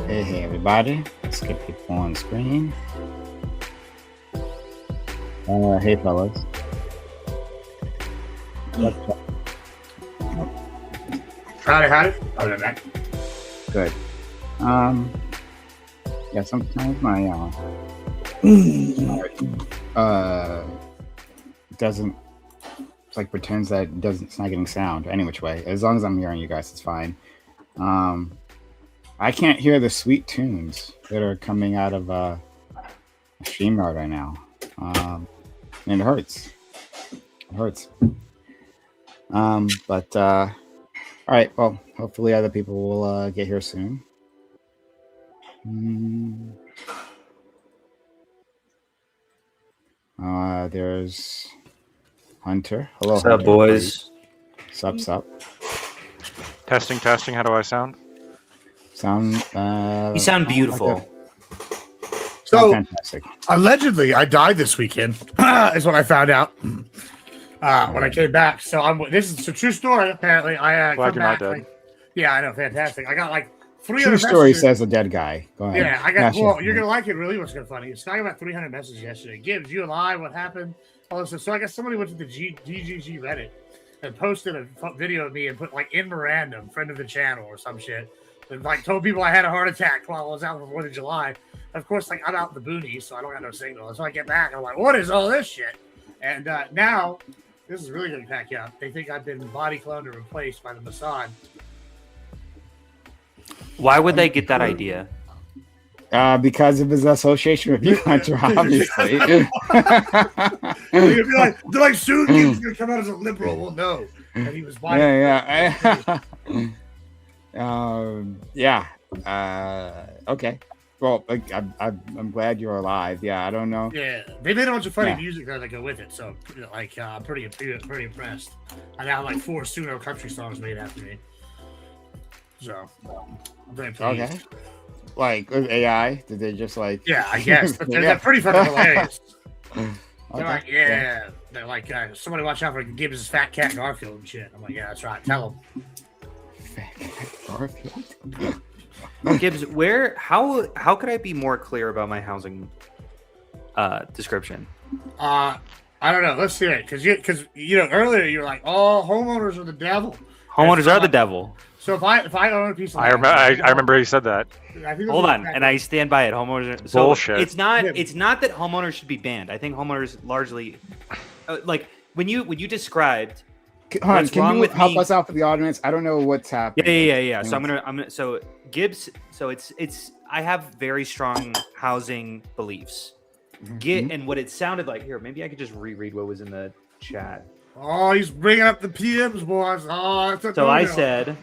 Hey everybody, let's get people on screen. Hey fellas. Howdy. Oh, they're back. Good. Yeah, sometimes my doesn't, it's like pretends that it's not getting sound any which way. As long as I'm hearing you guys, it's fine. I can't hear the sweet tunes that are coming out of StreamYard right now. And it hurts. But all right, well, hopefully other people will get here soon. There's Hunter. Hello, What's Hunter. up, boys? Sup. Testing. How do I sound? You sound beautiful. So, fantastic. Allegedly, I died this weekend, is what I found out when I came back. So, this is a true story, apparently. I Glad come you're not back. dead. Yeah, I know, fantastic. I got like 300 True messages. story says a dead guy. Go ahead. Yeah, I got. Smash Well, it. you're gonna like it. Really, what's gonna funny? It's got about 300 messages yesterday. Gibbs, you alive? What happened? All this. So I guess somebody went to the GGG Reddit and posted a video of me and put like in Mirandum, friend of the channel or some shit, and like told people I had a heart attack while I was out for 4th of July. Of course, like I'm out in the boonies, so I don't have no signal. So I get back, and I'm like, what is all this shit? And now this is really gonna pack you up. They think I've been body cloned or replaced by the Mossad. Why would they get that idea? Because of his association with you, Hunter, obviously. they're like, soon Gibbs gonna come out as a liberal. Well, no, and he was body. Okay. Well, I'm glad you're alive. Yeah, I don't know. Yeah, they made a bunch of funny music there that go with it. So, like, I'm pretty impressed. I now have like 4 Suno country songs made after me. So, I'm very pleased. Okay. Like with AI, did they just like? Yeah, I guess. But they're pretty fucking hilarious. Okay. They're like, they're like, somebody watch out for Gibbs' fat cat Garfield and shit. I'm like, yeah, that's right. Tell them. Fat cat Garfield. Gibbs, how could I be more clear about my housing description? I don't know. Let's hear it, because earlier you were like, oh, homeowners are the devil. Homeowners are the devil. So if I own a piece of land, I remember he said that. Hold on, and I stand by it. Homeowners. So bullshit. It's not that homeowners should be banned. I think homeowners largely, like when you described. Can you help us out for the audience? I don't know what's happening. Yeah. So I'm gonna. So Gibbs. So it's. I have very strong housing beliefs. And what it sounded like here. Maybe I could just reread what was in the chat. Oh, he's bringing up the PMs, boys. Oh, so I said.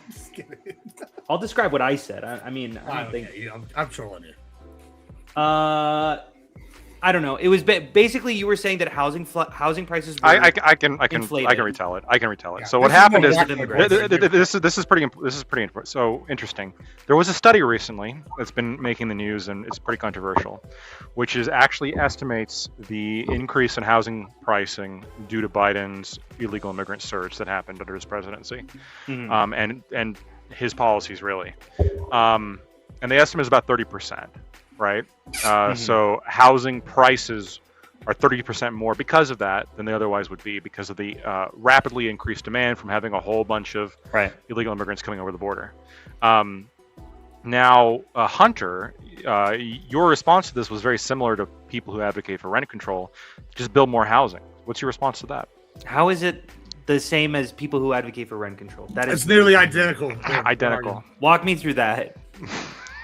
I'll describe what I said. I mean, I don't think I'm trolling you. I don't know. It was basically you were saying that housing prices. Were I can retell it. Yeah. So what happened is this is pretty so interesting. There was a study recently that's been making the news and it's pretty controversial, which is actually estimates the increase in housing pricing due to Biden's illegal immigrant surge that happened under his presidency, and his policies really, and the estimate is about 30%. Right. So housing prices are 30% more because of that than they otherwise would be because of the rapidly increased demand from having a whole bunch of illegal immigrants coming over the border. Now, Hunter, your response to this was very similar to people who advocate for rent control. Just build more housing. What's your response to that? How is it the same as people who advocate for rent control? It's nearly identical. Walk me through that.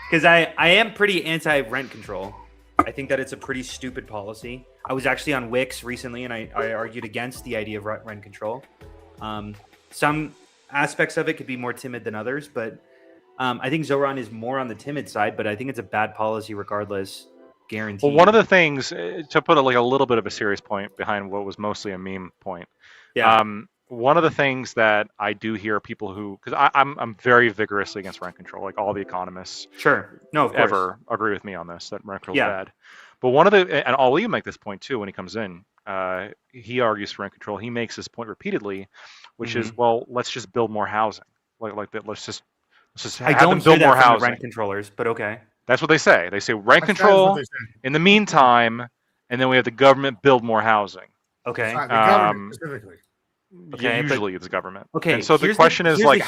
Because I am pretty anti-rent control. I think that it's a pretty stupid policy. I was actually on Wix recently, and I argued against the idea of rent control. Some aspects of it could be more timid than others, but I think Zoran is more on the timid side, but I think it's a bad policy regardless, guaranteed. Well, one of the things, to put a little bit of a serious point behind what was mostly a meme point, one of the things that I do hear people who, because I'm very vigorously against rent control, like all the economists, ever agree with me on this, that rent control is bad. But one of the, and I'll even make this point too when he comes in. He argues for rent control. He makes this point repeatedly, which is, well, let's just build more housing, like that. Let's just I don't build more housing. Rent controllers, but okay. That's what they say. They say rent control in the meantime, and then we have the government build more housing. Okay. The government specifically. Okay, usually it's government. Okay. And so the question is like,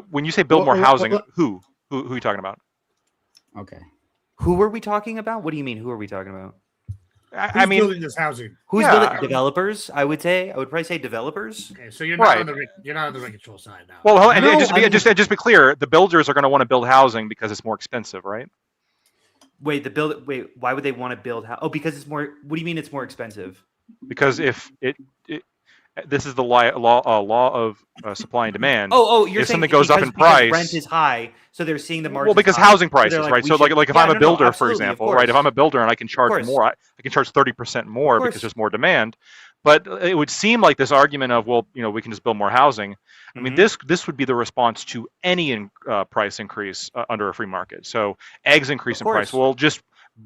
when you say build more housing, who are you talking about? Okay. Who are we talking about? What do you mean? Who are we talking about? I mean, building this housing. Who's building? Developers? I would probably say developers. Okay, so you're not on the rent control side now. Well, just be clear, the builders are going to want to build housing because it's more expensive, right? Wait, why would they want to build house? Oh, because it's more. What do you mean it's more expensive? Because if this is the law of supply and demand. You're if saying something goes up in price, rent is high, so they're seeing the margin. Well, because housing prices, right? So like if I'm a builder, for example, right? If I'm a builder and I can charge more, I can charge 30% more because there's more demand. But it would seem like this argument of, well, we can just build more housing. I mean, this would be the response to any price increase under a free market. So eggs increase in price. Well, just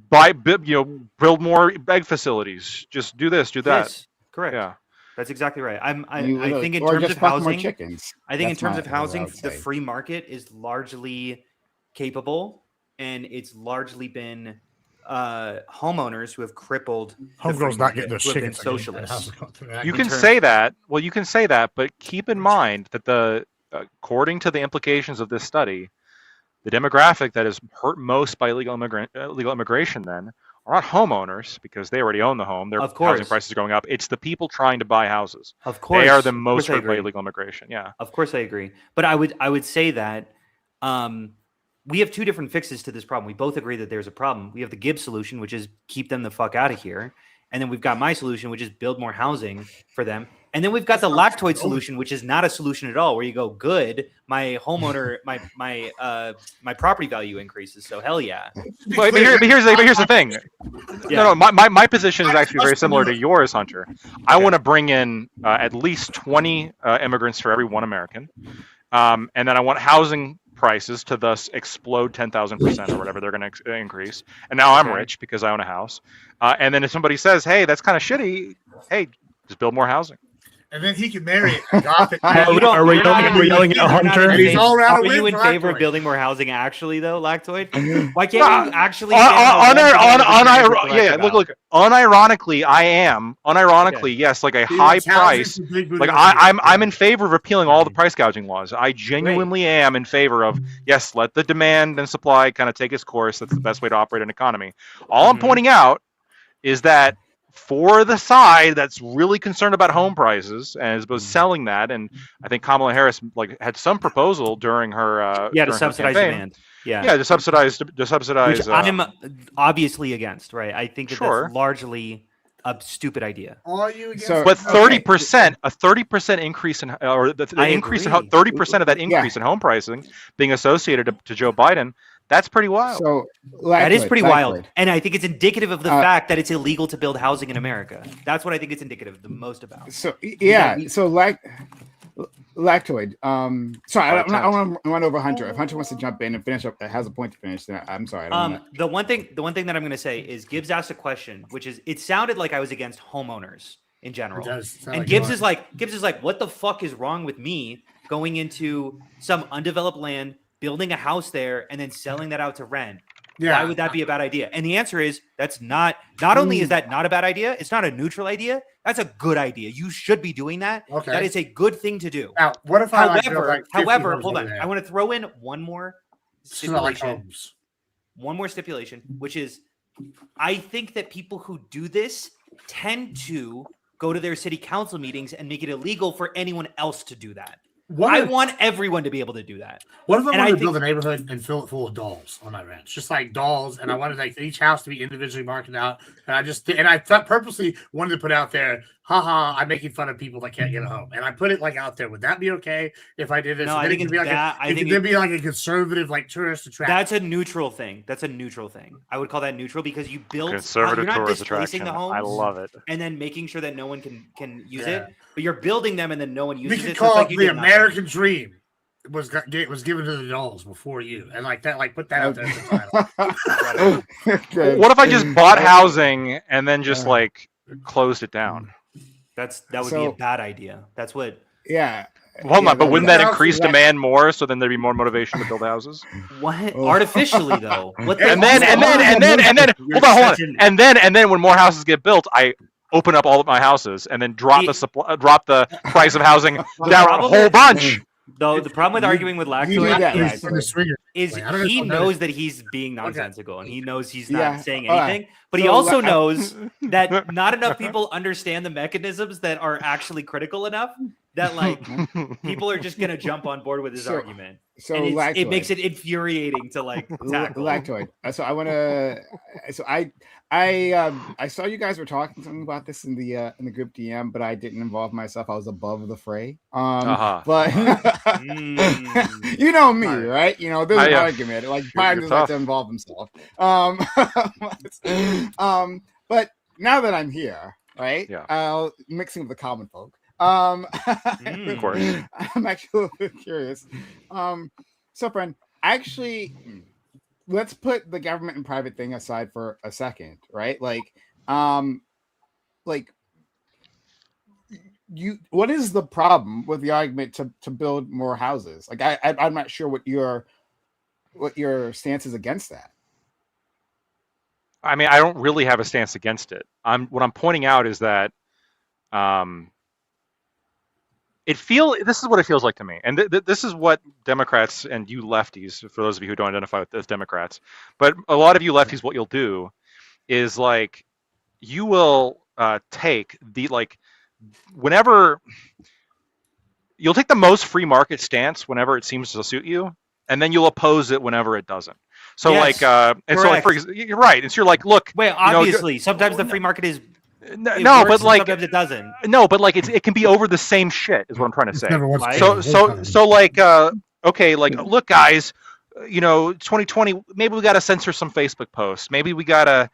build more egg facilities. Just do this, do that. Yes, correct. Yeah. That's exactly right. I think in terms of housing, the free market is largely capable, and it's largely been homeowners who have crippled. Homegirls not getting their chickens. Socialists. You can say that. Well, you can say that, but keep in mind that according to the implications of this study, the demographic that is hurt most by illegal immigration then are not homeowners because they already own the home. Their housing prices are going up. It's the people trying to buy houses. Of course, they are the most hurt by illegal immigration. Yeah, of course I agree. But I would say that we have two different fixes to this problem. We both agree that there's a problem. We have the Gibbs solution, which is keep them the fuck out of here, and then we've got my solution, which is build more housing for them. And then we've got the Lactoid solution, which is not a solution at all, where you go, good, my homeowner, my property value increases, so hell yeah. But here's the thing. Yeah. No, my position is actually very similar to yours, Hunter. I want to bring in at least 20 immigrants for every one American, and then I want housing prices to thus explode 10,000% or whatever they're going to increase. And now I'm rich because I own a house. And then if somebody says, hey, that's kind of shitty, hey, just build more housing. And then he can marry a gothic. Are we yelling at Hunter? Are you in favor of building more housing? Actually, though, Lactoid, why can't you actually? Look. Unironically, I am. Unironically, yes. Like a high price. Like I'm in favor of repealing all the price gouging laws. I genuinely am in favor of yes. Let the demand and supply kind of take its course. That's the best way to operate an economy. All I'm pointing out is that, for the side that's really concerned about home prices and is both selling that, and I think Kamala Harris had some proposal during her to subsidize demand. To subsidize. Which I'm obviously against, right? I think that's largely a stupid idea. Are you against? But 30%, a 30% increase in, or the increase in 30% of that increase in home pricing being associated to Joe Biden. That's pretty wild. So that is pretty wild. And I think it's indicative of the fact that it's illegal to build housing in America. That's what I think it's indicative the most about. So Lactoid. Sorry, I want to run over Hunter. If Hunter wants to jump in and finish up, has a point to finish, then I'm sorry. The one thing that I'm going to say is Gibbs asked a question, which is, it sounded like I was against homeowners in general. And Gibbs is like, what the fuck is wrong with me going into some undeveloped land, building a house there, and then selling that out to rent? Why would that be a bad idea? And the answer is that's not only is that not a bad idea, it's not a neutral idea. That's a good idea. You should be doing that. Okay. That is a good thing to do. Now, what if however, hold on. I want to throw in one more stipulation. One more stipulation, which is I think that people who do this tend to go to their city council meetings and make it illegal for anyone else to do that. I want everyone to be able to do that. What if I wanted to build a neighborhood and fill it full of dolls on my ranch? Just like dolls, and I wanted each house to be individually marked out. And I purposely wanted to put out there, haha, I'm making fun of people that can't get a home. And I put it out there. Would that be okay if I did this? No, I think it'd be like a conservative tourist attraction. That's a neutral thing. I would call that neutral because you build conservative tourist attraction. The homes, I love it. And then making sure that no one can use it. But you're building them and then no one uses it. We could call it the American Dream. Was given to the dolls before you, and put that out there as a title. What if I just bought housing and then just closed it down? That would be a bad idea. That's what. Yeah. Hold on, but wouldn't that that's- increase demand more? So then there'd be more motivation to build houses. What Oh. artificially though? What the And then You're hold on. such an- And then when more houses get built, I open up all of my houses and then drop the price of housing down a problem whole with- bunch. Though the problem with arguing with You do Lactoid that, is, right? From the swinger. is Like, I don't know he if knows that he's being nonsensical and he knows he's not Yeah, saying all right. anything, but he So, also I- knows that not enough people understand the mechanisms that are actually critical enough that like people are just gonna jump on board with his So- argument. So And it Lactoid. makes it infuriating to like tackle. Lactoid. So I want to. So I saw you guys were talking something about this in the group DM, but I didn't involve myself. I was above the fray. Uh-huh. But Mm. you know me, right? You know, there's an I, argument. Like Brian you're doesn't like tough. to involve himself. But now that I'm here, right? Yeah. Mixing with the common folk. Of course. I'm actually a little bit curious. So, friend, actually, let's put the government and private thing aside for a second, right? Like what is the problem with the argument to build more houses? Like, I'm not sure what your stance is against that. I mean, I don't really have a stance against it. What I'm pointing out is that this is what it feels like to me, and this is what Democrats and you lefties, for those of you who don't identify as Democrats, but a lot of you lefties, what you'll do is like you will take whenever you'll take the most free market stance whenever it seems to suit you, and then you'll oppose it whenever it doesn't. So Yes, and so like you're right, and so you're like, look, Wait, obviously, sometimes the free market is no, it but works, like sometimes it doesn't. no, but like it can be over the same shit is what I'm trying to It's say. never what's Right. So like okay, like look guys, 2020, maybe we got to censor some Facebook posts. Maybe we got to,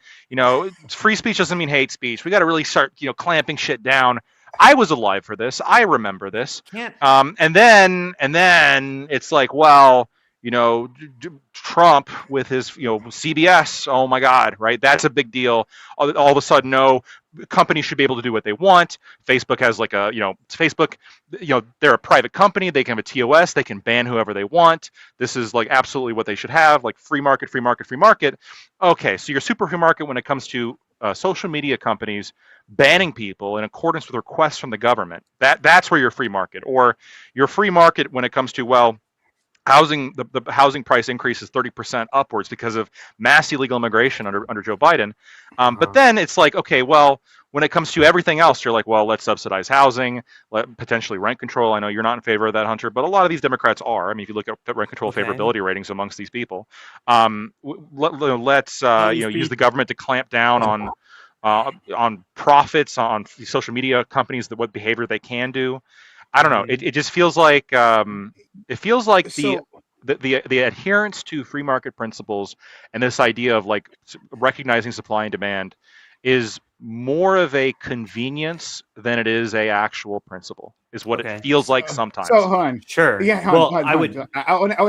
free speech doesn't mean hate speech. We got to really start, clamping shit down. I was alive for this. I remember this. Can't And then it's like, well, Trump with his, CBS. Oh my God, right? That's a big deal. All of a sudden, no, companies should be able to do what they want. Facebook has like Facebook, they're a private company. They can have a TOS. They can ban whoever they want. This is like absolutely what they should have, like free market, free market, free market. Okay, so you're super free market when it comes to social media companies banning people in accordance with requests from the government. That's where you're free market. Or you're free market when it comes to, well, the housing price increases 30% upwards because of mass illegal immigration under Joe Biden. But then it's like, okay, well, when it comes to everything else, you're like, well, let's subsidize housing, potentially rent control. I know you're not in favor of that, Hunter, but a lot of these Democrats are. I mean, if you look at rent control favorability ratings amongst these people, let's use the government to clamp down on profits on social media companies, what behavior they can do. I don't know. It just feels like the adherence to free market principles and this idea of like recognizing supply and demand is more of a convenience than it is a actual principle. Is what it feels like sometimes. So, hold on. Sure. Yeah, I would.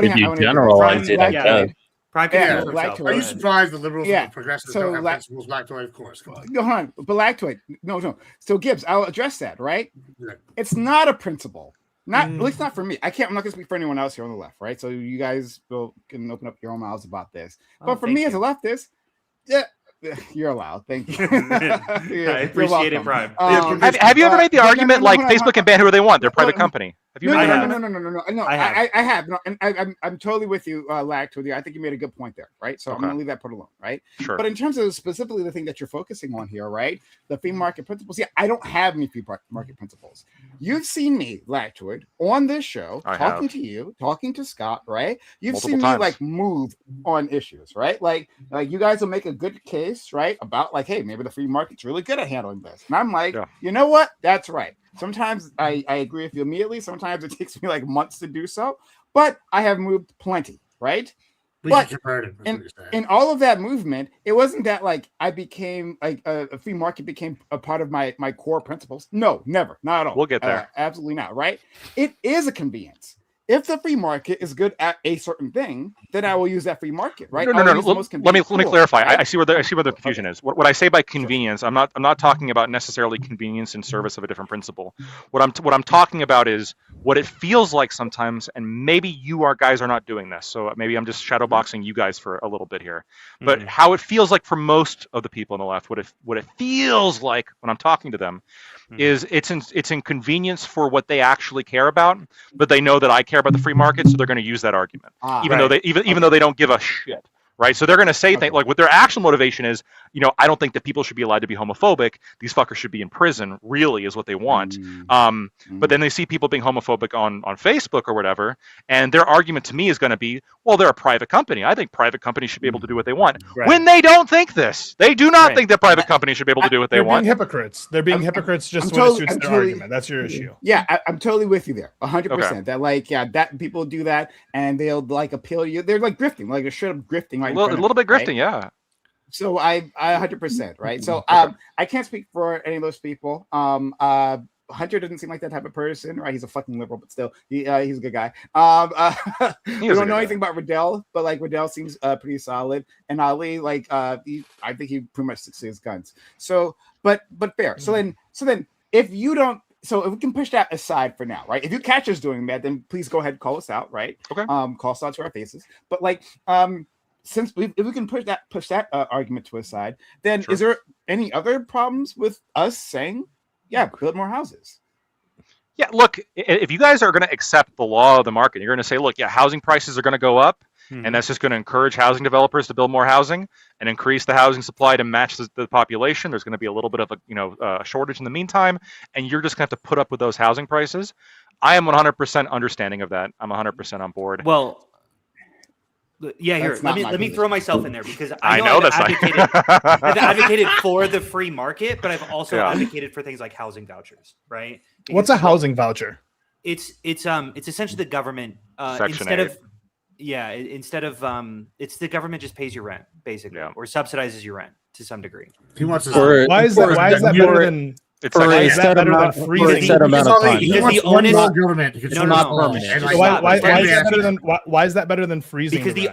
If you generalize it, I guess. Prime Yeah, can Lactoid. himself. Are you surprised the liberals and the progressives so don't have La- principles? Lactoid, of course. Come on. Go on, but Lactoid. No. So Gibbs, I'll address that. Right? Yeah. It's not a principle. At least not for me. I'm not going to speak for anyone else here on the left, right? So you guys can open up your own mouths about this. But for me as a leftist, yeah, you're allowed. Thank you. I appreciate it, Prime. Have you ever made the argument like Facebook can ban whoever they want? They're a private company. Have you made that? No. I have. No, and I'm totally with you, Lact. With you, I think you made a good point there, right? So I'm going to leave that part alone, right? Sure. But in terms of specifically the thing that you're focusing on here, right? The free market principles. Yeah, I don't have any free market principles. You've seen me, Lactoid, on this show, talking to you, talking to Scott, right? You've Multiple seen times. me like move on issues, right? Like you guys will make a good case, right? About like, hey, maybe the free market's really good at handling this. And I'm like, you know what? That's right. Sometimes I agree with you immediately. Sometimes it takes me like months to do so, but I have moved plenty, right? But in all of that movement, it wasn't that like I became like a free market became a part of my core principles. No, never, not at all. We'll get there. Absolutely not. Right? It is a convenience. if the free market is good at a certain thing, then I will use that free market, right? No. Let me clarify. Right? I see where the confusion is. What I say by convenience, I'm not talking about necessarily convenience in service of a different principle. What I'm talking about is what it feels like sometimes, and maybe you guys are not doing this. So maybe I'm just shadowboxing you guys for a little bit here. But how it feels like for most of the people on the left, what it feels like when I'm talking to them is it's inconvenience for what they actually care about, but they know that I care about the free market, so they're going to use that argument, even though they don't give a shit, right? So they're going to say things like what their actual motivation is. I don't think that people should be allowed to be homophobic. These fuckers should be in prison. Really, is what they want. But then they see people being homophobic on Facebook or whatever, and their argument to me is going to be, well, they're a private company. I think private companies should be able to do what they want. Right. When they don't think this, they do not think that private companies should be able to do what they want. They're being hypocrites. They're being hypocrites just when it suits their argument. That's your issue. Yeah, I'm totally with you there, 100%. That that people do that and they'll appeal to you. They're grifting, a straight up grifting. A little bit grifting, right? Yeah. So I 100%, right? So I can't speak for any of those people. Hunter doesn't seem like that type of person, right? He's a fucking liberal, but still, he's a good guy. We don't know anything about Riddell, but Riddell seems pretty solid. And Ali, I think he pretty much sticks to his guns. So, but fair. So then, if you don't, so if we can push that aside for now, right? If you catch us doing that, then please go ahead and call us out, right? Okay. Call us out to our faces. But since if we can push that argument to a side, then is there any other problems with us saying, yeah, build more houses? Yeah, look, if you guys are going to accept the law of the market, you're going to say, look, yeah, housing prices are going to go up, and that's just going to encourage housing developers to build more housing and increase the housing supply to match the population. There's going to be a little bit of a shortage in the meantime, and you're just going to have to put up with those housing prices. I am 100% understanding of that. I'm 100% on board. Well, yeah, here, let me throw myself in there because I know that's I've advocated for the free market, but I've also advocated for things like housing vouchers, right? Because what's a housing voucher? It's essentially the government instead of it's the government just pays your rent basically, or subsidizes your rent to some degree. He wants to. Why is that better than? It's a set amount of time. Because the onus government. Not permanent. Why is that better than freezing? Because the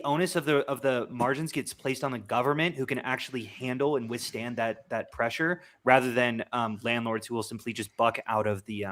onus of the margins gets placed on the government, who can actually handle and withstand that pressure, rather than landlords who will simply just buck out of the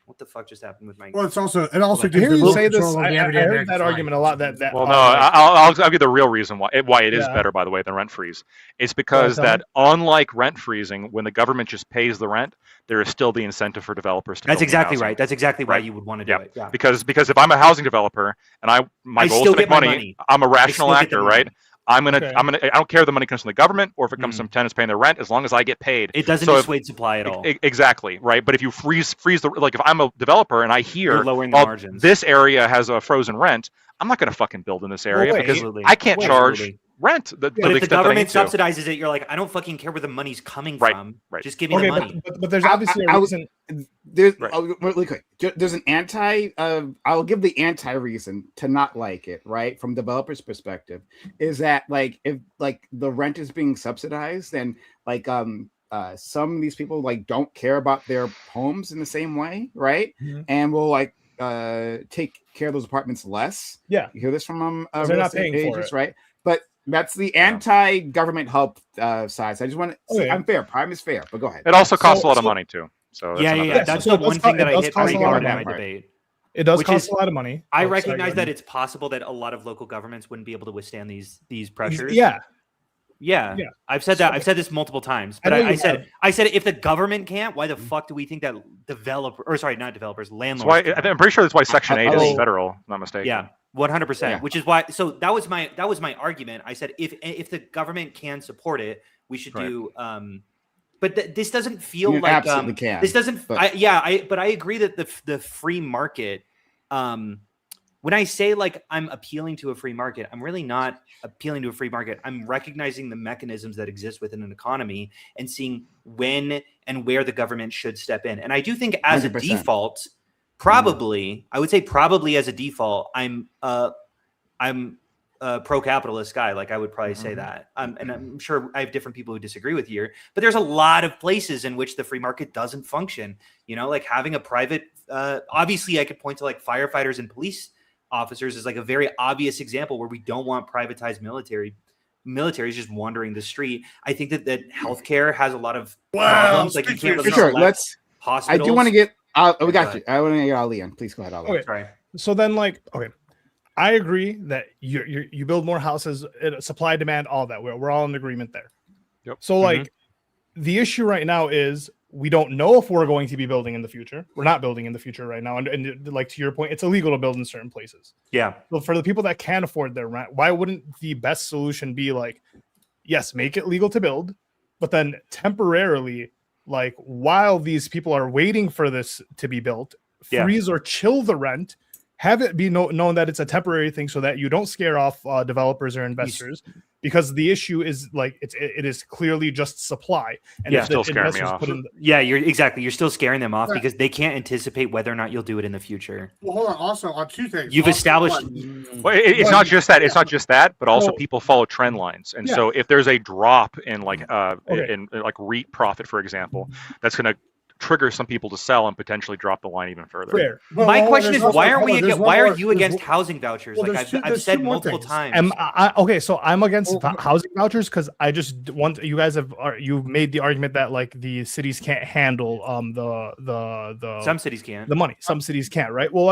What the fuck just happened with my? Well, it also gives you say this. I heard that argument a lot. Well, no, I'll give you the real reason why it is better, by the way, than rent freeze. It's because that unlike rent freezing, when the government just pays the rent, there is still the incentive for developers to. That's exactly right. That's exactly why you would want to do it. Yeah. Because if I'm a housing developer and my goal is to make money, I'm a rational actor, right? I don't care if the money comes from the government or if it comes from tenants paying their rent, as long as I get paid. It doesn't dissuade supply at all. Exactly, right? But if you freeze the, if I'm a developer and I hear lowering the margins, this area has a frozen rent, I'm not going to fucking build in this area because I can't charge rent. But if the government subsidizes it, you're like, I don't fucking care where the money's coming from. Right. Just give me the money. But there's obviously a reason. Really quick. There's an I'll give the anti reason to not like it, right? From developers' perspective, is that if the rent is being subsidized, then some of these people don't care about their homes in the same way, right? Mm-hmm. And will take care of those apartments less. Yeah, you hear this from they're not paying for it, right? But that's the anti-government help side. So I just want to. I'm fair. Prime is fair, but go ahead. It also costs a lot of money too. So that's the one thing that I hit pretty hard in my debate. It does cost a lot of money. I recognize that it's possible that a lot of local governments wouldn't be able to withstand these pressures. Yeah. I've said that. I've said this multiple times. But I said if the government can't, why the fuck do we think that landlords? I'm pretty sure that's why Section 8 is federal. Not mistaken. Yeah. 100%. Which is why. So that was my argument. I said if the government can support it, we should do. But this doesn't feel like absolutely can. This doesn't. But I agree that the free market. When I say I'm appealing to a free market, I'm really not appealing to a free market. I'm recognizing the mechanisms that exist within an economy and seeing when and where the government should step in. And I do think as 100%. A default, probably as a default, I'm a pro-capitalist guy. I would probably say that. And I'm sure I have different people who disagree with you, but there's a lot of places in which the free market doesn't function. Having a private obviously I could point to like firefighters and police officers as like a very obvious example where we don't want privatized military is just wandering the street. I think that healthcare has a lot of problems. Like you can't really let's hospitals. I do want to get we got you. I want to get Ali in. Please go ahead, Ali. Okay. Sorry. So then I agree that you build more houses, supply, demand, all that. We're all in agreement there. Yep. So the issue right now is we don't know if we're going to be building in the future. We're not building in the future right now. And like to your point, it's illegal to build in certain places. Yeah. So for the people that can afford their rent, why wouldn't the best solution be like, yes, make it legal to build, but then temporarily, like while these people are waiting for this to be built, freeze or chill the rent, have it be known that it's a temporary thing so that you don't scare off developers or investors, because the issue is like it is clearly just supply. And if still scaring me off. You're still scaring them off because they can't anticipate whether or not you'll do it in the future. Well, hold on. Also, on two things. You've established. Well, it's not just that. It's not just that, but also people follow trend lines. And so if there's a drop in in REIT profit, for example, that's going to trigger some people to sell and potentially drop the line even further. Fair. My question is, why are you against housing vouchers? Like I've said multiple times. So I'm against housing vouchers because I just want you guys you've made the argument that like the cities can't handle the some cities can the money. Some cities can't, right? Well,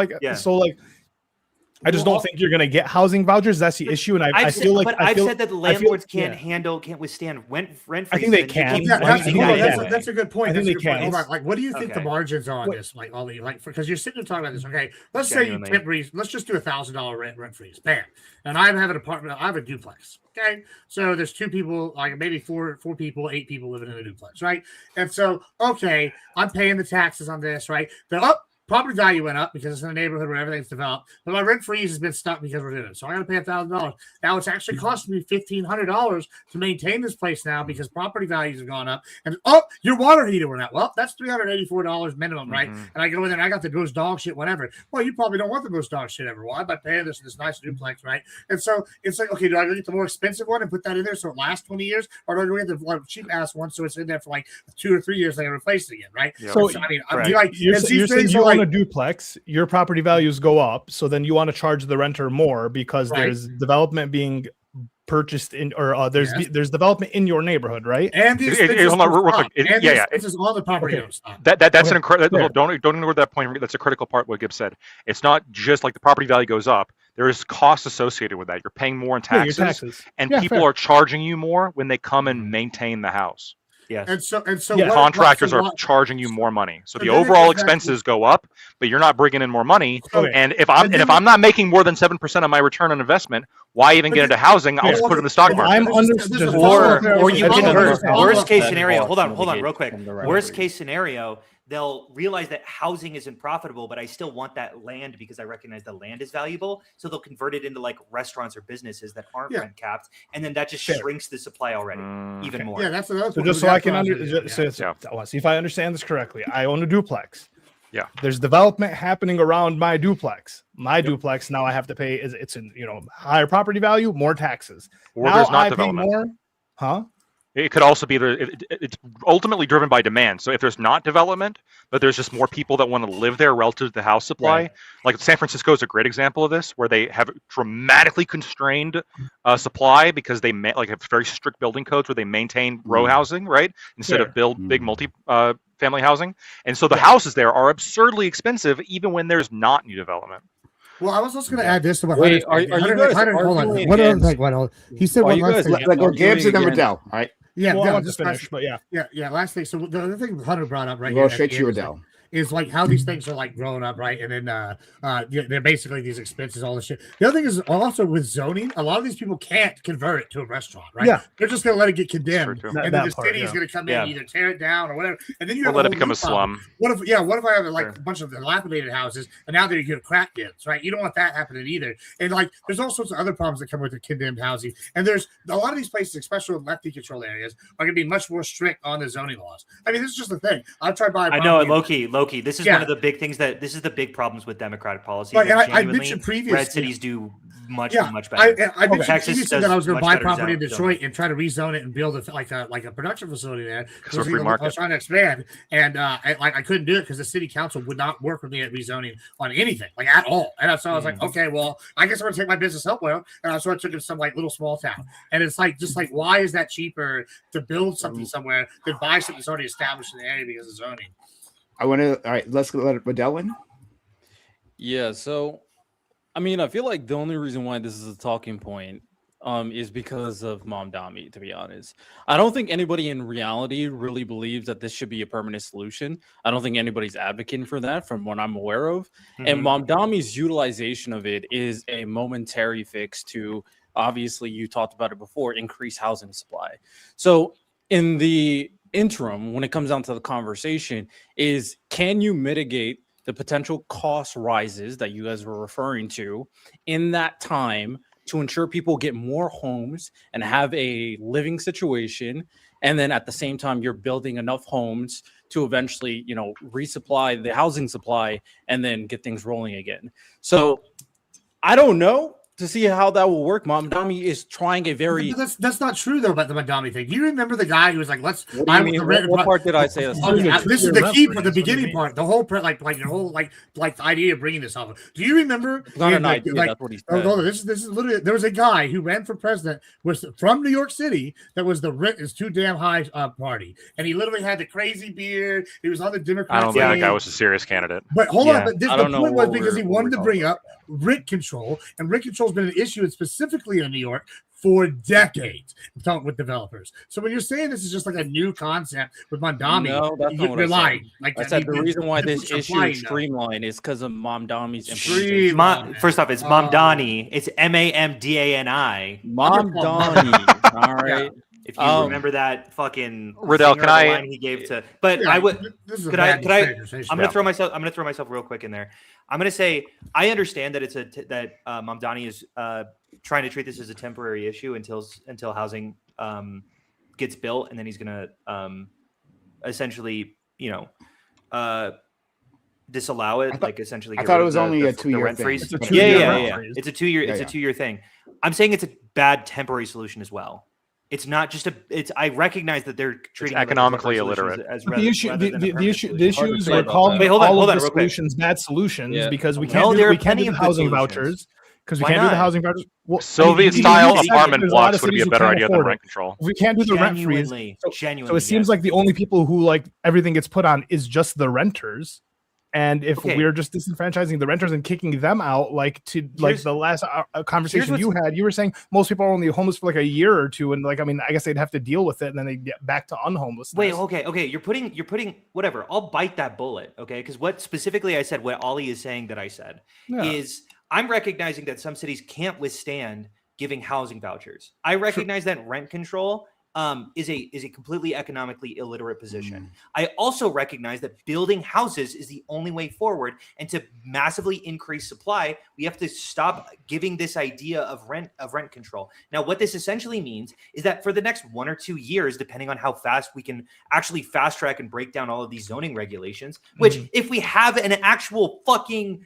I just don't think you're going to get housing vouchers. That's the issue, and I feel like I've said that the landlords can't withstand rent freeze. I think they can. That's a good point. I think they can. Hold on. Like, what do you think the margins are on this? Like, Ollie, because you're sitting there talking about this. Okay, let's say you temporary. Let's just do $1,000 rent freeze. Bam. And I have an apartment. I have a duplex. Okay, so there's two people, like maybe four people, 8 people living in a duplex, right? And so, okay, I'm paying the taxes on this, right? They're up. Property value went up because it's in a neighborhood where everything's developed, but my rent freeze has been stuck because we're doing it. So I got to pay $1,000. Now it's actually costing me $1,500 to maintain this place now because property values have gone up. And your water heater went out. Well, that's $384 minimum, right? And I go in there and I got the most dog shit, whatever. Well, you probably don't want the most dog shit ever. Why am I paying this nice duplex, right? And so it's like, okay, do I go get the more expensive one and put that in there so it lasts 20 years, or do I go get the cheap ass one so it's in there for like 2 or 3 years and I replace it again, right? Yep. So I mean, you're saying you want a duplex, your property values go up, so then you want to charge the renter more because there's development being purchased in, or there's development in your neighborhood, right? And the expenses on the property. That's an incredible. Don't ignore that point. That's a critical part. What Gibbs said. It's not just like the property value goes up. There is costs associated with that. You're paying more in taxes, and people are charging you more when they come and maintain the house. Yes. And so contractors are charging you more money. So the overall expenses go up, but you're not bringing in more money. Okay. And if I'm not making more than 7% of my return on investment, why even get into housing? I'll just put it in the stock market. Or you can worst case scenario. Hold on, real quick. Worst case scenario, they'll realize that housing isn't profitable, but I still want that land because I recognize the land is valuable. So they'll convert it into like restaurants or businesses that aren't rent capped, and then that just shrinks the supply already even more. Yeah, that's another. So just so I can see if I understand this correctly, I own a duplex. Yeah, there's development happening around my duplex. Duplex now I have to pay it's in higher property value, more taxes. Or now there's not development. More, huh? It could also be it's ultimately driven by demand. So if there's not development, but there's just more people that want to live there relative to the house supply, like San Francisco is a great example of this, where they have dramatically constrained supply because they have very strict building codes where they maintain row housing, right, instead of build big multi-family housing. And so the houses there are absurdly expensive, even when there's not new development. Well, I was also going to add this to what are you guys hold on. What other thing? He said one last thing. Like Gibbs and then Riddell, right? Yeah, I'll just finish, but last thing. So the other thing Hunter brought up right here straight to Riddell is like how these things are like growing up, right? And then they're basically these expenses, all this shit. The other thing is also with zoning, a lot of these people can't convert it to a restaurant, right? Yeah, they're just gonna let it get condemned, and then the city is gonna come in and either tear it down or whatever, and then you have let it become a slum. What if I have like a bunch of dilapidated houses and now they're crack dens, right? You don't want that happening either. And like there's all sorts of other problems that come with the condemned housing. And there's a lot of these places, especially in lefty controlled areas, are gonna be much more strict on the zoning laws. I mean, this is just the thing. I've tried buying. I know, Loki. This is one of the big things this is the big problems with democratic policy. Right, and I mentioned previously, red cities do much better. I mentioned Texas previously that I was going to buy property in zoning. Detroit and try to rezone it and build a production facility there. So free market. I was trying to expand, and I couldn't do it because the city council would not work with me at rezoning on anything, like at all. And so I was like, okay, well, I guess I'm going to take my business elsewhere. And so I took it to some like little small town. And it's like just like why is that cheaper to build something somewhere than buy something that's already established in the area because of zoning? I want to. All right, let's let Waddell in. Yeah, so I mean, I feel like the only reason why this is a talking point is because of Mom Dami, to be honest. I don't think anybody in reality really believes that this should be a permanent solution. I don't think anybody's advocating for that from what I'm aware of. And Mom Dami's utilization of it is a momentary fix to, obviously, you talked about it before, increase housing supply. So in the interim, when it comes down to the conversation, is can you mitigate the potential cost rises that you guys were referring to in that time to ensure people get more homes and have a living situation. And then at the same time, you're building enough homes to eventually, resupply the housing supply and then get things rolling again. So I don't know to see how that will work. Mom Dami is trying a very. That's not true though about the Madami thing. Do you remember the guy who was like, "Let's"? What part did I say? This is the key for the beginning part. The whole your whole like the idea of bringing this up. Do you remember? Not an idea. That's what he said. This is literally there was a guy who ran for president was from New York City that was the rent is too damn high party, and he literally had the crazy beard. He was on the Democrat. I don't think that guy was a serious candidate. But hold on, but the point was because he wanted to bring up rent control, and rent control has been an issue, specifically in New York, for decades with developers. So when you're saying this is just like a new concept with Mondami, no, that's not what you're I lying. Said. I said the reason why this issue is streamlined is because of Mom Dami's implementation. First off, it's Mom Dani. It's MAMDANI. Mom Dani. All right. If you remember that fucking Riddell, can I line he gave to, but I would. Could I? I'm gonna throw myself real quick in there. I'm gonna say I understand that Mom Dani is trying to treat this as a temporary issue until housing gets built, and then he's gonna essentially disallow it, essentially. I thought it was only a 2-year rent thing. freeze. It's a 2-year. It's a 2-year thing. I'm saying it's a bad temporary solution as well. It's not just I recognize that they're treating economically illiterate. The issue is we're calling all of the solutions bad solutions because we can't do the housing vouchers. Because we can't do the housing vouchers. Well, Soviet-style apartment blocks would be a better idea than rent control. We can't do the rent freeze. So it seems like the only people who everything gets put on is just the renters. And if we're just disenfranchising the renters and kicking them out, the last conversation you had, you were saying most people are only homeless for a year or two, and I guess they'd have to deal with it, and then they get back to unhomelessness. Wait, okay, you're putting whatever. I'll bite that bullet, okay? Because what specifically I said, what Ollie is saying that I said is I'm recognizing that some cities can't withstand giving housing vouchers. I recognize that rent control is a completely economically illiterate position. I also recognize that building houses is the only way forward, and to massively increase supply, we have to stop giving this idea of rent control. Now, what this essentially means is that for the next 1 or 2 years, depending on how fast we can actually fast track and break down all of these zoning regulations, which if we have an actual fucking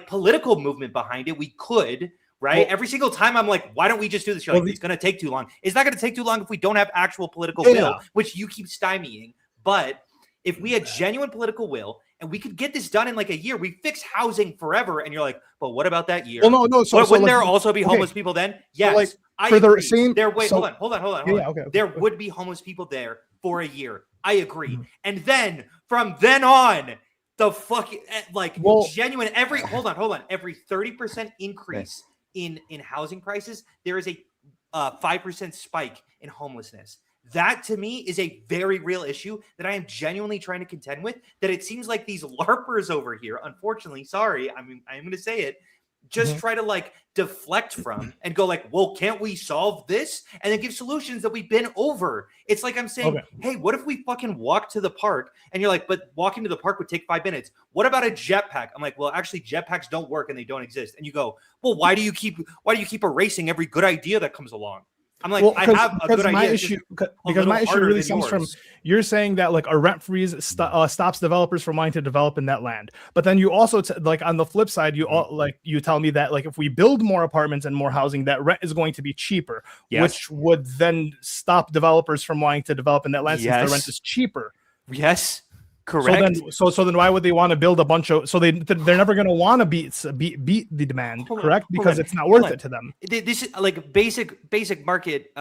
political movement behind it, we could. Right. Every single time I'm like, why don't we just do this? You're like, it's going to take too long. It's not going to take too long if we don't have actual political will, which you keep stymieing. But if we had genuine political will and we could get this done in a year, we fix housing forever. And you're like, but what about that year? Well, no. So wouldn't there also be homeless people then? Yes. Hold on. There would be homeless people there for a year. I agree. And then from then on, the fucking genuine every 30% increase in housing prices, there is a 5% spike in homelessness. That to me is a very real issue that I am genuinely trying to contend with. That it seems like these LARPers over here, unfortunately, sorry, I'm going to say it, just try to deflect from and go well, can't we solve this? And then give solutions that we've been over. It's like I'm saying, hey, what if we fucking walk to the park? And you're like, but walking to the park would take 5 minutes. What about a jetpack? I'm like, well, actually jetpacks don't work and they don't exist. And you go, well, why do you keep erasing every good idea that comes along? I'm like, I have a good my idea. issue because my issue really stems from you're saying that like a rent freeze stops developers from wanting to develop in that land, but then you also like on the flip side you tell me that like if we build more apartments and more housing, that rent is going to be cheaper, which would then stop developers from wanting to develop in that land since the rent is cheaper. Yes. Correct. So then why would they want to build a bunch of? So they're never going to want to beat the demand, correct? Because it's not worth it to them. This is like basic market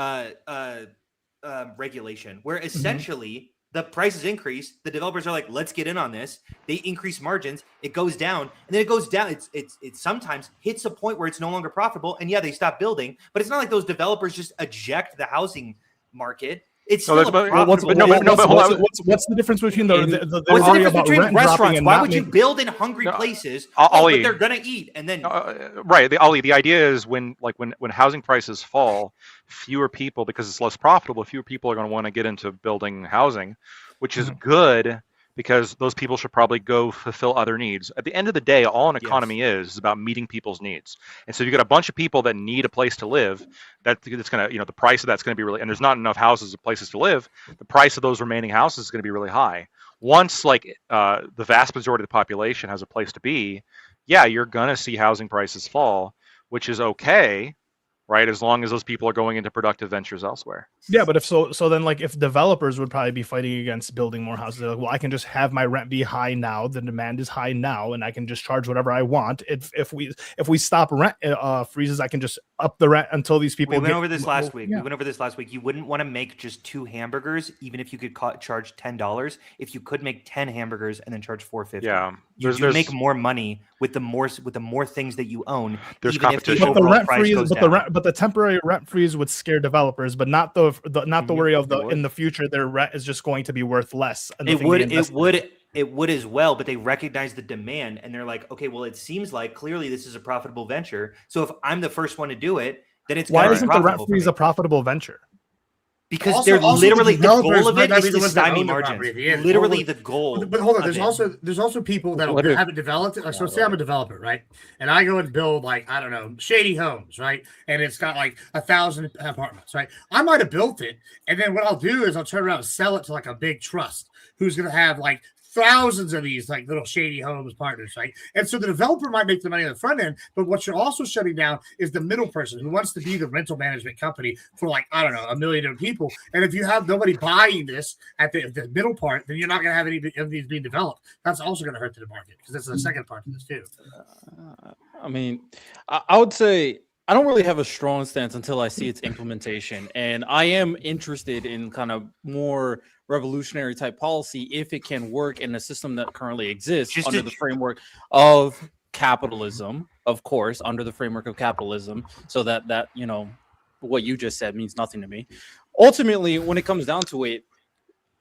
regulation, where essentially the prices increase. The developers are like, let's get in on this. They increase margins. It goes down, and then it goes down. It sometimes hits a point where it's no longer profitable, and they stop building. But it's not like those developers just eject the housing market. It's still what's the difference between the worry about rent dropping and why would you build in hungry places? But they're gonna eat, and then right. The idea is when housing prices fall, fewer people, because it's less profitable, fewer people are going to want to get into building housing, which is good because those people should probably go fulfill other needs. At the end of the day, all an economy is about meeting people's needs. And so you got a bunch of people that need a place to live. That's going to, the price of that's going to be really, and there's not enough houses or places to live. The price of those remaining houses is going to be really high. Once the vast majority of the population has a place to be, you're going to see housing prices fall, which is okay. Right, as long as those people are going into productive ventures elsewhere. Yeah, but if then like if developers would probably be fighting against building more houses, they're like, well, I can just have my rent be high now, the demand is high now, and I can just charge whatever I want. If we stop rent freezes, I can just up the rent until these people. We went over this last week. You wouldn't want to make just 2 hamburgers, even if you could charge $10. If you could make 10 hamburgers and then charge $4.50, you make more money with the more things that you own. There's even competition. If the rent freeze, but the temporary rent freeze would scare developers, but not the worry of in the future their rent is just going to be worth less. It would as well, but they recognize the demand and they're like, okay, well, it seems like clearly this is a profitable venture. So if I'm the first one to do it, then it's why isn't the rent freeze a profitable venture? Because also, they're literally the goal of it is to stymie margins. Literally the goal. But hold on, there's also people that haven't developed it. Like, so say I'm a developer, right? And I go and build shady homes, right? And it's got 1,000 apartments, right? I might have built it, and then what I'll do is I'll turn around and sell it to a big trust who's gonna have thousands of these little shady homes partners, right? And so the developer might make the money on the front end, but what you're also shutting down is the middle person who wants to be the rental management company for 1 million people. And if you have nobody buying this at the middle part, then you're not going to have any of these being developed. That's also going to hurt the market because that's the second part of this too. I mean, I would say I don't really have a strong stance until I see its implementation, and I am interested in kind of more revolutionary type policy if it can work in a system that currently exists under the framework of capitalism, of course, under the framework of capitalism, so that what you just said means nothing to me. Ultimately, when it comes down to it,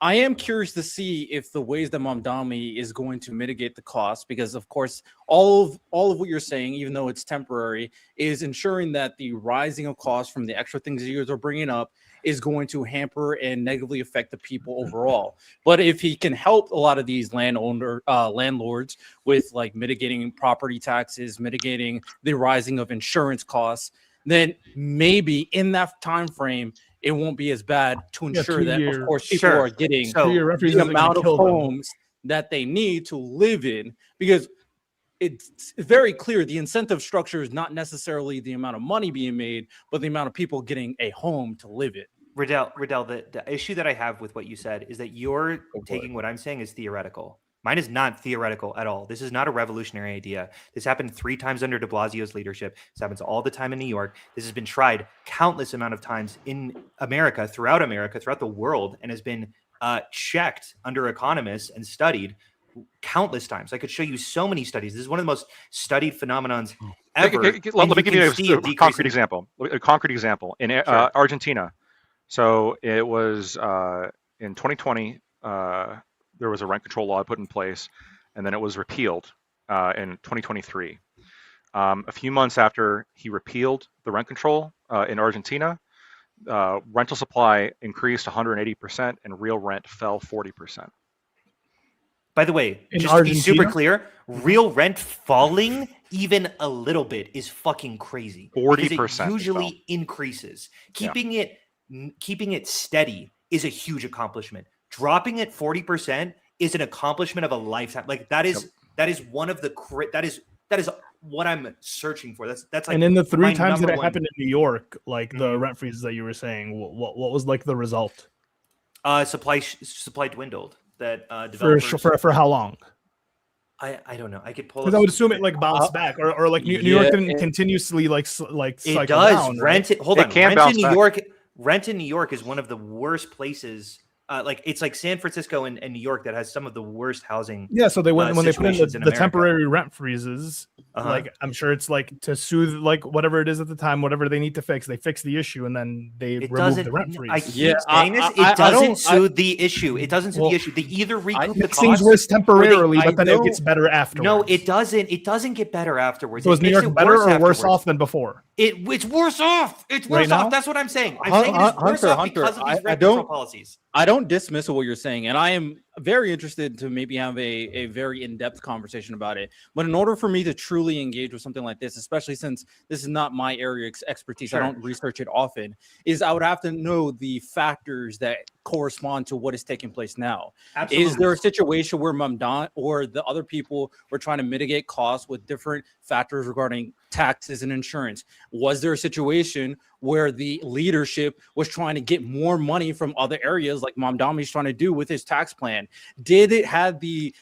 I am curious to see if the ways that Mamdani is going to mitigate the cost, because of course, all of what you're saying, even though it's temporary, is ensuring that the rising of costs from the extra things that you guys are bringing up is going to hamper and negatively affect the people overall. But if he can help a lot of these landlords with mitigating property taxes, mitigating the rising of insurance costs, then maybe in that time frame, it won't be as bad to ensure that, of course, people are getting the amount of homes that they need to live in, because it's very clear the incentive structure is not necessarily the amount of money being made, but the amount of people getting a home to live in. Riddell, the issue that I have with what you said is that you're taking what I'm saying as theoretical. Mine is not theoretical at all. This is not a revolutionary idea. This happened 3 times under de Blasio's leadership. This happens all the time in New York. This has been tried countless amount of times in America, throughout the world, and has been checked under economists and studied countless times. I could show you so many studies. This is one of the most studied phenomenons ever. Let me give you a concrete example. In Argentina. So it was in 2020. There was a rent control law put in place, and then it was repealed in 2023. A few months after he repealed the rent control in Argentina, rental supply increased 180% and real rent fell 40%. By the way, In just to be super Argentina? clear, real rent falling even a little bit is fucking crazy. 40% It usually increases. Keeping it steady is a huge accomplishment. Dropping it 40% is an accomplishment of a lifetime. Like that is one of the that is what I'm searching for. That's like. And in the 3 times that it one. happened in New York, like the rent freezes that you were saying, what was like the result? Supply dwindled. That developers For how long? I don't know. I could pull. Because I would assume it like bounced back, or like New York didn't continuously like it does. down, right? Hold on. It can rent bounce in New back. York. Rent in New York is one of the worst places. Like it's like San Francisco and New York that has some of the worst housing. Yeah, so they when they put in situations the America. temporary rent freezes, like I'm sure it's like to soothe like whatever it is at the time, whatever they need to fix, they fix the issue and then they remove the rent freeze. I keep saying this. It doesn't soothe the issue. It doesn't soothe the issue. They either recoup the costs. Things worse temporarily, but then it gets better afterwards. No, it doesn't. It doesn't get better afterwards. So is New York better or worse off than before? It's worse off. It's worse off. That's what I'm saying. I'm saying it is worse off because of these rent control policies. I don't dismiss what you're saying, and I am very interested to maybe have a very in-depth conversation about it. But in order for me to truly engage with something like this, especially since this is not my area of expertise, I don't research it often, is I would have to know the factors that correspond to what is taking place now. Absolutely. Is there a situation where Mamdani or the other people were trying to mitigate costs with different factors regarding taxes and insurance? Was there a situation where the leadership was trying to get more money from other areas like Mamdani's trying to do with his tax plan? Did it have the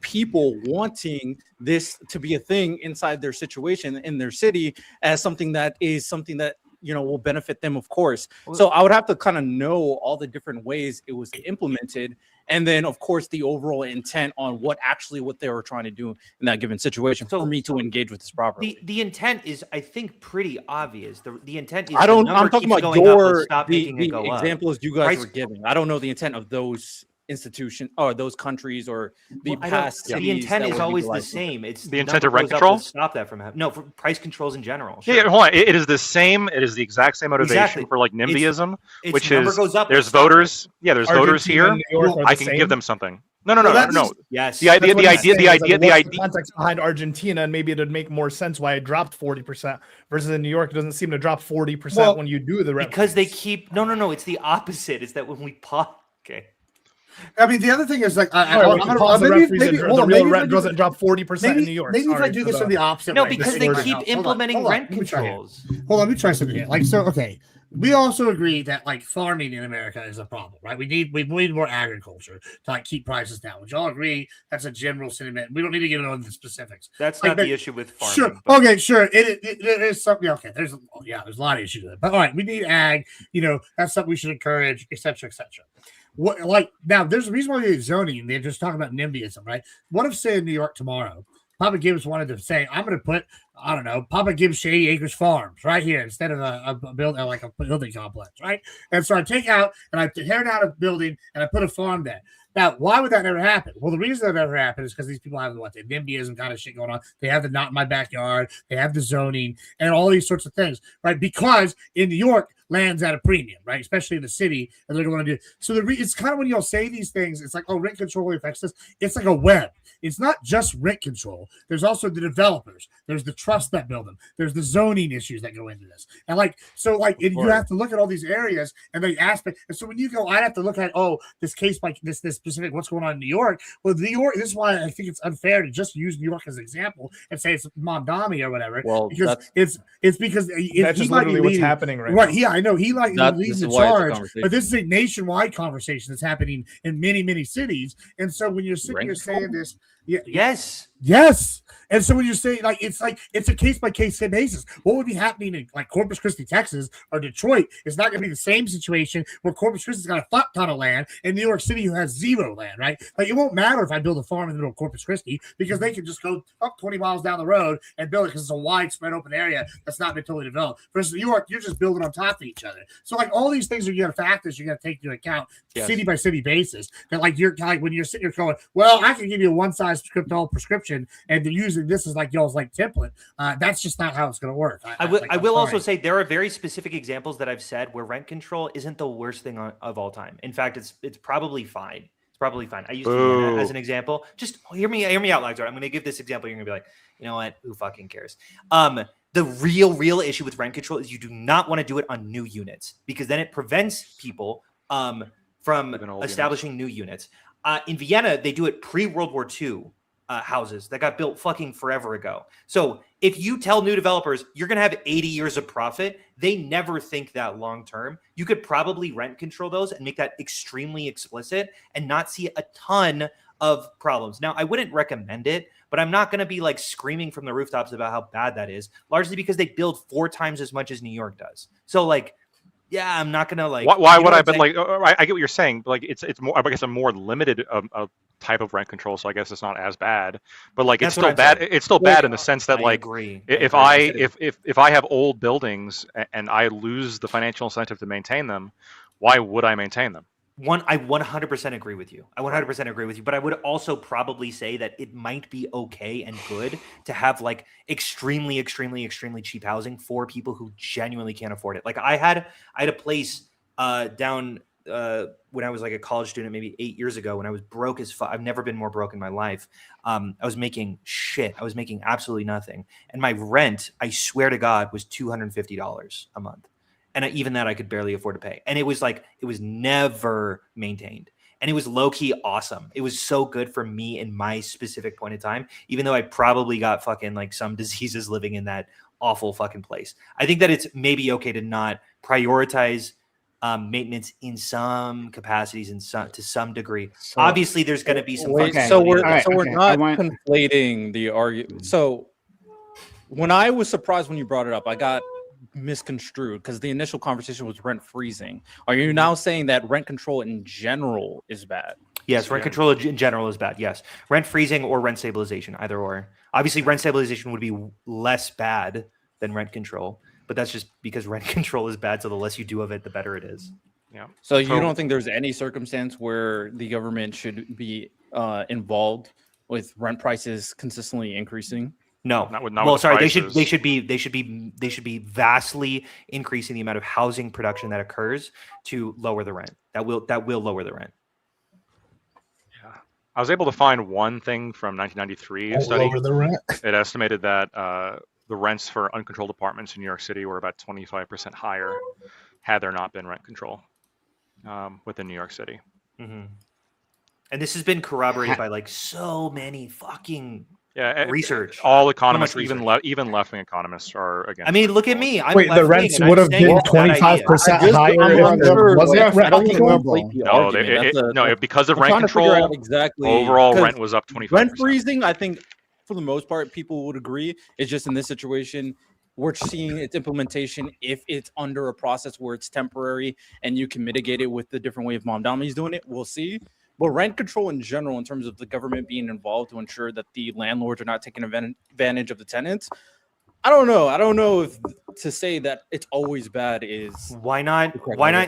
people wanting this to be a thing inside their situation in their city as something that will benefit them, of course? So I would have to kind of know all the different ways it was implemented, and then of course the overall intent on what they were trying to do in that given situation for me to engage with this properly. The intent is, I think, pretty obvious. The intent is I'm talking about the examples you guys were giving. I don't know the intent of those institutions or those countries or the past. The intent is always the same. It's the intent of rent control. Stop that from happening. No, for price controls in general. Sure. Yeah, hold on. It is the same. It is the exact same motivation for like NIMBYism, which is there's voters. Yeah, there's voters here. I can give them something. No. Yes. The idea. Context behind Argentina, and maybe it'd make more sense why it dropped 40% versus in New York. It doesn't seem to drop 40% when you do the rent because they keep. No. It's the opposite. It's that when we pause. Okay. I mean, the other thing is like, the real rent doesn't drop 40% in New York. Maybe if I do this from the opposite. No, because they keep implementing rent controls. Hold on, let me try something here. Like, so, okay, we also agree that like farming in America is a problem, right? We need more agriculture to like keep prices down. Would y'all agree? That's a general sentiment. We don't need to get into the specifics. That's not the issue with farming. Sure. But... Okay, sure. It is something. Okay, there's a lot of issues with it. But all right, we need ag. That's something we should encourage, etc., etc. What like now? There's a reason why they're zoning. They're just talking about NIMBYism, right? What if, say, in New York tomorrow, Papa Gibbs wanted to say, "I'm going to put, I don't know, Papa Gibbs Shady Acres Farms right here instead of a building complex, right?" And so I take out and I tear down a building and I put a farm there. Now, why would that never happen? Well, the reason that never happened is because these people have the NIMBYism kind of shit going on. They have the not in my backyard, they have the zoning, and all these sorts of things, right? Because in New York, land's at a premium, right? Especially in the city, and they're going to do. So it's kind of when y'all say these things, it's like, oh, rent control affects this. It's like a web. It's not just rent control. There's also the developers. There's the trust that build them. There's the zoning issues that go into this. And you have to look at all these areas and the aspect. And so when you go, I'd have to look at, this case by this specific, what's going on in New York. Well, New York, this is why I think it's unfair to just use New York as an example and say it's Mamdani or whatever. Well, because it's because that's just literally what's happening right now. Right. Yeah, I know. He leads the charge, but this is a nationwide conversation that's happening in many, many cities. And so when you're sitting here saying this, yes. And so when you say it's a case by case basis. What would be happening in like Corpus Christi, Texas, or Detroit? It's not going to be the same situation where Corpus Christi's got a fuck ton of land and New York City who has zero land, right? Like it won't matter if I build a farm in the middle of Corpus Christi because they can just go up 20 miles down the road and build it because it's a widespread open area that's not been totally developed. Versus New York, you're just building on top of each other. So like all these things are factors you got to take into account city by city basis. That when you're sitting here going, well, I can give you a one size fits all prescription, and they're using this as like y'all's like template. That's just not how it's going to work. I will also say there are very specific examples that I've said where rent control isn't the worst thing of all time. In fact, it's probably fine. It's Probably fine. I used Vienna as an example. Just hear me out, Lagzor. I'm going to give this example. You're going to be like, you know what? Who fucking cares? The real issue with rent control is you do not want to do it on new units because then it prevents people from establishing new units. In Vienna, they do it pre-World War II houses that got built fucking forever ago. So if you tell new developers you're going to have 80 years of profit, they never think that long term. You could probably rent control those and make that extremely explicit and not see a ton of problems. Now, I wouldn't recommend it, but I'm not going to be like screaming from the rooftops about how bad that is, largely because they build 4 times as much as New York does. So like, yeah, I'm not going to like. Why would I? But like, I get what you're saying. But like, it's more. I guess a more limited type of rent control. So I guess it's not as bad. But like, it's still bad. It's still bad in the sense that like, if I have old buildings and I lose the financial incentive to maintain them, why would I maintain them? I 100% agree with you. But I would also probably say that it might be okay and good to have like extremely cheap housing for people who genuinely can't afford it. Like I had a place down when I was like a college student, maybe 8 years ago, when I was broke as fuck. I've never been more broke in my life. I was making shit. I was making absolutely nothing. And my rent, I swear to God, was $250 a month. And even that I could barely afford to pay. And it was like, it was never maintained. And it was low-key awesome. It was so good for me in my specific point in time, even though I probably got fucking like some diseases living in that awful fucking place. I think that it's maybe okay to not prioritize maintenance in some capacities to some degree. So, obviously, there's going to be some. Wait, so we're not conflating the argument. So when I was surprised when you brought it up, I got misconstrued because the initial conversation was rent freezing. Are you now saying that rent control in general is bad? Yes, rent control in general is bad. Yes, rent freezing or rent stabilization, either or. Obviously, rent stabilization would be less bad than rent control, but that's just because rent control is bad. So the less you do of it, the better it is. Yeah. So you don't think there's any circumstance where the government should be involved with rent prices consistently increasing? No. They should be vastly increasing the amount of housing production that occurs to lower the rent. That will lower the rent. Yeah. I was able to find one thing from 1993 study. Lower the rent. It estimated that the rents for uncontrolled apartments in New York City were about 25% higher had there not been rent control within New York City. Mm-hmm. And this has been corroborated by like so many fucking research. All economists, even left-wing economists, are against. I mean, look at me. Wait, the rents would have been 25% higher if there wasn't rent control. No, because of rent control. Exactly. Overall rent was up 25%. Rent freezing, I think, for the most part, people would agree. It's just in this situation, we're seeing its implementation if it's under a process where it's temporary and you can mitigate it with the different way of Mom Dami's doing it. We'll see. But rent control in general, in terms of the government being involved to ensure that the landlords are not taking advantage of the tenants, I don't know. I don't know if to say that it's always bad is why not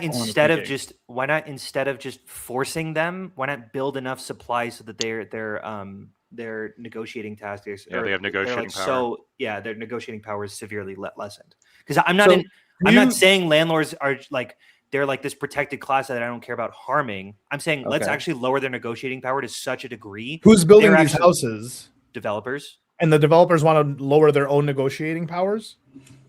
instead of just forcing them, why not build enough supply so that their negotiating tactics they have negotiating power. So their negotiating power is severely lessened. Because I'm not saying landlords are like they're like this protected class that I don't care about harming. I'm saying let's actually lower their negotiating power to such a degree. Who's building these houses? Developers. And the developers want to lower their own negotiating powers?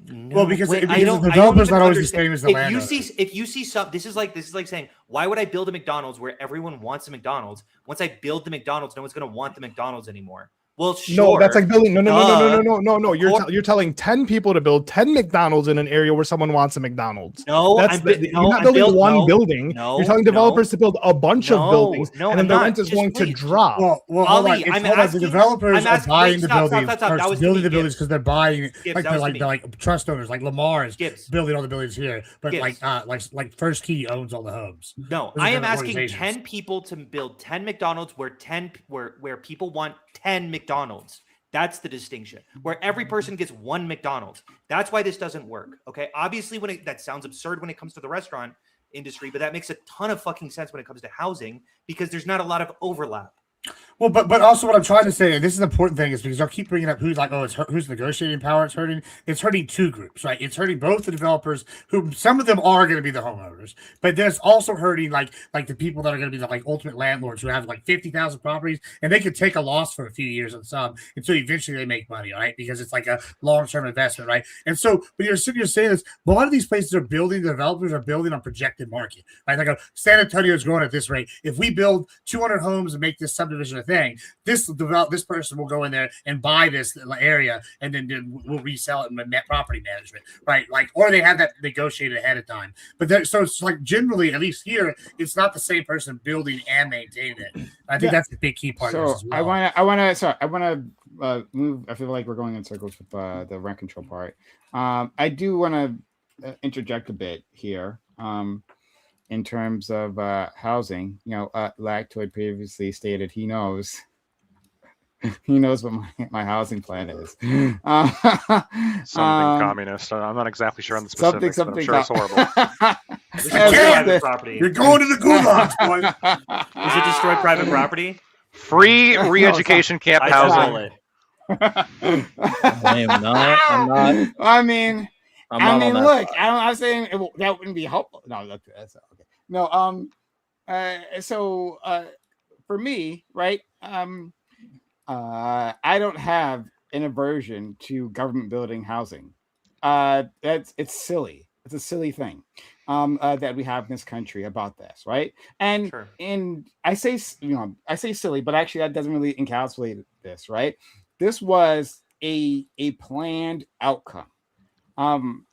No, well, because the developers not always the same as the landowners. If you see some, this is like saying, why would I build a McDonald's where everyone wants a McDonald's? Once I build the McDonald's, no one's going to want the McDonald's anymore. Well, sure. No, that's like building. No. You're telling 10 people to build 10 McDonald's in an area where someone wants a McDonald's. No, you're not building one building. No, you're telling developers to build a bunch of buildings, and then the rent is going to drop. Well, Ali, the developers are buying the buildings, building the buildings because they're buying like trust owners, like Lamar's building all the buildings here, but like First Key owns all the homes. No, I am asking 10 people to build 10 McDonald's where people want 10 McDonald's. That's the distinction. Where every person gets one McDonald's. That's why this doesn't work. Okay. Obviously, that sounds absurd when it comes to the restaurant industry, but that makes a ton of fucking sense when it comes to housing because there's not a lot of overlap. Well, but also what I'm trying to say, and this is an important thing, is because I'll keep bringing up who's like, oh, who's negotiating power. It's hurting. It's hurting two groups, right? It's hurting both the developers, who some of them are going to be the homeowners, but there's also hurting like the people that are going to be the like ultimate landlords who have like 50,000 properties, and they could take a loss for a few years on some until eventually they make money, right? Because it's like a long-term investment, right? And so, but you're saying this, a lot of these places are building, the developers are building on projected market, right? Like San Antonio is growing at this rate. If we build 200 homes and make this subdivision a thing, this person will go in there and buy this area, and then we'll resell it in net property management, right? Like, or they have that negotiated ahead of time. But so it's like generally, at least here, it's not the same person building and maintaining it. I think that's the big key part. So of this as well. I want to move. I feel like we're going in circles with the rent control part. I do want to interject a bit here. In terms of housing, Lactoid previously stated he knows what my housing plan is. Something communist. I'm not exactly sure on the specifics, but I'm sure it's horrible. Private property. You're going to the gulags, boy. Is it destroy private property? Free re-education camp housing. I am not. I'm not. I mean, look, I'm saying that wouldn't be helpful. No, look, that's okay. No, so for me, right, I don't have an aversion to government building housing. It's silly. It's a silly thing that we have in this country about this, right? And Sure. and I say silly, but actually that doesn't really encapsulate this, right? This was a planned outcome.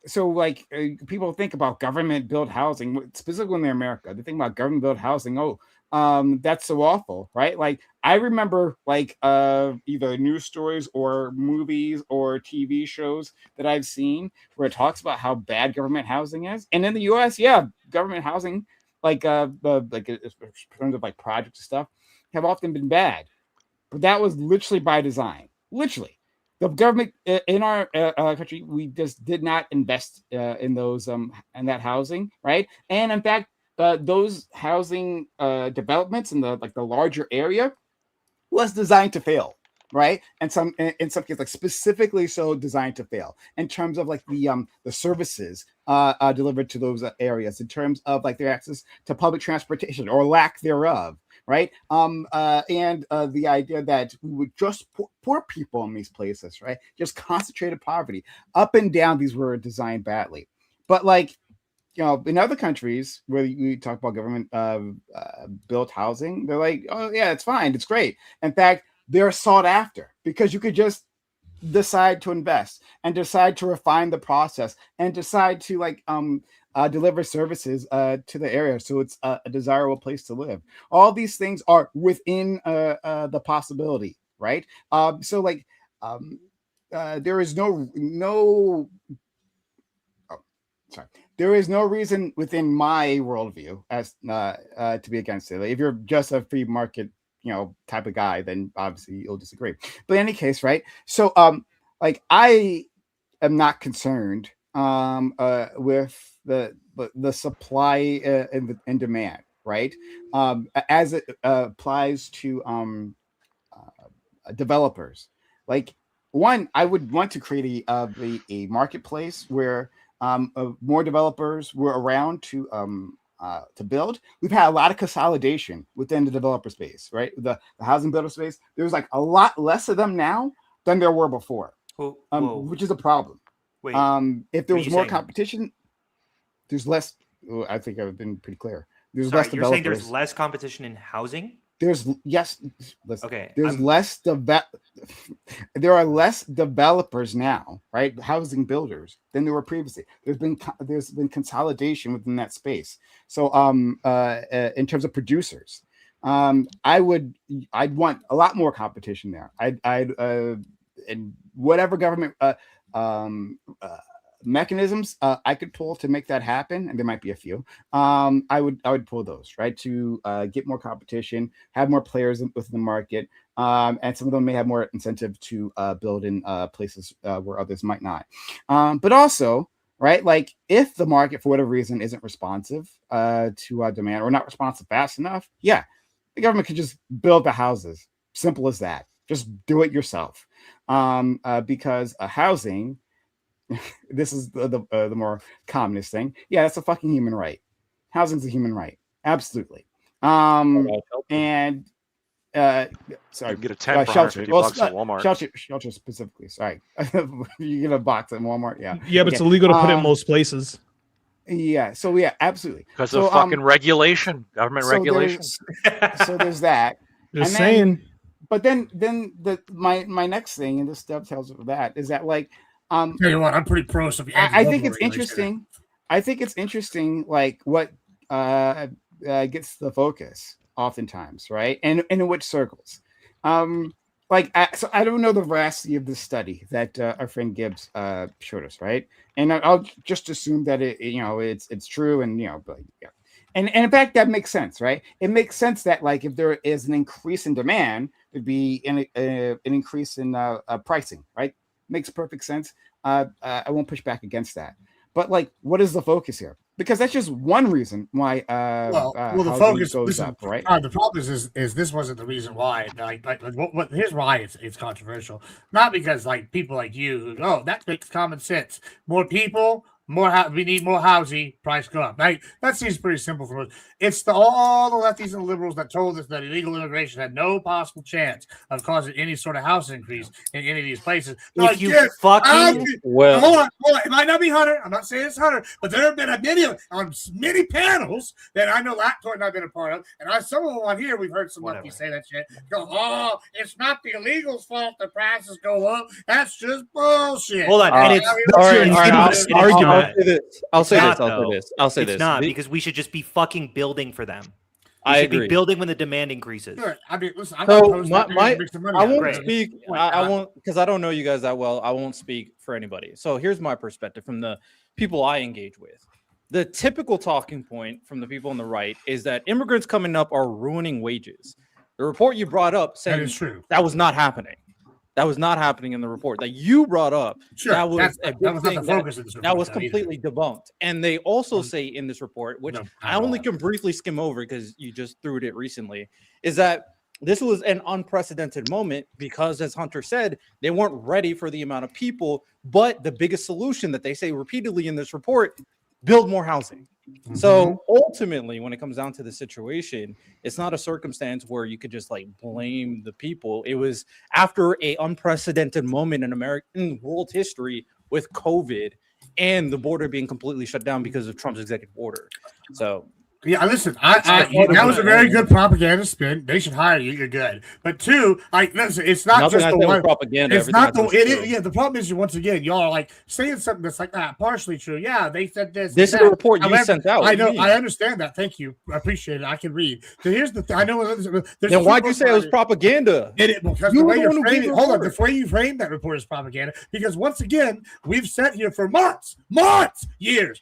So like people think about government built housing, specifically in America, they think about government built housing. That's so awful, right? Like I remember like either news stories or movies or TV shows that I've seen where it talks about how bad government housing is. And in the US, yeah, government housing, like in terms of like projects and stuff, have often been bad. But that was literally by design. Literally. The government in our country, we just did not invest in those in that housing, right? And in fact, those housing developments in the larger area was designed to fail, right? And in some cases, like specifically so designed to fail in terms of like the services delivered to those areas, in terms of like their access to public transportation or lack thereof. Right. And the idea that we would just put poor people in these places, right? Just concentrated poverty up and down. These were designed badly. But like, in other countries where you talk about government built housing, they're like, oh, yeah, it's fine. It's great. In fact, they're sought after because you could just decide to invest and decide to refine the process and decide to like deliver services to the area, so it's a desirable place to live. All these things are within the possibility, right? So like there is there is no reason within my worldview as to be against it. Like, if you're just a free market type of guy, then obviously you'll disagree. But in any case, right? So like I am not concerned with the supply and demand, right? As it applies to developers. Like one, I would want to create a marketplace where more developers were around to build. We've had a lot of consolidation within the developer space, right? The housing builder space. There's like a lot less of them now than there were before, which is a problem. Wait, if there was more competition, there's less. I think I've been pretty clear. There's less you're developers. saying there's less competition in housing? Okay. There are less developers now, right? Housing builders than there were previously. There's been consolidation within that space. So in terms of producers, I'd want a lot more competition there. And whatever government mechanisms I could pull to make that happen, and there might be a few. I would pull those, right, to get more competition, have more players within the market, and some of them may have more incentive to build in places where others might not. But also, right, like if the market for whatever reason isn't responsive to demand or not responsive fast enough, yeah, The government could just build the houses. Simple as that. Just do it yourself. Because housing, this is the more communist thing. Yeah, that's a fucking human right. Housing's a human right. Absolutely. And sorry, you get a tent for $150 at Walmart. Shelter specifically. Sorry, you get a box at Walmart. Yeah, but it's illegal to put it in most places. Yeah, so yeah, absolutely. Because of fucking regulation, government regulation. So there's that. Just saying. But then my next thing, and this dovetails with that, is that like tell you what, I'm pretty pro. I think it's interesting. I think it's interesting, like what gets the focus oftentimes, right? And in which circles. So I don't know the veracity of this study that our friend Gibbs showed us, right? And I'll just assume that it's true, and but yeah. And in fact, that makes sense, right? It makes sense that like if there is an increase in demand, there'd be an increase in pricing, right? Makes perfect sense. I won't push back against that. But like, what is the focus here? Because that's just one reason why. The focus goes up, right? The problem is this wasn't the reason why. Here's why it's controversial. Not because like people like you, that makes common sense. More people. We need more housing. Price go up. Right? That seems pretty simple for us. It's all the lefties and liberals that told us that illegal immigration had no possible chance of causing any sort of house increase in any of these places. Hold on. It might not be Hunter. I'm not saying it's Hunter, but there have been many panels that I know Laptor and I've been a part of, and some of them on here we've heard some lefties say that shit. Go, it's not the illegals' fault the prices go up. That's just bullshit. Hold on, and it's argument. I'll say this. It's not, because we should just be fucking building for them. I should agree. Be building when the demand increases. Sure. I mean, listen, I won't speak. I won't, because I don't know you guys that well. I won't speak for anybody. So here's my perspective from the people I engage with. The typical talking point from the people on the right is that immigrants coming up are ruining wages. The report you brought up said that is true. That was not happening. That was not happening in the report that you brought up. Sure, that was not the focus of this report. That was completely debunked. And they also say in this report, which I only can briefly skim over because you just threw it recently, is that this was an unprecedented moment because, as Hunter said, they weren't ready for the amount of people. But the biggest solution that they say repeatedly in this report, build more housing. Mm-hmm. So ultimately, when it comes down to the situation, it's not a circumstance where you could just like blame the people. It was after an unprecedented moment in American world history with COVID and the border being completely shut down because of Trump's executive order. So yeah, listen, that was a very good propaganda spin. They should hire you. You're good. But two, listen, it's not just the one propaganda. It's not the. The problem is, once again, y'all are like saying something that's like partially true. Yeah, they said this. This is a report you sent out. I know. I understand that. Thank you. I appreciate it. I can read. So here's the thing. I know. Then why'd you say it was propaganda? Because the way you're framing. Hold on. The way you framed that report is propaganda. Because once again, we've sat here for months, years,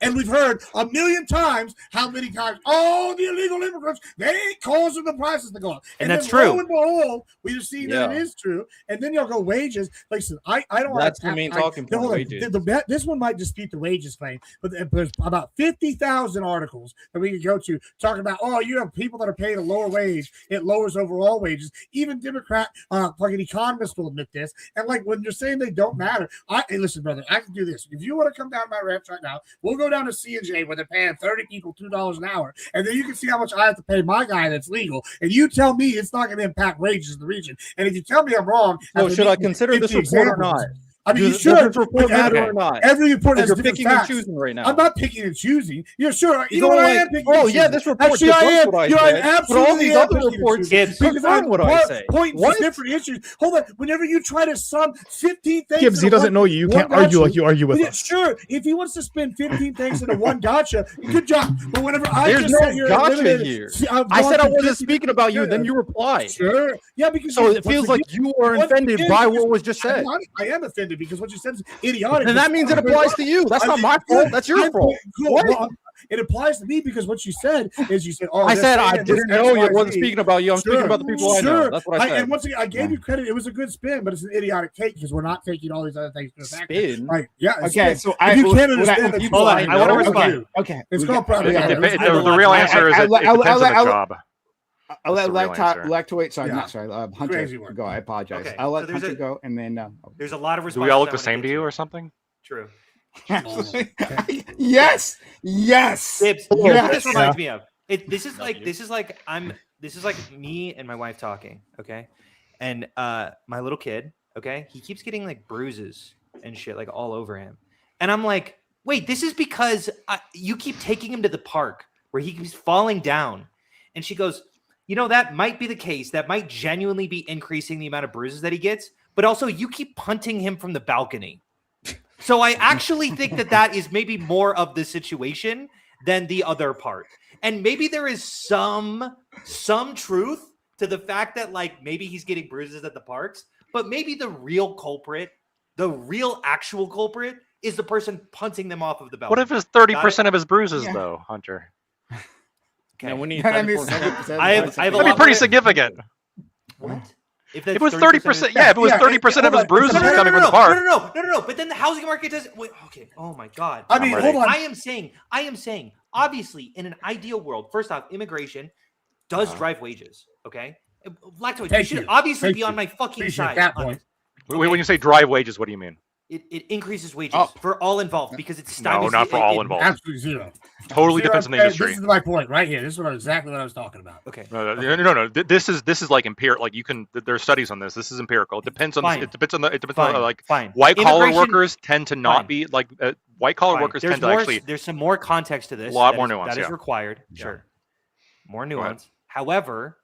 and we've heard a million times. How many times? Oh, the illegal immigrants, they causing the prices to go up. And that's true. Lo and behold, we've seen that it is true. And then y'all go wages. Listen, I don't. That's the main talking point. Wages. This one might dispute the wages claim, but there's about 50,000 articles that we can go to talking about. Oh, you have people that are paid a lower wage. It lowers overall wages. Even Democrat, fucking economists will admit this. And like when you're saying they don't matter, hey, listen, brother, I can do this. If you want to come down to my ranch right now, we'll go down to C&J where they're paying 30 people $2 an hour, and then you can see how much I have to pay my guy that's legal, and you tell me it's not going to impact wages in the region. And if you tell me I'm wrong, so should I consider this report or not? I mean, you should. Does this report matter or not? Every report has different picking facts. and choosing right now. I'm not picking and choosing. You're sure. You know what I am picking. Oh yeah, this report. Actually, I am. You're absolutely. But all these other reports confirm what I say. Point to different issues. Hold on. Whenever you try to sum 15 things, Gibbs, he doesn't know you. You can't argue like you argue with us. Sure. If he wants to spend 15 things into one gotcha, good job. But whenever I there's no gotcha here. I said I wasn't speaking about you. Then you replied. Sure. Yeah, because so it feels like you are offended by what was just said. I am offended because what you said is idiotic. And that means it applies to you. That's not my fault. That's your fault. Well, it applies to me because what you said is you said, "Oh, I said I didn't know you wasn't speaking about you. I'm speaking about the people I know." That's what I said. And once again, I gave you credit. It was a good spin, but it's an idiotic take because we're not taking all these other things to the spin. Like, yeah. Okay, so you can't understand the people. I want to respond. Okay, it's called propaganda. The real answer is it depends on the job. I'll let Lactoid. Sorry, Yeah. not sorry. Hunter Crazy one. go. I apologize. Okay, I'll let so there's Hunter go, and then there's a lot of Do responses. we all look I the wanna same get to you or something? True. yes. Dibs, you know what this reminds me of? This is like me and my wife talking, okay? And my little kid, okay, he keeps getting like bruises and shit like all over him. And I'm like, wait, this is because you keep taking him to the park where he keeps falling down. And she goes, that might be the case. That might genuinely be increasing the amount of bruises that he gets. But also you keep punting him from the balcony. So I actually think that is maybe more of the situation than the other part. And maybe there is some truth to the fact that like maybe he's getting bruises at the parks, but maybe the real culprit, the real actual culprit is the person punting them off of the balcony. What if it's 30% of his bruises though, Hunter? Okay. No, we need I mean, 30%. I have That'd be pretty significant. What? If it was 30%, yeah. If it was 30% of his bruises was coming from the park. No. But then the housing market does. Wait, okay. Oh my God. I mean, hold on. I am saying, obviously, in an ideal world, first off, immigration does drive wages. Okay, Lactoid, you should obviously be on my fucking side. That point. When you say drive wages, what do you mean? It increases wages for all involved because it's No, not for all involved. Absolutely zero. Totally depends on the industry. This is my point right here. This is exactly what I was talking about. Okay. No. This is like empirical. Like you can. There are studies on this. This is empirical. It depends on. It depends on like. Fine. White collar workers tend to not be like. White collar workers tend to actually. There's some more context to this. A lot more nuance. That is required. Yeah. Sure. More nuance. However,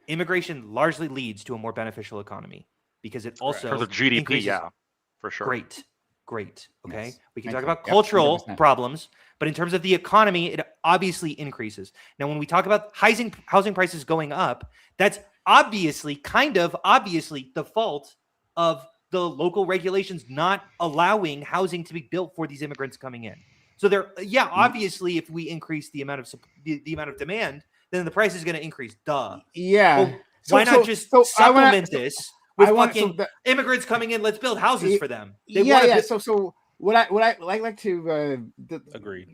immigration largely leads to a more beneficial economy because it also for the GDP. increases, Yeah, for sure. Great. Okay. Yes. We can talk about cultural problems, but in terms of the economy, it obviously increases. Now, when we talk about housing prices going up, that's obviously the fault of the local regulations not allowing housing to be built for these immigrants coming in. So obviously, if we increase the amount of demand, then the price is going to increase. Duh. Yeah. Well, why not just supplement this? With immigrants coming in, let's build houses for them. So what I like to agree.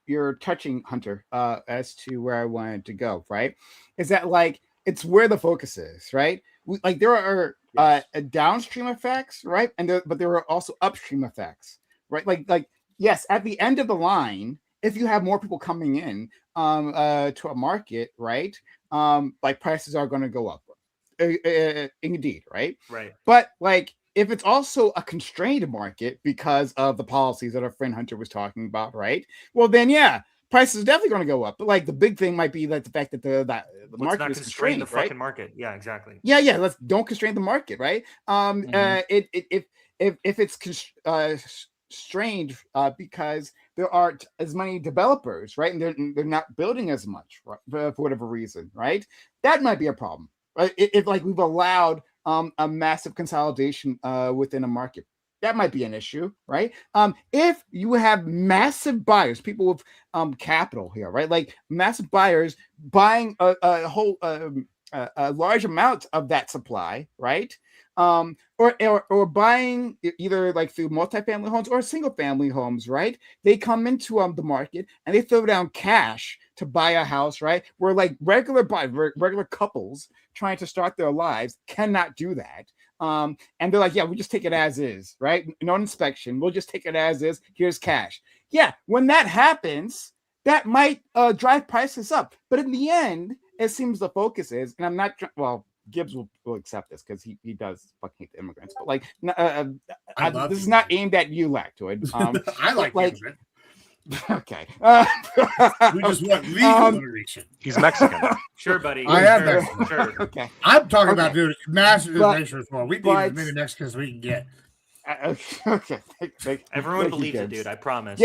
You're touching, Hunter, as to where I wanted to go. Right? Is that like it's where the focus is, right? There are downstream effects, right? But there are also upstream effects, right? Like yes, at the end of the line, if you have more people coming in to a market, right? Like prices are going to go up. Indeed, right? But like if it's also a constrained market because of the policies that our friend Hunter was talking about, right? Well, then prices are definitely going to go up. But like the big thing might be like the fact that the market is constrained, the fucking market. Yeah, exactly. Yeah. Let's don't constrain the market, right? If it's constrained because there aren't as many developers, right? And they're not building as much, right? For whatever reason, right? That might be a problem. Right? If like we've allowed a massive consolidation within a market, that might be an issue, right? If you have massive buyers, people with capital here, right? Like massive buyers buying a whole a large amount of that supply, right? Or buying either like through multifamily homes or single family homes, right? They come into the market and they throw down cash to buy a house, right? Where like regular couples trying to start their lives cannot do that. And they're like, we just take it as is, right? No inspection. We'll just take it as is. Here's cash. Yeah, when that happens, that might drive prices up. But in the end, it seems the focus is, and I'm not, Gibbs will accept this because he does fucking hate the immigrants. But like, this is not aimed at you, Lactoid. I like immigrants. Okay. We just want legal immigration. He's Mexican. Sure, buddy. I am Mexican. Sure. Okay. I'm talking about doing massive immigration reform. We need as many Mexicans as we can get. Okay. Everyone believes it, dude. I promise.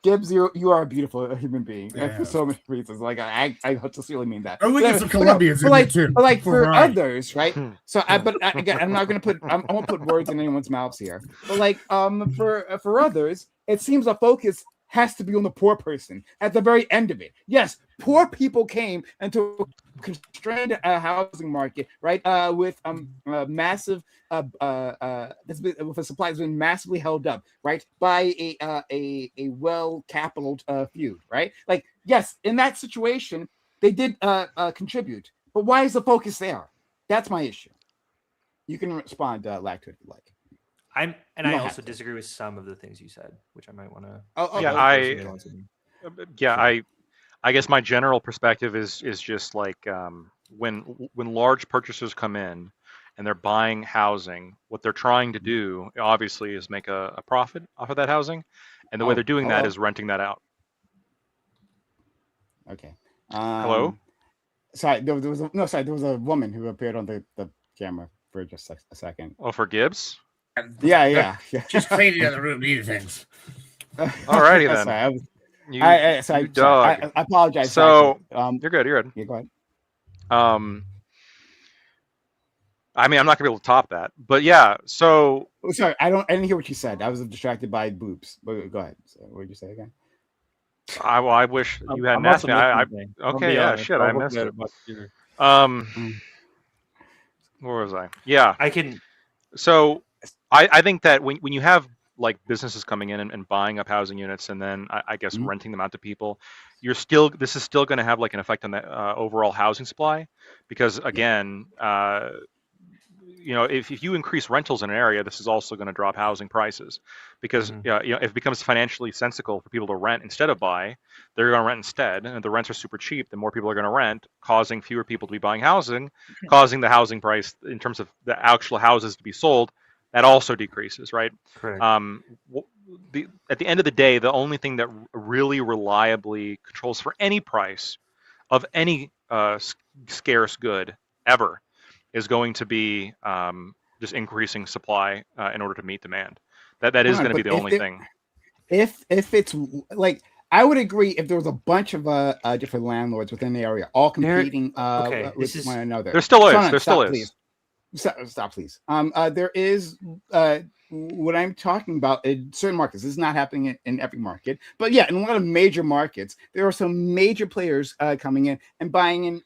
Gibbs, you are a beautiful human being for so many reasons. Like I just really mean that. Oh, we get some Colombians in there too. But like for others, right? So again, I'm not going to I won't put words in anyone's mouths here. But like for others, it seems the focus has to be on the poor person at the very end of it. Yes, poor people came into a constrained housing market, right? With massive, with a supply that's been massively held up, right, by a well-capitaled feud, right? Like, yes, in that situation, they did contribute, but why is the focus there? That's my issue. You can respond, Lacto, if you like. I also disagree with some of the things you said, which I might want to. I guess my general perspective is just like when large purchasers come in and they're buying housing, what they're trying to do obviously is make a profit off of that housing, and the way they're doing that is renting that out. Okay. Hello. Sorry, there was a woman who appeared on the camera for just a second. Oh, for Gibbs? Yeah. Just cleaning out the room, needed things. Alrighty then. Sorry, you dog. I apologize. So you're good. You're good. Yeah, go ahead. I mean, I'm not gonna be able to top that, but yeah. So sorry, I didn't hear what you said. I was distracted by boobs. But go ahead. So, what did you say again? I wish you hadn't asked me. Okay, yeah, shit, I missed it. Where was I? Yeah, I can. So I think that when you have like businesses coming in and buying up housing units and then I guess renting them out to people, this is still going to have like an effect on the overall housing supply, because again, if you increase rentals in an area, this is also going to drop housing prices, because if it becomes financially sensible for people to rent instead of buy, they're going to rent instead, and if the rents are super cheap, then more people are going to rent, causing fewer people to be buying housing, causing the housing price in terms of the actual houses to be sold, that also decreases, right? Correct. At the end of the day, the only thing that really reliably controls for any price of any scarce good ever is going to be just increasing supply in order to meet demand. That is going to be the only thing. If it's like, I would agree if there was a bunch of different landlords within the area all competing with one another. There still is. There still is. Please. Stop, please. There is what I'm talking about in certain markets. This is not happening in every market, but yeah, in a lot of major markets, there are some major players coming in and buying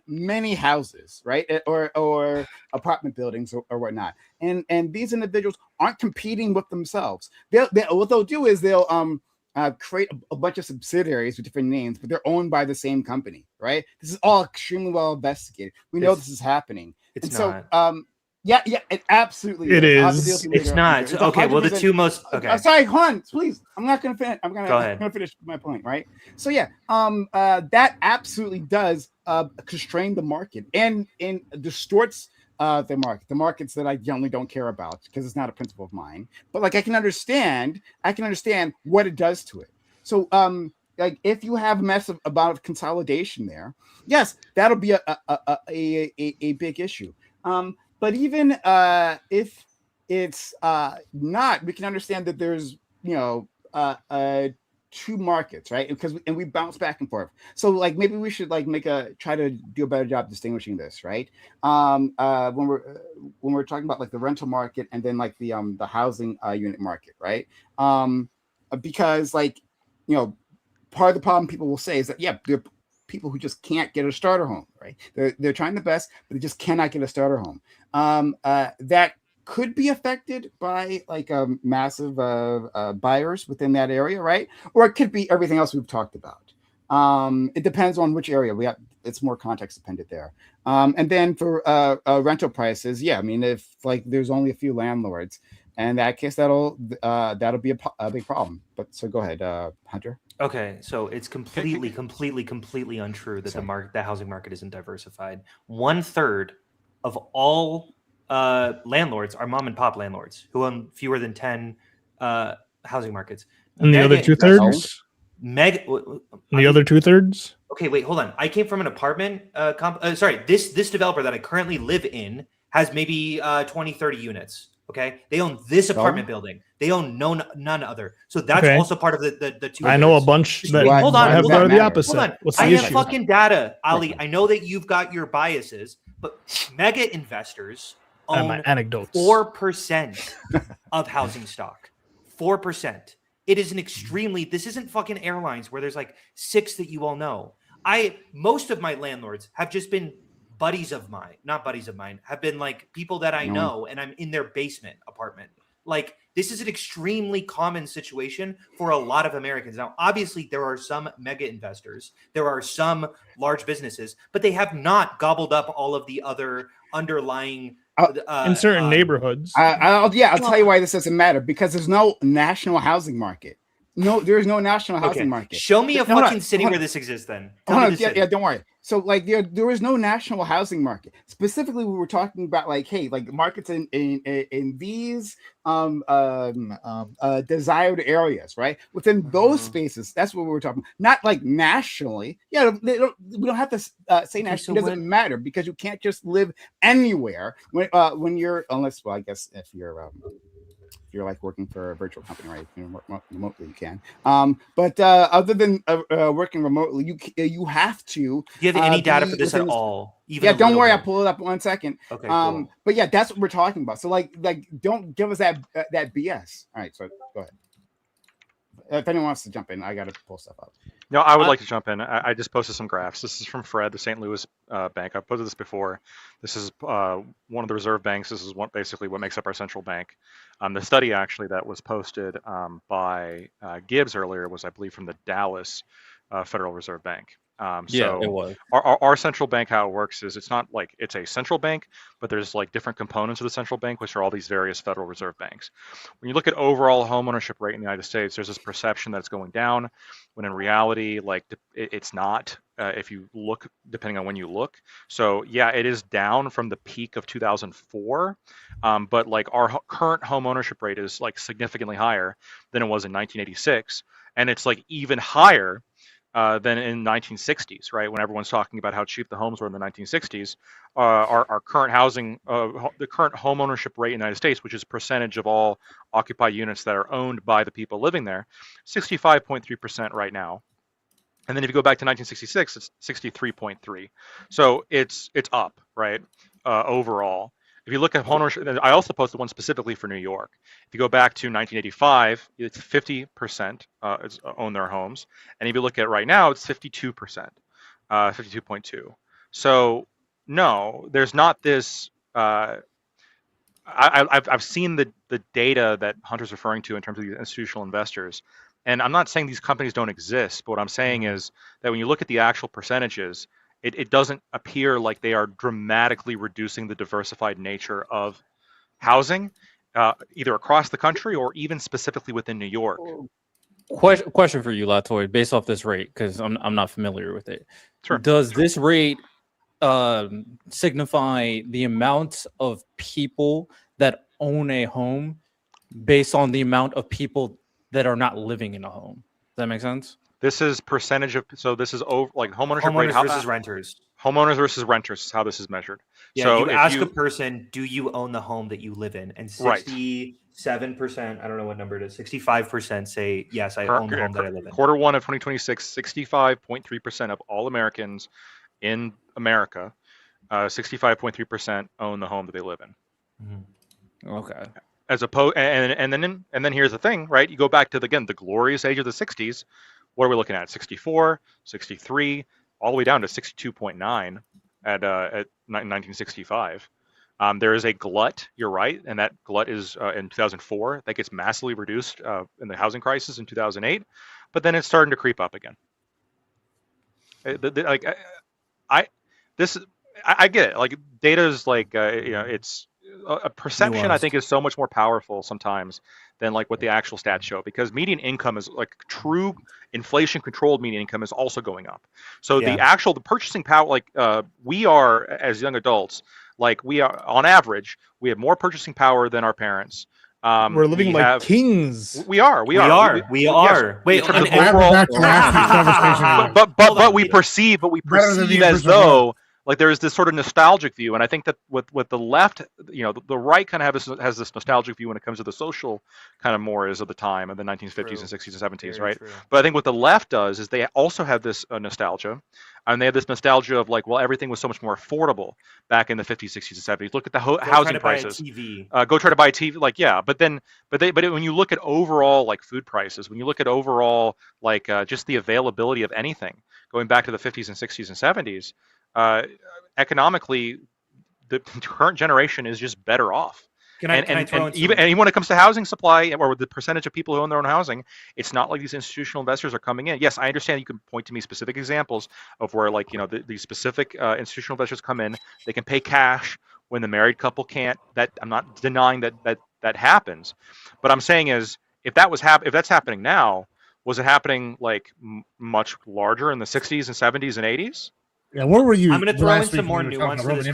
many houses, right, or apartment buildings or whatnot. And these individuals aren't competing with themselves. What they'll do is they'll create a bunch of subsidiaries with different names, but they're owned by the same company, right? This is all extremely well investigated. We know this is happening. It's not. So, yeah, it absolutely is. It's not. It's okay. Well, the two most. Okay. Sorry, Juan, please. I'm not going to finish. I'm going to finish my point, right? So yeah, that absolutely does constrain the market and distorts the markets that I generally don't care about, because it's not a principle of mine. But like, I can understand what it does to it. So like, if you have a massive amount of consolidation there, yes, that'll be a big issue. But even if it's not, we can understand that there's two markets, right? Because we bounce back and forth. So like, maybe we should like try to do a better job distinguishing this, right? When we're talking about like the rental market and then like the housing unit market, right? Because like, part of the problem people will say is that there are people who just can't get a starter home, right? They're trying the best, but they just cannot get a starter home. That could be affected by like massive buyers within that area, right? Or it could be everything else we've talked about. It depends on which area it's more context dependent there. And then for rental prices, I mean, if like there's only a few landlords, in that case, that'll be a big problem. But so go ahead, Hunter. Okay, so it's completely untrue that the housing market isn't diversified. 1/3 of all landlords are mom and pop landlords who own fewer than 10 housing markets. And the other 2/3? The other 2/3? Okay, wait, hold on. I came from an apartment. This developer that I currently live in has maybe 20, 30 units. Okay, they own this apartment building. They own none other. So that's also part of the two. I know a bunch that hold on. have the opposite. Hold on. What's the I issue? have fucking data, Ali. I know that you've got your biases, but mega investors own 4% of housing stock. 4%. It is an extremely. This isn't fucking airlines where there's like 6 that you all know. Most of my landlords have just been not buddies of mine, have been like people that I know, and I'm in their basement apartment. Like, This is an extremely common situation for a lot of Americans. Now, obviously, there are some mega investors, there are some large businesses, but they have not gobbled up all of the other underlying in certain neighborhoods. I'll tell you why this doesn't matter, because there's no national housing market. No, there's no national housing market. Show me a fucking city where this exists then. Don't worry. So like there is no national housing market. Specifically, we were talking about like, hey, like markets in these desired areas, right? Within those spaces, that's what we were talking about. Not like nationally. Yeah, we don't have to say nationally. It doesn't matter, because you can't just live anywhere when you're, unless, well, I guess if you're like working for a virtual company, right? You can work remotely, you can. But other than working remotely, you have to. Do you have any data for this at all? Even don't worry, I'll pull it up 1 second. Okay, cool. But yeah, that's what we're talking about. So like don't give us that BS. All right, so go ahead. If anyone wants to jump in, I got to pull stuff up. No, I would like to jump in. I just posted some graphs. This is from Fred, the St. Louis Bank. I've posted this before. This is one of the reserve banks. This is basically what makes up our central bank. The study actually that was posted by Gibbs earlier was, I believe, from the Dallas Federal Reserve Bank. So it was. Our central bank, how it works is it's not like it's a central bank, but there's like different components of the central bank, which are all these various Federal Reserve banks. When you look at overall homeownership rate in the United States, there's this perception that it's going down, when in reality, like it's not. If you look, depending on when you look. So yeah, it is down from the peak of 2004, but like our current home ownership rate is like significantly higher than it was in 1986, and it's like even higher than in 1960s, right? When everyone's talking about how cheap the homes were in the 1960s, our current housing, the current home ownership rate in the United States, which is percentage of all occupied units that are owned by the people living there, 65.3% right now. And then if you go back to 1966, it's 63.3. So it's up, right? Overall. If you look at homeownership, I also posted one specifically for New York. If you go back to 1985, it's 50% own their homes. And if you look at right now, it's 52%, 52.2. So no, there's not this. I've seen the data that Hunter's referring to in terms of these institutional investors. And I'm not saying these companies don't exist, but what I'm saying is that when you look at the actual percentages, it doesn't appear like they are dramatically reducing the diversified nature of housing, either across the country or even specifically within New York. Question for you, Latoy, based off this rate, because I'm not familiar with it. Sure. Does this rate signify the amount of people that own a home based on the amount of people that are not living in a home? Does that make sense? This is percentage of, so this is over like homeownership rate versus renters. Homeowners versus renters is how this is measured. Yeah, so you ask a person, do you own the home that you live in? And 67%, I don't know what number it is, 65% say, yes, I own the home that I live in. Quarter one of 2026, 65.3% of all Americans in America, 65.3% own the home that they live in. Mm-hmm. Okay. As opposed, and then here's the thing, right? You go back to the glorious age of the 60s. What are we looking at? 64, 63, all the way down to 62.9 at 1965. There is a glut, you're right, and that glut is in 2004. That gets massively reduced in the housing crisis in 2008, but then it's starting to creep up again. I get it. Like data is like it's a perception. I think is so much more powerful sometimes than like what the actual stats show, because median income is like true inflation controlled median income is also going up. So the purchasing power, like we are as young adults, like we are on average, we have more purchasing power than our parents. We're living like kings. We are. Yes, wait, but we perceive as though like there is this sort of nostalgic view, and I think that with the left, the right kind of has this nostalgic view when it comes to the social kind of mores of the time of the 1950s and 60s and 70s, right? True. But I think what the left does is they also have this nostalgia, and they have this nostalgia of like, well, everything was so much more affordable back in the 50s, 60s, and 70s. Look at the housing prices. Go try to buy a TV. Like, yeah, but when you look at overall like food prices, when you look at overall like just the availability of anything, going back to the 50s and 60s and 70s. Economically, the current generation is just better off. Even when it comes to housing supply or the percentage of people who own their own housing, it's not like these institutional investors are coming in. Yes, I understand you can point to me specific examples of where these specific institutional investors come in. They can pay cash when the married couple can't. That I'm not denying that happens, but I'm saying is if that's happening now, was it happening like much larger in the 60s and 70s and 80s? Yeah, where were you? I'm going to throw in some more nuance to this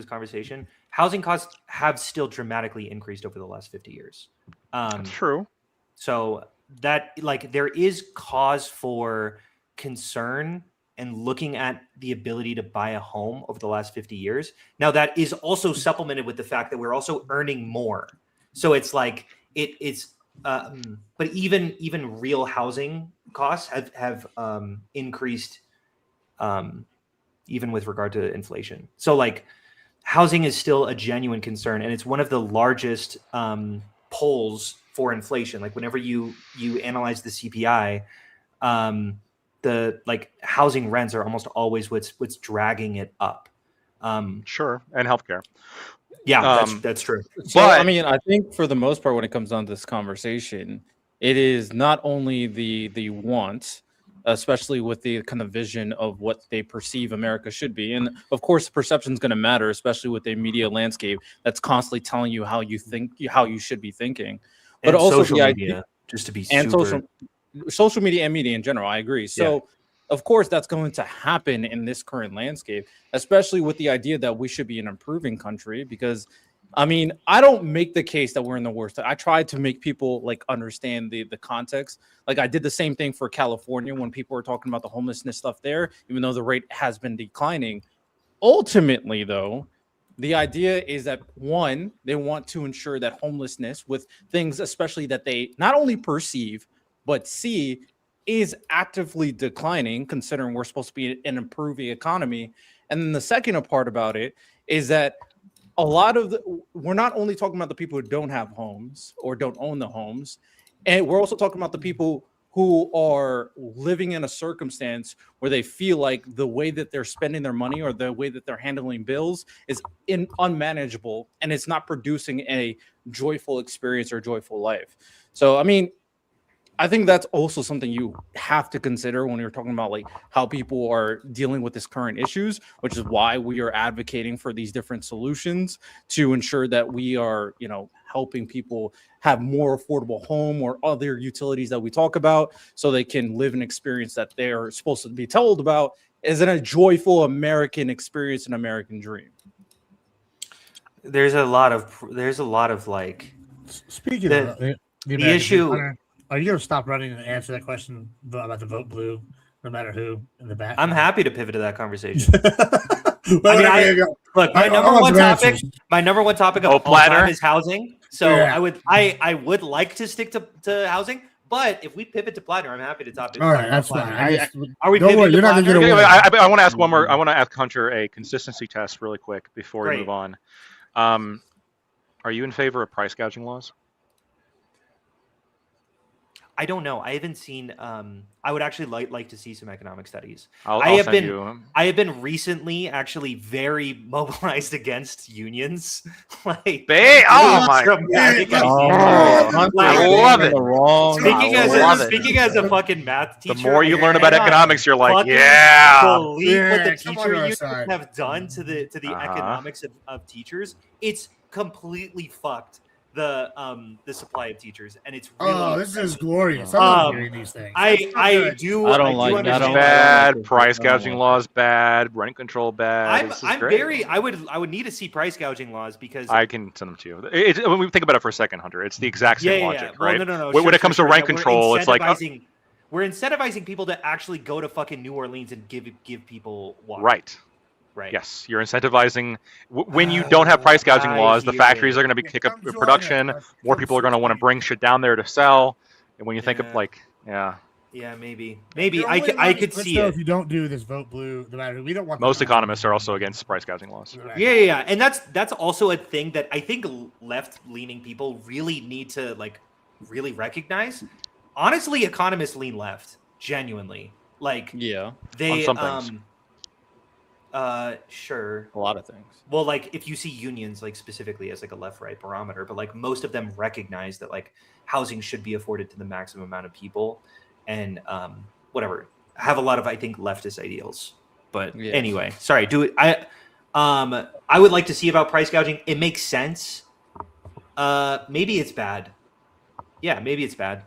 conversation. Housing costs have still dramatically increased over the last 50 years. That's true. So that there is cause for concern and looking at the ability to buy a home over the last 50 years. Now that is also supplemented with the fact that we're also earning more. So it's like it's but even real housing costs have increased even with regard to inflation. So housing is still a genuine concern, and it's one of the largest polls for inflation. Like whenever you analyze the CPI, the housing rents are almost always what's dragging it up. Sure, and healthcare. Yeah, that's true. So, I mean, I think for the most part, when it comes down to this conversation, it is not only the wants, especially with the kind of vision of what they perceive America should be. And of course, perception is going to matter, especially with a media landscape that's constantly telling you how you think, how you should be thinking. But and also social media, just to be and super... social media and media in general. I agree. So of course, that's going to happen in this current landscape, especially with the idea that we should be an improving country. Because, I mean, I don't make the case that we're in the worst. I try to make people understand the context. I did the same thing for California when people were talking about the homelessness stuff there, even though the rate has been declining. Ultimately, though, the idea is that, one, they want to ensure that homelessness with things, especially that they not only perceive, but see, is actively declining, considering we're supposed to be an improving economy. And then the second part about it is that we're not only talking about the people who don't have homes or don't own the homes, and we're also talking about the people who are living in a circumstance where they feel like the way that they're spending their money or the way that they're handling bills is unmanageable, and it's not producing a joyful experience or joyful life. So, I mean, I think that's also something you have to consider when you're talking about how people are dealing with this current issues, which is why we are advocating for these different solutions to ensure that we are, helping people have more affordable home or other utilities that we talk about so they can live an experience that they're supposed to be told about as a joyful American experience, an American dream. There's a lot of speaking of the issue. Are you going to stop running and answer that question about the vote blue, no matter who in the back? I'm happy to pivot to that conversation. My number one topic of all time is housing. So I would like to stick to housing, but if we pivot to Platner, I'm happy to talk. All right, that's fine. Are we pivoting to Platner? I want to ask one more. I want to ask Hunter a consistency test really quick before we move on. Are you in favor of price gouging laws? I don't know. I haven't seen. I would actually like to see some economic studies. I have been recently actually very mobilized against unions. Oh my god! I love it. Speaking as a fucking math teacher, the more you learn about economics, you're like, believe what the teacher unions have done to the economics of teachers. It's completely fucked. The supply of teachers, and it's really this is glorious. I'm hearing these things. I don't like that. Bad price gouging laws, bad rent control, bad. I would need to see price gouging laws because I can send them to you. When we think about it for a second, Hunter, it's the exact same logic, right? No. When it comes to rent control, it's like we're incentivizing people to actually go to fucking New Orleans and give people water. Right. Yes, you're incentivizing. When you don't have price gouging laws, the factories are going to kick up production. More people are going to want to bring shit down there to sell. And when you think of maybe I could see it. If you don't do this vote blue, no matter we don't want. Most economists are also against price gouging laws. Yeah, and that's also a thing that I think left-leaning people really need to really recognize. Honestly, economists lean left, genuinely. On some things. Sure. A lot of things. Well, like if you see unions like specifically as like a left-right barometer, but like most of them recognize that like housing should be afforded to the maximum amount of people, and whatever, have a lot of I think leftist ideals. But anyway, sorry. I would like to see about price gouging. It makes sense. Maybe it's bad. Yeah, maybe it's bad.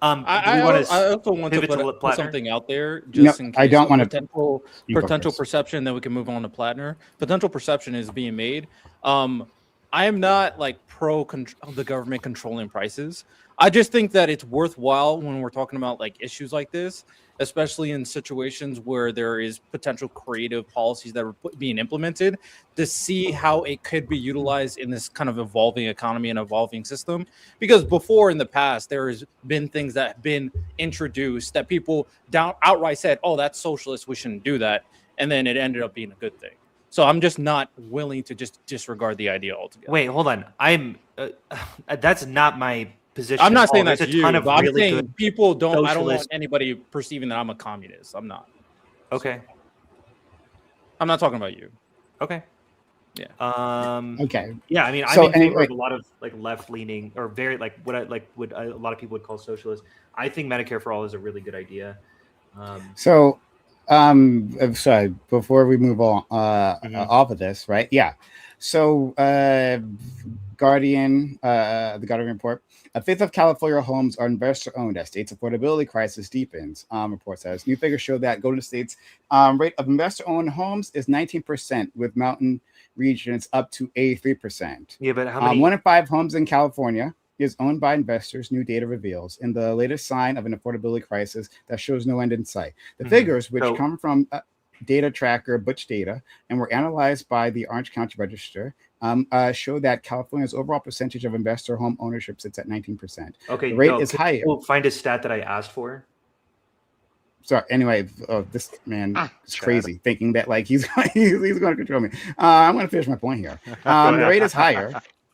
I also want to put something out there just in case. I don't want to potential perception. Then we can move on to Platner. Potential perception is being made. I am not like pro the government controlling prices. I just think that it's worthwhile when we're talking about like issues like this, especially in situations where there is potential creative policies that are being implemented, to see how it could be utilized in this kind of evolving economy and evolving system. Because before in the past, there has been things that have been introduced that people outright said, oh, that's socialist, we shouldn't do that. And then it ended up being a good thing. So I'm just not willing to just disregard the idea altogether. Wait, hold on. That's not my position. I'm not saying that's you, but I'm saying people don't. I don't want anybody perceiving that I'm a communist. I'm not. Okay. I'm not talking about you. Okay. Yeah. Okay. Yeah, I mean, I'm in favor of a lot of like left-leaning or very like what a lot of people would call socialist. I think Medicare for all is a really good idea. Sorry, before we move on off of this, right? Yeah. So, Guardian, the Guardian report: a fifth of California homes are investor-owned as state's affordability crisis deepens. Report says new figures show that Golden State's rate of investor-owned homes is 19%, with mountain regions up to 83%. Yeah, but how many? 1 in 5 homes in California is owned by investors, new data reveals, in the latest sign of an affordability crisis that shows no end in sight. The figures, which come from data tracker Butch Data and were analyzed by the Orange County Register, show that California's overall percentage of investor home ownership sits at 19%. Okay, the rate is higher. We'll find a stat that I asked for. So anyway, this man is crazy, thinking that like he's going to control me. I'm going to finish my point here. The rate is higher.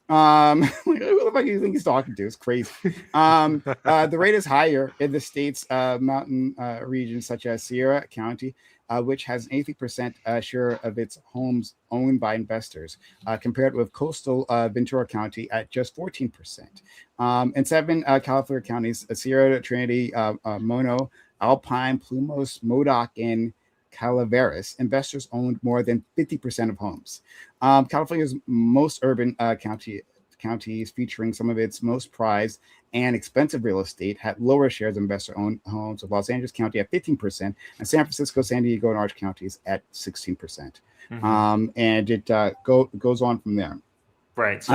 Who the fuck do you think he's talking to? It's crazy. The rate is higher in the state's mountain regions, such as Sierra County, which has an 80% share of its homes owned by investors, compared with coastal Ventura County at just 14%. In 7 California counties, Sierra, Trinity, Mono, Alpine, Plumos, Modoc, and Calaveras, investors owned more than 50% of homes. California's most urban counties, featuring some of its most prized and expensive real estate, had lower shares of investor-owned homes, with Los Angeles County at 15%, and San Francisco, San Diego, and Orange counties at 16%. And it goes on from there. Right. So,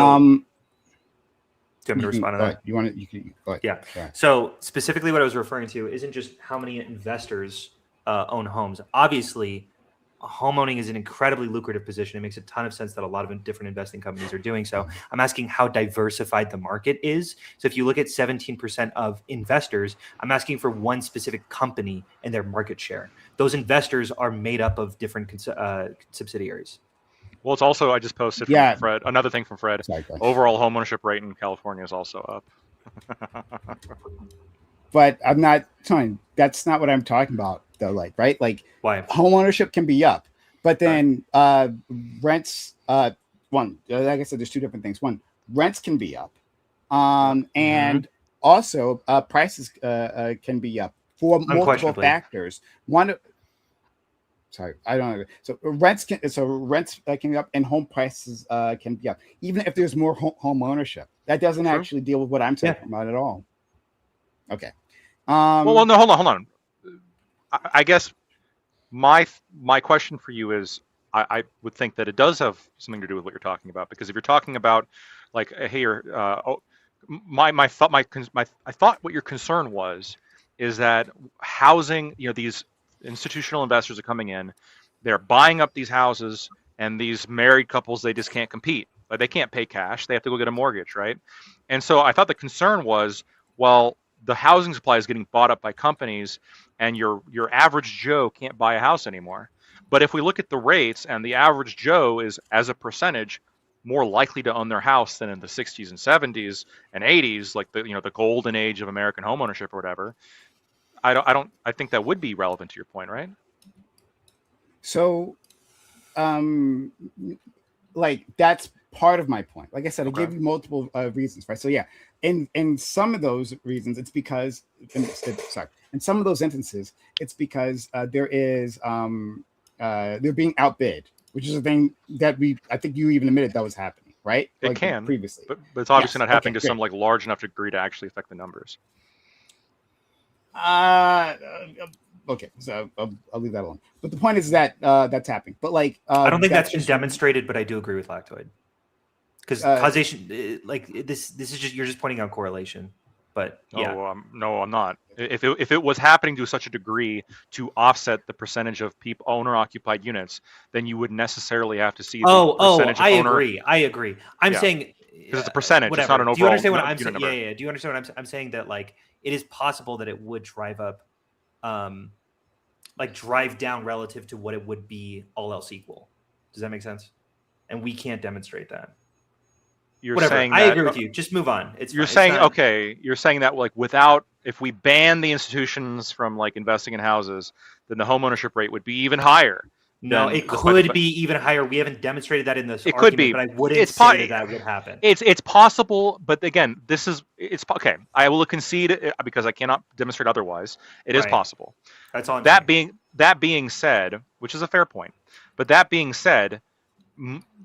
do you want me to respond to that? You want to? You can go ahead. Yeah. Go ahead. So specifically, what I was referring to isn't just how many investors own homes. Obviously, homeowning is an incredibly lucrative position. It makes a ton of sense that a lot of different investing companies are doing so. I'm asking how diversified the market is. So if you look at 17% of investors, I'm asking for one specific company and their market share. Those investors are made up of different subsidiaries. Well, it's also, I just posted from Fred, another thing from Fred. Overall homeownership rate in California is also up. But I'm not telling. That's not what I'm talking about, though. Like, right? Like, why home ownership can be up, but then rents. One, like I said, there's two different things. One, rents can be up, and also prices can be up for multiple factors. One. Sorry, I don't know. So rents can be up, and home prices can be up, even if there's more home ownership. That doesn't actually deal with what I'm talking about at all. Okay. Well, no, hold on. I guess my question for you is, I would think that it does have something to do with what you're talking about, because if you're talking about like, hey, I thought what your concern was is that housing, these institutional investors are coming in, they're buying up these houses, and these married couples, they just can't compete. Like, they can't pay cash. They have to go get a mortgage, right? And so I thought the concern was, well, the housing supply is getting bought up by companies, and your average Joe can't buy a house anymore. But if we look at the rates, and the average Joe is, as a percentage, more likely to own their house than in the 60s and 70s and 80s, like the golden age of American homeownership or whatever. I think that would be relevant to your point, right? So like that's part of my point. Like I said, Okay. I gave you multiple reasons, right? So yeah, in some of those reasons, it's because in some of those instances, it's because they're being outbid, which is a thing that I think you even admitted that was happening, right? It Like can previously, but it's obviously Yes. not happening Okay, to some like large enough degree to actually affect the numbers. Okay, so I'll leave that alone. But the point is that that's happening. But like, I don't think that's been just demonstrated, but I do agree with Lactoid. Because causation, like this is just you're just pointing out correlation. But yeah, No, I'm not. If it was happening to such a degree to offset the percentage of people owner-occupied units, then you would necessarily have to see the percentage of owner. I agree. I'm saying because it's a percentage. Whatever. It's not an overall. Do you understand what I'm unit saying? number. Yeah. Do you understand what I'm saying? That like it is possible that it would drive up, like drive down relative to what it would be all else equal. Does that make sense? And we can't demonstrate that. You're Whatever. saying I that, agree with you. Just move on. You're fine. saying It's not, okay. You're saying that like without, if we ban the institutions from like investing in houses, then the homeownership rate would be even higher. No, it could be even higher. We haven't demonstrated that in this argument, could be, but I wouldn't say that would happen. It's possible, but again, it's okay. I will concede because I cannot demonstrate otherwise. It is possible. That's all I'm saying. That being said, which is a fair point, but that being said,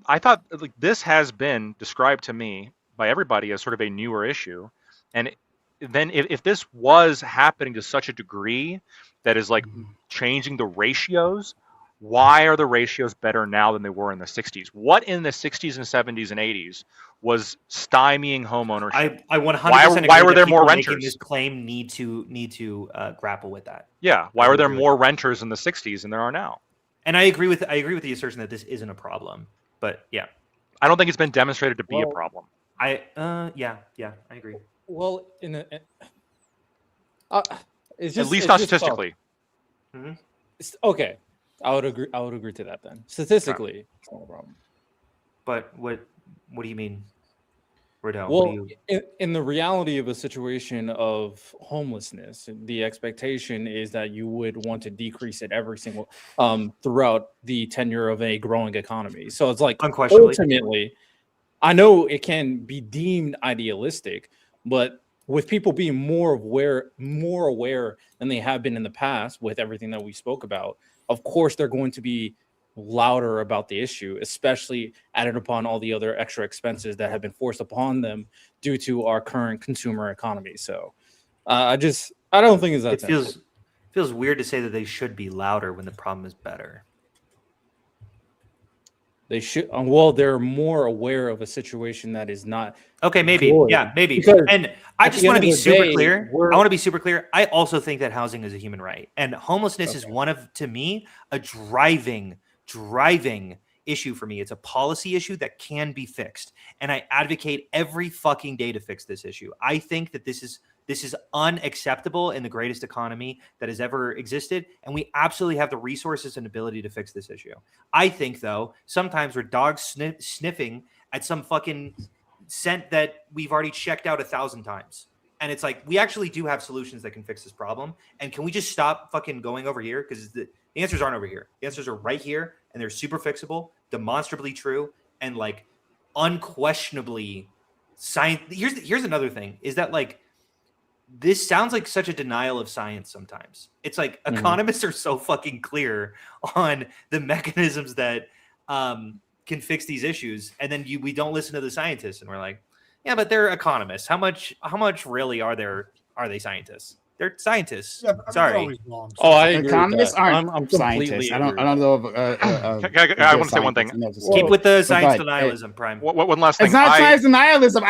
I thought like this has been described to me by everybody as sort of a newer issue, and then if this was happening to such a degree that is like changing the ratios, why are the ratios better now than they were in the 60s? What in the 60s and 70s and 80s was stymieing homeownership? I 100% why were there more making renters? This claim need to grapple with that. Yeah, why were there more renters in the 60s than there are now? And I agree with the assertion that this isn't a problem. But yeah, I don't think it's been demonstrated to be a problem. I agree. Well, it's just, at least not statistically. Mm-hmm. Okay, I would agree to that then. Statistically, it's not a problem. But what do you mean? Well, in the reality of a situation of homelessness, the expectation is that you would want to decrease it every single throughout the tenure of a growing economy. So it's like ultimately, I know it can be deemed idealistic, but with people being more aware than they have been in the past with everything that we spoke about, of course they're going to be louder about the issue, especially added upon all the other extra expenses that have been forced upon them due to our current consumer economy. So I don't think it's that. It feels weird to say that they should be louder when the problem is better. They should. Well, they're more aware of a situation that is not. Okay, maybe. Good. Yeah, maybe. And I just want to be super clear. I want to be super clear. I also think that housing is a human right, and homelessness is one of, to me, a driving issue for me. It's a policy issue that can be fixed, and I advocate every fucking day to fix this issue. I think that this is unacceptable in the greatest economy that has ever existed, and we absolutely have the resources and ability to fix this issue. I think, though, sometimes we're dogs sniffing at some fucking scent that we've already checked out 1,000 times. And it's like, we actually do have solutions that can fix this problem. And can we just stop fucking going over here? Because the answers aren't over here. The answers are right here, and they're super fixable, demonstrably true, and like unquestionably science. Here's another thing is that like, this sounds like such a denial of science sometimes. It's like economists are so fucking clear on the mechanisms that can fix these issues. And then we don't listen to the scientists, and we're like, yeah, but they're economists. How much really are they scientists? They're scientists. Yeah, sorry. I agree. Economists aren't I'm scientists. I don't know. I want to say one thing. Keep with the science denialism, Prime. One last thing. It's not science denialism.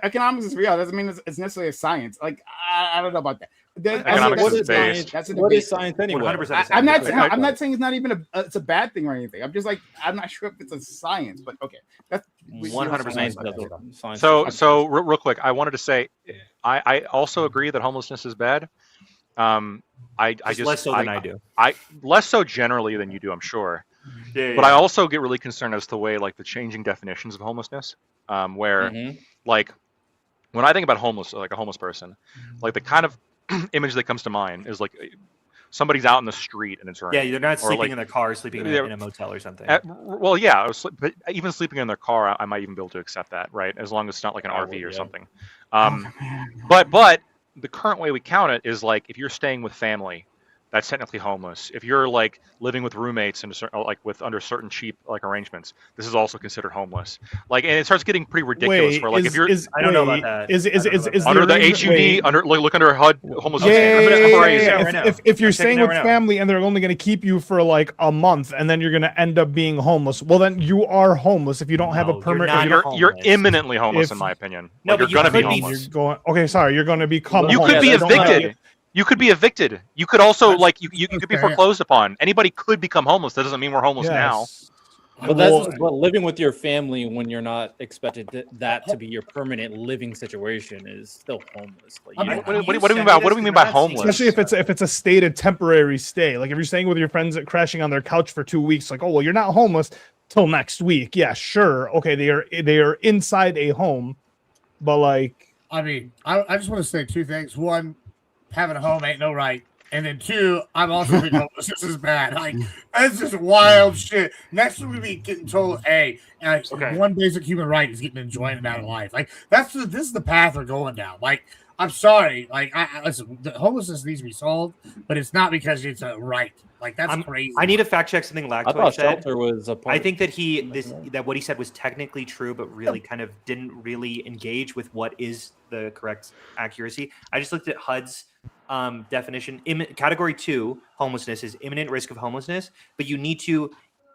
Economics is real. Doesn't mean it's necessarily a science. Like I don't know about that. What is science anyway? 100%. I'm not saying it's not even it's a bad thing or anything. I'm just like, I'm not sure if it's a science, but okay. That's 100%. So real quick, I wanted to say, I also agree that homelessness is bad. I just less so than I do. Less so generally than you do, I'm sure. Yeah, but I also get really concerned as to the way like the changing definitions of homelessness, where like when I think about homeless, like a homeless person, like the kind of image that comes to mind is like somebody's out in the street and it's raining. Yeah, they're not or sleeping in their car, sleeping in a motel or something. Well, yeah, but even sleeping in their car, I might even be able to accept that, right? As long as it's not like an RV or something. But the current way we count it is like if you're staying with family, that's technically homeless. If you're like living with roommates and under certain cheap like arrangements, this is also considered homeless. Like, and it starts getting pretty ridiculous. Where like if you're, I don't know about that. Is under the HUD, look under HUD homeless. If you're staying with family and they're only going to keep you for like a month, and then you're going to end up being homeless, well then you are homeless if you don't have a permit. You're imminently homeless in my opinion. No, you're going to be homeless. You're going to become. You could be evicted. You could be evicted. You could also you could be foreclosed upon. Anybody could become homeless. That doesn't mean we're homeless now. But but living with your family when you're not expected that to be your permanent living situation is still homeless. Like, what do we mean by homeless? Especially if it's a stated temporary stay. Like if you're staying with your friends crashing on their couch for 2 weeks, like, oh well, you're not homeless till next week. Yeah, sure. Okay, they are inside a home, but like, I mean, I just want to say two things. One, having a home ain't no right. And then two, I'm also being homeless. This is bad. Like, that's just wild shit. Next week we be getting told, hey, one basic human right is getting enjoyment out of life. Like, this is the path we're going down. Like, I'm sorry. Like, listen, the homelessness needs to be solved, but it's not because it's a right. Like, that's crazy. I need to fact check something I thought shelter was a part. I think that that what he said was technically true, but really kind of didn't really engage with what is the correct accuracy. I just looked at HUD's definition. Category 2 homelessness is imminent risk of homelessness, but you need to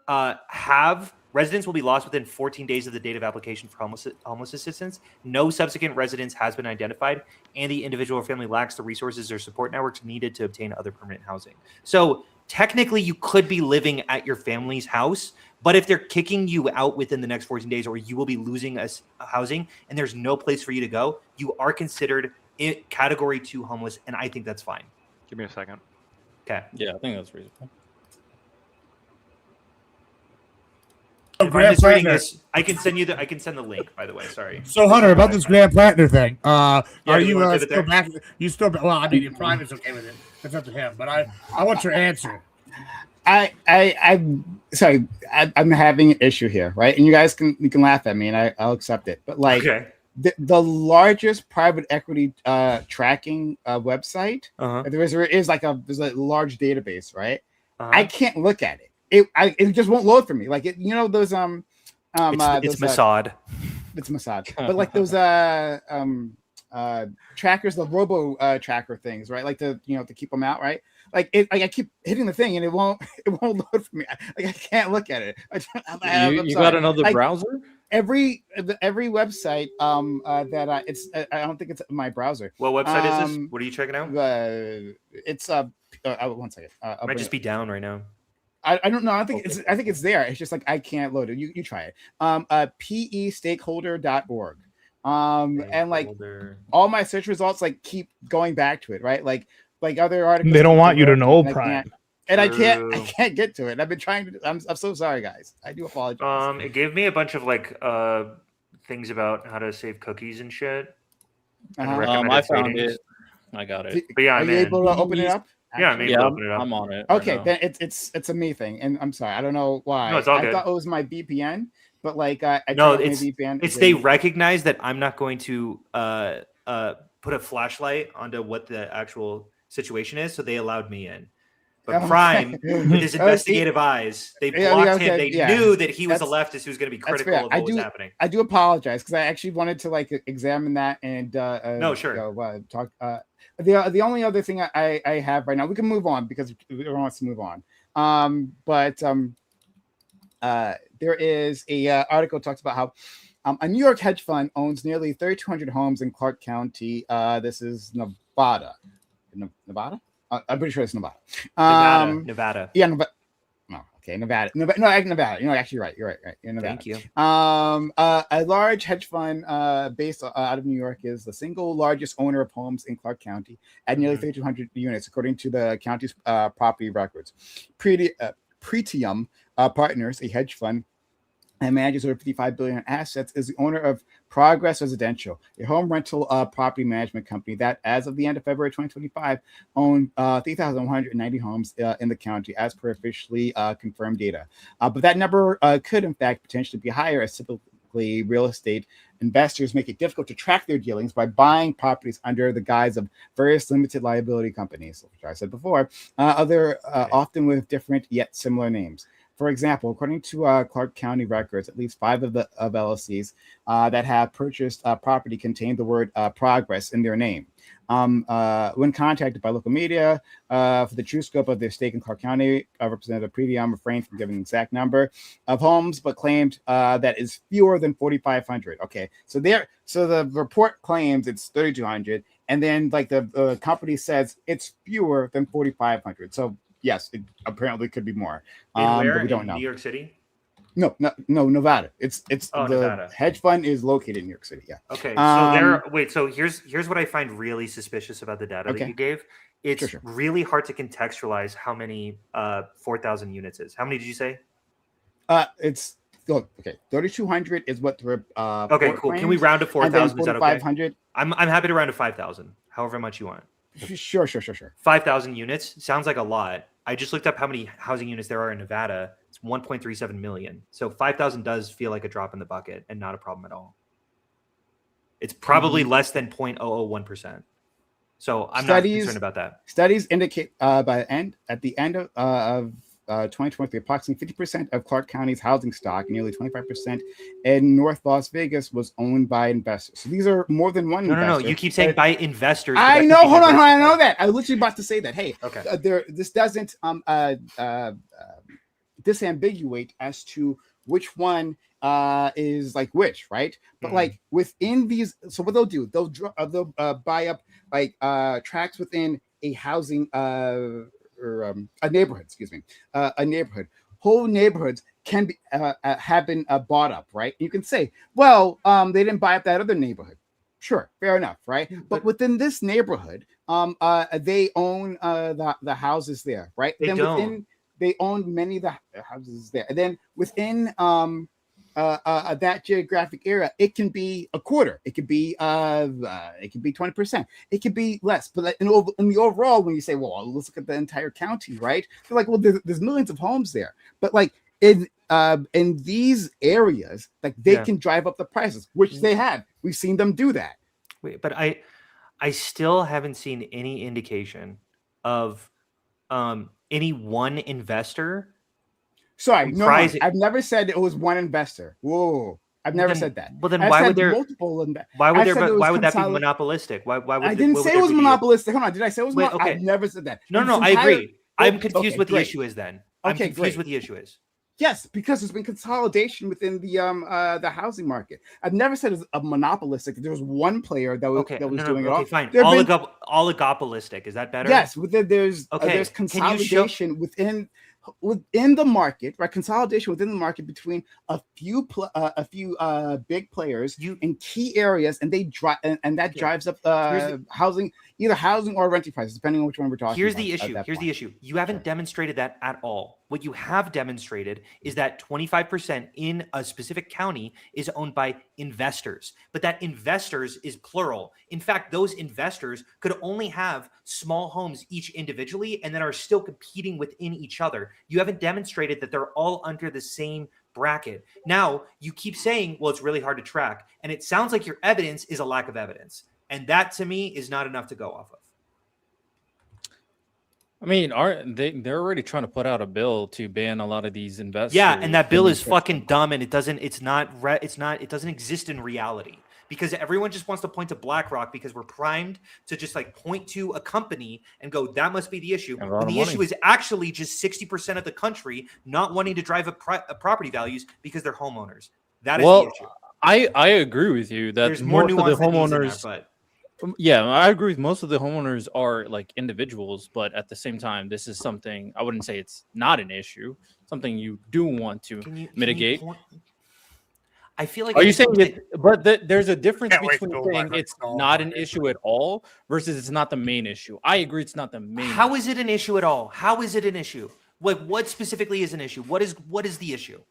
have residents will be lost within 14 days of the date of application for homeless assistance. No subsequent residence has been identified, and the individual or family lacks the resources or support networks needed to obtain other permanent housing. So technically, you could be living at your family's house, but if they're kicking you out within the next 14 days, or you will be losing a housing, and there's no place for you to go, you are considered category 2 homeless, and I think that's fine. Give me a second. Okay. Yeah, I think that's reasonable. If I'm just reading this, I can send the link, by the way. Sorry. So Hunter, about this Graham Platner thing, are you still back? You still? Well, I mean, your private's okay with it. It's up to him. But I want your answer. I'm sorry. I'm having an issue here, right? And you guys can laugh at me, and I'll accept it. But like, the largest private equity tracking website, there's a large database, right? I can't look at it. It just won't load for me. Like those it's Mossad. It's Mossad. But like those trackers, the robo tracker things, right? Like to keep them out, right? Like I keep hitting the thing and it won't load for me. I can't look at it. You got another browser? Every website that I don't think it's my browser. What website is this? What are you checking out? It's 1 second. It might just be down right now. I don't know. I think it's there. It's just like I can't load it. You try it. PEstakeholder.org. And like all my search results like keep going back to it, right? Like other articles. They don't want you to know, Prime. I can't get to it. I've been trying to. I'm so sorry, guys. I do apologize. It gave me a bunch of like things about how to save cookies and shit. I found it. I got it. But yeah, are you able to open it up? Yeah, I'm able to open it up. I'm on it. Okay, then it's a me thing, and I'm sorry, I don't know why. No, it's all good. I thought it was my VPN, but like I it's VPN. It's they recognize that I'm not going to put a flashlight onto what the actual situation is, so they allowed me in. But Prime, with his investigative eyes, they blocked him. They knew that he was a leftist who was going to be critical of what was happening. I do apologize because I actually wanted to like examine that and talk. The only other thing I have right now, we can move on because everyone wants to move on. But there is a article that talks about how a New York hedge fund owns nearly 3,200 homes in Clark County. This is Nevada. Nevada? I'm pretty sure it's Nevada. Nevada. Yeah, Nevada. No, okay, Nevada. Nevada. Actually, right. You're right. You're Nevada. Thank you. A large hedge fund based out of New York is the single largest owner of homes in Clark County at nearly 3,200 units, according to the county's property records. Pretium Partners, a hedge fund and manages over 55 billion in assets, is the owner of Progress Residential, a home rental property management company that, as of the end of February 2025, owned 3,190 homes in the county, as per officially confirmed data. But that number could, in fact, potentially be higher, as typically real estate investors make it difficult to track their dealings by buying properties under the guise of various limited liability companies, which I said before, often with different yet similar names. For example, according to Clark County records, at least 5 of LLCs that have purchased property contain the word progress in their name. When contacted by local media for the true scope of their stake in Clark County, Representative Predium refrained from giving an exact number of homes, but claimed that is fewer than 4,500. Okay, so the report claims it's 3,200, and then like the company says it's fewer than 4,500. So yes, it apparently could be more. Where? But we don't know. New York City? No, Nevada. It's the Nevada. hedge fund is located in New York City. Yeah. Okay. So here's what I find really suspicious about the data that you gave. It's really hard to contextualize how many 4,000 units is. How many did you say? It's okay. 3,200 is what the okay, cool. Can we round to 4,000? Is that okay? 500. I'm happy to round to 5,000. However much you want. Sure. 5,000 units sounds like a lot. I just looked up how many housing units there are in Nevada. It's 1.37 million. So 5,000 does feel like a drop in the bucket and not a problem at all. It's probably less than 0.001%. So I'm not concerned about that. Studies indicate at the end of 2023, approximately 50% of Clark County's housing stock, nearly 25% in North Las Vegas, was owned by investors. So these are more than one investor. No. You keep saying by investors. I know. Hold on. I know that. I was literally about to say that. Hey, okay. This doesn't disambiguate as to which one is like which, right? But like within these, so what they'll do, they'll buy up like tracts within a housing or a neighborhood, a neighborhood. Whole neighborhoods can be have been bought up, right? You can say, well, they didn't buy up that other neighborhood. Sure, fair enough, right? But within this neighborhood, they own the houses there, right? They own many of the houses there, and then within that geographic area, it can be a quarter, it could be 20%, it could be less. But in the overall, when you say, well, let's look at the entire county, right? They're like, well, there's millions of homes there, but like in these areas, like they can drive up the prices, which they have. We've seen them do that. Wait, but I still haven't seen any indication of any one investor. Sorry, no, I've never said it was one investor. Whoa, I've never said that. Well, then why would there multiple? Why would that be monopolistic? Why would I didn't say it was monopolistic. Hold on, did I say it was? Okay. I've never said that. No, I agree. I'm confused what the issue is. Then I'm confused what the issue is. Yes, because there's been consolidation within the housing market. I've never said it's a monopolistic. There was one player that was doing it all. Fine. Oligopolistic. Is that better? Yes, there's consolidation within the market, right? Consolidation within the market between a few big players in key areas, and they drive and that drives up housing, either housing or renting prices, depending on which one we're talking about. Here's the issue. You haven't demonstrated that at all. What you have demonstrated is that 25% in a specific county is owned by investors, but that investors is plural. In fact, those investors could only have small homes each individually and then are still competing within each other. You haven't demonstrated that they're all under the same bracket. Now, you keep saying, well, it's really hard to track, and it sounds like your evidence is a lack of evidence. And that, to me, is not enough to go off of. I mean, they're already trying to put out a bill to ban a lot of these investors. Yeah, and that bill is fucking dumb, and it doesn't exist in reality, because everyone just wants to point to BlackRock because we're primed to just like point to a company and go, that must be the issue. And the issue is actually just 60% of the country not wanting to drive up property values because they're homeowners. That is the issue. I agree with you that there's more nuance of the homeowners. Yeah, I agree with most of the homeowners are like individuals, but at the same time, this is something I wouldn't say it's not an issue, something you do want to mitigate. I feel like. Are you saying it? But there's a difference between saying it's not an issue at all versus it's not the main issue. I agree, it's not the main. How is it an issue at all? How is it an issue? Like, what specifically is an issue? What is the issue?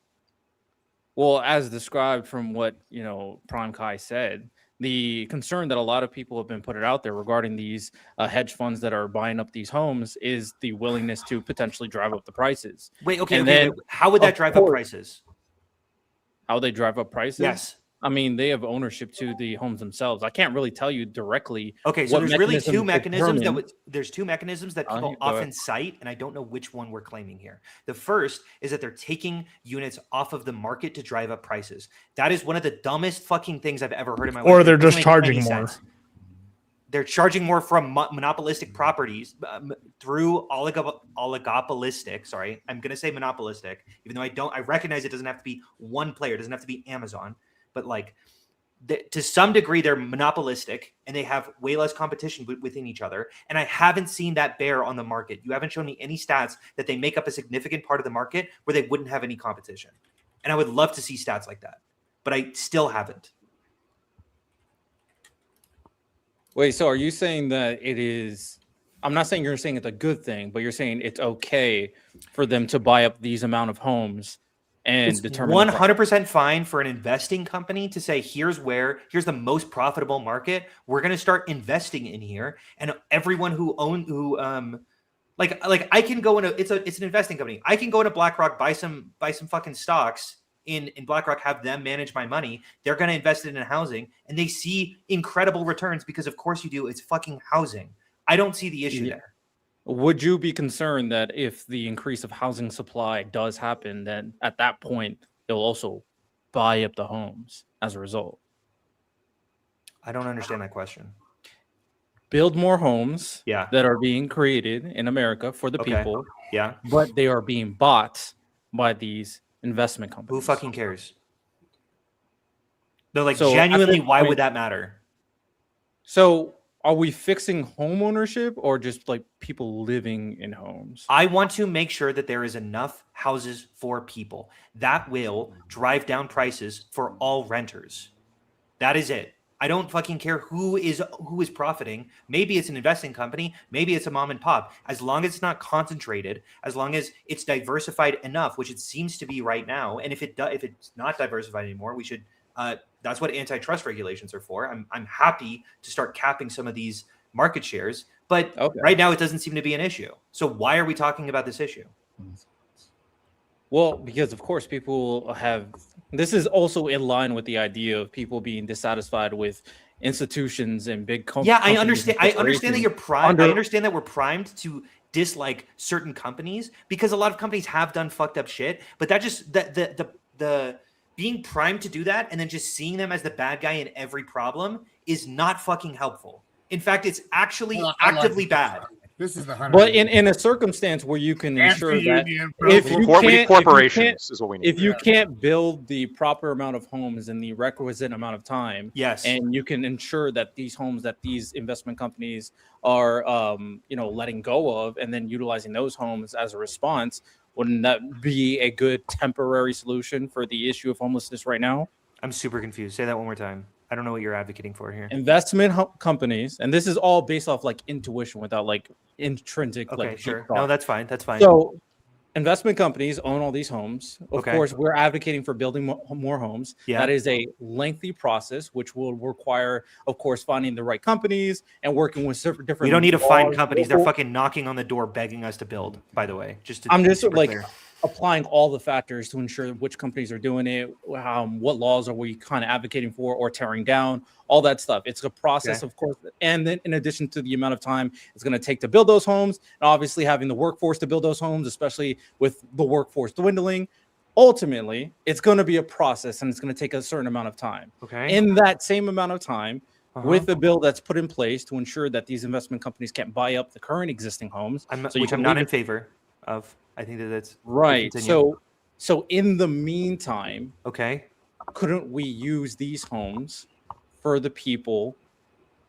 Well, as described from what Prime Kai said, the concern that a lot of people have been put out there regarding these hedge funds that are buying up these homes is the willingness to potentially drive up the prices. Wait, okay. How would that drive up prices? How they drive up prices? Yes. I mean, they have ownership to the homes themselves. I can't really tell you directly. Okay, so there's really two mechanisms there's two mechanisms that people often cite, and I don't know which one we're claiming here. The first is that they're taking units off of the market to drive up prices. That is one of the dumbest fucking things I've ever heard in my life. Or they're just charging more. They're charging more from monopolistic properties through oligopolistic. Sorry, I'm going to say monopolistic, even though I recognize it doesn't have to be one player. It doesn't have to be Amazon. But like to some degree, they're monopolistic and they have way less competition within each other. And I haven't seen that bear on the market. You haven't shown me any stats that they make up a significant part of the market where they wouldn't have any competition. And I would love to see stats like that, but I still haven't. Wait, so are you saying that it is? I'm not saying you're saying it's a good thing, but you're saying it's okay for them to buy up these amount of homes and it's determine 100% fine for an investing company to say, here's the most profitable market. We're going to start investing in here. And everyone like I can go in it's an investing company. I can go into BlackRock, buy some fucking stocks in BlackRock, have them manage my money. They're going to invest it in housing and they see incredible returns because of course you do. It's fucking housing. I don't see the issue there. Would you be concerned that if the increase of housing supply does happen, then at that point, they'll also buy up the homes as a result? I don't understand that question. Build more homes that are being created in America for the people. Yeah. But they are being bought by these investment companies. Who fucking cares? No, like genuinely, why would that matter? So are we fixing home ownership or just like people living in homes? I want to make sure that there is enough houses for people. That will drive down prices for all renters. That is it. I don't fucking care who is profiting. Maybe it's an investing company. Maybe it's a mom and pop. As long as it's not concentrated, as long as it's diversified enough, which it seems to be right now. And if it's not diversified anymore, we should. That's what antitrust regulations are for. I'm happy to start capping some of these market shares, but right now it doesn't seem to be an issue. So why are we talking about this issue? Well, because of course people have. This is also in line with the idea of people being dissatisfied with institutions and big companies. Yeah, I understand. I understand that you're primed. I understand that we're primed to dislike certain companies because a lot of companies have done fucked up shit. But that just the being primed to do that and then just seeing them as the bad guy in every problem is not fucking helpful. In fact, it's actually actively bad. This is the 100. But in a circumstance where you can ensure that if you can't build the proper amount of homes in the requisite amount of time, and you can ensure that these homes that these investment companies are letting go of and then utilizing those homes as a response, wouldn't that be a good temporary solution for the issue of homelessness right now? I'm super confused. Say that one more time. I don't know what you're advocating for here. Investment companies, and this is all based off like intuition without like intrinsic. Okay, sure. No, that's fine. That's fine. So investment companies own all these homes. Of course, we're advocating for building more homes. Yeah. That is a lengthy process, which will require, of course, finding the right companies and working with different. We don't need to find companies. They're fucking knocking on the door, begging us to build. By the way, I'm just like applying all the factors to ensure which companies are doing it, what laws are we kind of advocating for or tearing down, all that stuff. It's a process, of course. And then in addition to the amount of time it's going to take to build those homes, and obviously having the workforce to build those homes, especially with the workforce dwindling, ultimately, it's going to be a process and it's going to take a certain amount of time. Okay. In that same amount of time, with the bill that's put in place to ensure that these investment companies can't buy up the current existing homes. Which I'm not in favor of. I think that's right. So in the meantime, couldn't we use these homes for the people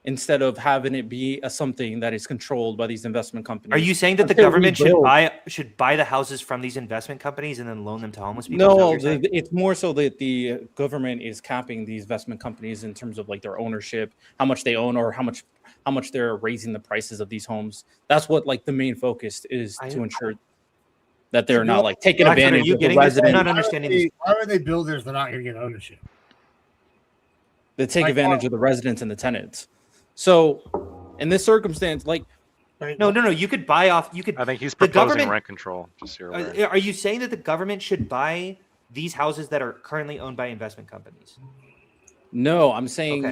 instead of having it be something that is controlled by these investment companies? Are you saying that the government should buy the houses from these investment companies and then loan them to homeless people? No, it's more so that the government is capping these investment companies in terms of like their ownership, how much they own, or how much they're raising the prices of these homes. That's what like the main focus is to ensure. that they're not like taking advantage you of the getting this? I'm residents. not understanding this. Why are they builders? They're not going to get ownership. They take advantage of the residents and the tenants. So, in this circumstance, like, no, you could buy off. You could. I think he's the proposing government rent control. Just so you're aware. Are you saying that the government should buy these houses that are currently owned by investment companies? No, I'm saying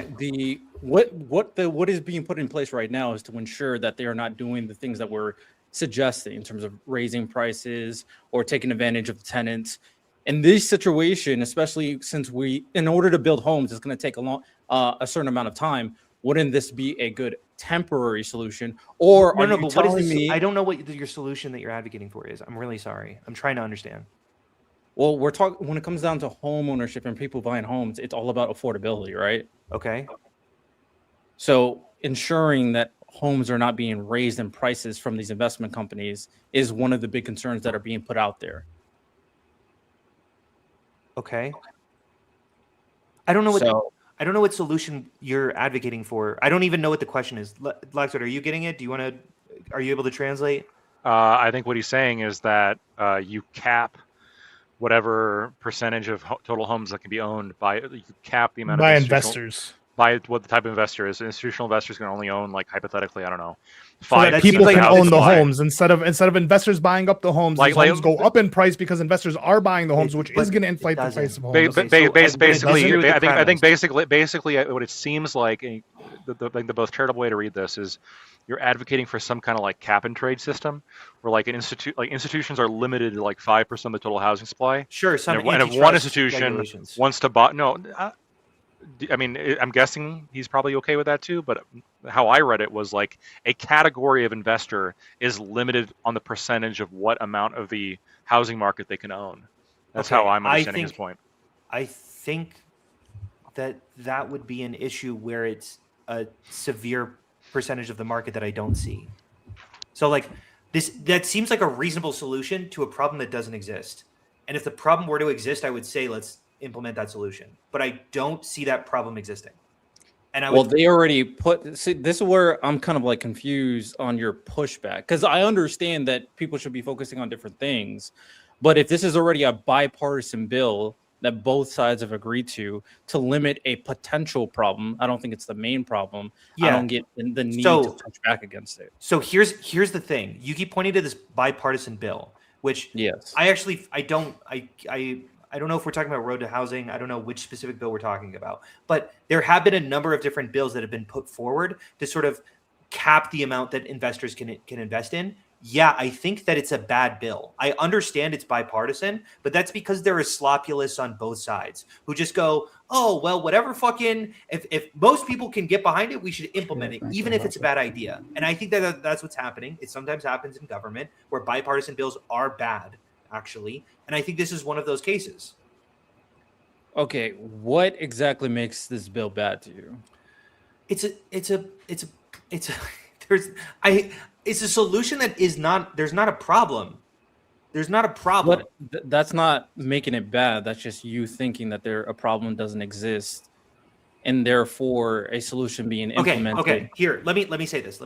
what is being put in place right now is to ensure that they are not doing the things that we're suggesting in terms of raising prices or taking advantage of the tenants. In this situation, especially since in order to build homes, it's going to take a certain amount of time. Wouldn't this be a good temporary solution? Or but what is me? I don't know what your solution that you're advocating for is. I'm really sorry. I'm trying to understand. Well, we're talking when it comes down to home ownership and people buying homes, it's all about affordability, right? Okay. So ensuring that homes are not being raised in prices from these investment companies is one of the big concerns that are being put out there. Okay. I don't know what solution you're advocating for. I don't even know what the question is. Laxwood, are you getting it? Are you able to translate? I think what he's saying is that you cap whatever percentage of total homes that can be owned by, you cap the amount by of investors. By what the type of investor is. Institutional investors can only own, like, hypothetically, I don't know, 5 so people can own the homes instead of investors buying up the homes. Homes go up in price because investors are buying the homes, which is going to inflate the price of homes. Basically, I think basically what it seems like, the most charitable way to read this is you're advocating for some kind of like cap and trade system where like institutions are limited to like 5% of the total housing supply. Sure. And if one institution wants to buy, I mean, I'm guessing he's probably okay with that too, but how I read it was like a category of investor is limited on the percentage of what amount of the housing market they can own. That's how I'm understanding his point. I think that would be an issue where it's a severe percentage of the market that I don't see. So like that seems like a reasonable solution to a problem that doesn't exist. And if the problem were to exist, I would say let's implement that solution. But I don't see that problem existing. And they already see, this is where I'm kind of like confused on your pushback, because I understand that people should be focusing on different things. But if this is already a bipartisan bill that both sides have agreed to limit a potential problem, I don't think it's the main problem. Yeah. I don't get the need to push back against it. So here's the thing. You keep pointing to this bipartisan bill, which I don't know if we're talking about road to housing. I don't know which specific bill we're talking about, but there have been a number of different bills that have been put forward to sort of cap the amount that investors can invest in. Yeah, I think that it's a bad bill. I understand it's bipartisan, but that's because there is slopulous on both sides who just go, oh, well, whatever fucking, if most people can get behind it, we should implement it, even if it's a bad idea. And I think that that's what's happening. It sometimes happens in government where bipartisan bills are bad, actually. And I think this is one of those cases. Okay, what exactly makes this bill bad to you? It's a solution that is not, there's not a problem. There's not a problem. But that's not making it bad. That's just you thinking that a problem doesn't exist, and therefore a solution being implemented. Okay. Here, let me say this.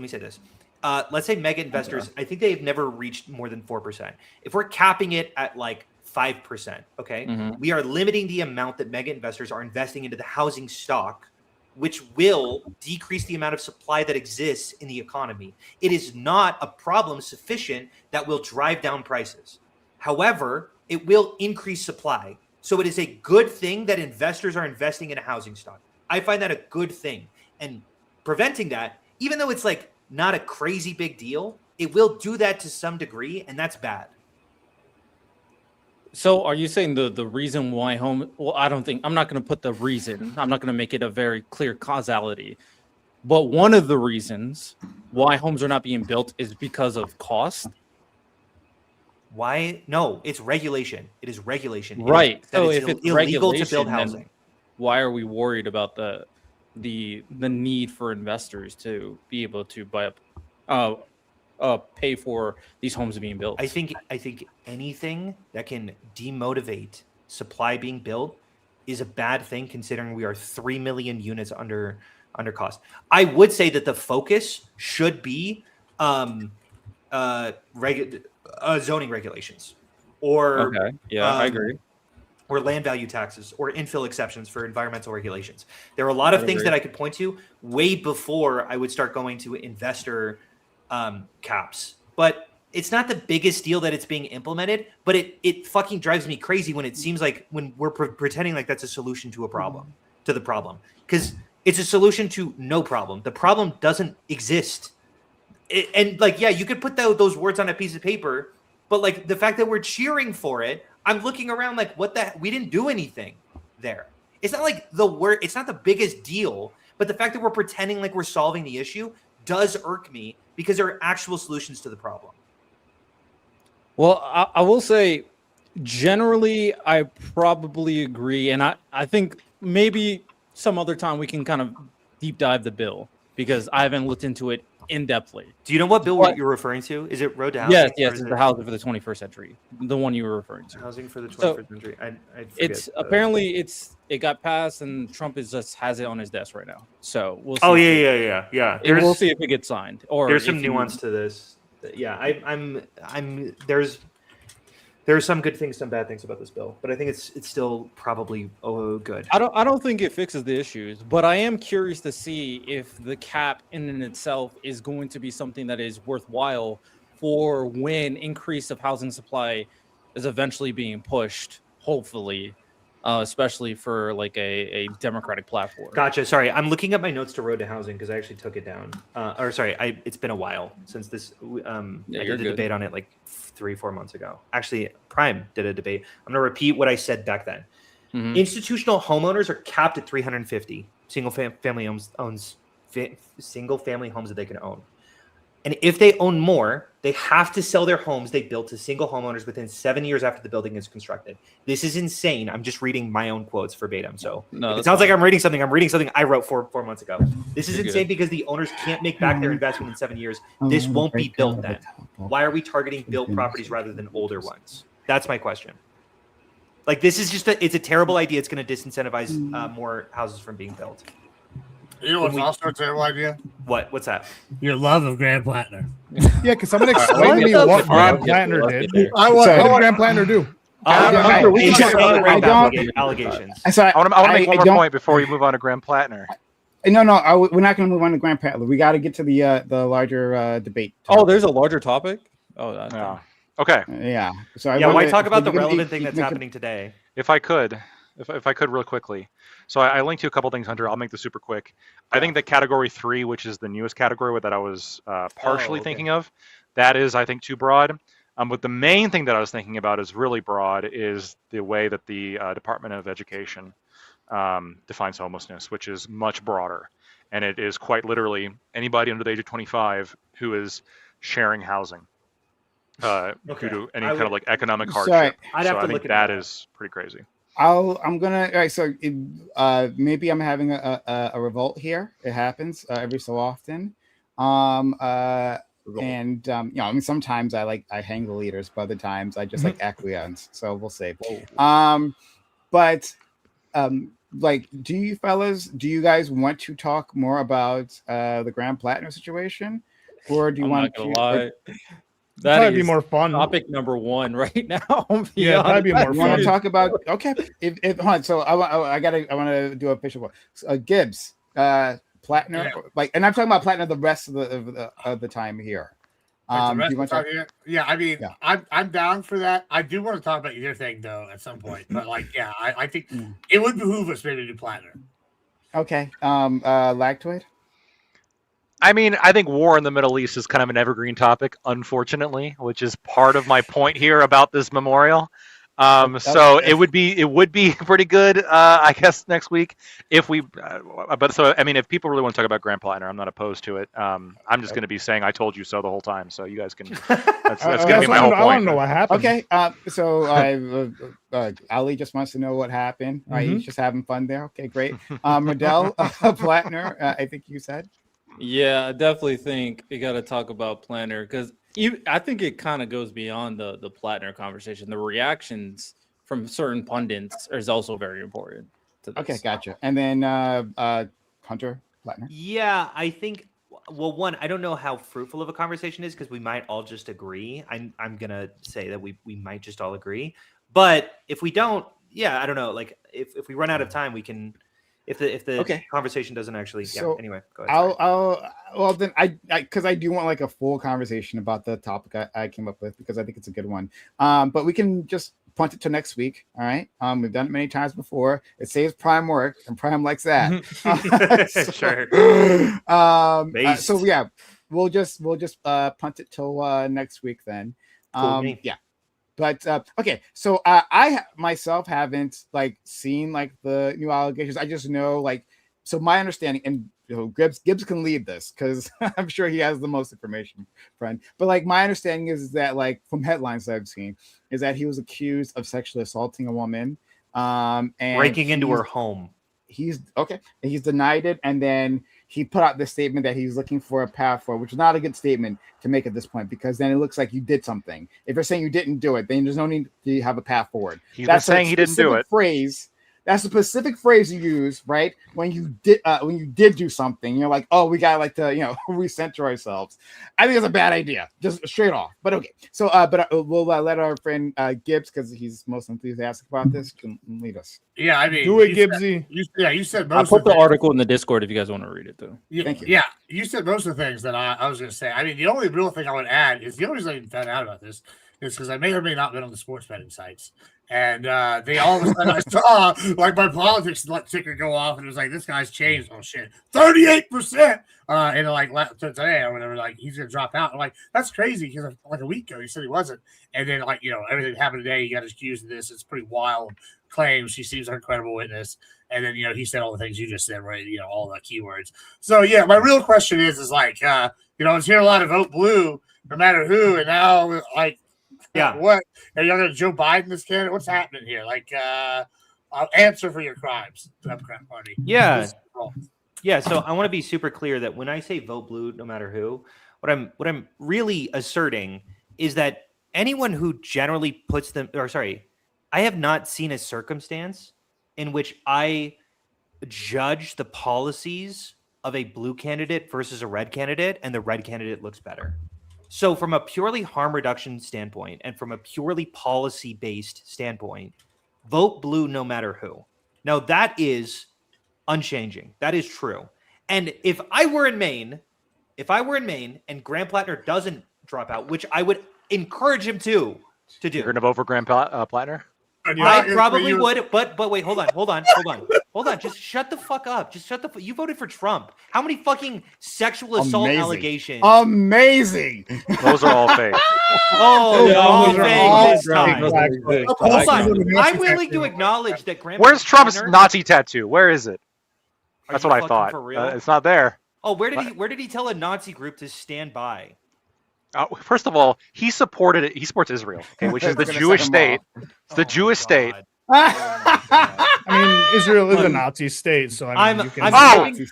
Let's say mega investors, I think they've never reached more than 4%. If we're capping it at like 5%, okay, we are limiting the amount that mega investors are investing into the housing stock, which will decrease the amount of supply that exists in the economy. It is not a problem sufficient that will drive down prices. However, it will increase supply. So it is a good thing that investors are investing in a housing stock. I find that a good thing. And preventing that, even though it's like not a crazy big deal, it will do that to some degree, and that's bad. So are you saying the reason why I'm not going to put the reason, I'm not going to make it a very clear causality, but one of the reasons why homes are not being built is because of cost? Why? No, it's regulation. It is regulation. Right. So if it's illegal to build housing, why are we worried about the need for investors to be able to pay for these homes being built? I think anything that can demotivate supply being built is a bad thing, considering we are 3 million units under cost. I would say that the focus should be zoning regulations. or I agree. or land value taxes or infill exceptions for environmental regulations. There are a lot of things that I could point to way before I would start going to investor caps. But it's not the biggest deal that it's being implemented, but it fucking drives me crazy when it seems like when we're pretending like that's a solution to a problem, to the problem. Because it's a solution to no problem. The problem doesn't exist. And like, yeah, you could put those words on a piece of paper, but like the fact that we're cheering for it, I'm looking around like, what the? We didn't do anything there. It's not like it's not the biggest deal, but the fact that we're pretending like we're solving the issue does irk me because there are actual solutions to the problem. Well, I will say, generally, I probably agree, and I think maybe some other time we can kind of deep dive the bill because I haven't looked into it in-depthly. Do you know what bill you're referring to? Is it Road to Housing? Yes, it's the Housing for the 21st Century, the one you were referring to. Housing for the 21st Century. It's apparently it got passed, and Trump just has it on his desk right now. So we'll see. Oh yeah. We'll see if it gets signed. Or there's some nuance to this. Yeah, I'm there's some good things, some bad things about this bill, but I think it's still probably good. I don't think it fixes the issues, but I am curious to see if the cap in and itself is going to be something that is worthwhile for when increase of housing supply is eventually being pushed, hopefully, especially for like a democratic platform. Gotcha. Sorry, I'm looking at my notes to Road to Housing because I actually took it down. It's been a while since this. I did a debate on it like 3-4 months ago. Actually, Prime did a debate. I'm going to repeat what I said back then. Mm-hmm. Institutional homeowners are capped at 350 single family homes that they can own. And if they own more, they have to sell their homes they built to single homeowners within 7 years after the building is constructed. This is insane. I'm just reading my own quotes verbatim. So it sounds like I'm reading something I wrote 4 months ago. This is insane because the owners can't make back their investment in 7 years. This won't be built then. Why are we targeting built properties rather than older ones? That's my question. Like, this is it's a terrible idea. It's going to disincentivize more houses from being built. You know what's also a terrible idea? What's that? Your love of Graham Platner. Yeah, can someone explain to me what Graham Platner did? What did Graham Platner do? Allegations. I want to make one more point before we move on to Graham Platner. No, we're not going to move on to Graham Platner. We got to get to the larger debate. Oh, there's a larger topic? Oh, yeah. Okay. Yeah. So why talk about the relevant thing that's happening today? If I could real quickly. So I linked to a couple things, Hunter. I'll make this super quick. I think that category 3, which is the newest category that I was partially thinking of, that is, I think, too broad. But the main thing that I was thinking about is really broad is the way that the Department of Education defines homelessness, which is much broader. And it is quite literally anybody under the age of 25 who is sharing housing due to any kind of like economic hardship. I'd have to look at that. Is pretty crazy. I'm gonna. All right, so maybe I'm having a revolt here. It happens every so often. And I mean, sometimes I hang the leaders, but other times I just acquiesce. So we'll see. But do you guys want to talk more about the Graham Platner situation, or do you want to? That'd probably be more fun. Topic number 1 right now. Yeah, probably be more fun. You want to talk about? Okay, so I want to do a official one. Gibbs, Platner, and I'm talking about Platner the rest of the time here. I mean, I'm down for that. I do want to talk about your thing though at some point, but I think it would behoove us maybe to do Platner. Okay, Lactoid. I mean, I think war in the Middle East is kind of an evergreen topic, unfortunately, which is part of my point here about this memorial. So it would be pretty good, I guess, next week if we. If people really want to talk about Graham Platner, I'm not opposed to it. I'm just going to be saying "I told you so" the whole time, so you guys can. That's going to be my whole point. I want to know what happened. Okay, so Ali just wants to know what happened. Right, he's just having fun there. Okay, great. Riddell Platner, I think you said. Yeah, I definitely think you got to talk about Platner because I think it kind of goes beyond the Platner conversation. The reactions from certain pundits is also very important to this. Okay, gotcha. And then Hunter Platner. Yeah, I think well, one, I don't know how fruitful of a conversation is because we might all just agree. I'm gonna say that we might just all agree. But if we don't, I don't know. Like if we run out of time, we can. If the conversation doesn't actually, anyway, go ahead. Well then because I do want like a full conversation about the topic I came up with because I think it's a good one. But we can just punt it to next week. All right. We've done it many times before. It saves Prime work, and Prime likes that. Sure. So yeah, we'll just punt it till next week then. Yeah. But okay, so I myself haven't like seen like the new allegations. I just know like, so my understanding, and Gibbs can lead this because I'm sure he has the most information, friend. But like my understanding is that like from headlines that I've seen is that he was accused of sexually assaulting a woman, and breaking into her home. He's denied it, and then he put out this statement that he's looking for a path forward, which is not a good statement to make at this point because then it looks like you did something. If you're saying you didn't do it, then there's no need to have a path forward. That's saying he didn't do it. That's a specific phrase you use, right? When you did do something, you're like, oh, we gotta like to recenter ourselves. I think it's a bad idea, just straight off. But okay, so we'll let our friend Gibbs, because he's most enthusiastic about this, can lead us. Yeah, I mean, do it, Gibbsy. You said most. I'll put the article in the Discord if you guys want to read it too. Thank you. Yeah, you said most of the things that I was going to say. I mean, the only real thing I would add is the only reason I found out about this is because I may or may not been on the sports betting sites. And they all of a sudden I saw like my politics ticker go off, and it was like, this guy's changed. Oh shit, 38%. And like today or whatever, like he's gonna drop out. I'm like, that's crazy because like a week ago he said he wasn't, and then like everything that happened today, he got accused of this. It's pretty wild claims. She seems like a credible witness, and then he said all the things you just said, right? All the keywords. So yeah, my real question is like I was hearing a lot of vote blue no matter who, and now like. Yeah. What are y'all gonna Joe Biden this candidate? What's happening here? Like, I'll answer for your crimes, Democrat Party. Yeah. Yeah. So I want to be super clear that when I say vote blue, no matter who, what I'm really asserting is that anyone who generally puts them, I have not seen a circumstance in which I judge the policies of a blue candidate versus a red candidate, and the red candidate looks better. So from a purely harm reduction standpoint and from a purely policy-based standpoint, vote blue no matter who. Now, that is unchanging. That is true. And if I were in Maine and Graham Platner doesn't drop out, which I would encourage him to do. You're going to vote for Graham Platner? I probably would, but wait, hold on. Just shut the fuck up. You voted for Trump. How many fucking sexual assault allegations? Amazing. Those are all fake. All fake this time. Hold on. I'm willing to acknowledge that Graham. Where's Trump's Nazi tattoo? Where is it? That's what I thought. For real? It's not there. Oh, where did he tell a Nazi group to stand by? First of all, he supported it. He supports Israel, which is the Jewish state. It's the Jewish state. I mean, Israel is a Nazi state, so I mean,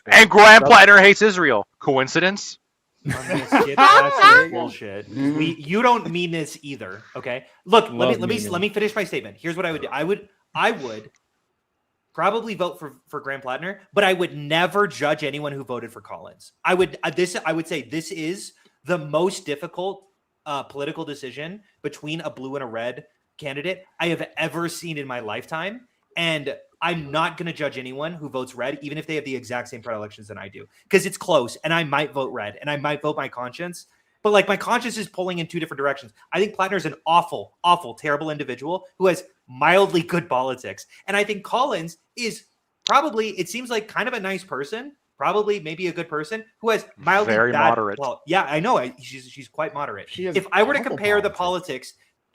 and Graham Platner hates Israel. Coincidence? That's bullshit. You don't mean this either. Okay. Look, let me finish my statement. Here's what I would do. I would probably vote for Graham Platner, but I would never judge anyone who voted for Collins. I would say this is the most difficult political decision between a blue and a red candidate I have ever seen in my lifetime. And I'm not going to judge anyone who votes red, even if they have the exact same predilections that I do, because it's close and I might vote red and I might vote my conscience. But like my conscience is pulling in two different directions. I think Platner is an awful, terrible individual who has mildly good politics. And I think Collins is probably, it seems like kind of a nice person. Probably maybe a good person who has mildly very bad, moderate. Well, yeah, I know. She's quite moderate. If I were to compare the politics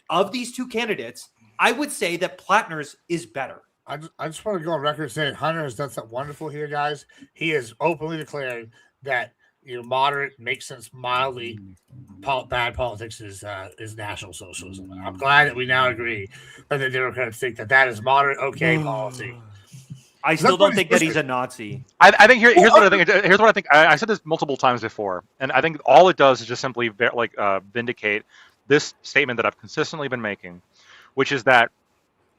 of these two candidates, I would say that Platner's is better. I just want to go on record saying Hunter has done something wonderful here, guys. He has openly declared that moderate makes sense, mildly bad politics is National Socialism. I'm glad that we now agree that the Democrats think that is moderate, policy. I still don't think that he's a Nazi. I think here's what I think. Here's what I think. I said this multiple times before, and I think all it does is just simply vindicate this statement that I've consistently been making, which is that,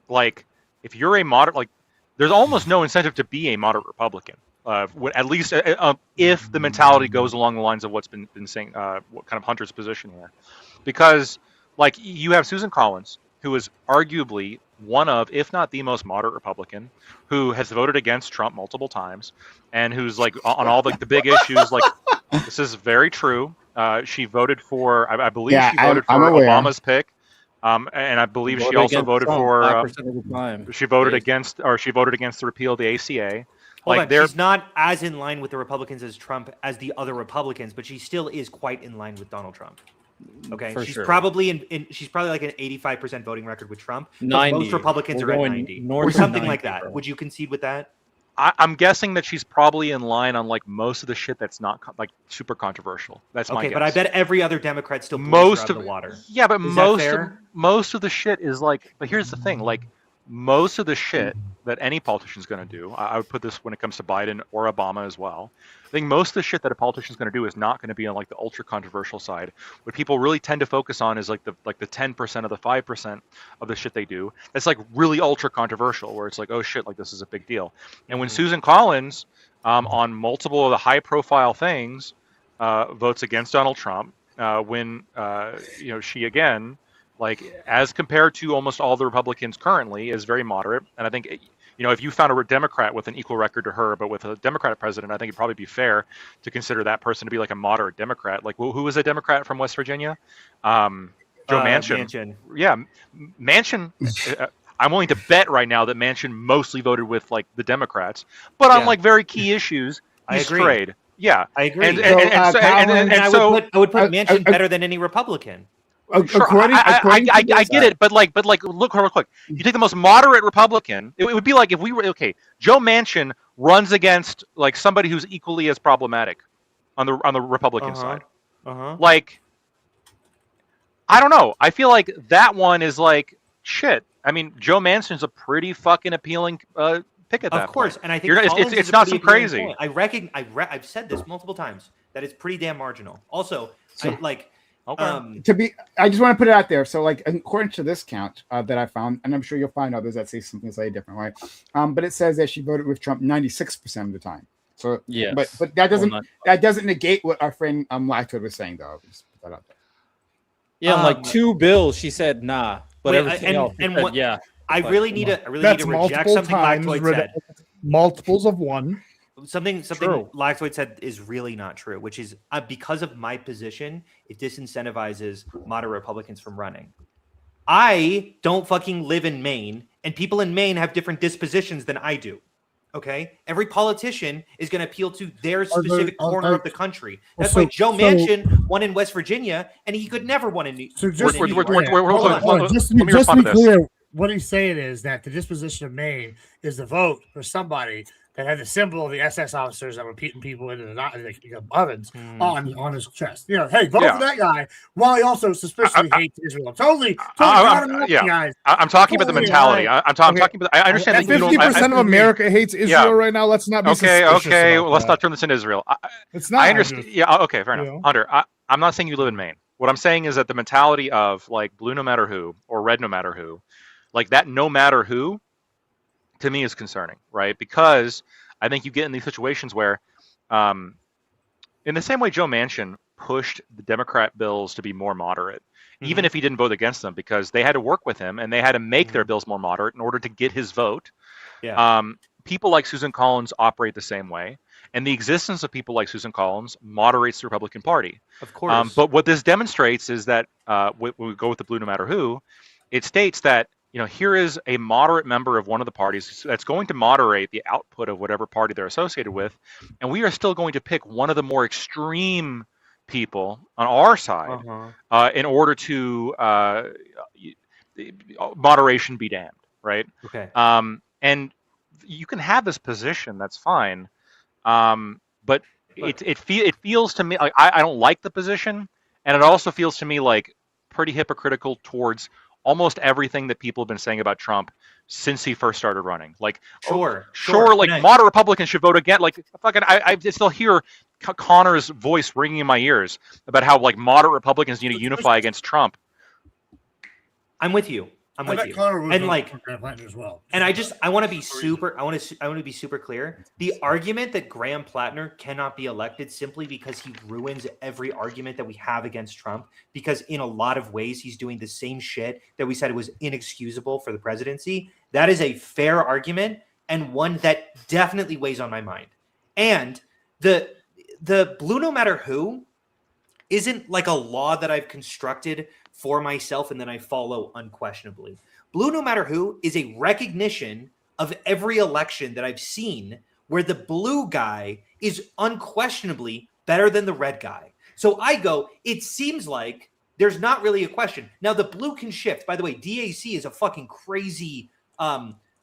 like, if you're a moderate, like, there's almost no incentive to be a moderate Republican. at least if the mentality goes along the lines of what's been saying, what kind of Hunter's position here, because like you have Susan Collins, who is arguably one of, if not the most moderate Republican, who has voted against Trump multiple times, and who's like on all the big issues. Like this is very true. She voted for, I believe she voted for Obama's pick. And I believe she also voted for. She voted against the repeal of the ACA. She's not as in line with the Republicans as Trump as the other Republicans, but she still is quite in line with Donald Trump. Okay, she's probably she's probably like an 85% voting record with Trump. 90. Most Republicans are at 90 or something like that. Would you concede with that? I'm guessing that she's probably in line on like most of the shit that's not like super controversial. That's my guess. But I bet every other Democrat still most of the water. Yeah, but most of the shit is like. But here's the thing, like most of the shit that any politician's going to do, I would put this when it comes to Biden or Obama as well. I think most of the shit that a politician's going to do is not going to be on like the ultra controversial side. What people really tend to focus on is like the 10% of the 5% of the shit they do. That's like really ultra controversial, where it's like, oh shit, like this is a big deal. And when Susan Collins, on multiple of the high profile things, votes against Donald Trump, when she again, like as compared to almost all the Republicans currently, is very moderate. And I think, if you found a Democrat with an equal record to her, but with a Democratic president, I think it'd probably be fair to consider that person to be like a moderate Democrat. Like, who was a Democrat from West Virginia? Joe Manchin. Yeah, Manchin. I'm willing to bet right now that Manchin mostly voted with like the Democrats, but on like very key issues, he's strayed. Yeah, I agree. I would put Manchin better than any Republican. Sure, I get it, but look real quick. You take the most moderate Republican. It would be like if we were Joe Manchin runs against like somebody who's equally as problematic on the Republican side. Like, I don't know. I feel like that one is like shit. I mean, Joe Manchin's a pretty fucking appealing pick at that point. Of course, and I think it's not some crazy. Point. I've said this multiple times that it's pretty damn marginal. Also, I just want to put it out there. So, like, according to this count that I found, and I'm sure you'll find others that say something slightly different, right? But it says that she voted with Trump 96% of the time. So, yeah, but that doesn't negate what our friend Lactwood was saying, though. I'll just put that out there. Yeah, like 2 bills, she said nah, but everything else, yeah. I really need to reject something Lactwood said. Multiples of one. Something Lactwood said is really not true, which is because of my position, it disincentivizes moderate Republicans from running. I don't fucking live in Maine, and people in Maine have different dispositions than I do. Okay? Every politician is going to appeal to their specific corner of the country. That's why Joe Manchin won in West Virginia, and he could never win in New York. Just to be clear, what he's saying is that the disposition of Maine is the vote for somebody that had the symbol of the SS officers that were beating people into the ovens on his chest. Hey, vote for that guy, while he also suspiciously hates Israel. Totally guys. I'm talking about the mentality. I'm talking about. I understand that 50% of America hates Israel right now. Let's not be okay. Well, let's not turn this into Israel. It's not. I understand. Yeah. Okay. Fair enough. Hunter, I'm not saying you live in Maine. What I'm saying is that the mentality of like blue no matter who or red no matter who, like that no matter who, to me is concerning, right? Because I think you get in these situations where, in the same way Joe Manchin pushed the Democrat bills to be more moderate, even if he didn't vote against them, because they had to work with him and they had to make their bills more moderate in order to get his vote. Yeah. People like Susan Collins operate the same way, and the existence of people like Susan Collins moderates the Republican Party. Of course. But what this demonstrates is that when we go with the blue no matter who, it states that here is a moderate member of one of the parties that's going to moderate the output of whatever party they're associated with, and we are still going to pick one of the more extreme people on our side in order to moderation be damned, right? Okay. And you can have this position, that's fine, but it feels to me like I don't like the position, and it also feels to me like pretty hypocritical towards almost everything that people have been saying about Trump since he first started running. Like, sure, like moderate Republicans should vote again. Like, fucking, I still hear Connor's voice ringing in my ears about how like moderate Republicans need to unify against Trump. I'm with you. I'm with you. And like, as well. And I want to be super clear. The argument that Graham Platner cannot be elected simply because he ruins every argument that we have against Trump, because in a lot of ways he's doing the same shit that we said was inexcusable for the presidency. That is a fair argument and one that definitely weighs on my mind. And the blue no matter who isn't like a law that I've constructed for myself and then I follow unquestionably. Blue no matter who is a recognition of every election that I've seen where the blue guy is unquestionably better than the red guy. So I go, it seems like there's not really a question. Now the blue can shift. By the way, DAC is a fucking crazy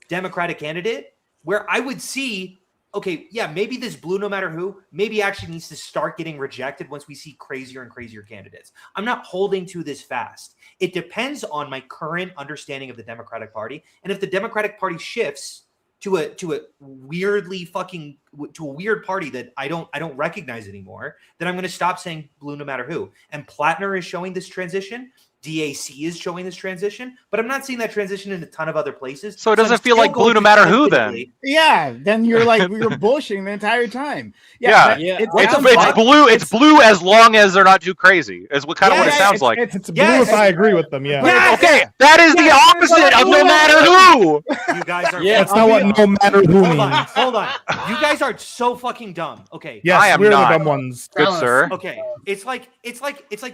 Democratic candidate where I would see, okay, yeah, maybe this blue no matter who maybe actually needs to start getting rejected once we see crazier and crazier candidates. I'm not holding to this fast. It depends on my current understanding of the Democratic Party. And if the Democratic Party shifts to a weirdly fucking to a weird party that I don't recognize anymore, then I'm going to stop saying blue no matter who. And Platner is showing this transition. DAC is showing this transition, but I'm not seeing that transition in a ton of other places. So it doesn't feel like blue no matter who then. Yeah, then you're like you're bullshitting the entire time. It's blue as long as they're not too crazy. Is what kind of what it sounds like. It's blue if I agree with them. Yeah. Okay, that is the opposite of no matter who. You guys are. That's not what no matter who means. Hold on. You guys are so fucking dumb. Okay. Yes, I am we're not. the dumb ones. Good sir. Okay. It's like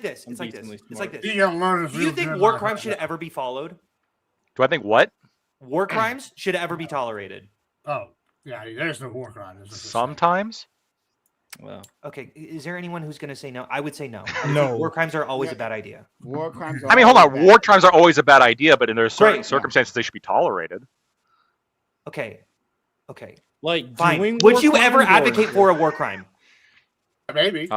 this. Do you think war crimes should ever be followed? Do I think what? War crimes should ever be tolerated? Oh, yeah, there's no war crimes. Sometimes. Well, okay. Is there anyone who's going to say no? I would say no. No. War crimes are always a bad idea. War crimes. I mean, hold on. War crimes are always a bad idea, but in their certain circumstances, they should be tolerated. Okay. like, Fine. Would you ever advocate for a war crime? Maybe.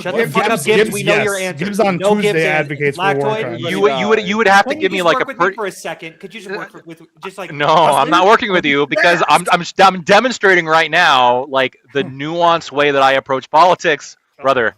Shut the fuck up, Gibbs. We know your answer. Gibbs on Tuesday advocates for war crimes. You would have to give me like a for a second. Could you just work with just like? No, I'm not working with you because I'm demonstrating right now like the nuanced way that I approach politics, brother.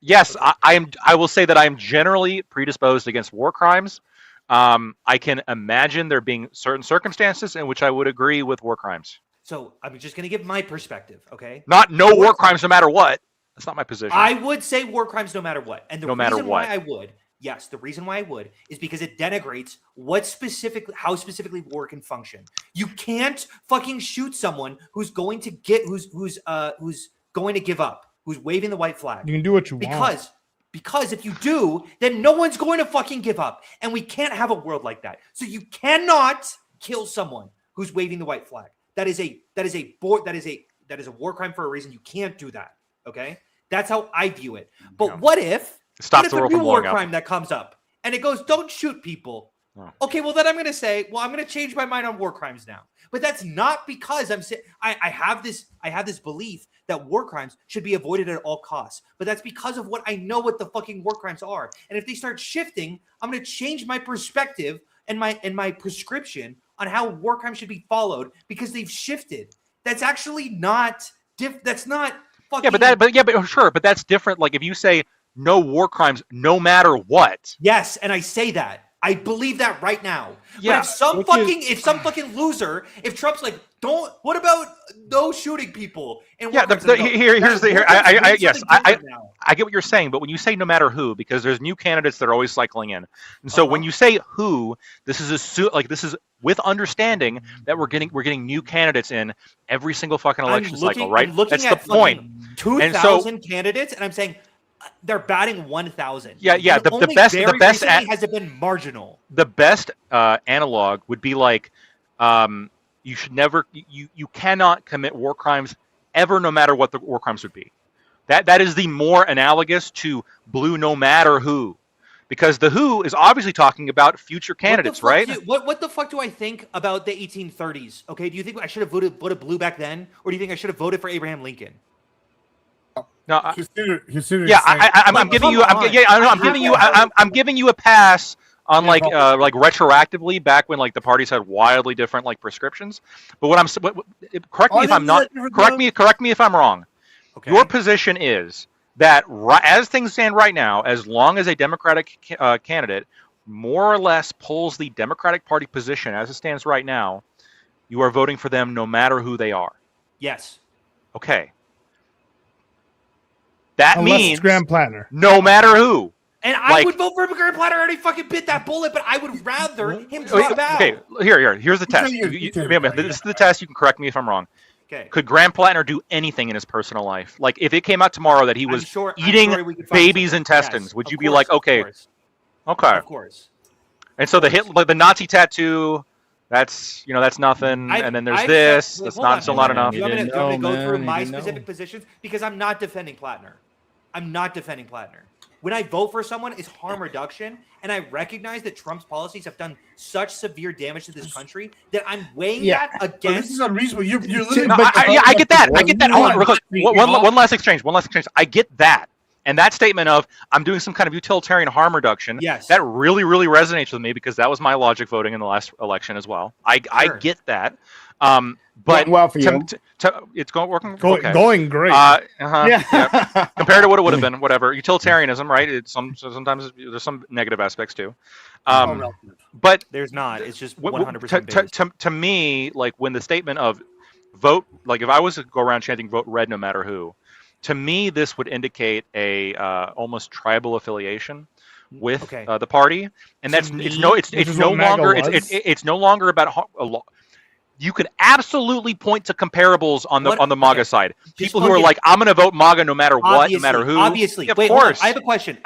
Yes, I will say that I am generally predisposed against war crimes. I can imagine there being certain circumstances in which I would agree with war crimes. So I'm just going to give my perspective, okay? Not war crimes no matter what. That's not my position. I would say war crimes no matter what. And the reason why I would, the reason why I would is because it denigrates how specifically war can function. You can't fucking shoot someone who's going to going to give up, who's waving the white flag. You can do what you want. Because if you do, then no one's going to fucking give up. And we can't have a world like that. So you cannot kill someone who's waving the white flag. That is a war crime for a reason. You can't do that. Okay? That's how I view it. But what if stops the world from blowing up? War crime that comes up and it goes, don't shoot people. Oh. Okay, well then I'm going to say, I'm going to change my mind on war crimes now. But that's not because I have this belief that war crimes should be avoided at all costs. But that's because of what I know what the fucking war crimes are. And if they start shifting, I'm going to change my perspective and my prescription on how war crimes should be followed because they've shifted. That's actually not that's not fucking but that's different. Like if you say no war crimes no matter what. Yes, and I say that. I believe that right now. Yeah. But if some fucking loser, if Trump's like, what about no shooting people? And I get what you're saying, but when you say no matter who, because there's new candidates that are always cycling in, and so when you say who, this is with understanding that we're getting new candidates in every single fucking election cycle, right? That's the point. 2,000 candidates, and I'm saying. They're batting 1,000. Yeah. The best has it been marginal. The best analog would be like, you should never, you cannot commit war crimes ever, no matter what the war crimes would be. That is the more analogous to blue, no matter who, because the who is obviously talking about future candidates, right? What the fuck do I think about the 1830s? Okay, do you think I should have voted blue back then, or do you think I should have voted for Abraham Lincoln? No, I'm giving you a pass on like retroactively back when like the parties had wildly different like prescriptions. But correct me if I'm wrong. Okay. Your position is that as things stand right now, as long as a Democratic candidate more or less pulls the Democratic Party position as it stands right now, you are voting for them no matter who they are. Yes. Okay. That Unless means it's Graham Platner. No matter who. And I would vote for Graham Platner. I already fucking bit that bullet, but I would rather him drop out. Okay, here's the test. This is the test. You can correct me if I'm wrong. Okay. Could Graham Platner do anything in his personal life? Like, if it came out tomorrow that he was eating babies' intestines, would you be like, okay, okay, of course? And so the Nazi tattoo, that's nothing. And then there's this. That's still not enough. You want me to go through my specific positions because I'm not defending Platner. I'm not defending Platner. When I vote for someone, it's harm reduction, and I recognize that Trump's policies have done such severe damage to this country that I'm weighing that against. But this is unreasonable. You're literally. I get that. I get that. One last exchange. I get that. And that statement of I'm doing some kind of utilitarian harm reduction, that really, really resonates with me because that was my logic voting in the last election as well. I get that. But well for you. It's working great. Yeah. Compared to what it would have been, whatever. Utilitarianism, right? Sometimes there's some negative aspects too. But there's not. It's just 100%. To me, like when the statement of vote, like if I was to go around chanting "vote red no matter who," to me this would indicate a almost tribal affiliation with the party, and it's no longer about a law. You could absolutely point to comparables on the MAGA side. People who are like, I'm going to vote MAGA no matter what, no matter who. Obviously. Yeah, of Wait, course. I have a question.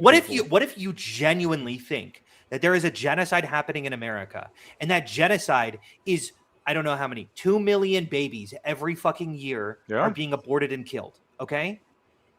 What if you genuinely think that there is a genocide happening in America, and that genocide is, I don't know how many, 2 million babies every fucking year are being aborted and killed, okay?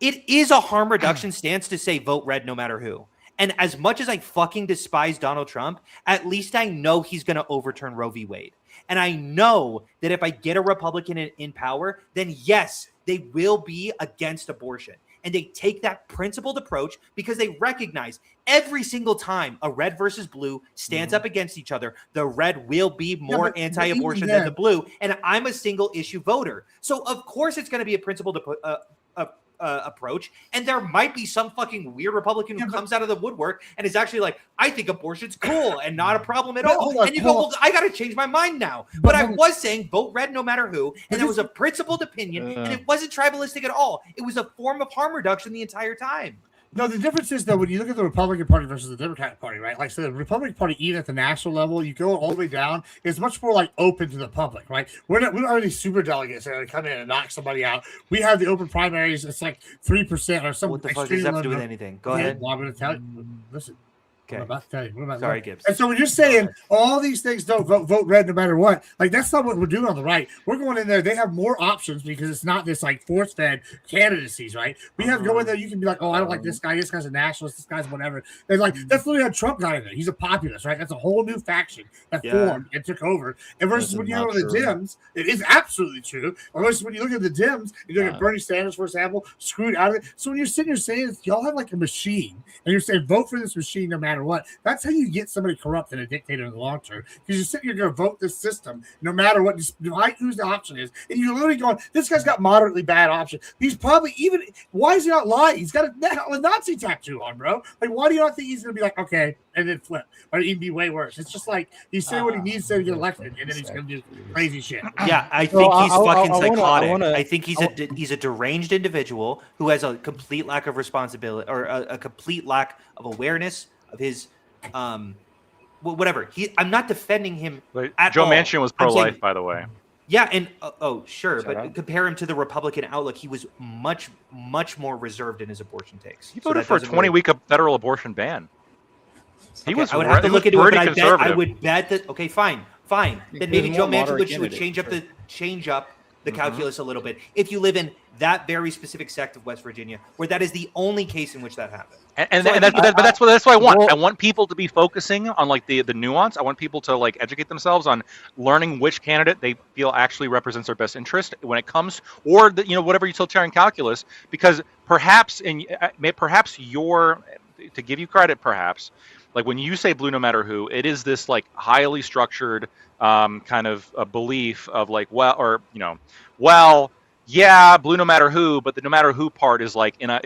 It is a harm reduction stance to say vote red no matter who. And as much as I fucking despise Donald Trump, at least I know he's going to overturn Roe v. Wade. And I know that if I get a Republican in power, then yes, they will be against abortion. And they take that principled approach because they recognize every single time a red versus blue stands up against each other, the red will be more anti-abortion than the blue. And I'm a single issue voter. So of course it's going to be a principled approach, and there might be some fucking weird Republican who comes out of the woodwork and is actually like, I think abortion's cool and not a problem at all. And you go, well, I got to change my mind now. But I was saying vote red no matter who, and that was a principled opinion, and it wasn't tribalistic at all. It was a form of harm reduction the entire time. No, the difference is, though, when you look at the Republican Party versus the Democratic Party, right? Like, so the Republican Party, even at the national level, you go all the way down, is much more, like, open to the public, right? We're not any super delegates that are going to come in and knock somebody out. We have the open primaries. It's like 3% or something. What the fuck does that have to do with anything? Go ahead. Well, I'm going to tell you. Listen. Okay. I'm about to tell you. Sorry, Gibbs. And so when you're saying all these things don't vote red no matter what, like that's not what we're doing on the right. We're going in there. They have more options because it's not this like force-fed candidacies, right? We have go in there. You can be like, oh, I don't like this guy. This guy's a nationalist. This guy's whatever. And like that's literally how Trump got in there. He's a populist, right? That's a whole new faction that formed and took over. And versus when you go to the Dems, it is absolutely true. Or versus when you look at the Dems, you look at Bernie Sanders, for example, screwed out of it. So when you're sitting here saying y'all have like a machine, and you're saying vote for this machine no matter what, that's how you get somebody corrupt and a dictator in the long term. Because you're sitting here going to vote this system no matter what, whose the option is. And you're literally going, this guy's got moderately bad option. He's probably even, why is he not lying? He's got a Nazi tattoo on, bro. Like, why do you not think he's going to be like, okay, and then flip? Or even be way worse. It's just like, he's saying what he needs to get elected, and then he's going to do crazy shit. Yeah, I think he's fucking psychotic. I think he's a deranged individual who has a complete lack of responsibility or a complete lack of awareness of his whatever. I'm not defending him at Joe all. Manchin was pro-life, by the way. Yeah, and sure, but compare him to the Republican outlook. He was much, much more reserved in his abortion takes. He voted for a 20-week federal abortion ban. He was. I would have to look into it, but I would bet that. Okay, fine. Then maybe Joe Manchin would change up the calculus a little bit if you live in that very specific sect of West Virginia, where that is the only case in which that happened. That's what I want. Well, I want people to be focusing on like the nuance. I want people to like educate themselves on learning which candidate they feel actually represents their best interest when it comes, or whatever utilitarian calculus. Because perhaps to give you credit, perhaps like when you say blue no matter who, it is this like highly structured kind of a belief of like, well, yeah, blue no matter who, but the no matter who part is like in a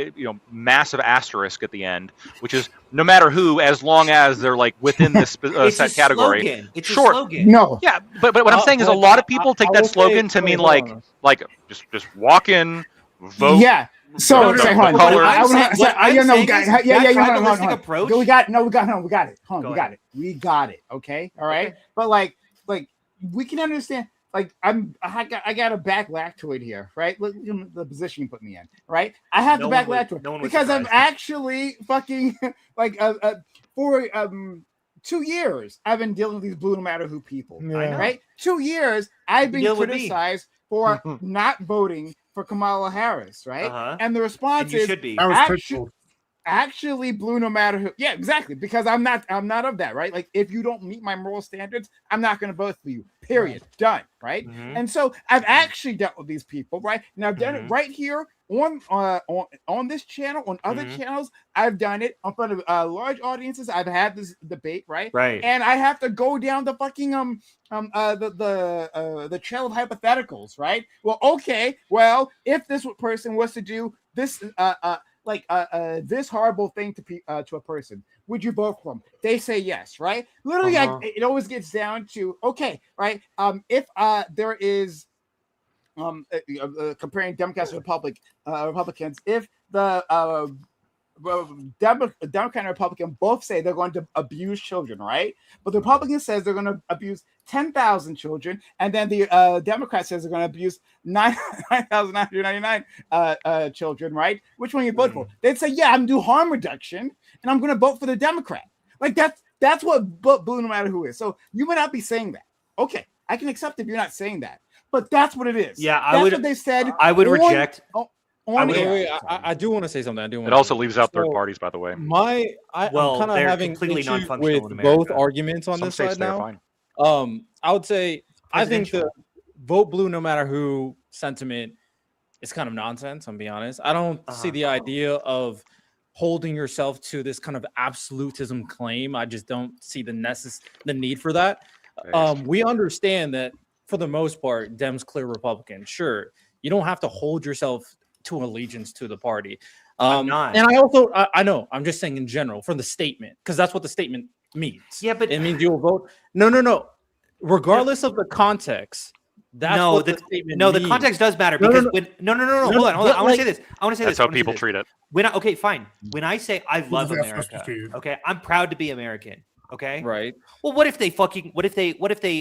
massive asterisk at the end, which is no matter who, as long as they're like within this set category. Slogan. It's sure. a slogan. No. Yeah, but what I'm saying is a lot of people take that slogan to mean like just walk in, vote. Yeah. So, the hold on. color. We got it. We got it. Okay. All right. Okay. But like we can understand. Like I got to backlash to it here, right? Look, the position you put me in, right? I have to backlash to it because I'm actually fucking like for 2 years I've been dealing with these blue no matter who people, right? 2 years I've been criticized for not voting for Kamala Harris, right? And the response is, should be. Actually blue no matter who. Yeah, exactly. Because I'm not of that, right? Like if you don't meet my moral standards, I'm not going to vote for you. Period. Done. Right. And so I've actually dealt with these people, right? And I've done it right here on this channel, on other channels. I've done it in front of large audiences. I've had this debate, right? And I have to go down the fucking the trail of hypotheticals, right? Well, okay. Well, if this person was to do this this horrible thing to a person, would you vote for them? They say yes, right? Literally, it always gets down to okay, right? If there is comparing Democrats to Republicans, if the Democrat and Republican both say they're going to abuse children, right? But the Republican says they're going to abuse 10,000 children, and then the Democrat says they're going to abuse 9,999 children, right? Which one you vote for? They'd say, yeah, I'm going to do harm reduction, and I'm going to vote for the Democrat. Like that's what blue no matter who is. So you might not be saying that. Okay, I can accept if you're not saying that, but that's what it is. Yeah, that's what they said. I would reject. I do want to say something. It also leaves out third parties, by the way. I'm kind of having issues with both arguments on this side now. I would say I think the vote blue no matter who sentiment is kind of nonsense. I'm being honest. I don't see the idea of holding yourself to this kind of absolutism claim. I just don't see the need for that. We understand that for the most part, Dems clear Republican. Sure, you don't have to hold yourself to allegiance to the party. And I know, I'm just saying in general for the statement, because that's what the statement means. Yeah, but it means you will vote. No. Regardless of the context, that's what the statement means. The context does matter because no. Hold on. I want to say this. That's how people treat it. Okay, fine. When I say I love America, okay, I'm proud to be American. Okay. Right. Well, what if they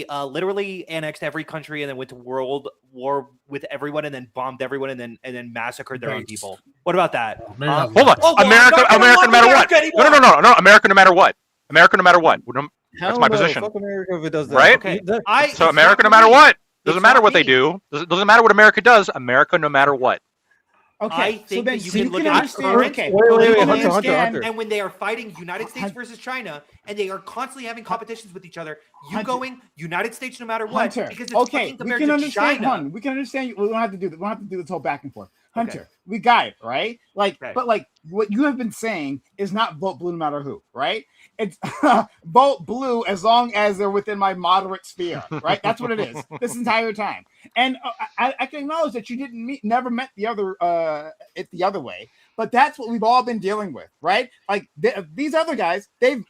literally annexed every country and then went to world war with everyone and then bombed everyone and then massacred their own people? What about that? Hold on. America no matter what. No. America no matter what. America no matter what. That's my position. Fuck America if it does that. Right? Okay. So America no matter what. Doesn't matter what they do. Doesn't matter what America does. America no matter what. Okay, I think that you can look at Hunter. And when they are fighting United States versus China, and they are constantly having competitions with each other, going United States no matter what, because it's fucking compared to China. We can understand. We don't have to do that. We don't have to do this whole back and forth. Hunter, we got it, right? But what you have been saying is not vote blue no matter who, right? It's vote blue as long as they're within my moderate sphere, right? That's what it is this entire time. And I can acknowledge that you never met the other it the other way, but that's what we've all been dealing with, right? Like these other guys, they've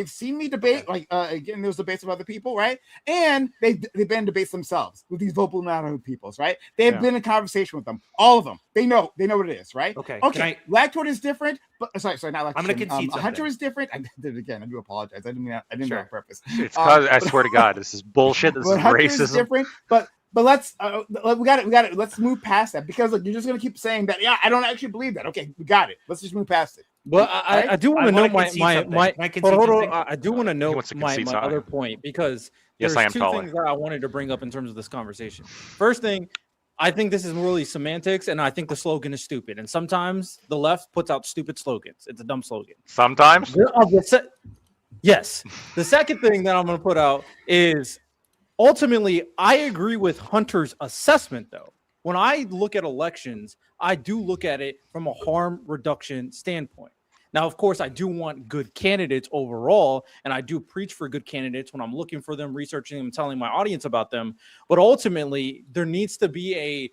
seen me debate, again, there's debates of other people, right? And they've been in debates themselves with these vote blue no matter who peoples, right? They've been in conversation with them, all of them. They know what it is, right? Okay. Lactort is different, but sorry, not lactort. I'm going to concede something. Hunter is different. I did it again. I do apologize. I didn't do it on purpose. It's because I swear to God, this is bullshit. This is Hunter racism. Is different, but let's we got it. Let's move past that because you're just going to keep saying that. Yeah, I don't actually believe that. Okay, we got it. Let's just move past it. But I do want to know my I do want to know my other point because there's two things that I wanted to bring up in terms of this conversation. First thing, I think this is really semantics, and I think the slogan is stupid. And sometimes the left puts out stupid slogans. It's a dumb slogan. Sometimes? Yes. The second thing that I'm going to put out is ultimately, I agree with Hunter's assessment, though. When I look at elections, I do look at it from a harm reduction standpoint. Now, of course, I do want good candidates overall, and I do preach for good candidates when I'm looking for them, researching them, telling my audience about them. But ultimately, there needs to be a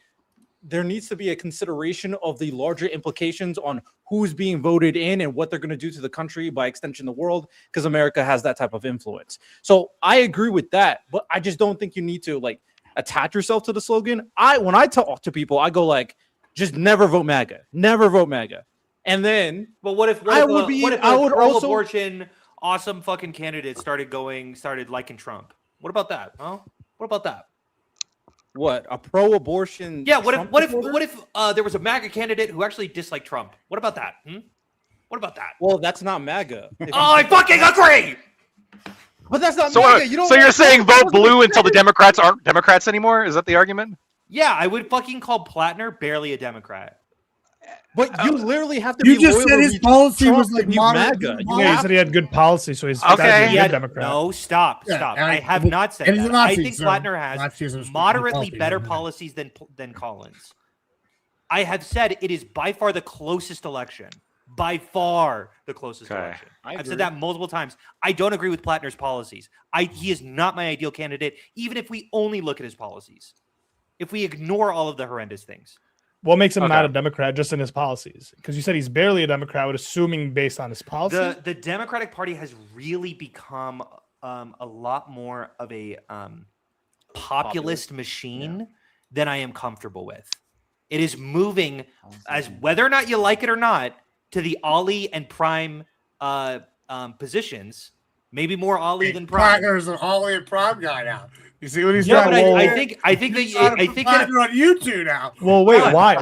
there needs to be a consideration of the larger implications on who's being voted in and what they're going to do to the country, by extension, the world, because America has that type of influence. So I agree with that, but I just don't think you need to like attach yourself to the slogan. When I talk to people, I go like, just never vote MAGA, never vote MAGA. And then, but what if pro-abortion, awesome fucking candidate started liking Trump? What about that? Huh? What about that? What, a pro-abortion? Yeah. What if there was a MAGA candidate who actually disliked Trump? What about that? What about that? Well, that's not MAGA. I fucking agree. But that's not MAGA. So you're saying vote blue until the Democrats aren't Democrats anymore? Is that the argument? Yeah, I would fucking call Platner barely a Democrat. But you literally have to. You just said his policy was like MAGA. Yeah, he said he had good policy, so he's a good Democrat. No, stop. I have not said that. I think Platner has moderately better policies than Collins. I have said it is by far the closest election. By far the closest election. I've said that multiple times. I don't agree with Platner's policies. He is not my ideal candidate, even if we only look at his policies. If we ignore all of the horrendous things. What makes him not a Democrat just in his policies? Because you said he's barely a Democrat, assuming based on his policies. The Democratic Party has really become a lot more of a populist machine than I am comfortable with. It is moving, as whether or not you like it or not, to the Ali and Prime positions. Maybe more Ali than Prime. There's an Ali and Prime guy now. You see what he's doing? Well, I think that on YouTube now. Well, wait, why?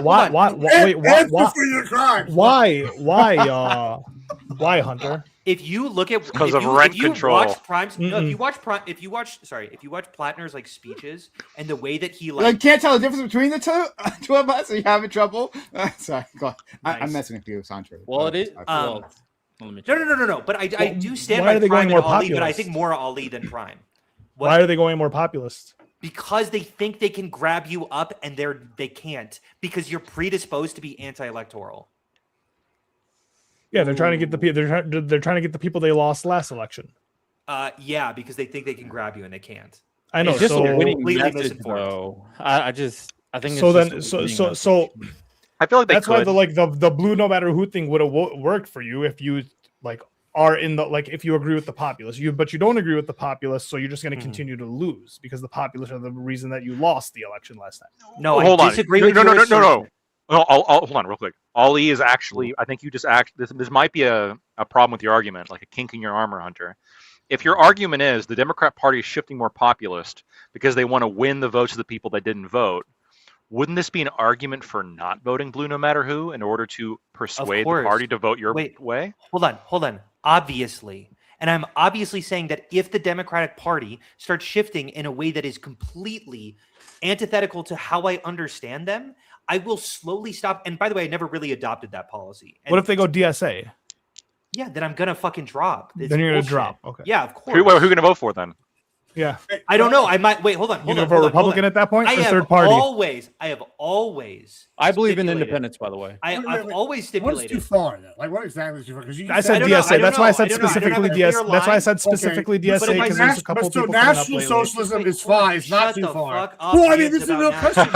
Why, Hunter? If you look at because of rent control. If you watch Platner's like speeches and the way that he like can't tell the difference between the two of us. Are you having trouble? Sorry, go on. I'm messing with you, Sancho. Well, it is. No. But I do stand by Prime and Ali, but I think more Ali than Prime. Why are they going more populist? Because they think they can grab you up, and they can't, because you're predisposed to be anti-electoral. Yeah, they're trying to get they're trying to get the people they lost last election. Yeah, because they think they can grab you and they can't. I know. It's just so a winning message, though. I think so. I feel like that's why the blue no matter who thing would have worked for you if you like are in the if you agree with the populace. But you don't agree with the populace, so you're just going to continue to lose because the populace are the reason that you lost the election last time. No, I disagree with you. No. I'll hold on real quick. Ali is actually, I think you just this might be a problem with your argument, like a kink in your armor, Hunter. If your argument is the Democrat Party is shifting more populist because they want to win the votes of the people that didn't vote, wouldn't this be an argument for not voting blue no matter who in order to persuade the party to vote your way? Hold on. Obviously. And I'm obviously saying that if the Democratic Party starts shifting in a way that is completely antithetical to how I understand them, I will slowly stop. And by the way, I never really adopted that policy. And what if they go DSA? Yeah, then I'm going to fucking drop. Then you're going to drop. Okay. Yeah, of course. Who are you going to vote for then? Yeah. I don't know. I might wait. Hold on. You're going to vote Republican at that point? I have third party? I have always. I believe in independence, by the way. I've always stipulated. What's too far though? Like what exactly is too far? I said DSA. That's why I said specifically DSA. That's why I said specifically DSA because there's a couple people. So national socialism is fine. It's not too far. Well, I mean, this is a real question.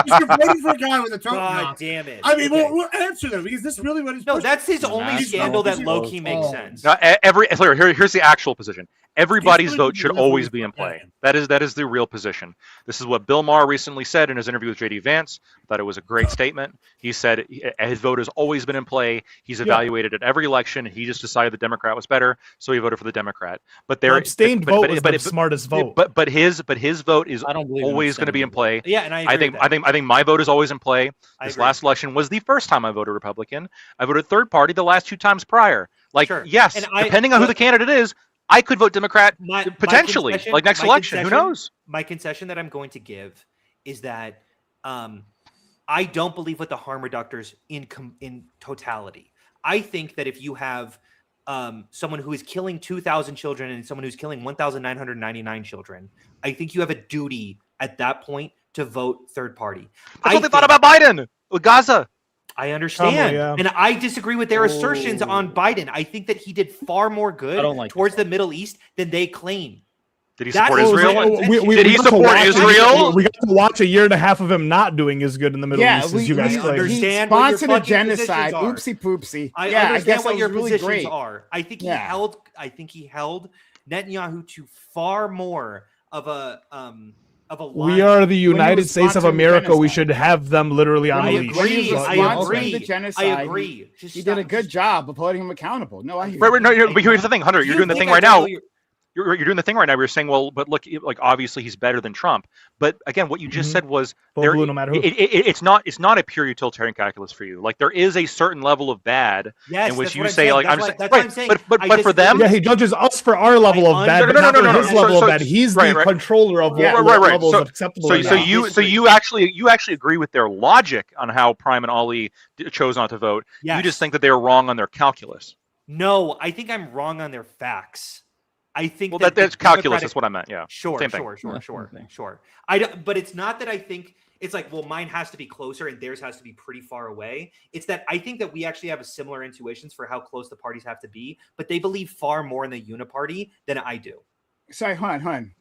You're voting for a guy with a token. God damn it. I mean, we'll answer them because this is really what he's. No, that's his only scandal that low key makes sense. Here's the actual position. Everybody's vote should always be in play. That is the real position. This is what Bill Maher recently said in his interview with J.D. Vance. I thought it was a great statement. He said his vote has always been in play. He's evaluated at every election. He just decided the Democrat was better, so he voted for the Democrat. But their abstained vote was the smartest vote. But his vote is always going to be in play. Yeah, and I think my vote is always in play. This last election was the first time I voted Republican. I voted third party the last 2 times prior. Yes, depending on who the candidate is, I could vote Democrat potentially, next election. Who knows? My concession that I'm going to give is that I don't believe with the harm reductors in totality. I think that if you have someone who is killing 2,000 children and someone who's killing 1,999 children, I think you have a duty at that point to vote third party. That's what they thought about Biden with Gaza. I understand. And I disagree with their assertions on Biden. I think that he did far more good towards the Middle East than they claim. Did he support Israel? Did he support Israel? We got to watch a year and a half of him not doing as good in the Middle East as you guys claim. He sponsored a genocide. Oopsie poopsie. I understand guess what your really positions great. are. I think he held Netanyahu to far more of a we are the United States of America. We should have them literally on the leash. I agree. He did a good job of holding him accountable. No, I hear. But here's the thing, Hunter. You're doing the thing right now. You're doing the thing right now. You're saying, well, but look, like obviously he's better than Trump. But again, what you just said was no matter who. It's not a pure utilitarian calculus for you. Like there is a certain level of bad in which you say, like, but for them, he judges us for our level of bad, but not for his level of bad. He's the controller of what levels of acceptable. So you actually agree with their logic on how Prime and Ali chose not to vote. You just think that they were wrong on their calculus. No, I think I'm wrong on their facts. I think that's calculus. That's what I meant. Yeah. Sure. But it's not that I think it's like, well, mine has to be closer and theirs has to be pretty far away. It's that I think that we actually have similar intuitions for how close the parties have to be, but they believe far more in the uniparty than I do. Sorry, hold on.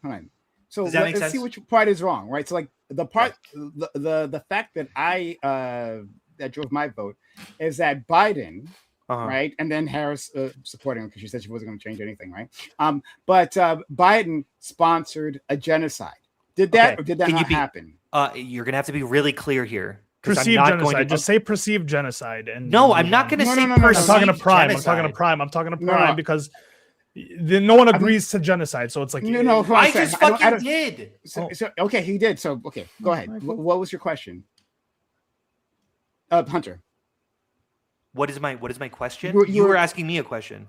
So let's see which part is wrong, right? So like the part, the fact that that drove my vote is that Biden. Right, and then Harris supporting him because she said she wasn't going to change anything, right? But Biden sponsored a genocide. Did that or did that not happen? You're going to have to be really clear here. Perceived genocide. Just say perceived genocide. And no, I'm not going to say perceived. I'm talking to Prime. I'm talking to Prime because no one agrees to genocide. So it's like I just fucking did. So, okay, he did. So okay, go ahead. What was your question, Hunter? What is my question? You were asking me a question.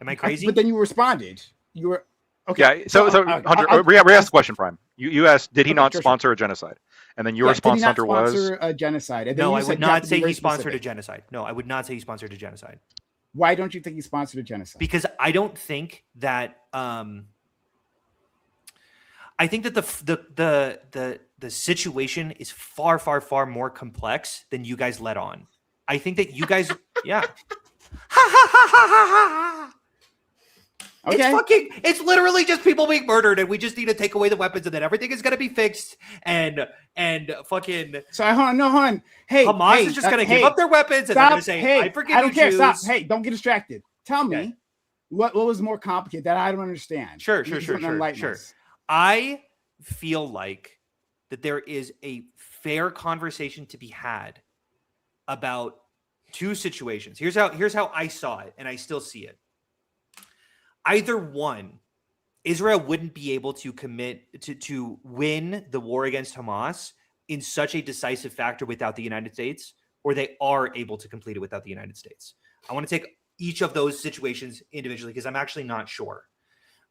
Am I crazy? But then you responded. You were okay. Yeah. So Hunter, re-ask the question, Prime. You asked, did he not sponsor a genocide? And then your response, Hunter, was a genocide. And no, I would not say he sponsored a genocide. No, I would not say he sponsored a genocide. Why don't you think he sponsored a genocide? Because I don't think that. I think that the situation is far, far, far more complex than you guys let on. I think that you guys, yeah. Okay. It's literally just people being murdered, and we just need to take away the weapons, and then everything is gonna be fixed. And fucking. So hold on. Hey, Hamas is just gonna give up their weapons, and they're gonna say, "I forgive you." I don't care. Jews. Stop. Hey, don't get distracted. Tell me what was more complicated that I don't understand. Sure. I feel like that there is a fair conversation to be had about two situations. Here's how I saw it, and I still see it. Either one, Israel wouldn't be able to commit to win the war against Hamas in such a decisive factor without the United States, or they are able to complete it without the United States. I want to take each of those situations individually because I'm actually not sure.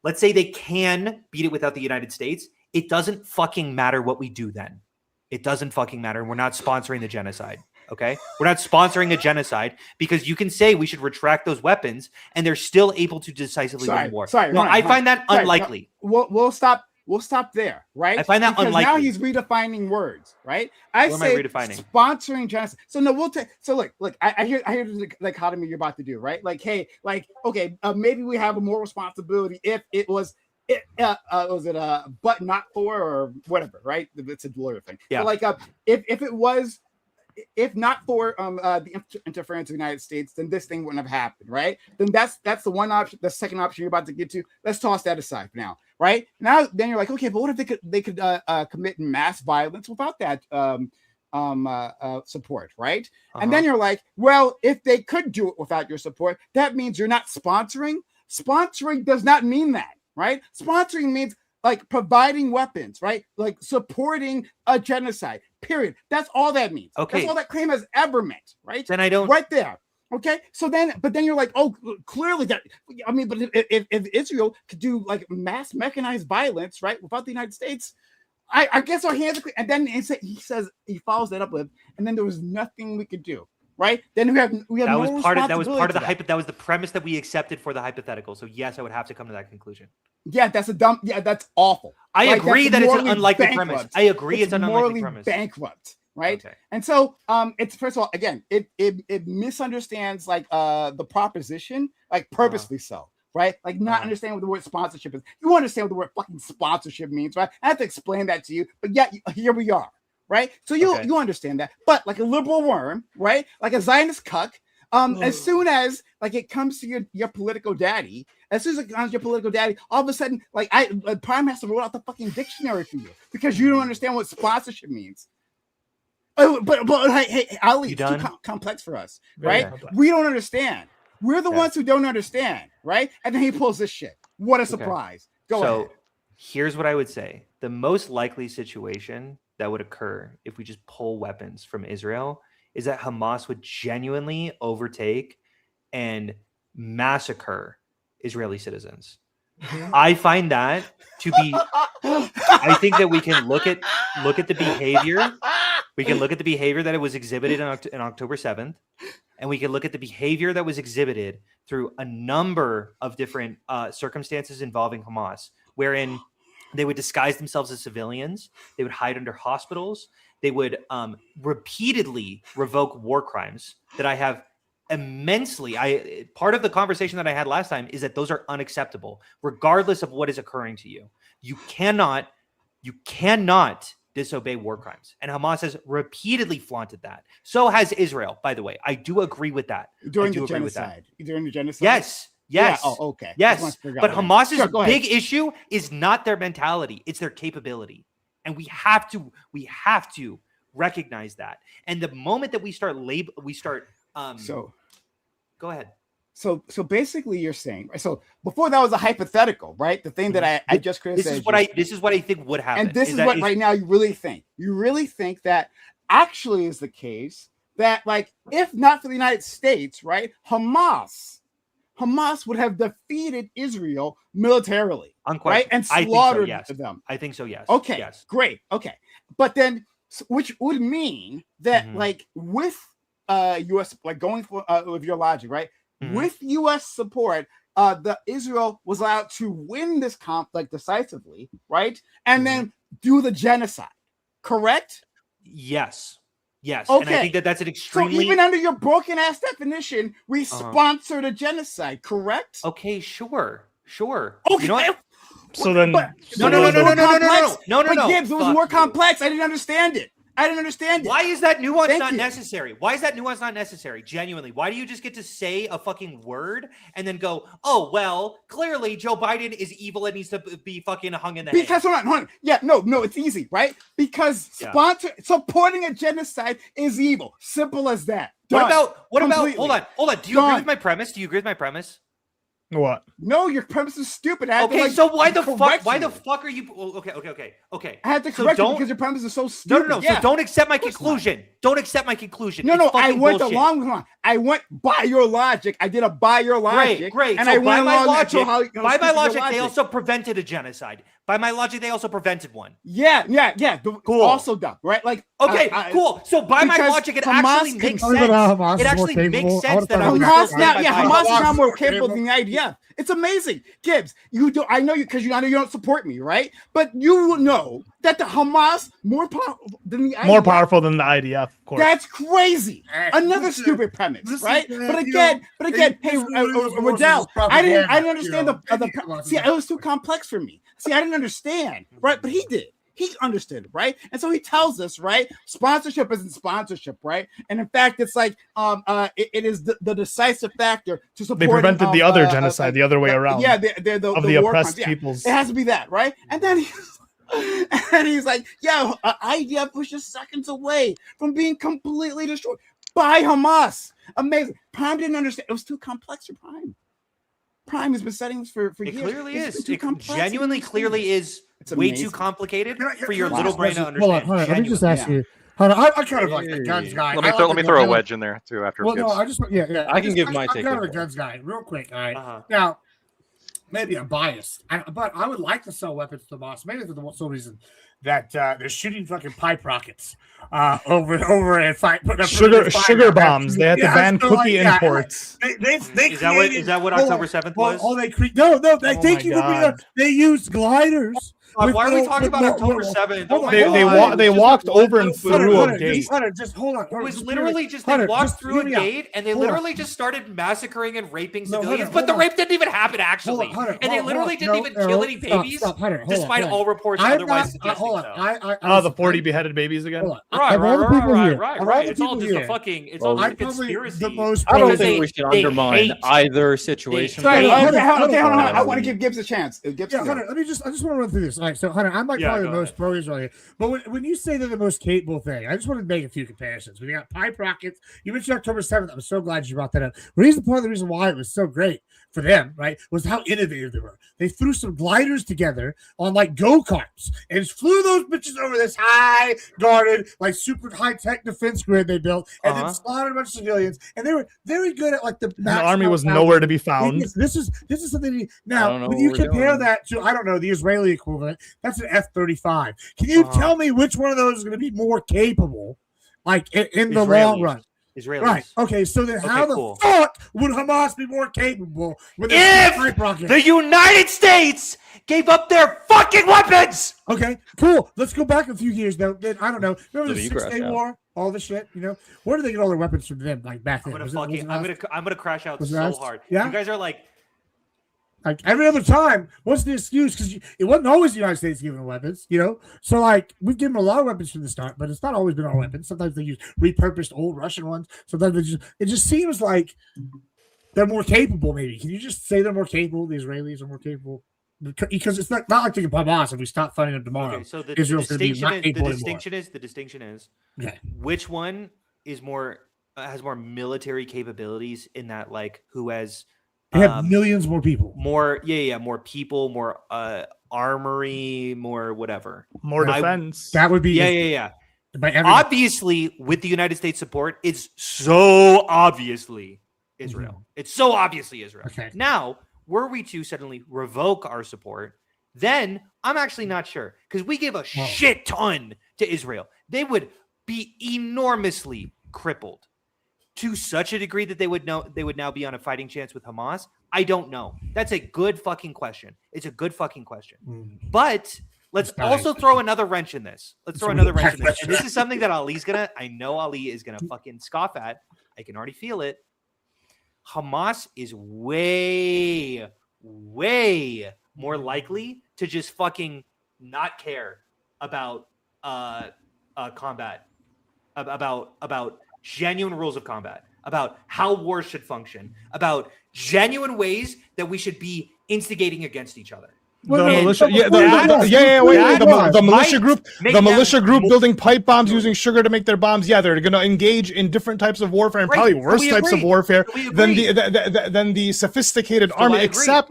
Let's say they can beat it without the United States. It doesn't fucking matter what we do then. It doesn't fucking matter. We're not sponsoring the genocide. Okay, we're not sponsoring a genocide because you can say we should retract those weapons, and they're still able to decisively win war. I find that unlikely. No, we'll stop. We'll stop there, right? I find that unlikely. Now he's redefining words, right? I say sponsoring genocide. So no, we'll take. So look. I hear the dichotomy you're about to do, right? Like, hey, like, okay, maybe we have a moral responsibility if it was. Was it but not for or whatever, right? It's a lawyer thing. Yeah. But like, if it was. If not for the interference of the United States, then this thing wouldn't have happened, right? Then that's the one option. The second option you're about to get to, let's toss that aside for now, right? Now, then you're like, okay, but what if they could commit mass violence without that support, right? And then you're like, well, if they could do it without your support, that means you're not sponsoring. Sponsoring does not mean that, right? Sponsoring means like providing weapons, right? Like supporting a genocide, period. That's all that means. Okay. That's all that claim has ever meant, right? Then I don't. Right there. Okay. So then, but then you're like, oh, clearly that, I mean, but if Israel could do like mass mechanized violence, right, without the United States, I guess our hands are clean. And then he says, he follows that up with, and then there was nothing we could do. Right. Then we have that was part of that was the premise that we accepted for the hypothetical. So yes, I would have to come to that conclusion. Yeah, that's that's awful. I agree that it's an unlikely premise. I agree it's an unlikely premise. Bankrupt, right? Okay. And so it's first of all, again, it misunderstands like the proposition, like purposely so. right? Like not understanding what the word sponsorship is. You understand what the word fucking sponsorship means, right? I have to explain that to you, but yet here we are, right? So you understand that, but like a liberal worm, right? Like a Zionist cuck. As soon as like it comes to your political daddy, as soon as it comes to your political daddy, all of a sudden, like Prime has to roll out the fucking dictionary for you because you don't understand what sponsorship means. But hey, Ali, it's too complex for us, right? We don't understand. We're the ones who don't understand, right? And then he pulls this shit. What a surprise. Go ahead. Here's what I would say. The most likely situation that would occur if we just pull weapons from Israel is that Hamas would genuinely overtake and massacre Israeli citizens. I find that to be. I think that we can look at the behavior. We can look at the behavior that it was exhibited on October 7th, and we can look at the behavior that was exhibited through a number of different circumstances involving Hamas, wherein they would disguise themselves as civilians, they would hide under hospitals, they would repeatedly revoke war crimes that I have immensely. Part of the conversation that I had last time is that those are unacceptable, regardless of what is occurring to you. You cannot disobey war crimes. And Hamas has repeatedly flaunted that. So has Israel, by the way. I do agree with that. During the genocide. Yes. Yeah. Oh, okay. Yes. But Hamas's big issue is not their mentality. It's their capability. And we have to recognize that. And the moment that we start go ahead. So basically you're saying, so before that was a hypothetical, right? The thing that I just criticized. This is what I think would happen. And this is what right now you really think. You really think that actually is the case that, like, if not for the United States, right, Hamas would have defeated Israel militarily, right? And slaughtered them. I think so, yes. Okay, yes. Great. Okay. But then, which would mean that, like, with U.S., like going for with your logic, right? With U.S. support, the Israel was allowed to win this conflict decisively, right? And then do the genocide, correct? Yes. Okay. And I think that's an extremely... So even under your broken-ass definition, we sponsored a genocide, correct? Okay, sure. Okay. You know what? So then... No. But Gibbs, it was more complex. I didn't understand it. Why is that nuance not necessary? Why is that nuance not necessary? Genuinely. Why do you just get to say a fucking word and then go, oh, well, clearly Joe Biden is evil and needs to be fucking hung in the head? Because hold on. Yeah, no, it's easy, right? Because supporting a genocide is evil. Simple as that. What about, hold on. Do you agree with my premise? What? No, your premise is stupid. Okay, so why the fuck are you? Okay. I had to correct you because your premise is so stupid. No. So don't accept my conclusion. Don't accept my conclusion. No. I went along with I went by your logic. I did a by your logic. Great. And so I went by along by my logic, they also prevented a genocide. By my logic, they also prevented one. Yeah. Cool. Also dumb, right? Like, okay, cool. So by my logic, it actually makes sense. It actually makes sense that Hamas is not more capable than the IDF. It's amazing, Gibbs. You do. I know you because I know you don't support me, right? But you know that the Hamas more powerful than the IDF. More powerful than the IDF, of course. That's crazy. Another stupid premise, right? But again, hey, Riddell, I didn't understand the. See, it was too complex for me. See, I didn't understand, right? But he did. He understood it, right? And so he tells us, right? Sponsorship isn't sponsorship, right? And in fact, it's like it is the decisive factor to support. They prevented the other genocide the other way around. Yeah, they're the oppressed peoples. It has to be that, right? And then he's like, yeah, IDF was just seconds away from being completely destroyed by Hamas. Amazing. Prime didn't understand. It was too complex for Prime. Prime has been setting this for years. It clearly is. It genuinely clearly is. It's way too complicated for your little brain to understand. Hold on. Let me just ask you. Hold on, I kind of like the guns guy. Let me throw a wedge in there too. After I can give my take. I'm kind of a guns guy, real quick. All right. Now, maybe I'm biased, but I would like to sell weapons to Hamas. Maybe for the sole reason that they're shooting fucking pipe rockets over and fight. Sugar bombs. They had to ban cookie imports. Is that what October 7th was? They used gliders Why are we talking about October 7th? Oh my God. They walked over and through a gate. Just hold on. It was literally just they walked through a gate and they literally just started massacring and raping civilians. But the rape didn't even happen actually, and they literally didn't even kill any babies, despite all reports otherwise suggesting so. The 40 beheaded babies again. Right. It's all just a fucking. It's all just a conspiracy. I don't think we should undermine either situation. Okay, hold on. I want to give Gibbs a chance. Hunter, I just want to run through this. All right, so Hunter, I'm like probably the most pro-Israel here. But when you say they're the most capable thing, I just want to make a few comparisons. When you got pipe rockets, you mentioned October 7th. I'm so glad you brought that up. Part of the reason why it was so great for them, right, was how innovative they were. They threw some gliders together on like go-karts and just flew those bitches over this high guarded, like super high-tech defense grid they built, and then slaughtered a bunch of civilians. And they were very good at like the army was nowhere to be found. This is something now when you compare that to, I don't know, the Israeli equivalent, that's an F-35. Can you tell me which one of those is going to be more capable, like in the long run? Israelis. Right. Okay. So then, how the fuck would Hamas be more capable when if the United States gave up their fucking weapons? Okay. Cool. Let's go back a few years though. Then I don't know. Remember the 6 Day War? All the shit. Where did they get all their weapons from them? Like back then? I'm gonna crash out so hard. Yeah. You guys are like every other time, what's the excuse? Because it wasn't always the United States giving weapons, So like we've given them a lot of weapons from the start, but it's not always been our weapons. Sometimes they use repurposed old Russian ones. Sometimes it just seems like they're more capable. Maybe can you just say they're more capable? The Israelis are more capable because it's not like they can pump us if we stop fighting them tomorrow. Okay, so the distinction is which one is more has more military capabilities in that like who has. They have millions more people. More people, more armory, more whatever. More defense. That would be yeah. Obviously, with the United States support, it's so obviously Israel. Mm-hmm. It's so obviously Israel. Okay. Now, were we to suddenly revoke our support, then I'm actually not sure because we gave a shit ton to Israel. They would be enormously crippled. To such a degree that they would now be on a fighting chance with Hamas? I don't know. That's a good fucking question. It's a good fucking question. But let's also throw another wrench in this. And this is something that I know Ali is gonna fucking scoff at. I can already feel it. Hamas is way, way more likely to just fucking not care about combat, about genuine rules of combat, about how wars should function, about genuine ways that we should be instigating against each other. The militia group building pipe bombs using sugar to make their bombs. Yeah, they're going to engage in different types of warfare and probably worse types of warfare than the sophisticated army. Except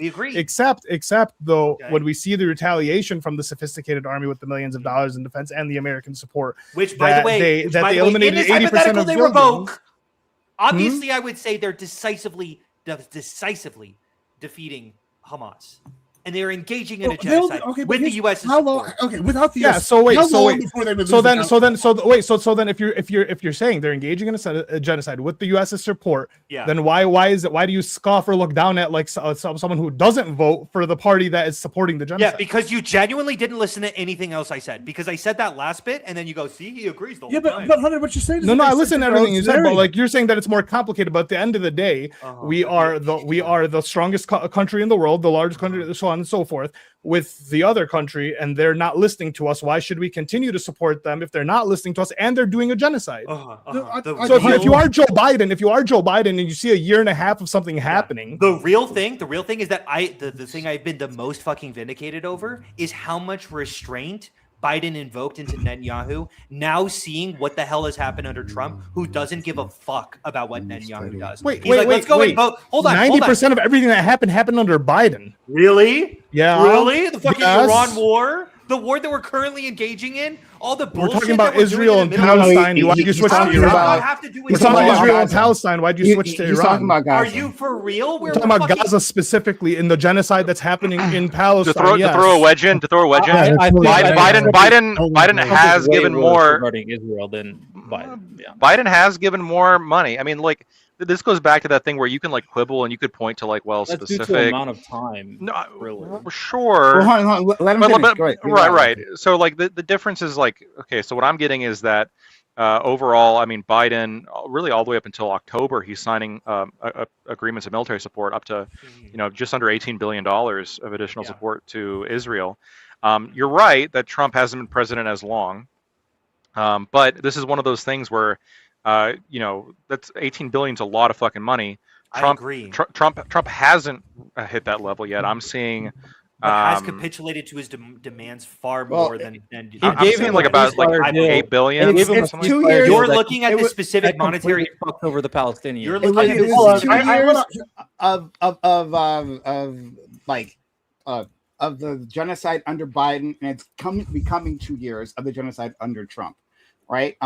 though, when we see the retaliation from the sophisticated army with the millions of dollars in defense and the American support, which by the way, they eliminated 80% of revoke. Obviously, I would say they're decisively defeating Hamas. And they're engaging in a genocide with the U.S. How long? Okay, without the U.S. So then, if you're saying they're engaging in a genocide with the U.S.'s support, then why do you scoff or look down at like someone who doesn't vote for the party that is supporting the genocide? Yeah, because you genuinely didn't listen to anything else I said. Because I said that last bit, and then you go, "See, he agrees." The whole time. But Hunter, what you're saying? No, I listened to everything you said, but like you're saying that it's more complicated. But at the end of the day, we are the strongest country in the world, the largest country, so on and so forth, with the other country, and they're not listening to us. Why should we continue to support them if they're not listening to us and they're doing a genocide? So if you are Joe Biden and you see a year and a half of something happening, the real thing is that the thing I've been the most fucking vindicated over is how much restraint Biden invoked into Netanyahu, now seeing what the hell has happened under Trump, who doesn't give a fuck about what Netanyahu does. Let's go and vote. Hold on. 90% of everything that happened under Biden. Really? Yeah. Really? The fucking Iran war? The war that we're currently engaging in? All the bullshit. We're talking about Israel and Palestine. Why did you switch to Iran? We're talking about Israel and Palestine. Why did you switch to Iran? Are you for real? We're talking about Gaza specifically in the genocide that's happening in Palestine. To throw a wedge in. Biden has given more regarding Israel than Biden. Yeah. Biden has given more money. I mean, like this goes back to that thing where you can like quibble and you could point to like, well, That's specific due to amount of time. No, really. Sure. Well, hold on, let him finish. Go ahead. Right. So like the difference is like, okay, so what I'm getting is that overall, I mean, Biden really all the way up until October, he's signing agreements of military support up to, just under $18 billion of additional support to Israel. You're right that Trump hasn't been president as long, but this is one of those things where, that's 18 billion is a lot of fucking money. Trump, I agree. Trump hasn't hit that level yet. I'm seeing. Has capitulated to his demands far more than. I'm seeing like about like 8 billion. It's 2 years. You're looking at the specific monetary fucked over the Palestinians. You're looking at it was 2 years of the genocide under Biden, and it's becoming 2 years of the genocide under Trump, right?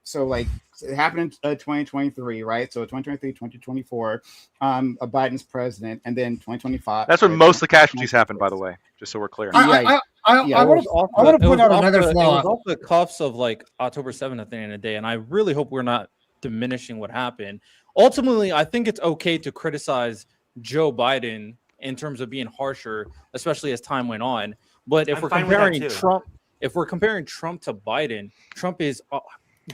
So like it happened in 2023, right? So 2023, 2024, Biden's president, and then 2025. That's when most of the casualties happened, by the way, just so we're clear. I want to point out another flaw. It was off the cuffs of like October 7th at the end of the day, and I really hope we're not diminishing what happened. Ultimately, I think it's okay to criticize Joe Biden in terms of being harsher, especially as time went on. But if we're comparing Trump to Biden, Trump is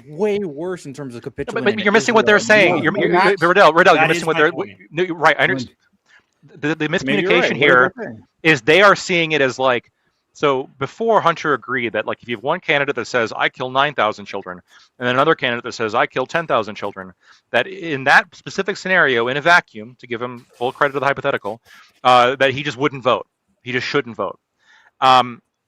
way worse in terms of capitulating. But you're missing what they're saying. Riddell, you're missing what they're right. I understand. The miscommunication here is they are seeing it as like, so before Hunter agreed that like if you have one candidate that says I kill 9,000 children and then another candidate that says I kill 10,000 children, that in that specific scenario in a vacuum, to give him full credit to the hypothetical, that he just wouldn't vote. He just shouldn't vote.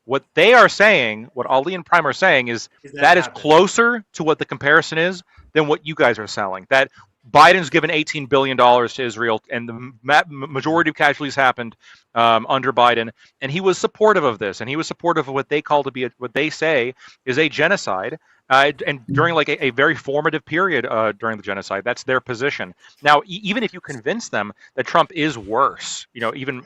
What they are saying, what Ali and Prime are saying is that is closer to what the comparison is than what you guys are selling. That Biden's given $18 billion to Israel, and the majority of casualties happened under Biden, and he was supportive of this, and he was supportive of what they call to be what they say is a genocide, and during like a very formative period during the genocide. That's their position. Now, even if you convince them that Trump is worse, even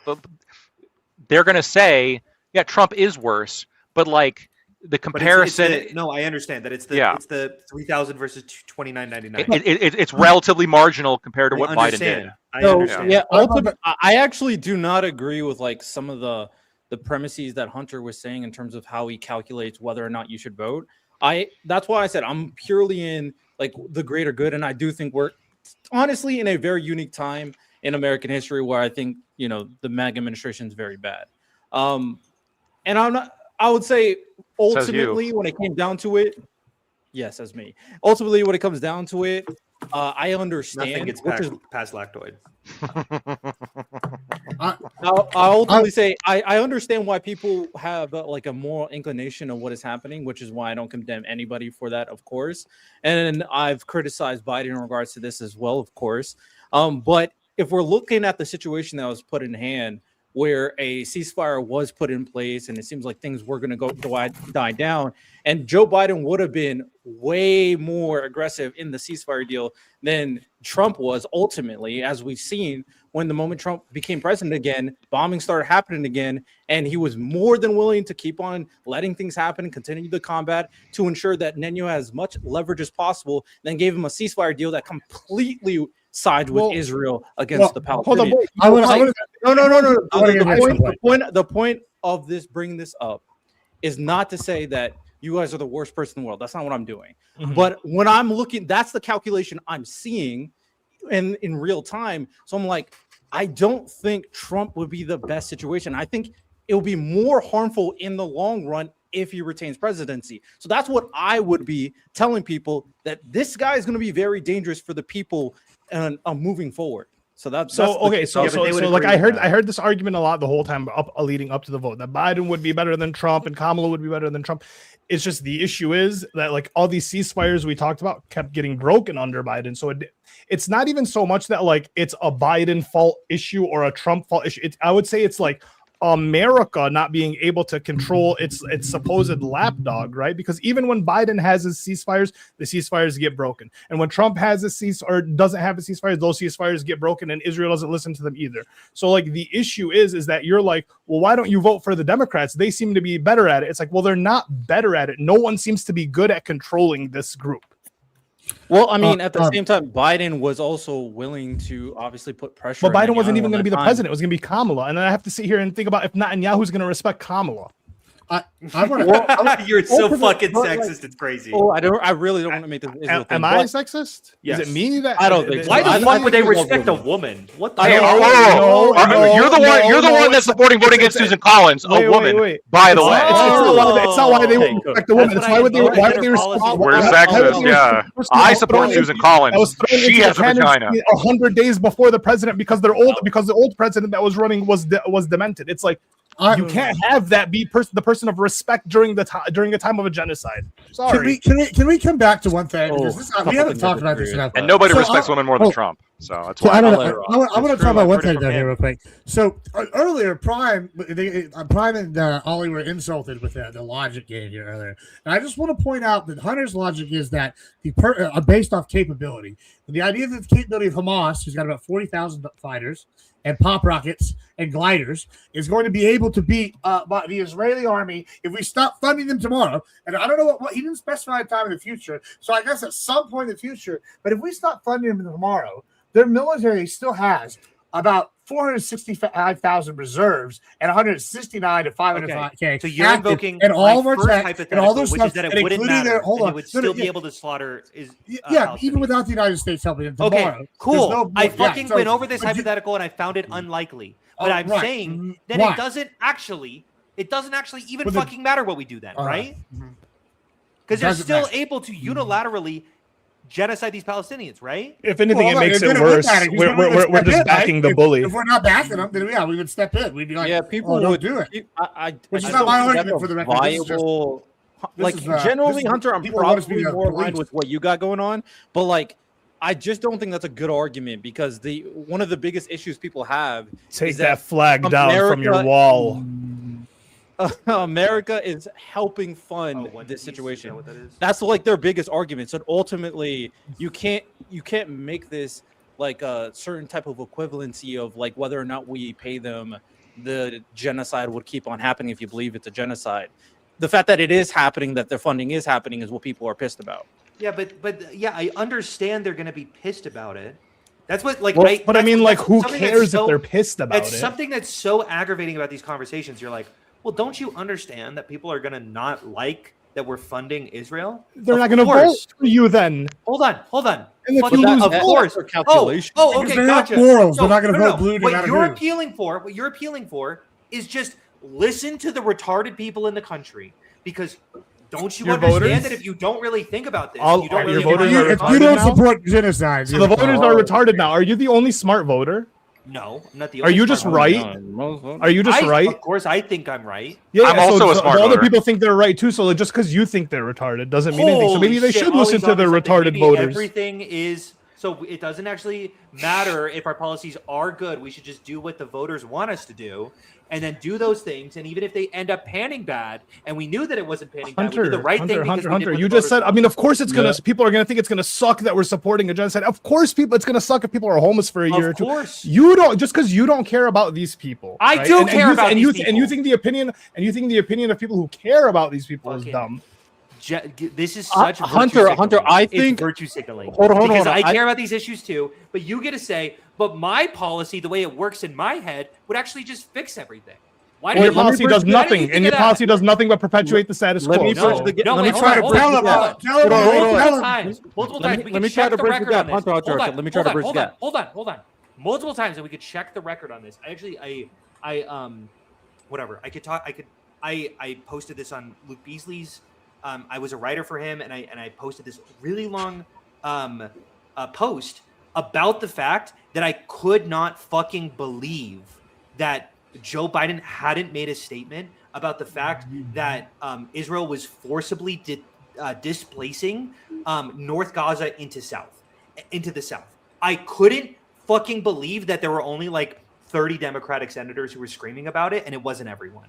they're going to say, yeah, Trump is worse, but like the comparison. No, I understand that it's the 3,000 versus 29.99. It's relatively marginal compared to what Biden did. I actually do not agree with like some of the premises that Hunter was saying in terms of how he calculates whether or not you should vote. That's why I said I'm purely in like the greater good, and I do think we're honestly in a very unique time in American history where I think the MAGA administration is very bad. And I would say ultimately when it came down to it, yes, as me. Ultimately, when it comes down to it, I understand. Nothing gets past lactoid. I'll ultimately say I understand why people have like a moral inclination of what is happening, which is why I don't condemn anybody for that, of course. And I've criticized Biden in regards to this as well, of course. But if we're looking at the situation that was put in hand, where a ceasefire was put in place and it seems like things were going to die down, and Joe Biden would have been way more aggressive in the ceasefire deal than Trump was ultimately, as we've seen when the moment Trump became president again, bombing started happening again, and he was more than willing to keep on letting things happen and continue the combat to ensure that Netanyahu has as much leverage as possible, then gave him a ceasefire deal that completely side with Israel against the Palestinians. Hold on. No. The point of this, bringing this up, is not to say that you guys are the worst person in the world. That's not what I'm doing. Mm-hmm. But when I'm looking, that's the calculation I'm seeing in real time. So I'm like, I don't think Trump would be the best situation. I think it will be more harmful in the long run if he retains presidency. So that's what I would be telling people, that this guy is going to be very dangerous for the people and moving forward. So that's like I heard this argument a lot the whole time leading up to the vote, that Biden would be better than Trump and Kamala would be better than Trump. It's just the issue is that like all these ceasefires we talked about kept getting broken under Biden. So it's not even so much that like it's a Biden fault issue or a Trump fault issue. I would say it's like America not being able to control its supposed lapdog, right? Because even when Biden has his ceasefires, the ceasefires get broken. And when Trump has a or doesn't have a ceasefire, those ceasefires get broken, and Israel doesn't listen to them either. So like the issue is that you're like, well, why don't you vote for the Democrats? They seem to be better at it. It's like, well, they're not better at it. No one seems to be good at controlling this group. Well, I mean, at the same time, Biden was also willing to obviously put pressure. But Biden wasn't even going to be the president; it was going to be Kamala, and then I have to sit here and think about if Netanyahu's going to respect Kamala. You're so fucking sexist. It's crazy. Oh, I really don't want to make this. Am I sexist? Yes. Is it me that? I don't think. Why the fuck would they respect a woman? What the? You're the one that's supporting voting against Susan Collins, a woman. By the way, it's not why they would respect a woman. It's why would they respect? We're sexist. Yeah, I support Susan Collins. She has a vagina. 100 days before the president because they're old. Because the old president that was running was demented. It's like. You can't have that be the person of respect during a time of a genocide. Sorry. Can we come back to one thing? Because we haven't talked about this enough. And nobody respects women more than Trump. So that's why. I want to talk about one thing down here real quick. So earlier, Prime and Ollie were insulted with the logic game here earlier, and I just want to point out that Hunter's logic is that based off capability. The idea that the capability of Hamas, who's got about 40,000 fighters and pop rockets and gliders, is going to be able to beat the Israeli army if we stop funding them tomorrow. And I don't know what he didn't specify a time in the future. So I guess at some point in the future, but if we stop funding them tomorrow, their military still has about 465,000 reserves and 169 to 505K. So you're invoking and all of our tech and all those which stuff, is that it wouldn't matter. It would still be able to slaughter. Even without the United States helping them tomorrow. Okay, cool. I fucking went over this hypothetical and I found it unlikely. But I'm saying that it doesn't actually even fucking matter what we do then, right? Because they're still able to unilaterally genocide these Palestinians, right? If anything, it makes it worse. We're just backing the bully. If we're not backing them, then we would step in. We'd be like, people would do it. Which is not my argument for the record. Viable, generally, Hunter, I'm probably more aligned with what you got going on, but I just don't think that's a good argument because one of the biggest issues people have is that flag down from your wall. America is helping fund this situation. That's their biggest argument. So ultimately, you can't make this a certain type of equivalency of whether or not we pay them. The genocide would keep on happening if you believe it's a genocide. The fact that it is happening, that their funding is happening, is what people are pissed about. Yeah, but I understand they're going to be pissed about it. That's what who cares if they're pissed about it? It's something that's so aggravating about these conversations. You're like, well, don't you understand that people are going to not like that we're funding Israel? They're not going to vote for you then. Hold on. And if you lose, of course. Okay, gotcha. Morals, they're not going to vote blue. What you're appealing for is just listen to the retarded people in the country, because don't you understand that if you don't really think about this, you don't you don't support genocide. So the voters are retarded now. Are you the only smart voter? No, I'm not the. Are you just right? Are you just right? Of course, I think I'm right. Yeah, I'm also a smart voter. Other people think they're right too. So just because you think they're retarded doesn't mean anything. So maybe they should listen to their retarded voters. Everything is so. It doesn't actually matter if our policies are good. We should just do what the voters want us to do, and then do those things. And even if they end up panning bad, and we knew that it wasn't panning bad, we did the right thing. Hunter, you just said. I mean, of course it's gonna. People are gonna think it's gonna suck that we're supporting a genocide. Of course, it's gonna suck if people are homeless for a year or two. Of course, you don't just because you don't care about these people. I do care about these people. And you think the opinion of people who care about these people is dumb. This is such Hunter. I think virtue signaling. Hold on. I care about these issues too, but you get to say, but my policy, the way it works in my head, would actually just fix everything. Why your policy does nothing, and your policy does nothing but perpetuate the status quo. Let me try to bridge the gap. Hunter, let me try to bridge the gap. Hold on. Multiple times, and we could check the record on this. I posted this on Luke Beasley's. I was a writer for him, and I posted this really long post about the fact that I could not fucking believe that Joe Biden hadn't made a statement about the fact that Israel was forcibly displacing North Gaza into the south. I couldn't fucking believe that there were only 30 Democratic senators who were screaming about it, and it wasn't everyone.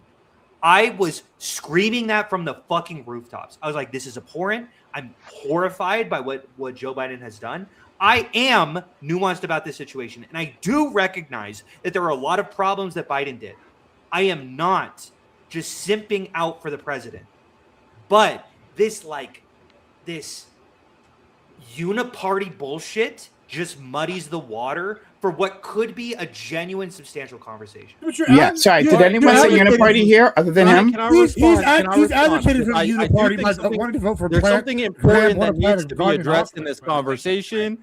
I was screaming that from the fucking rooftops. I was like, this is abhorrent. I'm horrified by what Joe Biden has done. I am nuanced about this situation, and I do recognize that there are a lot of problems that Biden did. I am not just simping out for the president. But this uniparty bullshit just muddies the water for what could be a genuine, substantial conversation. Yeah, sorry. Did anyone say uniparty here other than him? He's advocated for the uniparty by wanting to vote for There's Plant. something important that needs to be Garden addressed in Hospital. this conversation.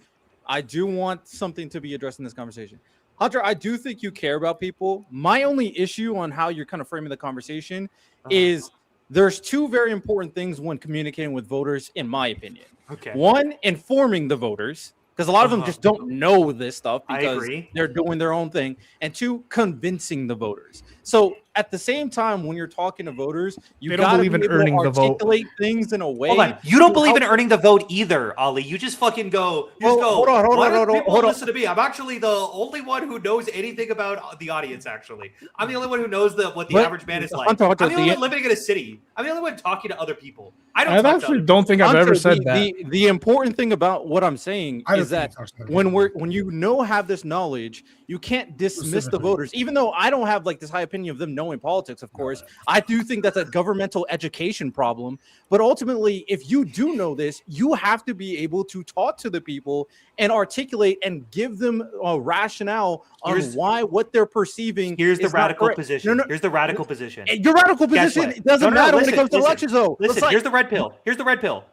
I do want something to be addressed in this conversation. Hunter, I do think you care about people. My only issue on how you're kind of framing the conversation is there's two very important things when communicating with voters, in my opinion. Okay. One, informing the voters, because a lot of them just don't know this stuff I because agree. they're doing their own thing. And two, convincing the voters. So at the same time, when you're talking to voters, you They don't gotta believe be in able earning to the vote. articulate things in a way. Hold on. You don't to believe in help- earning the vote either, Ollie. You just fucking go. You just go. Hold on, Why don't people hold on. listen to me? I'm actually the only one who knows anything about the audience. Actually, I'm the only one who knows what the average man is like. Hunter, I'm the only one living in a city. I'm the only one talking to other people. I I actually don't think I've Hunter, ever said that. The important thing about what I'm saying I don't is that think he talks to when you have this knowledge, you can't dismiss the Specifically. voters. Even though I don't have like this high opinion of them knowing politics, of course, I do think that's a governmental education problem. But ultimately, if you do know this, you have to be able to talk to the people and articulate and give them a rationale on why what they're perceiving. Here's the is not radical correct. position. No, Here's the radical position. your radical Guess position what? it doesn't matter when it comes to listen, elections, though. Listen, It's like- here's the red pill. Here's the red pill.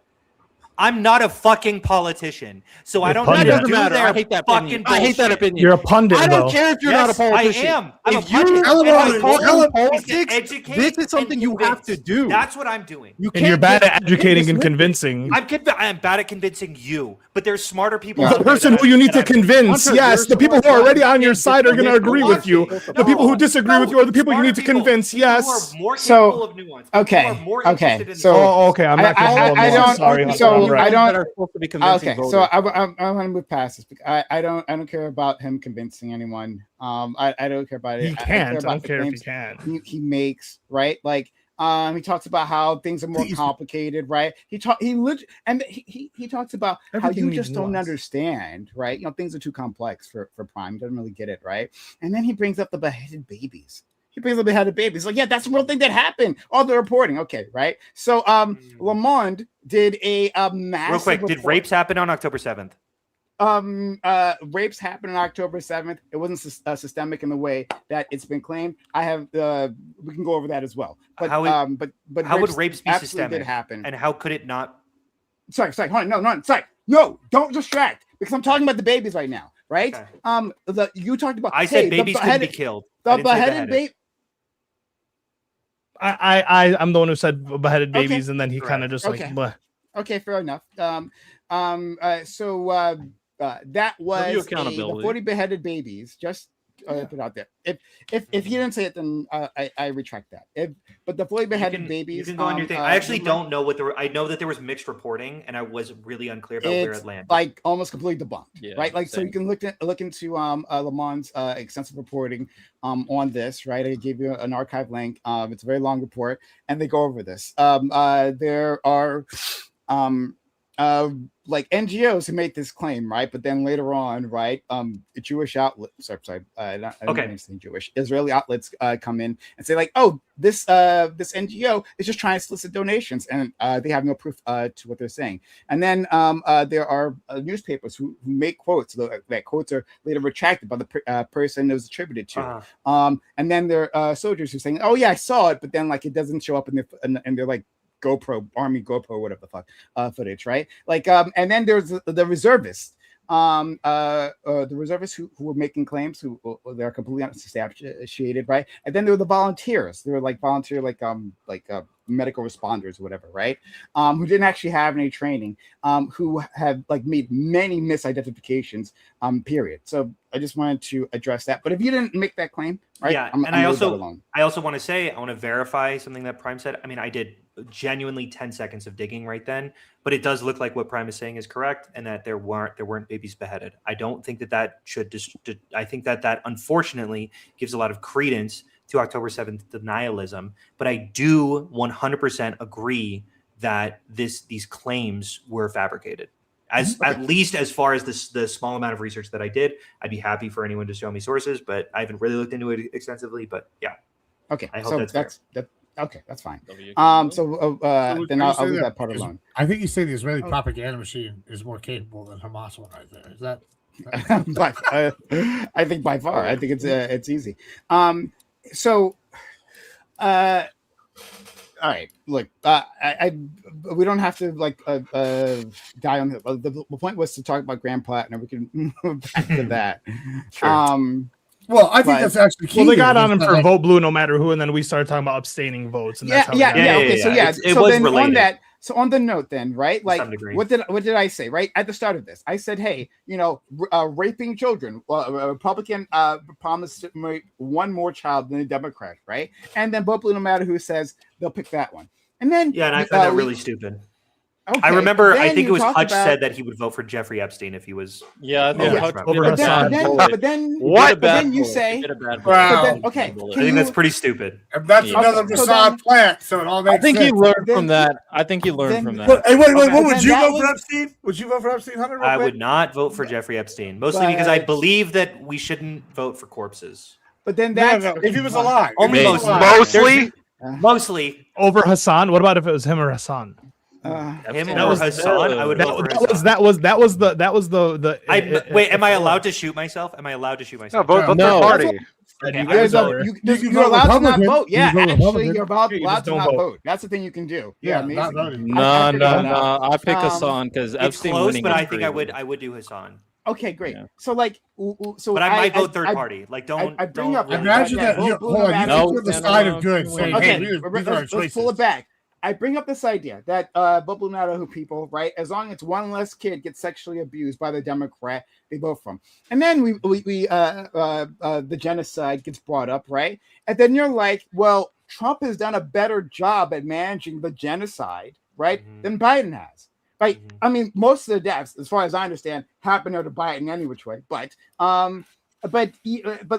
I'm not a fucking politician, so I don't pundit. need to That do doesn't matter. their I hate that fucking opinion. I hate that bullshit. opinion. You're a pundit, I don't though. care if you're Yes, not a politician. I am. I'm If a pundit. you Tell him And about my it. goal Tell him- is to politics, educate this is something and you have to convince. do. That's what I'm doing. You And you're can't bad get- at educating and convincing. I am bad at convincing you, but there's smarter people. The out there person that who you need to that I- convince, Hunter, yes, you're the people who smart are already guy. on your side are going to Can't agree watch with you. it. The people who disagree with you are the people you smarter need to people. convince. People who Yes. are more So, capable of nuance. okay, People who are more okay, interested in so- the- Oh, okay. I'm not I capable of don't- nuance. Sorry, Hunter, so I'm right. I don't- that are supposed to be convincing Okay, voters. so I want to move past this. I don't care about him convincing anyone. I don't care about it. He care can't. I about don't the care if he claims can. he makes, right? Like he talks about how things are more complicated, right? He talks about how Everything you needs just don't nuance. understand, right? You know, things are too complex for Prime. He doesn't really get it, right? And then he brings up the beheaded babies. He brings up the beheaded babies. Like, yeah, that's a real thing that happened. All the reporting, okay, right? So Lamond did a massive Real quick, did report. rapes happen on October 7th? Rapes happened on October 7th. It wasn't systemic in the way that it's been claimed. I have we can go over that as well. But How would rapes be absolutely systemic? did happen. And how could it not? Sorry, hold on, no, sorry, no, don't distract because I'm talking about the babies right now, right? Okay. You talked about. I said babies couldn't be killed. I The didn't say beheaded baby. I'm the one who said beheaded Okay. babies, and then he kind of just Okay. like, bleh. Okay, fair enough. So that was the accountability. 40 beheaded babies. Just put it out there. If he didn't say it, then I retract that. But the 40 beheaded babies. You can go on your thing. I actually don't know what there were. I know that there was mixed reporting, and I was really unclear about where it landed. Like almost completely debunked, Yeah, right? Like so, same. you can look into Lamond's extensive reporting on this, right? I gave you an archive link. It's a very long report, and they go over this. There are like NGOs who make this claim, right? But then later on, right, Jewish outlets, I don't say Jewish, Israeli outlets come in and say like, oh, this NGO is just trying to solicit donations, and they have no proof to what they're saying. And then there are newspapers who make quotes. That quotes are later retracted by the person it was attributed to. And then there are soldiers who are saying, oh yeah, I saw it, but then like it doesn't show up in their like Army GoPro, whatever the fuck footage, right? Like, and then there's the reservists, the reservists who were making claims, who they're completely unsubstantiated, right? And then there were the volunteers. They were like medical responders or whatever, right? Who didn't actually have any training, who have like made many misidentifications, period. So I just wanted to address that. But if you didn't make that claim, right? Yeah, I'm I also want to say, I want to verify something that Prime said. I mean, I did genuinely 10 seconds of digging right then, but it does look like what Prime is saying is correct, and that there weren't babies beheaded. I don't think that should I think that unfortunately gives a lot of credence to October 7th denialism, but I do 100% agree that these claims were fabricated. At least as far as the small amount of research that I did. I'd be happy for anyone to show me sources, but I haven't really looked into it extensively. But yeah. Okay. I hope that's Okay, that's fine. So then I'll leave that part alone. I think you say the Israeli propaganda machine is more capable than Hamas one right there. Is that? I think by far. I think it's easy. All right. Look, we don't have to die on the point was to talk about Grand Platner. We can move back to that. Sure. Well, I think that's actually key. Well, they got on him for vote blue no matter who, and then we started talking about abstaining votes. And that's okay. So it was then related. on that. So on the note, then, right? Like, what did I say? Right at the start of this, I said, "Hey, raping children. A Republican promised to make one more child than a Democrat, right?" And then vote blue no matter who says they'll pick that one. And then and I find that really stupid. Okay, I remember. I think it was Hutch said that he would vote for Jeffrey Epstein if he was. Yeah, over Hassan. But then you say, okay. I think that's pretty stupid. And that's another Hassan plant, so it all makes sense. I think he learned from that. Hey, wait, would you vote for Epstein? Would you vote for Epstein, Hunter? I would not vote for Jeffrey Epstein, mostly because I believe that we shouldn't vote for corpses. But then that's if he was alive. Only mostly over Hassan. What about if it was him or Hassan? Him or Hassan? I would vote for Hassan. That was the. Wait, am I allowed to shoot myself? Am I allowed to shoot myself? No, vote third party. You're allowed to not vote. Yeah, actually, you're allowed to not vote. That's the thing you can do. Yeah, no. I pick Hassan because Epstein winning. But I think I would do Hassan. Okay, great. Yeah. So but I might vote third party. Like, don't. I bring up. Imagine that. You took the side of good. Okay, let's pull it back. I bring up this idea that Bubble Nadahu people, right? As long as one less kid gets sexually abused by the Democrat, they vote for him. And then the genocide gets brought up, right? And then you're like, well, Trump has done a better job at managing the genocide, right, than Biden has. Right? I mean, most of the deaths, as far as I understand, happen under Biden any which way. But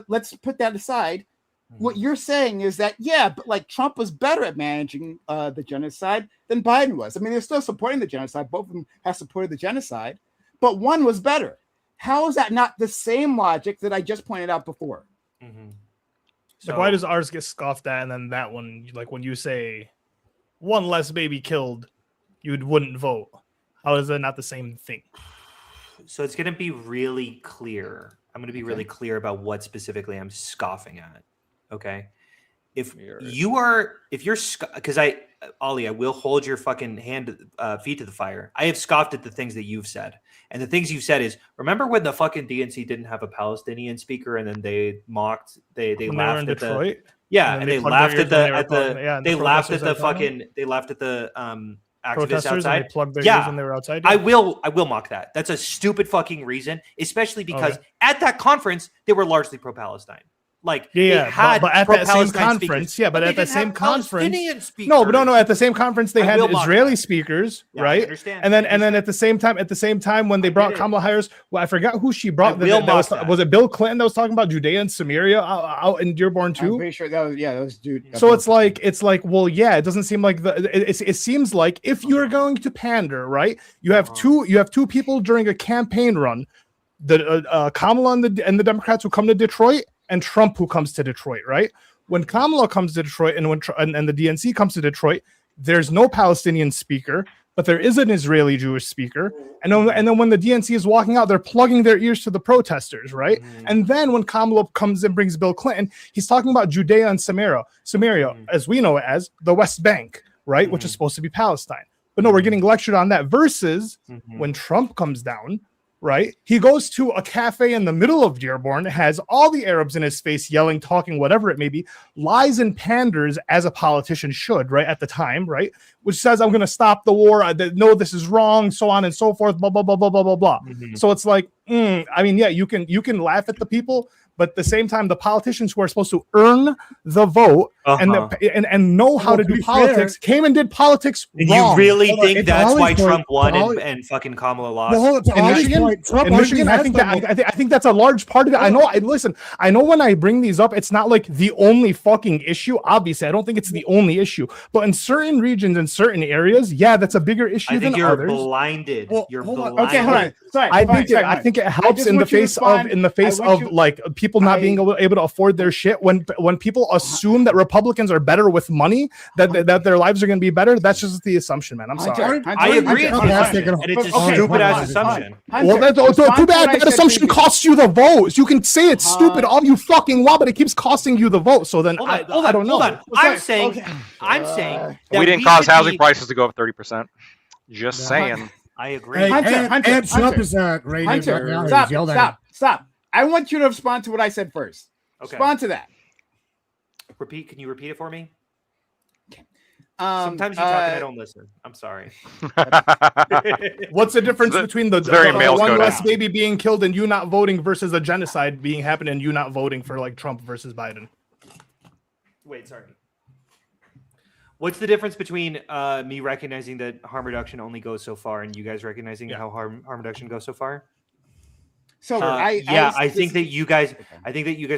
let's put that aside. What you're saying is that, but like Trump was better at managing the genocide than Biden was. I mean, they're still supporting the genocide. Both of them have supported the genocide, but one was better. How is that not the same logic that I just pointed out before? So why does ours get scoffed at, and then that one, like when you say one less baby killed, you wouldn't vote? How is that not the same thing? So it's going to be really clear. I'm going to be really clear about what specifically I'm scoffing at. Okay, if you're, because Ollie, I will hold your fucking feet to the fire. I have scoffed at the things that you've said, and the things you've said is, remember when the fucking DNC didn't have a Palestinian speaker, and then they mocked, they laughed at Detroit? and they laughed at the they laughed at the activists outside. And they plugged their ears when they were outside. I will mock that. That's a stupid fucking reason, especially because at that conference they were largely pro-Palestine. Like but at that same conference, at the same conference, at the same conference they had Israeli speakers, right? And then at the same time when they brought Kamala Harris, I forgot who she brought. Was it Bill Clinton that was talking about Judea and Samaria out in Dearborn too? I'm pretty sure that was dude. So it's like, it doesn't seem like it seems like if you're going to pander, right? You have two people during a campaign run, the Kamala and the Democrats who come to Detroit, and Trump who comes to Detroit, right? When Kamala comes to Detroit and and the DNC comes to Detroit, there's no Palestinian speaker, but there is an Israeli Jewish speaker. And then when the DNC is walking out, they're plugging their ears to the protesters, right? And then when Kamala comes and brings Bill Clinton, he's talking about Judea and Samaria, as we know it as the West Bank, right? Which is supposed to be Palestine. But no, we're getting lectured on that versus when Trump comes down, right? He goes to a cafe in the middle of Dearborn, has all the Arabs in his face yelling, talking, whatever it may be, lies and panders as a politician should, right? At the time, right? Which says, I'm going to stop the war. No, this is wrong, so on and so forth, blah, blah, blah, blah, blah, blah, blah. So it's like, you can laugh at the people, but at the same time, the politicians who are supposed to earn the vote and know how to do politics came and did politics wrong. You really think that's why Trump won and fucking Kamala lost? In Michigan, I think that's a large part of it. I know when I bring these up, it's not like the only fucking issue. Obviously, I don't think it's the only issue. But in certain regions, in certain areas, that's a bigger issue than others. You're blinded. You're blinded. Okay, hold on. Sorry, I think it helps in the face of like people not being able to afford their shit when people assume that Republicans Republicans are better with money, that their lives are going to be better. That's just the assumption, man. I'm sorry. I agree. And it's a stupid ass assumption. Well, that's too bad. That assumption costs you the votes. You can say it's stupid all you fucking want, but it keeps costing you the vote. So then I don't know. Hold on. I'm saying we didn't cause housing prices to go up 30%. Just saying. I agree. Hunter, Trump is rated right now. Stop. I want you to respond to what I said first. Okay. Respond to that. Can you repeat it for me? Okay. Sometimes you talk and I don't listen. I'm sorry. What's the difference between the one less baby being killed and you not voting versus a genocide being happened and you not voting for like Trump versus Biden? Wait, sorry. What's the difference between me recognizing that harm reduction only goes so far and you guys recognizing how harm reduction goes so far? So I think that you guys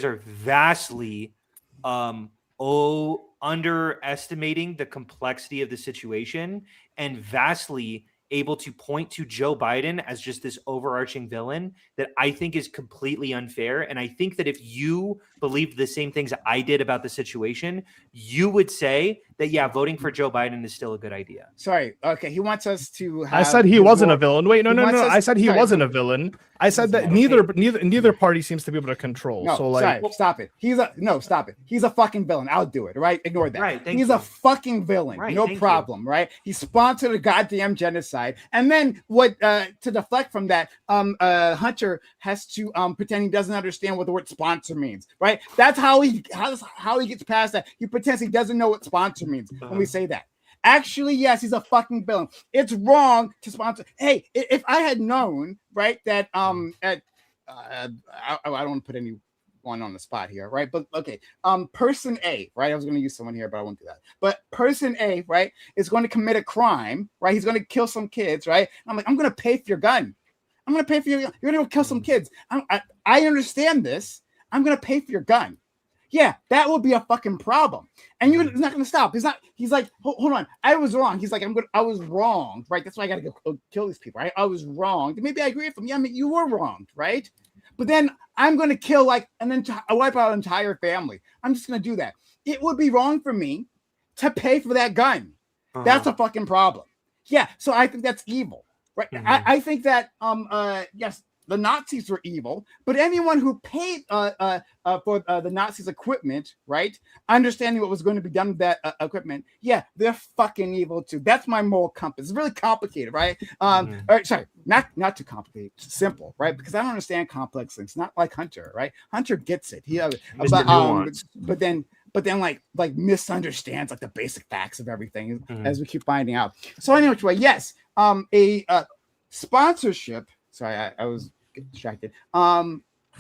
are vastly underestimating the complexity of the situation and vastly able to point to Joe Biden as just this overarching villain that I think is completely unfair. And I think that if you believed the same things I did about the situation, you would say that, voting for Joe Biden is still a good idea. Sorry. Okay. He wants us to I said he wasn't a villain. Wait, no. I said he wasn't a villain. I said that neither party seems to be able to control. No, so stop it. Stop it. He's a fucking villain. I'll do it. Right? Ignore that. Right. He's a fucking villain. Right, no problem. Right? He sponsored a goddamn genocide. And then to deflect from that, Hunter has to pretend he doesn't understand what the word sponsor means. Right? That's how he gets past that. He pretends he doesn't know what sponsor means when we say that. Actually, yes, he's a fucking villain. It's wrong to sponsor. Hey, if I had known, right, that I don't want to put anyone on the spot here, right? But okay, person A, right? I was going to use someone here, but I won't do that. But person A, right, is going to commit a crime, right? He's going to kill some kids, right? I'm like, I'm going to pay for your gun. I'm going to pay for your gun. You're going to kill some kids. I understand this. I'm going to pay for your gun. Yeah, that would be a fucking problem. And he's not going to stop. He's like, hold on. I was wrong. He's like, I was wrong, right? That's why I got to go kill these people, right? I was wrong. Maybe I agree with him. Yeah, I mean, you were wrong, right? But then I'm going to kill and then wipe out an entire family. I'm just going to do that. It would be wrong for me to pay for that gun. That's a fucking problem. Yeah, so I think that's evil, right? I think that, yes, the Nazis were evil, but anyone who paid for the Nazis' equipment, right, understanding what was going to be done with that equipment, yeah, they're fucking evil too. That's my moral compass. It's really complicated, right? Sorry, not too complicated, simple, right? Because I don't understand complex things. Not like Hunter, right? Hunter gets it. But then like misunderstands like the basic facts of everything as we keep finding out. So anyway, yes, a sponsorship. Sorry, I was distracted.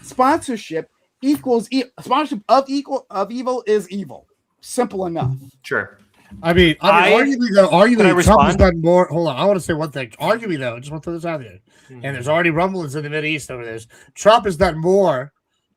Sponsorship equals sponsorship of evil is evil. Simple enough. Sure. I mean, arguably, Trump has done more. Hold on, I want to say one thing. Arguably, though, I just want to throw this out there. And there's already rumblings in the Mideast over this. Trump has done more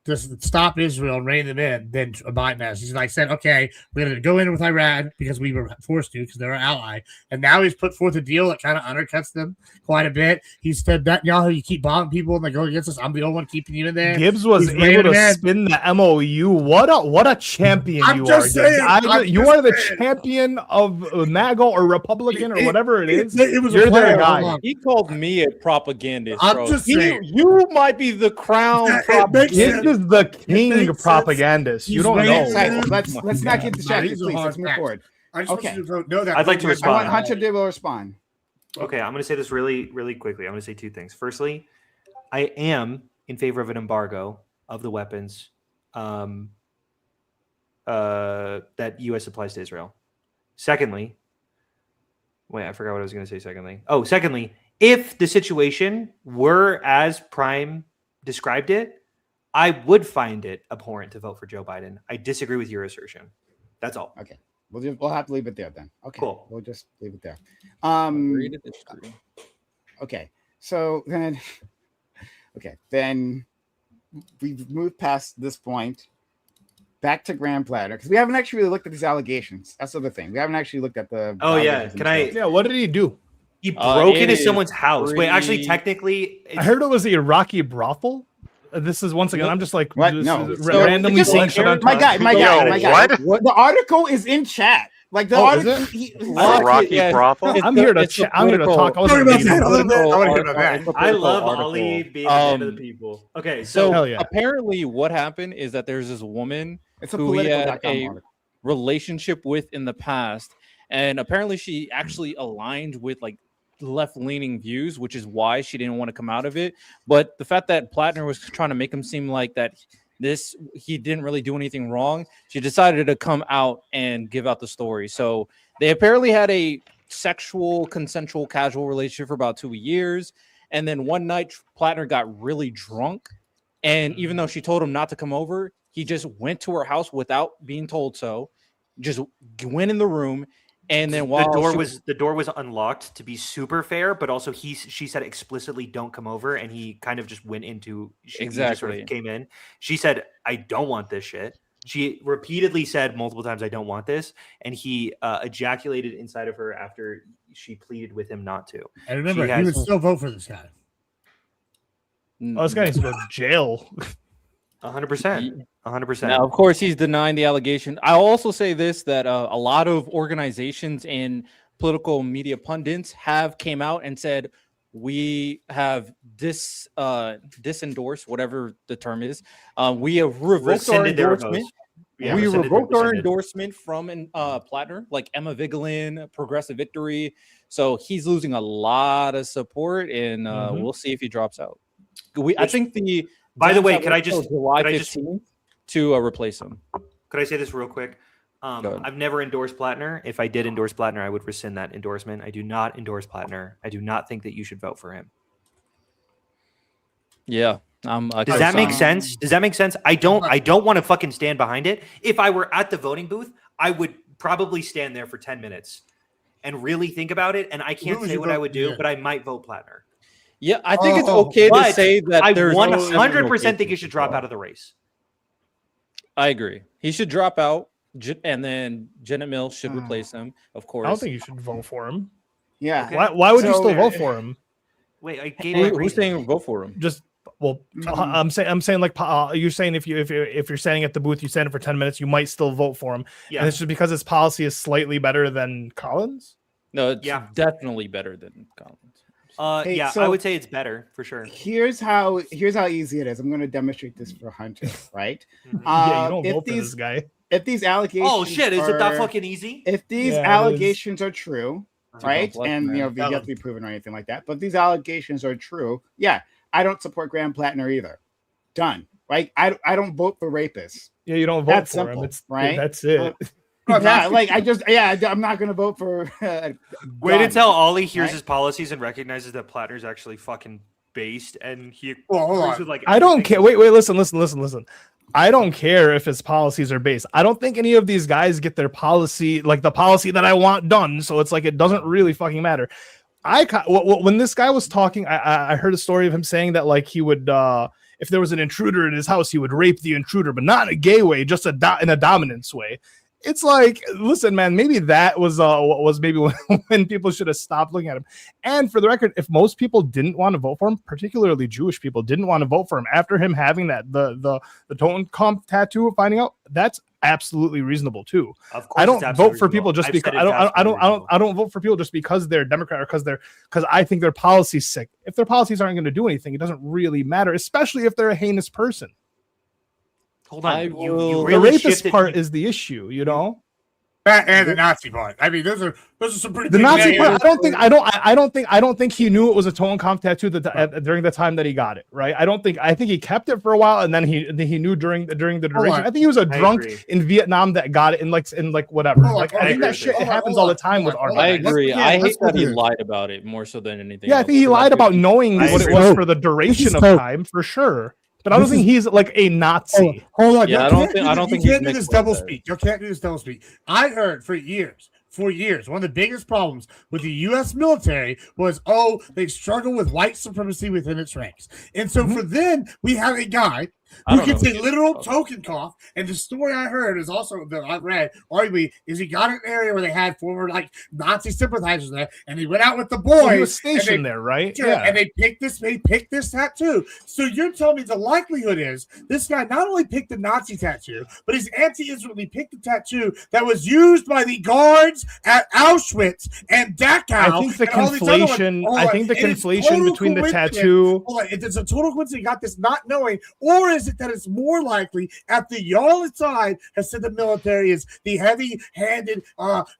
to stop Israel and rein them in than Biden has. He's like said, okay, we're going to go in with Iran because we were forced to because they're our ally. And now he's put forth a deal that kind of undercuts them quite a bit. He said, Netanyahu, you keep bombing people and they go against us. I'm the only one keeping you in there. Gibbs was able to spin the MOU. What a champion you are. You are the champion of MAGA or Republican or whatever it is. You're their guy. He called me a propagandist. I'm just saying. You might be the crown propagandist. Is the king propagandist. You don't know. Let's not get distracted, please. Let's move forward. I just want you to know that. I'd like to respond. I want Hunter to respond. Okay, I'm going to say this really, really quickly. I'm going to say two things. Firstly, I am in favor of an embargo of the weapons that U.S. supplies to Israel. Secondly, I forgot what I was going to say secondly, if the situation were as Prime described it, I would find it abhorrent to vote for Joe Biden. I disagree with your assertion. That's all. Okay. We'll have to leave it there then. Okay. Cool. We'll just leave it there. Agree to disagree. Okay. So then we've moved past this point back to Graham Platner because we haven't actually really looked at these allegations. That's the other thing. We haven't actually looked at the. Oh yeah. Yeah. What did he do? He broke into someone's house. Wait, actually, technically, I heard it was the Iraqi brothel. this is once again. I'm just like randomly saying shit on my guy. What? The article is in chat. Like the article. Rocky brothel. I'm here to talk. I love Ali being the man of the people. Okay, so apparently, what happened is that there's this woman who he had a relationship with in the past, and apparently she actually aligned with like left-leaning views, which is why she didn't want to come out of it. But the fact that Platner was trying to make him seem like that he didn't really do anything wrong, she decided to come out and give out the story. So they apparently had a sexual, consensual, casual relationship for about 2 years, and then one night Platner got really drunk, and even though she told him not to come over, he just went to her house without being told so, just went in the room. And then while the door was unlocked to be super fair, but also she said explicitly don't come over, and he kind of just went into he just sort of came in. She said, I don't want this shit. She repeatedly said multiple times, I don't want this, and he ejaculated inside of her after she pleaded with him not to. And remember, he would still vote for this guy. Oh, this guy needs to go to jail. 100%. 100%. Now, of course, he's denying the allegation. I'll also say this, that a lot of organizations and political media pundits have came out and said, we have disendorsed, whatever the term is. We have revoked our endorsement. Yeah, we revoked our endorsement from Platner, like Emma Vigeland, Progressive Victory. So he's losing a lot of support, and we'll see if he drops out. I think the... By the way, could I just to replace him? Could I say this real quick? I've never endorsed Platner. If I did endorse Platner, I would rescind that endorsement. I do not endorse Platner. I do not think that you should vote for him. Yeah. Does that make sense? Does that make sense? I don't want to fucking stand behind it. If I were at the voting booth, I would probably stand there for 10 minutes and really think about it. And I can't say what I would do, but I might vote Platner. Yeah, I think it's okay to say that I 100% think he should drop out of the race. I agree. He should drop out, and then Janet Mills should replace him, of course. I don't think you should vote for him. Yeah. Okay. Why would you still vote for him? Wait, I gave who's saying vote for him? Just I'm saying like you're saying if you're standing at the booth, you stand for 10 minutes, you might still vote for him. Yeah. And it's just because his policy is slightly better than Collins. No, it's definitely better than Collins. So I would say it's better for sure. Here's how easy it is. I'm going to demonstrate this for Hunter, right? You don't vote for this guy. If these allegations, is it that fucking easy? If these allegations are true, right, and they have to be proven or anything like that, but these allegations are true, I don't support Graham Platner either. Done. Right? I don't vote for rapists. Yeah, you don't vote for him. It's right. That's it. I'm not going to vote for. Wait until Ollie hears his policies and recognizes that Platner's actually fucking based, and he. With I don't care. Wait, listen. I don't care if his policies are based. I don't think any of these guys get their policy, like the policy that I want done. So it's like it doesn't really fucking matter. When this guy was talking, I heard a story of him saying that like he would. If there was an intruder in his house, he would rape the intruder, but not in a gay way, just in a dominance way. It's like, listen, man, maybe that was maybe when people should have stopped looking at him. And for the record, if most people didn't want to vote for him, particularly Jewish people didn't want to vote for him after him having that the Totenkopf tattoo, finding out, that's absolutely reasonable too. Of course, I don't vote for people just because I don't vote for people just because they're Democrat or because I think their policy's sick. If their policies aren't going to do anything, it doesn't really matter, especially if they're a heinous person. Hold on, the rapist part is the issue, you know. That and the Nazi part. I mean, those are some pretty. The Nazi part. I don't think he knew it was a Totenkopf tattoo during the time that he got it. Right. I think he kept it for a while, and then he knew during the duration. I think he was a drunk in Vietnam that got it in whatever. I think that shit happens all the time with art. I agree. I hate that he lied about it more so than anything. Yeah, I think he lied about knowing what it was for the duration of time for sure. But I don't think he's like a Nazi. Hold on. Yeah, I don't think you can't do this double speak. You can't do this double speak. I heard for years, one of the biggest problems with the U.S. military was, they struggle with white supremacy within its ranks. And so for then, we have a guy who gets a literal token cough. And the story I heard is also that I read, arguably, is he got an area where they had former like Nazi sympathizers there, and he went out with the boys. Well, he was stationed there, right? Yeah. And they picked this tattoo. So you're telling me the likelihood is this guy not only picked the Nazi tattoo, but he's anti-Israel. He picked the tattoo that was used by the guards at Auschwitz and Dachau. I think the conflation between the tattoo. It's a total coincidence. He got this not knowing, or is it that it's more likely after y'all inside has said the military is the heavy-handed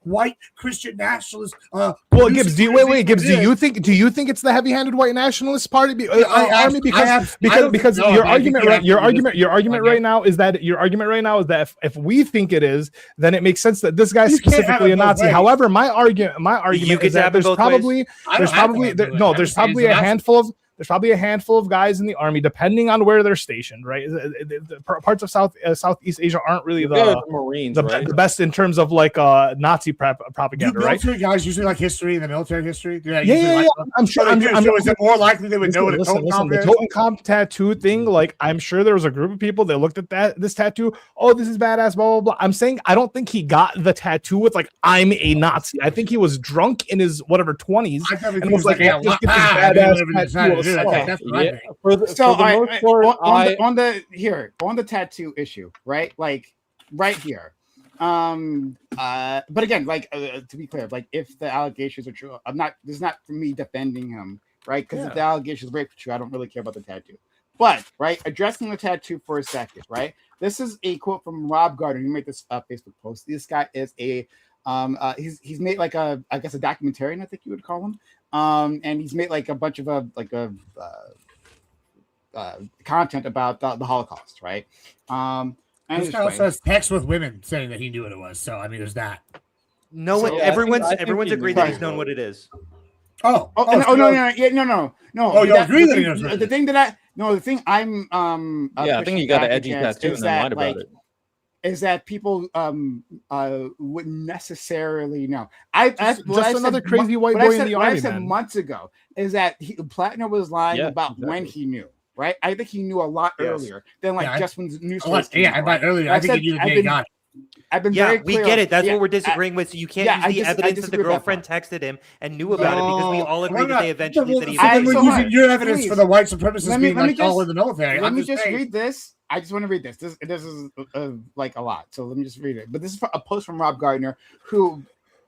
white Christian nationalist? Well, Gibbs, Gibbs, do you think it's the heavy-handed white nationalist party army? Because your argument right now is that if we think it is, then it makes sense that this guy's specifically a Nazi. However, my argument is that there's probably a handful of guys in the army, depending on where they're stationed, right? The parts of Southeast Asia aren't really the Marines, the best in terms of like Nazi propaganda, right? Military guys usually like history and the military history. Yeah. I'm sure. So is it more likely they would know what a totem comp is? The totem comp tattoo thing, like I'm sure there was a group of people that looked at this tattoo. Oh, this is badass, blah, blah, blah. I'm saying I don't think he got the tattoo with like, I'm a Nazi. I think he was drunk in his whatever 20s and was like, just get this badass tattoo. So on the tattoo issue, right? Like right here. But again, like to be clear, like if the allegations are true, this is not for me defending him, right? Because if the allegations are true, I don't really care about the tattoo. But right, addressing the tattoo for a second, right? This is a quote from Rob Gardner. He made this Facebook post. This guy is a he's made like a documentarian, I think you would call him. And he's made like a bunch of content about the Holocaust, right? And this guy also has text with women saying that he knew what it was. So I mean, there's that. No, everyone's agreed that he's known what it is. No. Oh, you agree that he knows the thing that the thing I'm I think you got an edgy tattoo and then lied about it. Is that people wouldn't necessarily know. Another crazy white boy in the army. What I said months ago is that Platner was lying about when he knew. Right, I think he knew a lot earlier than just when the news. Earlier. I think he knew the day he got it. I've been very clear. We get it. That's what we're disagreeing with. So you can't use the evidence that the girlfriend texted him and knew about it because we all agree that they eventually that he. We're using your evidence for the white supremacists being like all in the military. Let me just read this. I just want to read this. This is like a lot. So let me just read it. But this is a post from Rob Gardner, who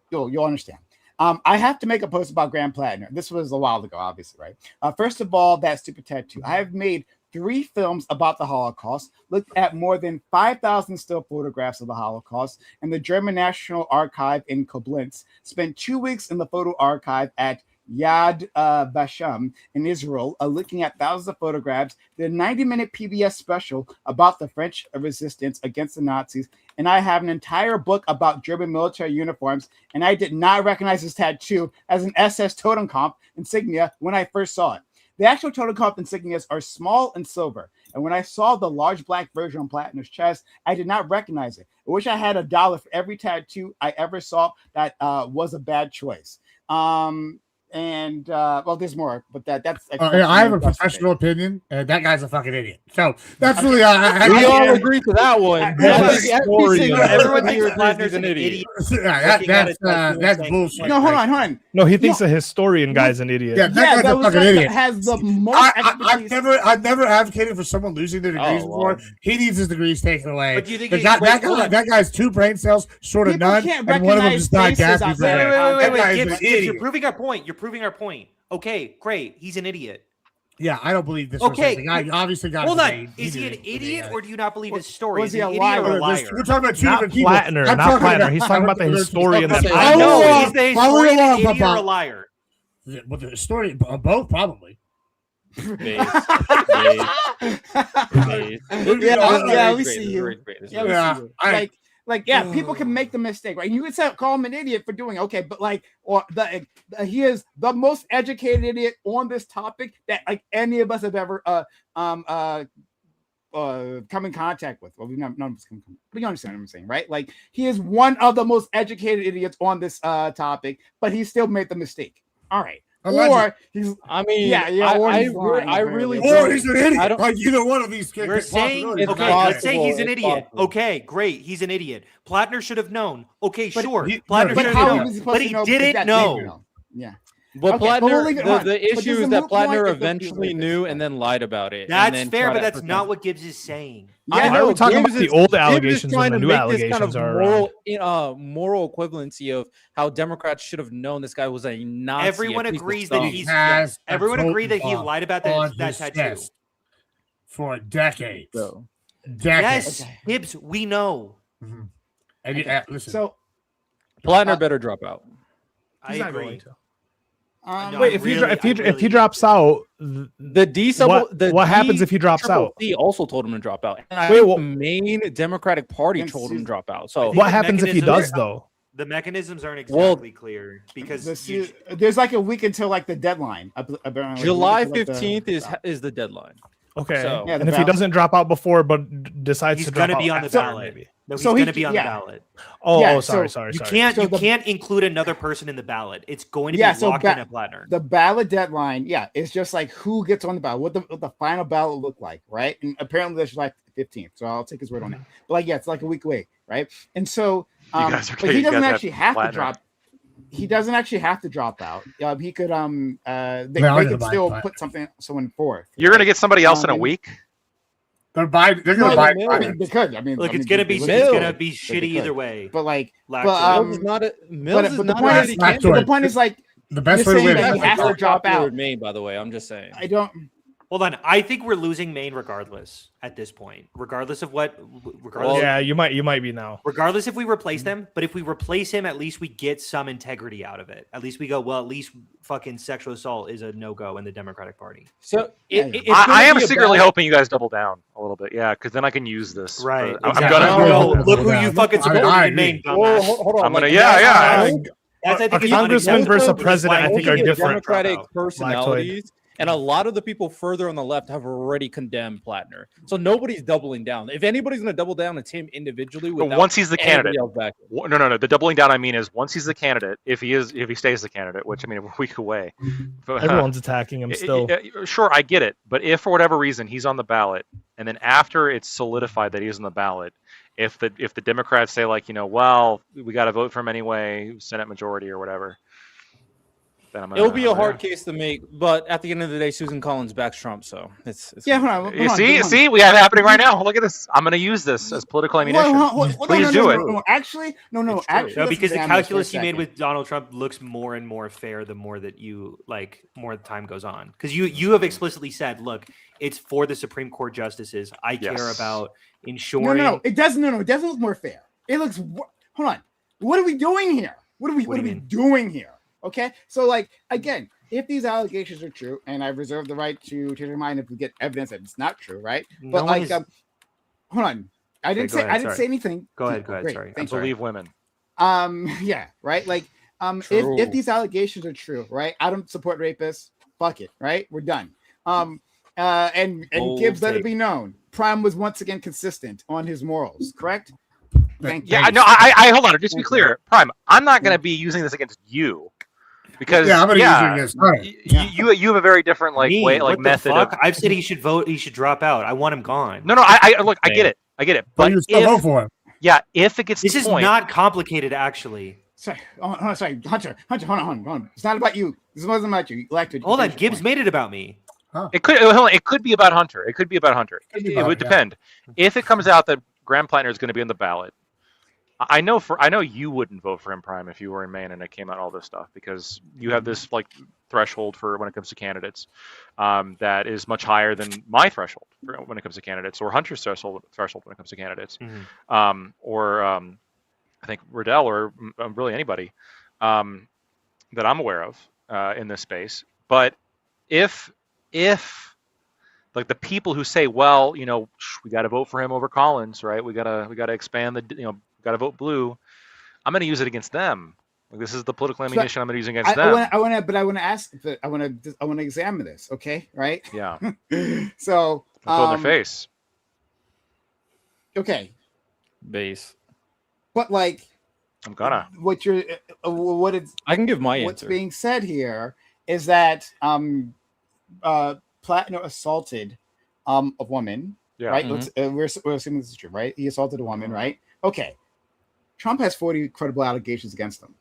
you'll understand. I have to make a post about Graham Platner. This was a while ago, obviously, right? First of all, that stupid tattoo. I have made 3 films about the Holocaust, looked at more than 5,000 still photographs of the Holocaust, and the German National Archive in Koblenz, spent 2 weeks in the photo archive at Yad Vashem in Israel, looking at thousands of photographs, did a 90-minute PBS special about the French resistance against the Nazis, and I have an entire book about German military uniforms, and I did not recognize this tattoo as an SS totem comp insignia when I first saw it. The actual totem comp insignias are small and silver, and when I saw the large black version on Platner's chest, I did not recognize it. I wish I had $1 for every tattoo I ever saw that was a bad choice. There's more, but that's. I have a professional opinion, and that guy's a fucking idiot. So that's really. We all agree to that one. Everyone thinks Platner's an idiot. That's bullshit. No, hold on. No, he thinks a historian guy's an idiot. Yeah, that guy's a fucking idiot. Has the most. I've never advocated for someone losing their degrees before. He needs his degrees taken away. But do you think that guy's 2 brain cells short of none, and one of them is not gasping. Wait. You're proving our point. You're proving our point. Okay, great. He's an idiot. Yeah, I don't believe this. Okay, the guy obviously got. Hold on. Is he an idiot, or do you not believe his story? Was he an idiot or a liar? We're talking about 2 different people. Not Platner. He's talking about the historian. I know. He's the historian, an idiot or a liar. Well, the story, both probably. Yeah, we see you. People can make the mistake, right? You could call him an idiot for doing okay, but he is the most educated idiot on this topic that any of us have ever come in contact with. Well, none of us can come, but you understand what I'm saying, right? Like he is one of the most educated idiots on this topic, but he still made the mistake. All right. or he's. I mean, I really, or he's an idiot. Like either one of these. We're saying, okay, let's say he's an idiot. Okay, great, he's an idiot. Platner should have known. Okay, sure, Platner should have known, but he didn't know. Yeah. But Platner, the issue is that Platner eventually knew and then lied about it. That's fair, but that's not what Gibbs is saying. Yeah, why are we talking about the old allegations when the new allegations are moral equivalency of how Democrats should have known this guy was a Nazi. Everyone agrees that everyone agreed that he lied about that tattoo for decades. Yes, Gibbs, we know. Mm-hmm. And listen, so Platner better drop out. I agree. Wait, if he drops out, what happens if he drops out? He also told him to drop out. The main Democratic Party told him to drop out. So what happens if he does though? The mechanisms aren't exactly clear because there's like a week until like the deadline. July 15th is the deadline. Okay, and if he doesn't drop out before but decides to drop out, he's going to be on the ballot. Maybe. No, he's going to be on the ballot. Sorry. You can't include another person in the ballot. It's going to be locked in at Platner. The ballot deadline, it's just like who gets on the ballot, what the final ballot look like, right? And apparently there's like 15th, so I'll take his word on it. But it's like a week away, right? And so, but he doesn't actually have to drop. He doesn't actually have to drop out. He could they could still put someone forth. You're going to get somebody else in a week. They're going to buy. They could. I mean, look, it's going to be shitty either way. But Mills is not the point is like the best way to win. He has to drop out. Maine, by the way, I'm just saying. I don't. Hold on. I think we're losing Maine regardless at this point. Regardless of what. You might be now. Regardless if we replace them, but if we replace him, at least we get some integrity out of it. At least we go, well, at least fucking sexual assault is a no-go in the Democratic Party. So I am secretly hoping you guys double down a little bit. Yeah, because then I can use this. Right. I'm gonna look who you fucking support in Maine. Hold on. I'm gonna a congressman versus a president, I think, are different. Democratic personalities. And a lot of the people further on the left have already condemned Platner. So nobody's doubling down. If anybody's going to double down, it's him individually. Once he's the candidate. No. The doubling down, I mean, is once he's the candidate, if he stays the candidate, which, I mean, we're a week away. Everyone's attacking him still. Sure, I get it. But if for whatever reason he's on the ballot, and then after it's solidified that he's on the ballot, if the Democrats say, like, well, we got to vote for him anyway, Senate majority or whatever, it'll be a hard case to make, but at the end of the day, Susan Collins backs Trump, so it's hold on, see, we have it happening right now. Look at this. I'm going to use this as political ammunition. Please do it. No, actually, because the calculus you made with Donald Trump looks more and more fair the more that more the time goes on. Because you have explicitly said, look, it's for the Supreme Court justices. I care about ensuring. No, it doesn't. No, it doesn't look more fair. It looks. Hold on. What are we doing here? What are we doing here? Okay, so again, if these allegations are true, and I reserve the right to change my mind if we get evidence that it's not true, right? But hold on, I didn't say anything. Go ahead. Great. Sorry, I believe women. Yeah, right. If these allegations are true, right? I don't support rapists. Fuck it, right? We're done. And Gibbs, let it be known, Prime was once again consistent on his morals. Correct. Thank you. No, I hold on. Just to be clear, Prime, I'm not going to be using this against you. Because I'm going to use this. You have a very different way, method. I've said he should vote. He should drop out. I want him gone. No. I look. I get it. But you still vote for him. Yeah, if it gets this is not complicated, actually. Sorry, Hunter, hold on. It's not about you. This wasn't about you. Hold on, Gibbs made it about me. Huh. It could be about Hunter. It would depend. If it comes out that Graham Platner is going to be on the ballot, I know you wouldn't vote for him, Prime, if you were in Maine and it came out all this stuff, because you have this threshold for when it comes to candidates that is much higher than my threshold when it comes to candidates, or Hunter's threshold when it comes to candidates, or I think Riddell or really anybody that I'm aware of in this space. But if the people who say, well, we got to vote for him over Collins, right? We gotta expand got to vote blue. I'm going to use it against them. This is the political ammunition I'm going to use against them. I want to examine this. Okay, right? Yeah. So throw in their face. Okay. Base. But I'm gonna. I can give my answer. What's being said here is that Platner assaulted a woman, right? Mm-hmm. We're assuming this is true, right? He assaulted a woman, right? Okay. Trump has 40 credible allegations against him.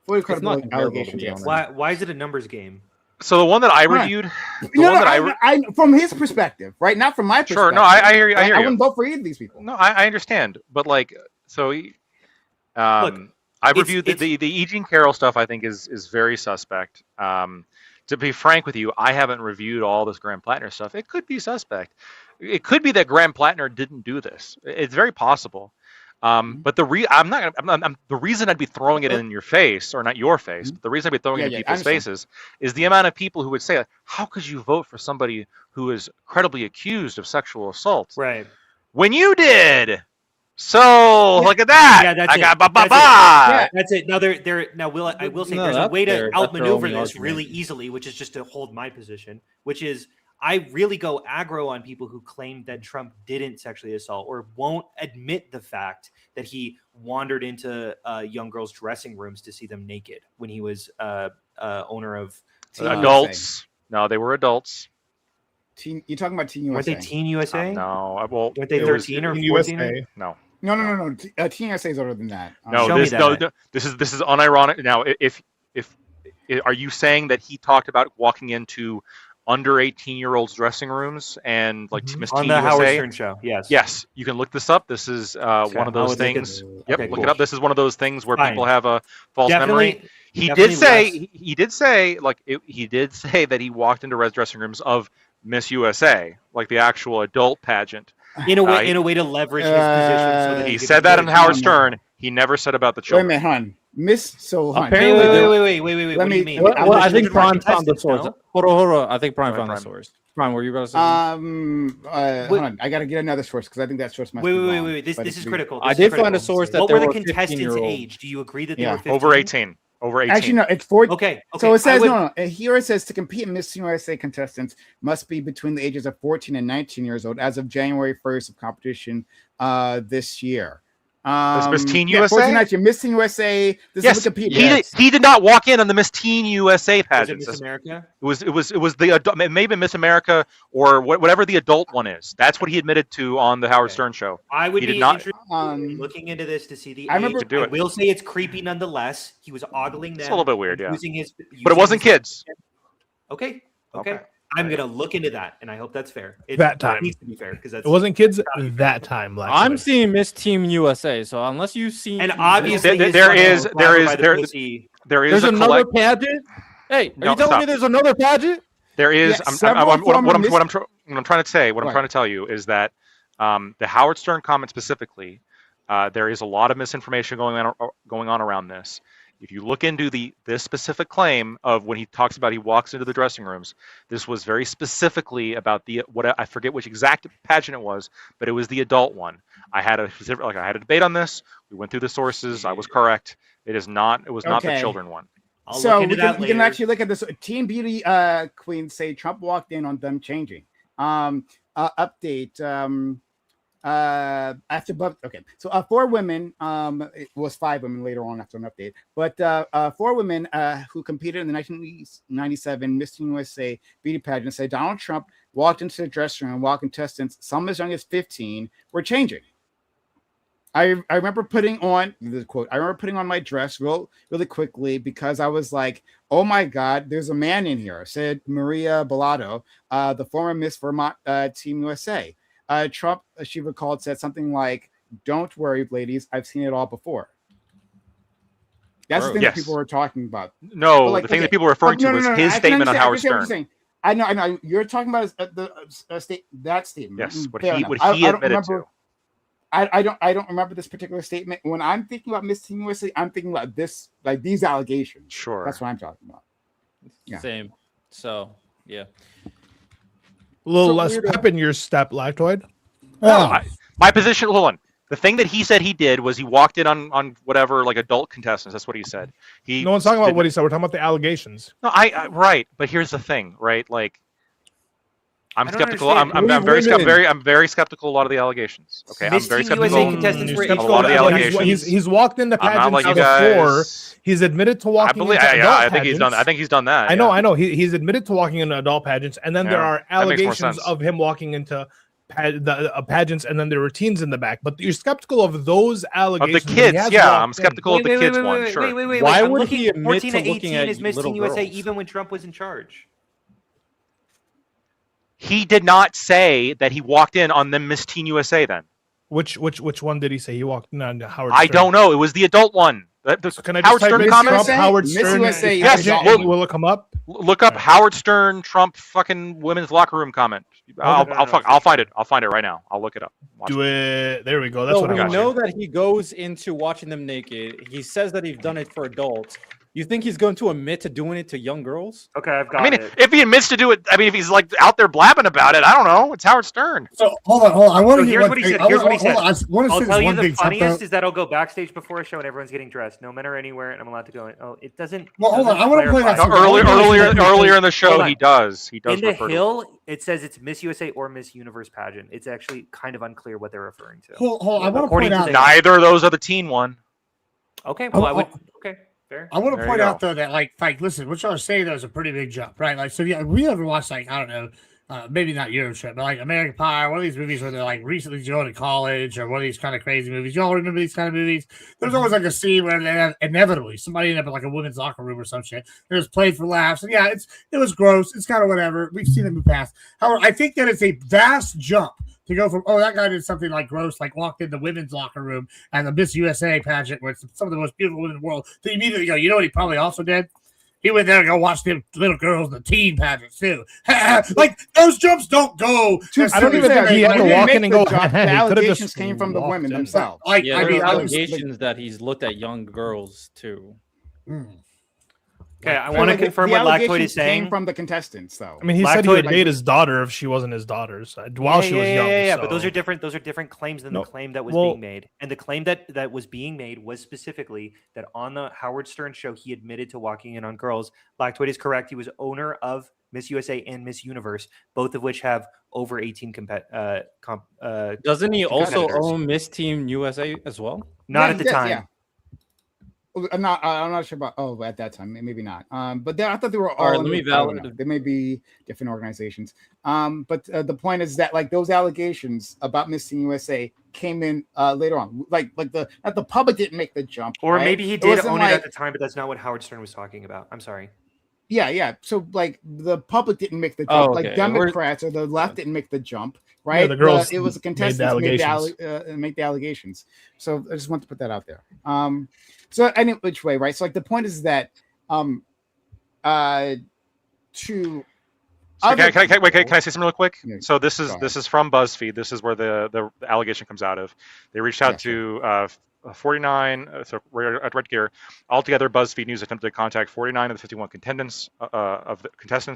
40 credible allegations against him. Why is it a numbers game? So the one that I reviewed, from his perspective, right? Not from my perspective. Sure, no, I hear you. I wouldn't vote for either of these people. No, I understand, but like, so look, I've reviewed the E. Jean Carroll stuff. I think is very suspect. To be frank with you, I haven't reviewed all this Graham Platner stuff. It could be suspect. It could be that Graham Platner didn't do this. It's very possible. But the reason I'd be throwing it in your face, or not your face, but the reason I'd be throwing it in people's faces is the amount of people who would say, how could you vote for somebody who is credibly accused of sexual assault? Right. When you did. So look at that. Yeah, that's I it. got That's it. Now I will say there's a way to outmaneuver this really easily, which is just to hold my position, which is I really go aggro on people who claim that Trump didn't sexually assault or won't admit the fact that he wandered into young girls' dressing rooms to see them naked when he was owner of adults. No, they were adults. You're talking about Teen USA. Weren't they Teen USA? No. Well, weren't they 13 or 14? No. No. Teen USA is older than that. This is unironic. Now, if are you saying that he talked about walking into under 18-year-olds dressing rooms and like Miss Teen USA? On the Howard Stern show, yes. Yes, you can look this up. This is one of those things. Yep, look it up. This is one of those things where people have a false memory. He did say that he walked into dressing rooms of Miss USA, like the actual adult pageant. In a way to leverage his position. So that he said that in Howard Stern. He never said about the children. Wait a minute, hon. Wait. What do you mean? Well, I think Prime found the source. Hold on. I think Prime found the source. Prime, were you about to say? Hold on. I got to get another source because I think that source must be wrong. Wait. This is critical. I did find a source that what were the contestants' age? Do you agree that they were 15? Over 18. Over 18. Actually, no, it's 14. Okay. So it says here it says to compete in Miss USA contestants must be between the ages of 14 and 19 years old as of January 1st of competition this year. Miss Teen USA? 14, 19, Miss Teen USA. This is Wikipedia. He did not walk in on the Miss Teen USA pageant. Was it Miss America? It was the adult, maybe Miss America or whatever the adult one is. That's what he admitted to on the Howard Stern show. I would be interested in looking into this to see the age. I will say it's creepy nonetheless. He was ogling them. It's a little bit weird, yeah. But it wasn't kids. Okay. I'm gonna look into that, and I hope that's fair. It needs to be fair because it wasn't kids that time. I'm seeing Miss Team USA, so unless you've seen, and obviously there's another pageant. Hey, are you telling me there's another pageant? There is. What I'm trying to tell you is that the Howard Stern comment specifically, there is a lot of misinformation going on around this. If you look into this specific claim of when he talks about he walks into the dressing rooms, this was very specifically about I forget which exact pageant it was, but it was the adult one. I had a debate on this. We went through the sources. I was correct. It was not the children one. We can actually look at this. Teen Beauty queens say Trump walked in on them changing. Update. So 4 women, it was 5 women later on after an update, but 4 women who competed in the 1997 Miss USA beauty pageant say Donald Trump walked into the dressing room while contestants, some as young as 15, were changing. I remember putting on the quote. I remember putting on my dress really quickly because I was like, "Oh my God, there's a man in here," said Maria Bellato, the former Miss Vermont Team USA. Trump, she recalled, said something like, "Don't worry, ladies, I've seen it all before." That's the thing that people were talking about. No, the thing that people were referring to was his statement on Howard Stern. I know. You're talking about that statement. Yes, what he admitted to. I don't remember this particular statement. When I'm thinking about Miss Teen USA, I'm thinking about this, like these allegations. Sure, that's what I'm talking about. Yeah. Same. So yeah. A little less pep in your step, Lactoid. No, my position. Hold on. The thing that he said he did was he walked in on whatever, like adult contestants. That's what he said. No one's talking about what he said. We're talking about the allegations. No, right. But here's the thing, right? Like, I'm skeptical. I'm very skeptical of a lot of the allegations. Okay, I'm very skeptical of a lot of the allegations. He's walked into pageants before. He's admitted to walking into adult I think he's done. I think he's done that. I know. He's admitted to walking into adult pageants, and then there are allegations of him walking into pageants, and then there were teens in the back. But you're skeptical of those allegations. Of the kids, I'm skeptical of the kids one. Sure. Wait. Why would he admit 14 to 18 is Miss Teen USA even when Trump was in charge? He did not say that he walked in on the Miss Teen USA then. Which one did he say he walked in on? Howard Stern? I don't know. It was the adult one. Can I just type Stern comments? Howard Stern. USA, yes. Will it come up? Look up Howard Stern Trump fucking women's locker room comment. I'll find it. I'll find it right now. I'll look it up. Do it. There we go. That's what I got. We know that he goes into watching them naked. He says that he's done it for adults. You think he's going to admit to doing it to young girls? Okay, I've got it. If he admits to do it, if he's like out there blabbing about it, I don't know. It's Howard Stern. So hold on. I want to hear what he said. Here's what he said. I'll tell you the funniest is that I'll go backstage before a show and everyone's getting dressed. No men are anywhere, and I'm allowed to go in. Oh, it doesn't. Well, hold on. I want to point out earlier in the show. He does. In the Hill, it says it's Miss USA or Miss Universe pageant. It's actually kind of unclear what they're referring to. Hold on. I want to point out neither of those are the teen one. Okay. Well, I would. Okay. Fair. I want to point out though that like listen, what y'all are saying though is a pretty big jump, right? Like, so yeah, we ever watched like I don't know, maybe not Eurotrip, but like American Pie, one of these movies where they're like recently going to college, or one of these kind of crazy movies. Y'all remember these kind of movies? There's always like a scene where they inevitably somebody ended up in like a women's locker room or some shit. It was played for laughs, and yeah, it was gross. It's kind of whatever. We've seen it in the past. However, I think that it's a vast jump to go from, that guy did something like gross, like walked in the women's locker room and the Miss USA pageant where it's some of the most beautiful women in the world, to immediately go, you know what he probably also did? He went there to go watch the little girls in the teen pageants too. Like, those jumps don't go. I don't even think he had to walk in and go. The allegations came from the women themselves. Like, yeah, there are allegations that he's looked at young girls too. Okay, I want to confirm what Lactoid is saying. Came from the contestants, though. I mean, he said he would date his daughter if she wasn't his daughter's while she was young. Yeah, but those are different. Those are different claims than the claim that was being made. And the claim that was being made was specifically that on the Howard Stern show, he admitted to walking in on girls. Lactoid is correct. He was owner of Miss USA and Miss Universe, both of which have over 18 Doesn't he also own Miss Team USA as well? Not at the time. Yeah. I'm not sure about. At that time, maybe not. But I thought they were all. Let me validate. They may be different organizations. But the point is that like those allegations about Miss Teen USA came in later on. Like the public didn't make the jump. Or maybe he did own it at the time, but that's not what Howard Stern was talking about. I'm sorry. Yeah. So like the public didn't make the jump. Like Democrats or the left didn't make the jump. Right. Yeah, the girls. It was a contestant make the allegations. So I just want to put that out there. So any which way, right? So like the point is that can I say something real quick? Yeah, so this is from BuzzFeed. This is where the allegation comes out of. They reached out to 49 at Red Gear. Altogether, BuzzFeed News attempted to contact 49 of the 51 contestants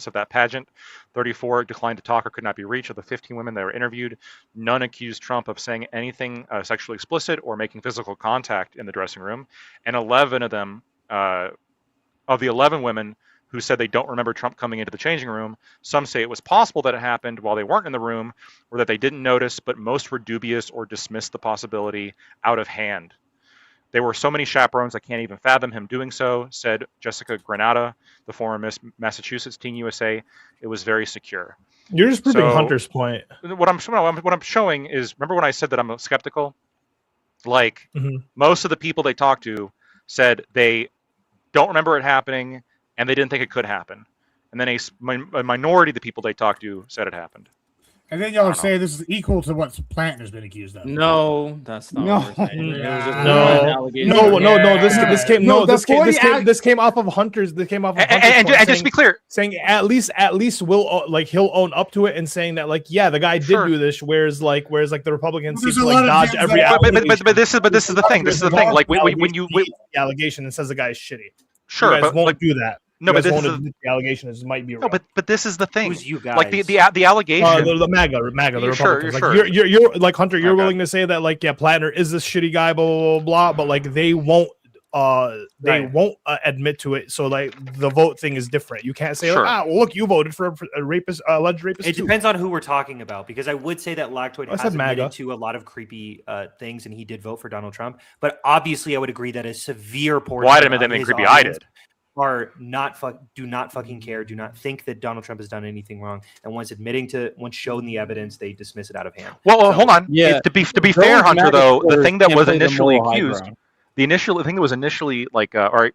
of that pageant. 34 declined to talk or could not be reached. Of the 15 women that were interviewed, none accused Trump of saying anything sexually explicit or making physical contact in the dressing room. And 11 of them, of the 11 women who said they don't remember Trump coming into the changing room, some say it was possible that it happened while they weren't in the room, or that they didn't notice, but most were dubious or dismissed the possibility out of hand. There were so many chaperones I can't even fathom him doing so, said Jessica Granata, the former Miss Massachusetts Teen USA. It was very secure. You're just proving Hunter's point. What I'm showing is, remember when I said that I'm skeptical? Like, most of the people they talked to said they don't remember it happening, and they didn't think it could happen. And then a minority of the people they talked to said it happened. And then y'all are saying this is equal to what Platner's been accused of. No, that's not. No. This came off of Hunter's. This came off of Hunter's. And just to be clear, saying at least will he'll own up to it and saying that the guy did do this. Whereas the Republicans seem to dodge every. But this is the thing. This is the thing. Like when you the allegation and says the guy is shitty. Sure, you guys won't do that. No, but the allegation might be wrong. No, but this is the thing. Who's you guys? Like the allegation. The MAGA, the Republicans. You're like Hunter. You're willing to say that Platner is this shitty guy, blah blah blah blah. But they won't they won't admit to it. So like the vote thing is different. You can't say well, look, you voted for a rapist, alleged rapist. It depends on who we're talking about, because I would say that Lactoid has admitted to a lot of creepy things, and he did vote for Donald Trump. But obviously, I would agree that a severe portion of his creepy. I did. Are do not fucking care, do not think that Donald Trump has done anything wrong, and once shown the evidence, they dismiss it out of hand. Well, hold on. Yeah. To be fair, Hunter, though, the thing that was initially accused. The thing that was initially like, good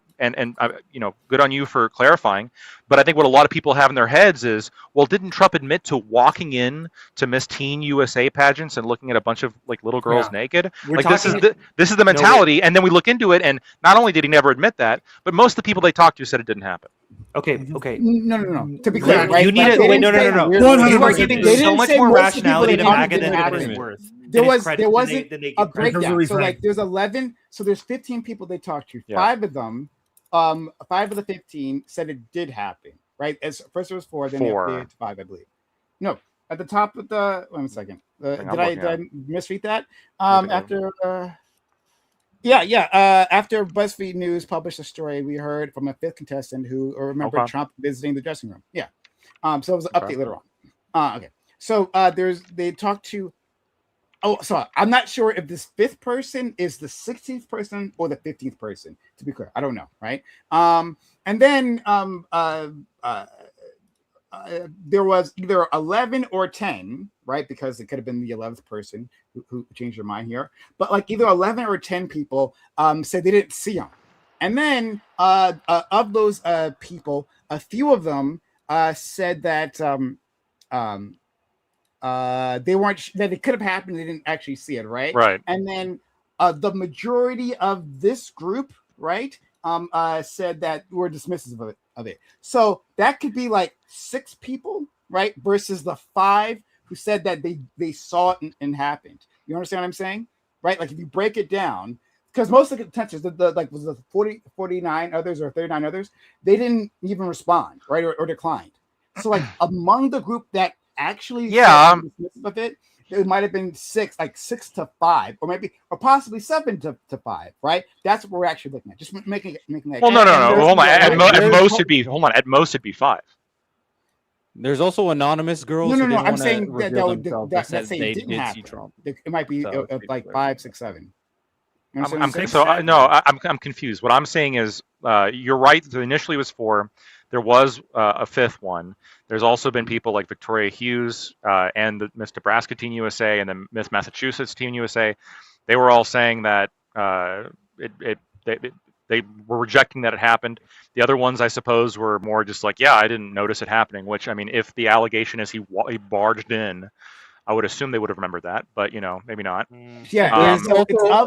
on you for clarifying. But I think what a lot of people have in their heads is, well, didn't Trump admit to walking in to Miss Teen USA pageants and looking at a bunch of like little girls naked? This is the mentality. And then we look into it, and not only did he never admit that, but most of the people they talked to said it didn't happen. Okay. No. To be clear, right? You need to wait. No. You are giving so much more rationality to MAGA than it is worth. There wasn't a breakdown. So like, there's 11. So there's 15 people they talked to. Yeah. 5 of them, 5 of the 15 said it did happen. Right? As first it was 4, then 4. They 5, I believe. No, at the top of the. Wait a second. Did I misread that? After. After BuzzFeed News published a story, we heard from a 5th contestant who remembered Trump visiting the dressing room. Yeah. So it was an update later on. Okay. So they talked to. Oh, so I'm not sure if this 5th person is the 16th person or the 15th person. To be clear, I don't know, right? And then there was either 11 or 10, right? Because it could have been the 11th person who changed their mind here. But like either 11 or 10 people said they didn't see him. And then of those people, a few of them said that they weren't, that it could have happened. They didn't actually see it, right? Right. And then the majority of this group, right, said that we're dismissive of it. So that could be like 6 people, right, versus the 5 who said that they saw it and happened. You understand what I'm saying? Right? Like if you break it down, because most of the contestants, was the 49 others or 39 others, they didn't even respond, right, or declined. So like among the group that actually of it might have been 6 to 5, or possibly 7 to 5, right? That's what we're actually looking at. Just making that. Well, no. Hold on. At most it'd be 5. There's also anonymous girls. No. I'm saying that they didn't happen. Trump. It might be like 5, 6, 7. I'm confused. What I'm saying is, you're right. So initially it was 4. There was a 5th one. There's also been people like Victoria Hughes and the Miss Nebraska Teen USA and the Miss Massachusetts Teen USA. They were all saying that they were rejecting that it happened. The other ones, I suppose, were more just like, I didn't notice it happening. Which, I mean, if the allegation is he barged in, I would assume they would have remembered that, but maybe not. Yeah,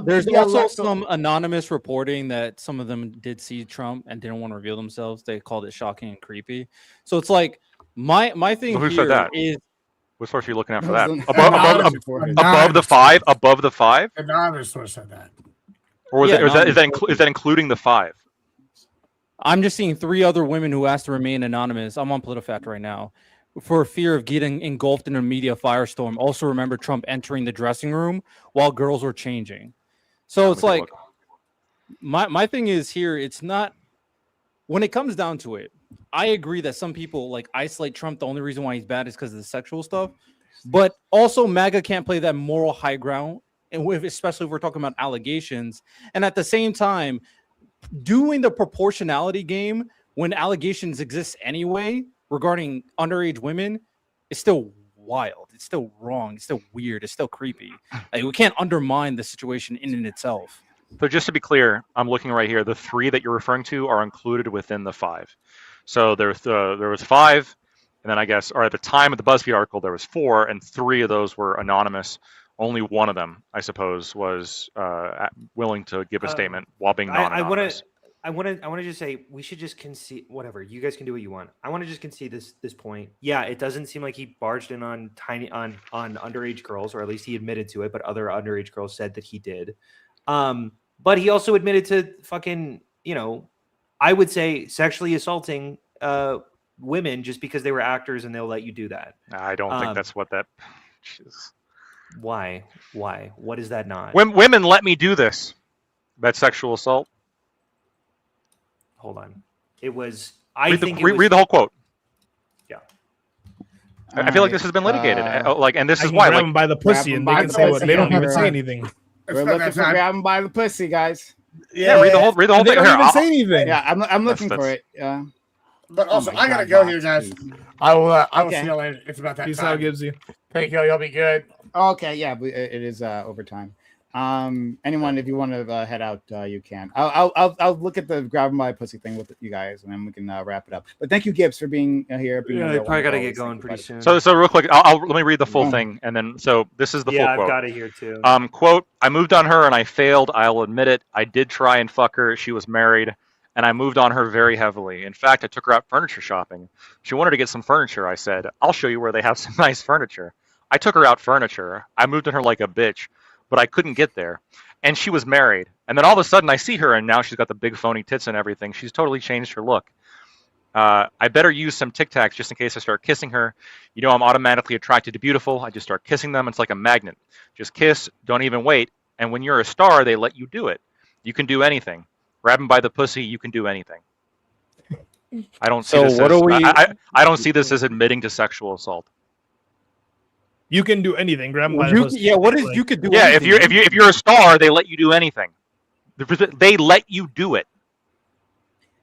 there's also some anonymous reporting that some of them did see Trump and didn't want to reveal themselves. They called it shocking and creepy. So it's like my thing. Who here said that? Is what source are you looking at for that? Above the 5? Above the 5? Anonymous source said that. Or is that including the 5? I'm just seeing 3 other women who asked to remain anonymous. I'm on PolitiFact right now. For fear of getting engulfed in a media firestorm. Also remember Trump entering the dressing room while girls were changing. So it's like, my thing is here, it's not, when it comes down to it, I agree that some people like isolate Trump. The only reason why he's bad is because of the sexual stuff. But also MAGA can't play that moral high ground, and especially if we're talking about allegations. And at the same time, doing the proportionality game when allegations exist anyway, regarding underage women, is still wild. It's still wrong. It's still weird. It's still creepy. Like, we can't undermine the situation in and itself. So just to be clear, I'm looking right here. The 3 that you're referring to are included within the 5. So there was 5, and then I guess, or at the time of the BuzzFeed article, there was 4, and 3 of those were anonymous. Only one of them, I suppose, was willing to give a statement while being non-anonymous. I want to just say we should just concede. Whatever, you guys can do what you want. I want to just concede this point. Yeah, it doesn't seem like he barged in on underage girls, or at least he admitted to it. But other underage girls said that he did. But he also admitted to fucking, I would say sexually assaulting women just because they were actors and they'll let you do that. I don't think that's what that. Why? What is that not? Women let me do this. That's sexual assault. hold on. It was. Read the whole quote. Yeah. I feel like this has been litigated. And this is why. Grab them by the pussy, and they can say what they don't even say anything. We're looking for grab them by the pussy, guys. Yeah, read the whole thing. They don't even say anything. Yeah, I'm looking for it. Yeah. But also, I gotta go here, guys. I will see you later. It's about that Peace time. out, Gibbsy. Thank you. You'll be good. Okay, yeah, it is overtime. Anyone, if you want to head out, you can. I'll look at the grab my pussy thing with you guys, and then we can wrap it up. But thank you, Gibbs, for being here. Yeah, I probably got to get going pretty soon. So real quick, let me read the full thing, and then this is the full quote. Yeah, I've got it here too. Quote: I moved on her and I failed. I'll admit it. I did try and fuck her. She was married, and I moved on her very heavily. In fact, I took her out furniture shopping. She wanted to get some furniture. I said, I'll show you where they have some nice furniture. I took her out furniture. I moved on her like a bitch, but I couldn't get there. And she was married. And then all of a sudden I see her and now she's got the big phony tits and everything. She's totally changed her look. I better use some Tic Tacs just in case I start kissing her. You know, I'm automatically attracted to beautiful. I just start kissing them. It's like a magnet. Just kiss, don't even wait. And when you're a star, they let you do it. You can do anything. Grab them by the pussy, you can do anything. I don't see this I don't see this as admitting to sexual assault. You can do anything. Grab them by the pussy. Yeah, what is you could do? Yeah, anything. if you're a star, they let you do anything. They let you do it.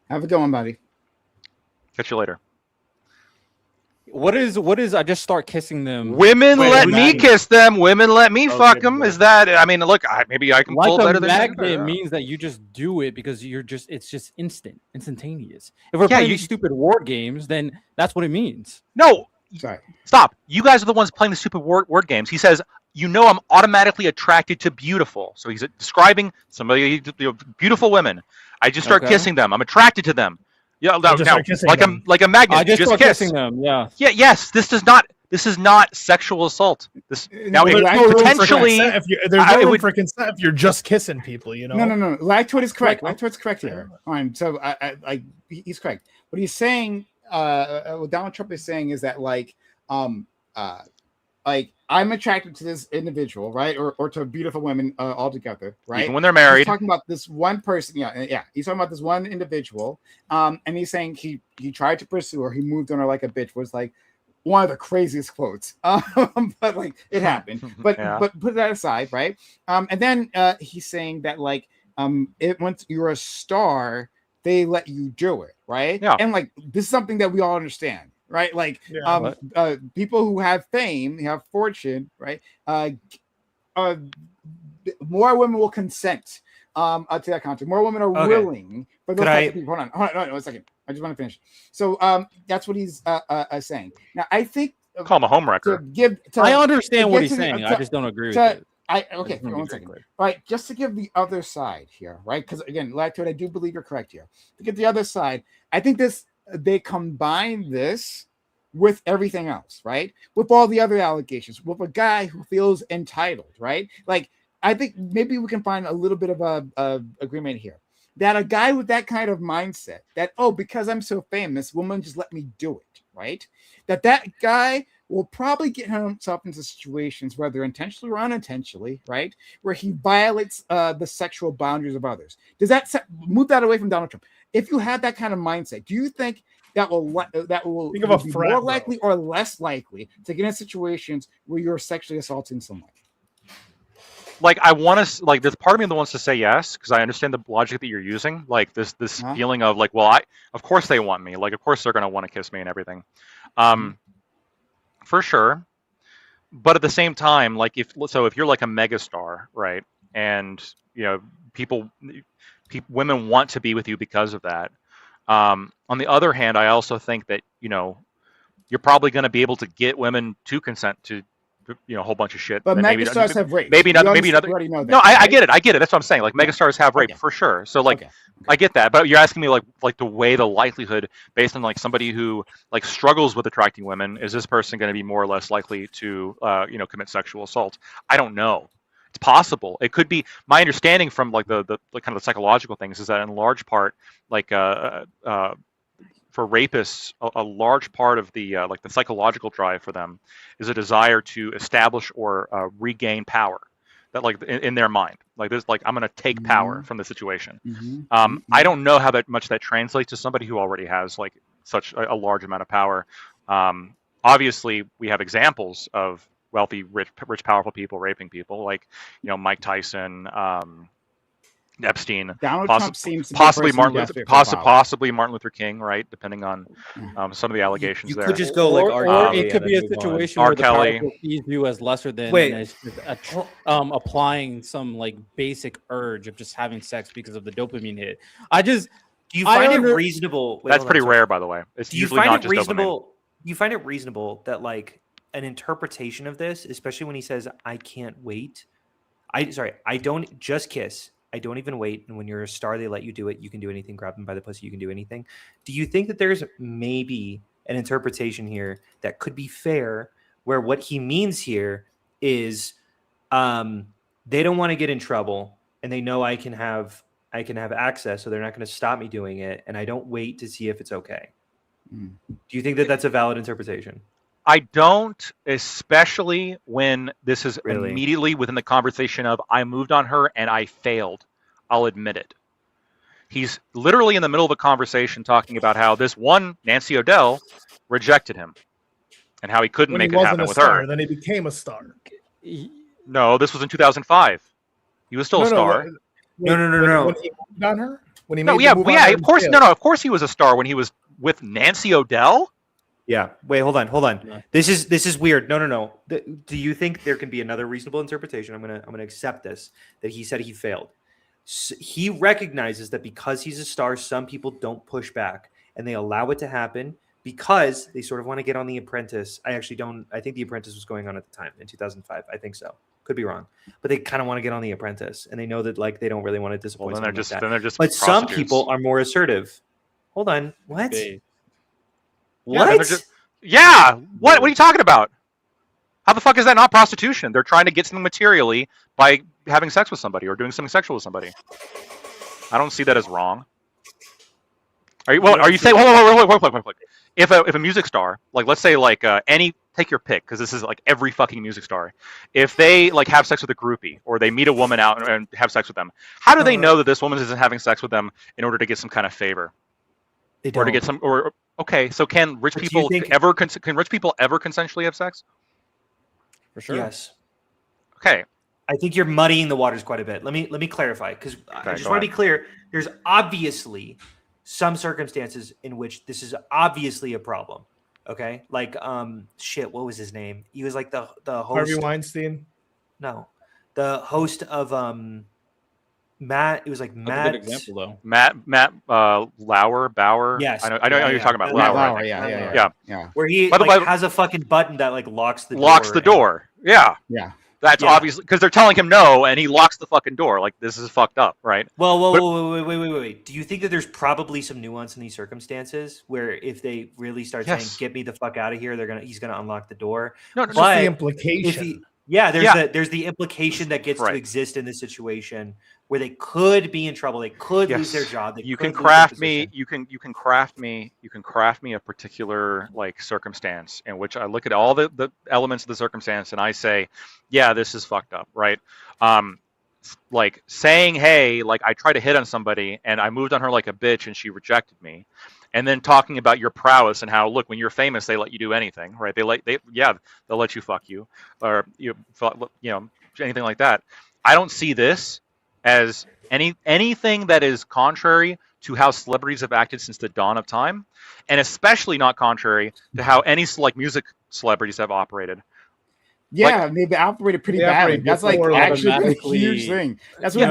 Have a good one, buddy. Catch you later. What is? I just start kissing them. Women let me kiss them. Women let me fuck them. Is that? I mean, look, maybe I can pull better than magnet. It means that you just do it because it's just instantaneous. If we're playing these stupid war games, then that's what it means. No. Sorry. Stop. You guys are the ones playing the stupid word games. He says, you know, I'm automatically attracted to beautiful. So he's describing somebody, beautiful women. I just start kissing them. I'm attracted to them. Yeah, like a magnet. I just start kiss. kissing them. Yeah. Yeah. Yes. This is not sexual assault. Now potentially there's no room for consent if you're just kissing people. You know. No. Lactoid is correct. Lactoid's correct here. Fine. So he's correct. What he's saying. What Donald Trump is saying is that I'm attracted to this individual, right, or to beautiful women altogether, right? Even when they're married. He's talking about this one person, yeah. He's talking about this one individual, and he's saying he tried to pursue her, he moved on her like a bitch. Was like one of the craziest quotes, but like it happened. But put that aside, right? And then he's saying that once you're a star, they let you do it, right? Yeah. And this is something that we all understand, right? People who have fame, have fortune, right? More women will consent to that content. More women are willing for those types of people. Hold on, 1 second. I just want to finish. So that's what he's saying. Now I think call him a homewrecker. I understand what he's saying. I just don't agree with it. 1 second. Right, just to give the other side here, right? Because again, Lactoid, I do believe you're correct here. To get the other side, I think they combine this with everything else, right? With all the other allegations, with a guy who feels entitled, right? I think maybe we can find a little bit of a agreement here. That a guy with that kind of mindset, that because I'm so famous, women just let me do it, right? That guy will probably get himself into situations, whether intentionally or unintentionally, right, where he violates the sexual boundaries of others. Does that move that away from Donald Trump? If you have that kind of mindset, do you think that will think of be more likely or less likely to get in situations where you're sexually assaulting someone? I want to there's part of me that wants to say yes because I understand the logic that you're using. This feeling of of course they want me. Of course they're going to want to kiss me and everything. For sure, but at the same time, if you're like a megastar, right, and women want to be with you because of that. On the other hand, I also think that you're probably going to be able to get women to consent to a whole bunch of shit. But megastars have rape. Maybe another. No, I get it. That's what I'm saying. Megastars have rape for sure. So I get that. But you're asking me to weigh the likelihood based on somebody who struggles with attracting women. Is this person going to be more or less likely to commit sexual assault? I don't know. It's possible. It could be. My understanding from the kind of the psychological things is that in large part for rapists, a large part of the the psychological drive for them is a desire to establish or regain power. that like in their mind, like this, like I'm going to take power from the situation. Mm-hmm. I don't know how much that translates to somebody who already has like such a large amount of power. Obviously, we have examples of wealthy, rich, powerful people raping people, like Mike Tyson, Epstein, Donald Trump seems to be possibly possibly Martin Luther King, right? Depending on some of the allegations You there. could just go like R. or Kelly it could and be a then move on. situation R. where the Kelly. powerful sees you as lesser than, Wait. and is just applying some like basic urge of just having sex because of the dopamine hit. Do you find it reasonable? That's pretty rare, by the way. It's usually not just dopamine. Do you find it reasonable that like an interpretation of this, especially when he says, "I can't wait," I don't just kiss. I don't even wait. And when you're a star, they let you do it. You can do anything. Grab them by the pussy. You can do anything. Do you think that there's maybe an interpretation here that could be fair, where what he means here is they don't want to get in trouble and they know I can have access, so they're not going to stop me doing it. And I don't wait to see if it's okay. Do you think that that's a valid interpretation? I don't, especially when this is immediately within the conversation of I moved on her and I failed. I'll admit it. He's literally in the middle of a conversation talking about how this one Nancy O'Dell rejected him and how he couldn't make it happen with her. Then he became a star. No, this was in 2005. He was still a star. No. When he moved on her? When he made of course. No, of course he was a star when he was with Nancy O'Dell. Yeah. Wait, hold on. This is weird. No. Do you think there can be another reasonable interpretation? I'm gonna accept this, that he said he failed. He recognizes that because he's a star, some people don't push back and they allow it to happen because they sort of want to get on The Apprentice. I actually don't. I think The Apprentice was going on at the time in 2005. I think so. Could be wrong, but they kind of want to get on The Apprentice, and they know that like they don't really want to disappoint. Well, then they're just. But some people are more assertive. Hold on. What? What? What are you talking about? How the fuck is that not prostitution? They're trying to get something materially by having sex with somebody or doing something sexual with somebody. I don't see that as wrong. Are you saying? Wait. If a music star, like let's say like take your pick, because this is like every fucking music star, if they like have sex with a groupie or they meet a woman out and have sex with them, how do they know that this woman isn't having sex with them in order to get some kind of favor? They don't. Or to get some okay, so can rich people ever consensually have sex? For sure. Yes. Okay. I think you're muddying the waters quite a bit. Let me clarify, because I just want to be clear. There's obviously some circumstances in which this is obviously a problem. Okay, like what was his name? He was like the host. Harvey Weinstein. No, the host of Matt. It was like Matt. That's a good example, though. Matt Bauer. Yes, I know you're talking about. Lauer. Yeah. Where he has a fucking button that like locks the door. Yeah. That's obviously because they're telling him no, and he locks the fucking door. Like this is fucked up, right? Well, wait. Do you think that there's probably some nuance in these circumstances where if they really start saying "get me the fuck out of here," he's gonna unlock the door? No, just the implication. There's the implication that gets to exist in this situation where they could be in trouble. They could lose their job. You can craft me a particular like circumstance in which I look at all the elements of the circumstance and I say, yeah, this is fucked up, right? Like saying, hey, like I tried to hit on somebody and I moved on her like a bitch and she rejected me. And then talking about your prowess and how, look, when you're famous, they let you do anything, right? They'll let you fuck you, or anything like that. I don't see this as anything that is contrary to how celebrities have acted since the dawn of time, and especially not contrary to how any like music celebrities have operated. Yeah, they've operated pretty badly. That's like actually a huge thing. That's what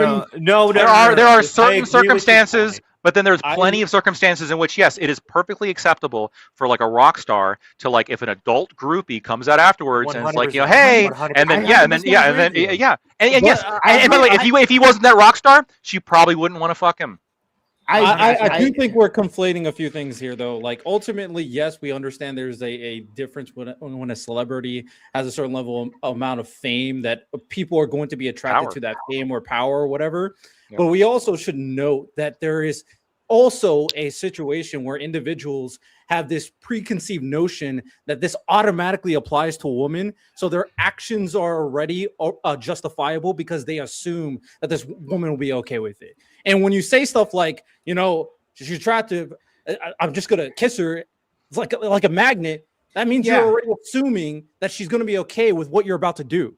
there are certain circumstances. But then there's plenty of circumstances in which, yes, it is perfectly acceptable for like a rock star to like if an adult groupie comes out afterwards and it's like, hey, 100%. And by the way, if he wasn't that rock star, she probably wouldn't want to fuck him. I do think we're conflating a few things here, though. Like ultimately, yes, we understand there's a difference when a celebrity has a certain amount of fame that people are going to be attracted to that fame or power or whatever. Yeah. But we also should note that there is also a situation where individuals have this preconceived notion that this automatically applies to a woman, so their actions are already justifiable because they assume that this woman will be okay with it. And when you say stuff like, you know, she's attractive, I'm just gonna kiss her, it's like a magnet. That means you're already assuming that she's gonna be okay with what you're about to do.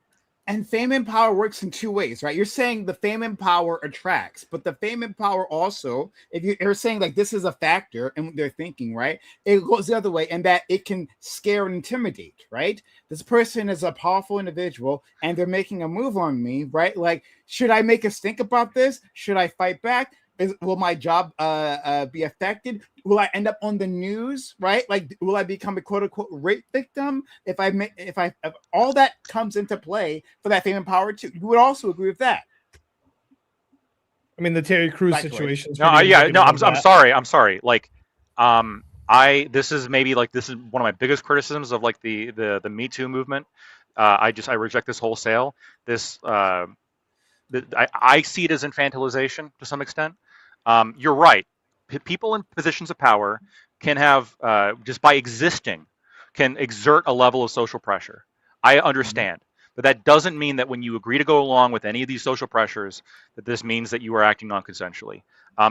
And fame and power works in two ways, right? You're saying the fame and power attracts, but the fame and power also, if you're saying like this is a factor and they're thinking, right? It goes the other way, and that it can scare and intimidate, right? This person is a powerful individual and they're making a move on me, right? Like, should I make a stink about this? Should I fight back? Will my job be affected? Will I end up on the news? Right? Like, will I become a quote unquote rape victim if all that comes into play for that fame and power too? You would also agree with that? I mean, the Terry Crews situation. I'm sorry. Like, this is one of my biggest criticisms of like the Me Too movement. I reject this wholesale. I see it as infantilization to some extent. You're right. People in positions of power can have, just by existing, can exert a level of social pressure. I understand. But that doesn't mean that when you agree to go along with any of these social pressures, that this means that you are acting non-consensually.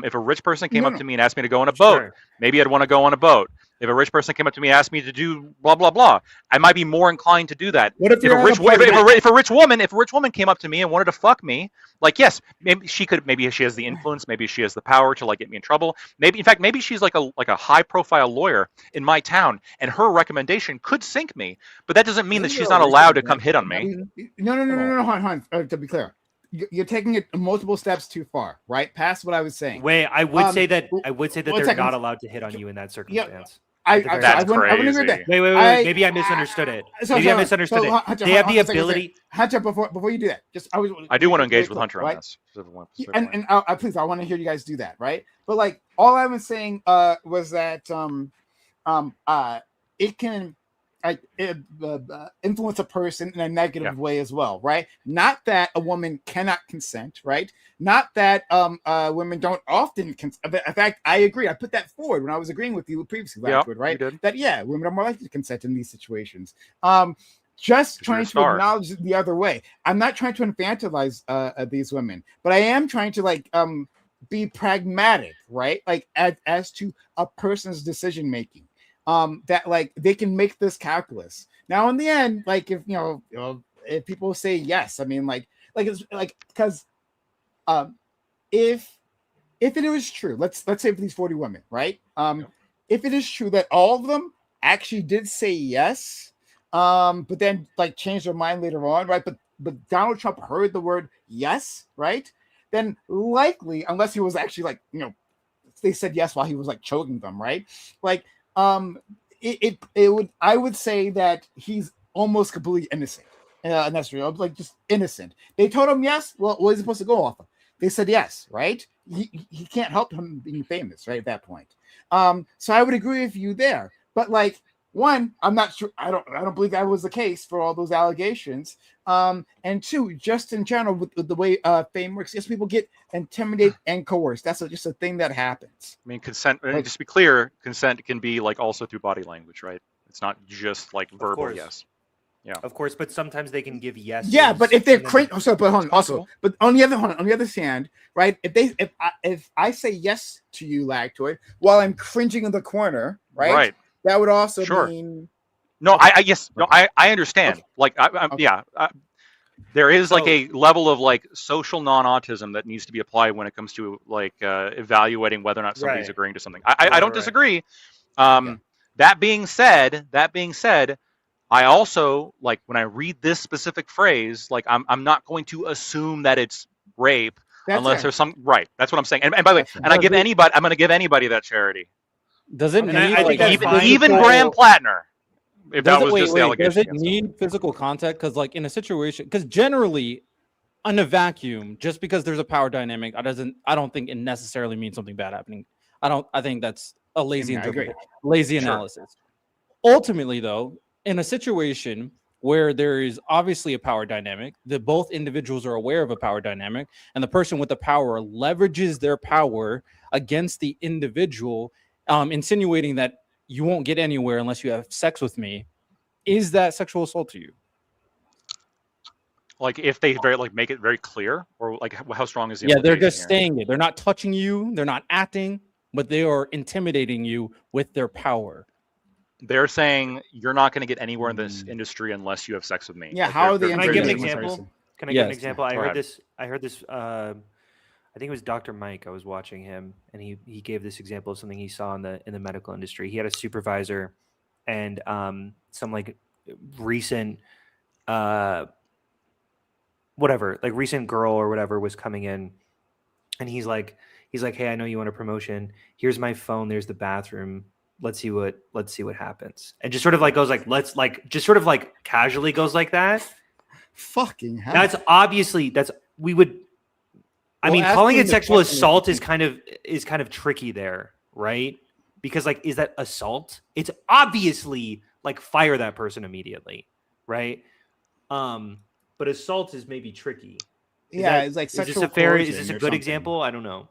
If a rich person came up to me and asked me to go on a boat, maybe I'd want to go on a boat. If a rich person came up to me and asked me to do blah blah blah, I might be more inclined to do that. What if if a rich woman came up to me and wanted to fuck me, like, yes, maybe she has the influence, maybe she has the power to like get me in trouble. Maybe she's like a high profile lawyer in my town, and her recommendation could sink me. But that doesn't mean that she's not allowed to come hit on me. No, Han. To be clear, you're taking it multiple steps too far, right? Past what I was saying. Wait, I would say that they're not allowed to hit on you in that circumstance. I wouldn't agree with that. Wait. Maybe I misunderstood it. Maybe I misunderstood it. Hunter, they have the ability. Hunter, before you do that, I do want to engage with Hunter on this. And please, I want to hear you guys do that, right? But like, all I was saying was that it can influence a person in a negative way as well, right? Not that a woman cannot consent, right? Not that women don't often consent. In fact, I agree. I put that forward when I was agreeing with you previously, right? That women are more likely to consent in these situations. Just trying to acknowledge the other way. I'm not trying to infantilize these women, but I am trying to be pragmatic, right? Like as to a person's decision making. That like they can make this calculus. Now in the end, like if people say yes, I mean because if it was true, let's say for these 40 women, right? If it is true that all of them actually did say yes, but then like changed their mind later on, right? But Donald Trump heard the word yes, right? Then likely, unless he was actually they said yes while he was like choking them, right? Like I would say that he's almost completely innocent. And that's real, like just innocent. They told him yes. Well, what is he supposed to go off of? They said yes, right? He can't help him being famous, right? At that point. So I would agree with you there. But like, one, I'm not sure. I don't believe that was the case for all those allegations. And two, just in general, with the way fame works, yes, people get intimidated and coerced. That's just a thing that happens. I mean, consent. Just to be clear, consent can be like also through body language, right? It's not just like verbal yes. Yeah, of course, but sometimes they can give yes. Yeah, but if they're but on the other hand, right? If I say yes to you, Lactoid, while I'm cringing in the corner, right? Right. That would also mean. No, I understand. Okay. There is like a level of like social non-autism that needs to be applied when it comes to like evaluating whether or not somebody's agreeing to something. I don't disagree. That being said, I also like when I read this specific phrase, like I'm not going to assume that it's rape unless there's some right. That's what I'm saying. And by the way, I'm going to give anybody that charity. Does it even Graham Platner? If that was just the allegation. Does it need physical contact? Because like in a situation, because generally, in a vacuum, just because there's a power dynamic, I don't think it necessarily means something bad happening. I think that's a lazy analysis. Ultimately, though, in a situation where there is obviously a power dynamic, that both individuals are aware of a power dynamic, and the person with the power leverages their power against the individual, insinuating that you won't get anywhere unless you have sex with me, is that sexual assault to you? Like if they make it very clear, or like how strong is the Yeah, they're just here? saying it. They're not touching you. They're not acting, but they are intimidating you with their power. They're saying you're not going to get anywhere in this industry unless you have sex with me. Yeah, like how are they? Can I give an example? Can I give an example? I heard this. I think it was Dr. Mike. I was watching him, and he gave this example of something he saw in the medical industry. He had a supervisor, and some like recent recent girl or whatever was coming in, and he's like, hey, I know you want a promotion. Here's my phone. There's the bathroom. Let's see what happens. And just sort of like goes like, let's like, just sort of like casually goes like that. Fucking hell. That's obviously we would. I mean, calling it sexual assault is kind of tricky there, right? Because like, is that assault? It's obviously like fire that person immediately, right? But assault is maybe tricky. It's like sexual. Is this a good example? I don't know.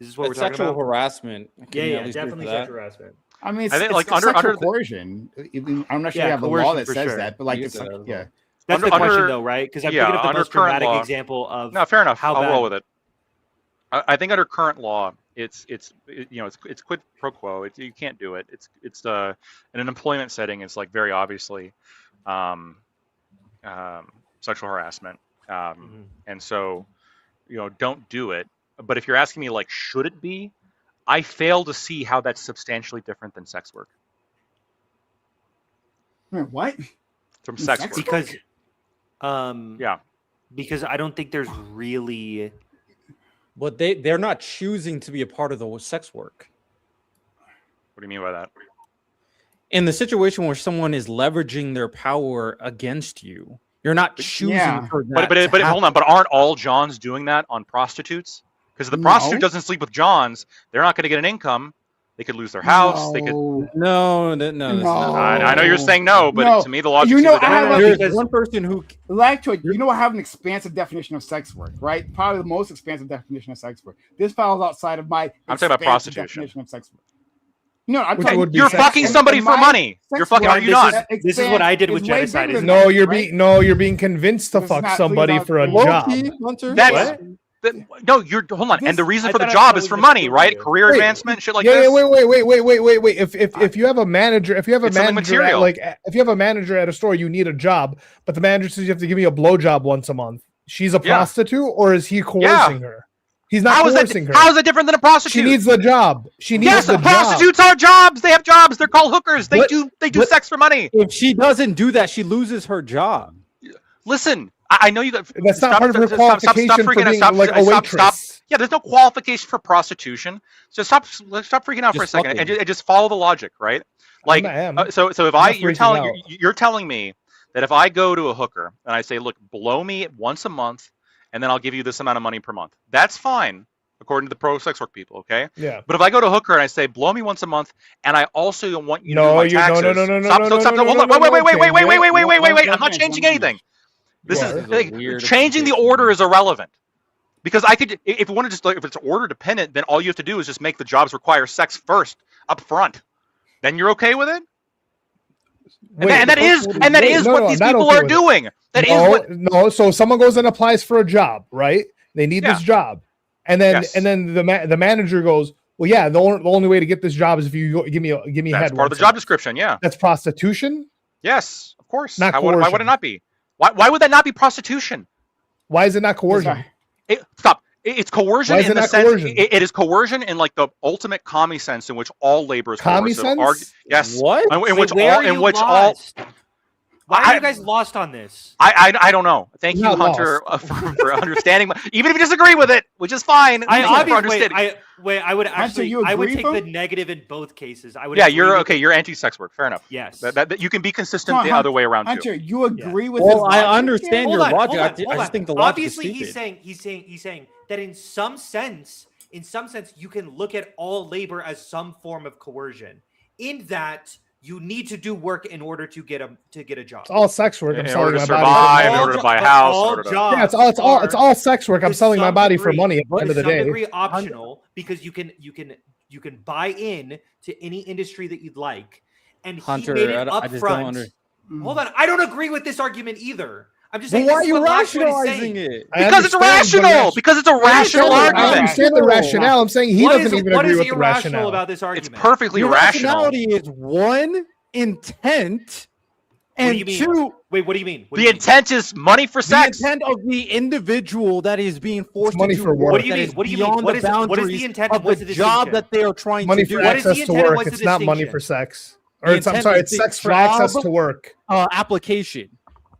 Is this what we're talking about? Sexual harassment. Yeah, definitely sexual harassment. I mean, I think it's like under under coercion. I'm not sure you have a law that says that, but like, it's yeah. That's the question, though, right? Because I'm thinking of the most dramatic example of. No, fair enough. How I'll roll with it. I think under current law, it's quid pro quo. You can't do it. It's in an employment setting. It's like very obviously sexual harassment, and so don't do it. But if you're asking me like, should it be? I fail to see how that's substantially different than sex work. What? From sex work. Because, because I don't think there's really. But they're not choosing to be a part of the sex work. What do you mean by that? In the situation where someone is leveraging their power against you, you're not choosing for that. But hold on. But aren't all Johns doing that on prostitutes? Because if the prostitute doesn't sleep with Johns, they're not going to get an income. They could lose their house. They could. No. I know you're saying no, but to me the logic. There's one person who Lactoid. I have an expansive definition of sex work, right? Probably the most expansive definition of sex work. This falls outside of my. I'm talking about prostitution. Definition of sex work. No, I'm talking. You're fucking somebody for money. You're fucking. Are you not? This is what I did with genocide. No, you're being convinced to fuck somebody for a job. No, hold on. And the reason for the job is for money, right? Career advancement, shit like this. Wait. If you have a manager, if you have a manager at a store, you need a job, but the manager says you have to give me a blowjob once a month. She's a prostitute, or is he coercing her? He's not coercing her. How is that different than a prostitute? She needs the job. Prostitutes are jobs. They have jobs. They're called hookers. They do sex for money. If she doesn't do that, she loses her job. Listen. I know you got. That's not part of her qualification for being like a waitress. Yeah, there's no qualification for prostitution. So stop freaking out for a second and just follow the logic, right? Like, so if you're telling me that if I go to a hooker and I say, look, blow me once a month, and then I'll give you this amount of money per month, that's fine according to the pro sex work people, okay? Yeah. But if I go to a hooker and I say, blow me once a month, and I also want you to do my taxes. Wait. I'm not changing anything. This is changing the order is irrelevant, because I could, if you want to just if it's order dependent, then all you have to do is just make the jobs require sex first up front. Then you're okay with it. And that is what these people are doing. So someone goes and applies for a job, right? They need this job, and then the manager goes, well, yeah, the only way to get this job is if you give me a head. That's part of the job description. Yeah, that's prostitution. Yes, of course. Not why would it not be? Why would that not be prostitution? Why is it not coercion? Stop. It's coercion in the sense. It is coercion in like the ultimate commie sense, in which all labor is coercive. Yes. What? Why are you guys lost on this? I don't know. Thank you, Hunter, for understanding. Even if you disagree with it, which is fine. I would take the negative in both cases. You're okay. You're anti-sex work. Fair enough. Yes. That you can be consistent the other way around Hunter, too. You agree with? Well, I understand your logic. I just think the logic obviously is stupid. he's saying that in some sense you can look at all labor as some form of coercion. In that You need to do work in order to get a job. It's all sex work. I'm In selling order to my body. survive, in order to buy a house. Yeah, it's all sex work. I'm selling my body for money at the end of the day. To some degree optional because you can buy in to any industry that you'd like. And Hunter, he made it I just don't upfront. Hold on, I don't agree with this argument either. I'm just saying. Why are you rationalizing rationalizing it? Because it's rational. Because it's a rational argument. I understand the rationale. I'm saying he doesn't even agree with the rationale about this argument? It's perfectly Your rational. rationality is one, intent, and two. Wait, what do you mean? The intent is money for sex. The intent of the individual that is being forced money to do for work. work. What do you mean? What do you mean? What is the intent of what's the the job distinction? that they are trying money to do? for What is access the to intent and work. what's It's the not money distinction? for sex. The Or it's intent is the sex for access job, to work. Application.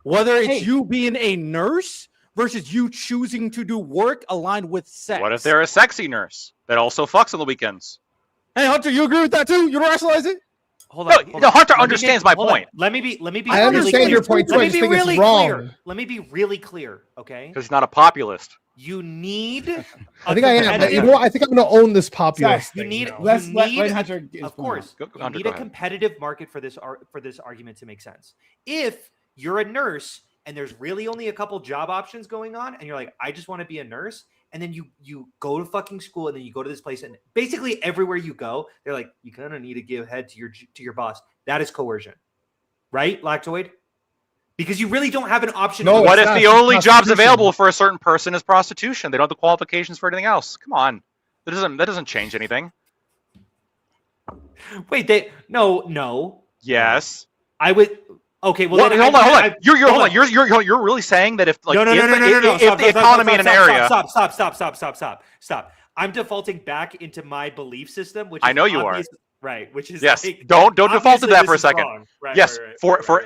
Whether it's you being a nurse versus you choosing to do work aligned with sex. What if they're a sexy nurse that also fucks on the weekends? Hey Hunter, you agree with that too? You don't rationalize it? Hold on. No, Hunter understands my point. Let me be. I understand your point too. I just think it's wrong. Let me be really clear, okay? Because he's not a populist. You need. I think I am. But you know what? I think I'm going to own this populist. You thing, need. you know? Let Hunter get his of point course, out. you need a competitive market for this argument to make sense. If you're a nurse and there's really only a couple job options going on, and you're like, I just want to be a nurse, and then you go to fucking school, and then you go to this place, and basically everywhere you go, they're like, you kind of need to give head to your boss. That is coercion, right, Lactoid? Because you really don't have an option. No, what if the only jobs available for a certain person is prostitution? They don't have the qualifications for anything else. Come on, that doesn't change anything. Wait, no. Yes, I would. Okay, well, hold on. You're really saying that if like no, if the economy in an area. Stop. I'm defaulting back into my belief system, which I know you are. Right, which is yes. Like, don't default to that for a second. Right, yes, right.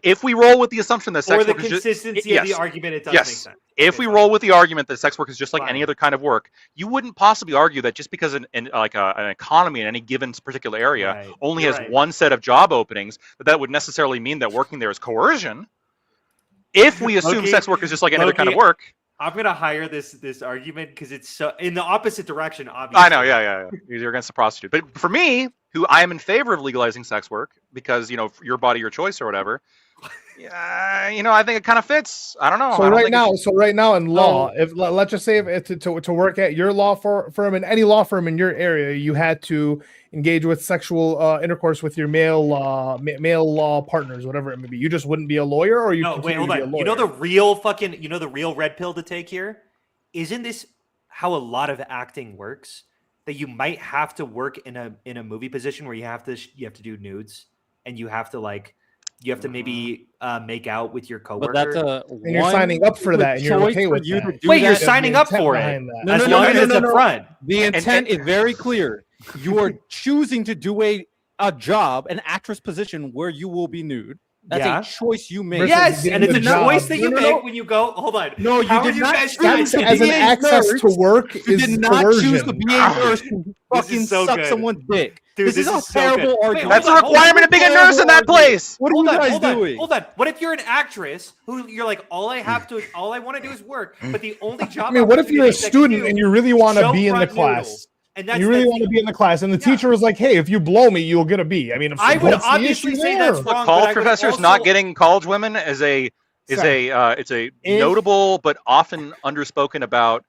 If we roll with the assumption that sex for the work is consistency of the argument, it does make sense. If we roll with the argument that sex work is just like any other kind of work, you wouldn't possibly argue that just because an economy in any given particular area only has one set of job openings, that would necessarily mean that working there is coercion. If we assume sex work is just like any other kind of work. I'm gonna hire this argument because it's so in the opposite direction. Obviously, I know, yeah. You're against the prostitute, but for me, who I am in favor of legalizing sex work because your body, your choice, or whatever. I think it kind of fits. I don't know. So right now in law, if let's just say if to work at your law firm and any law firm in your area, you had to engage with sexual intercourse with your male law partners, whatever it may be. You just wouldn't be a lawyer, or you? No, wait, hold on. You know the real red pill to take here? Isn't this how a lot of acting works? That you might have to work in a movie position where you have to do nudes and you have to maybe make out with your coworker. But that's and you're signing up for that, and you're okay with that. Wait, you're signing up for it. No, as long as it's upfront. The intent is very clear. You are choosing to do a job, an actress position where you will be nude. That's a choice you make. Yes, and it's a choice that you make when you go. Hold on. No, you did not choose as an access to work. You did not choose to be a nurse who fucking suck someone's dick. Dude, this is a terrible argument. That's a requirement of being a nurse in that place. What are you guys doing? Hold on. What if you're an actress who you're like, all I want to do is work, but the only job. I mean, what if you're a student and you really want to be in the class? And you really want to be in the class, and the teacher was like, "Hey, if you blow me, you'll get a B." I mean, I would obviously say that's wrong. College professors not getting college women is a notable but often underspoken about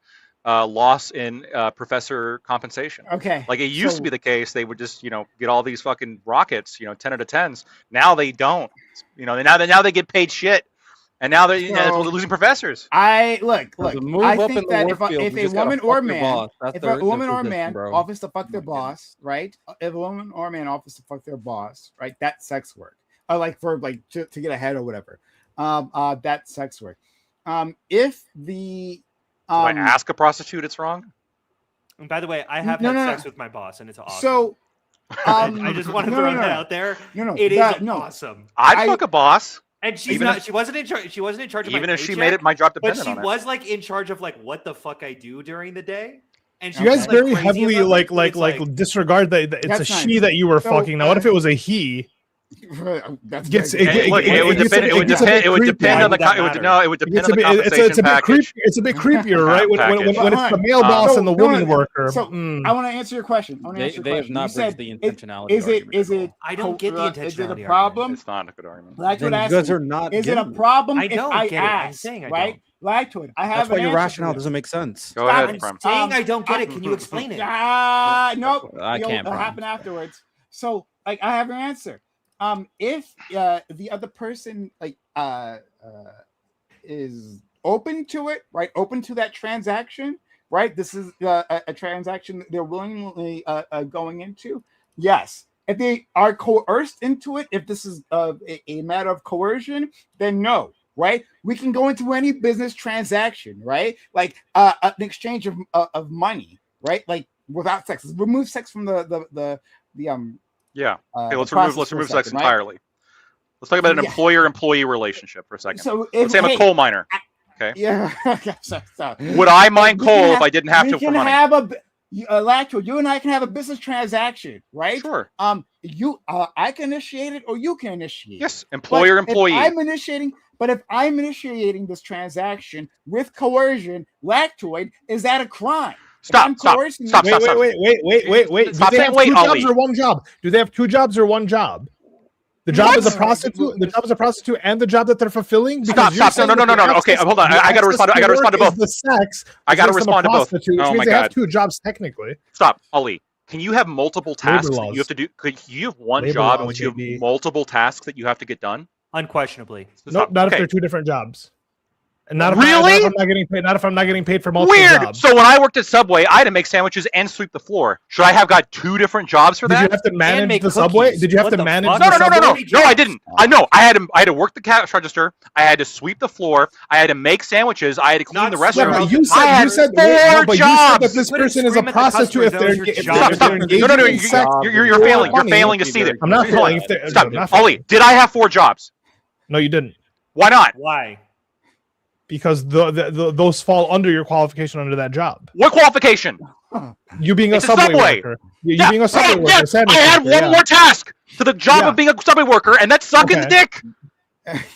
loss in professor compensation. Okay, like it used to be the case, they would just get all these fucking rockets, 10 out of 10s. Now they don't. Now they get paid shit. And now they're losing professors. I think that if a woman or a man offers to fuck their boss, right? If a woman or a man offers to fuck their boss, right? That's sex work. To get ahead or whatever. That's sex work. If the do I ask a prostitute it's wrong? And by the way, I have had sex with my boss, and it's awesome. So I just want to throw that out there. It is awesome. I'd fuck a boss. And she wasn't in charge. She wasn't in charge of even my if paycheck, she made it my job dependent on it. But she was like in charge of like what the fuck I do during the day. And you guys very heavily like disregard that it's a she that you were fucking. Now, what if it was a he? It would depend on the compensation package. It's a bit creepier, right? When it's the male boss and the woman worker. So I want to answer your question. They have not bridged the intentionality. Is it? I don't get the intentionality. Is it a problem? It's not a good argument. You guys are not. Is it a problem? I don't get it. I'm saying I don't. Lactoid. I have. That's why your rationale doesn't make sense. Go ahead, I'm saying I don't get it. Can you explain it? Nope. I can't. It'll happen afterwards. So, like, I have an answer. If the other person is open to it, right? Open to that transaction, right? This is a transaction that they're willingly going into. Yes. If they are coerced into it, if this is a matter of coercion, then no. Right, we can go into any business transaction, right? Like an exchange of money, right? Like without sex. Remove sex from the yeah. Okay, let's remove sex entirely. Let's talk about an employer-employee relationship for a second. So let's say I'm a coal miner. Okay. Yeah. Would I mine coal if I didn't have to for money? Lacto, you and I can have a business transaction, right? Sure. I can initiate it, or you can initiate. Yes, employer-employee. But if I'm initiating this transaction with coercion, Lactoid, is that a crime? Stop. Wait. Do they have two jobs or one job? Do they have two jobs or one job? The job is a prostitute. The job is a prostitute, and the job that they're fulfilling. Stop. No. Okay, hold on. I got to respond. I got to respond to both. The sex. I got to respond to both. Oh my god. They have two jobs technically. Stop, Ali. Can you have multiple tasks that you have to do? Could you have one job in which you have multiple tasks that you have to get done? Unquestionably. Nope, not if they're two different jobs. And not if really? I'm not getting paid. Not if I'm not getting paid for multiple jobs. So when I worked at Subway, I had to make sandwiches and sweep the floor. Should I have got two different jobs for that? Did you have to manage the Subway? Did you have to manage? No, I didn't. I know. I had to work the cash register. I had to sweep the floor. I had to make sandwiches. I had to clean the restaurant. But you said four jobs. You said that this person is a prostitute if they're engaged. No. You're failing. You're failing to see that. I'm not failing. Stop, Ali. Did I have 4 jobs? No, you didn't. Why not? Why? Because those fall under your qualification under that job. What qualification? You being a subway worker. You being a subway worker. I had one more task to the job of being a subway worker, and that's sucking dick.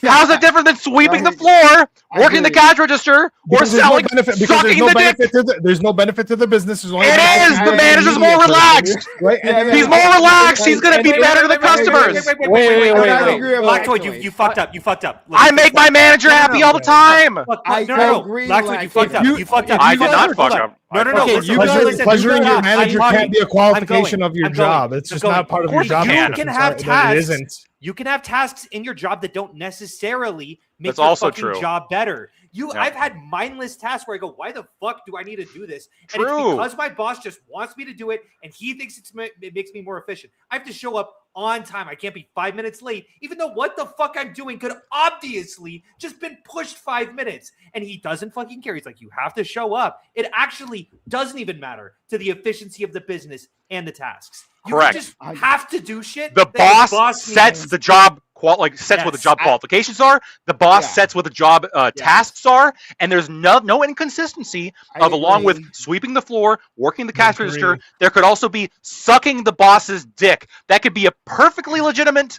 How's it different than sweeping the floor, working the cash register, or selling, sucking the dick? There's no benefit to the business. It is. The manager's more relaxed. He's more relaxed. He's going to be better to the customers. Wait. Lactoid, you fucked up. You fucked up. I make my manager happy all the time. No. Lactoid, you fucked up. You fucked up. I did not fuck up. No. Okay, pleasuring your manager can't be a qualification of your job. It's just not part of your job. You can have tasks. You can have tasks in your job that don't necessarily make your fucking job better. I've had mindless tasks where I go, why the fuck do I need to do this? And it's because my boss just wants me to do it, and he thinks it makes me more efficient. I have to show up on time. I can't be 5 minutes late, even though what the fuck I'm doing could obviously just been pushed 5 minutes. And he doesn't fucking care. He's like, you have to show up. It actually doesn't even matter to the efficiency of the business and the tasks. Correct. You just have to do shit. The boss sets the job what the job qualifications are. The boss sets what the job tasks are, and there's no inconsistency along with sweeping the floor, working the cash register. There could also be sucking the boss's dick. That could be a perfectly legitimate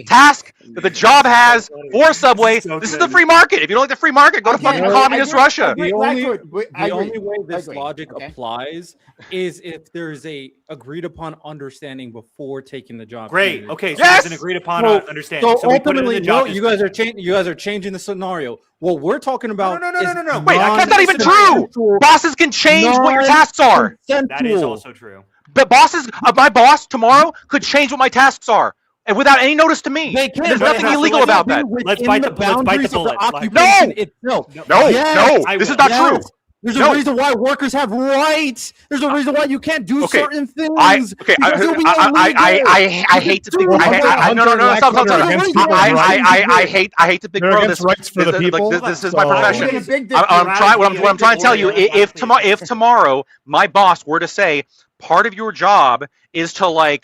task that the job has for Subway. This is the free market. If you don't like the free market, go to fucking communist Russia. The only way this logic applies is if there's a agreed upon understanding before taking the job. Great. Okay. So there's an agreed upon understanding. So ultimately, you guys are changing the scenario. What we're talking about. No. Wait, that's not even true. Bosses can change what your tasks are. That is also true. But my boss tomorrow could change what my tasks are, and without any notice to me. They can. There's nothing illegal about that. Let's bite the bullet. No. This is not true. There's a reason why workers have rights. There's a reason why you can't do certain things. I hate to think. I hate to big bro this. Rights for the people. This is my profession. What I'm trying to tell you, if tomorrow my boss were to say, part of your job is to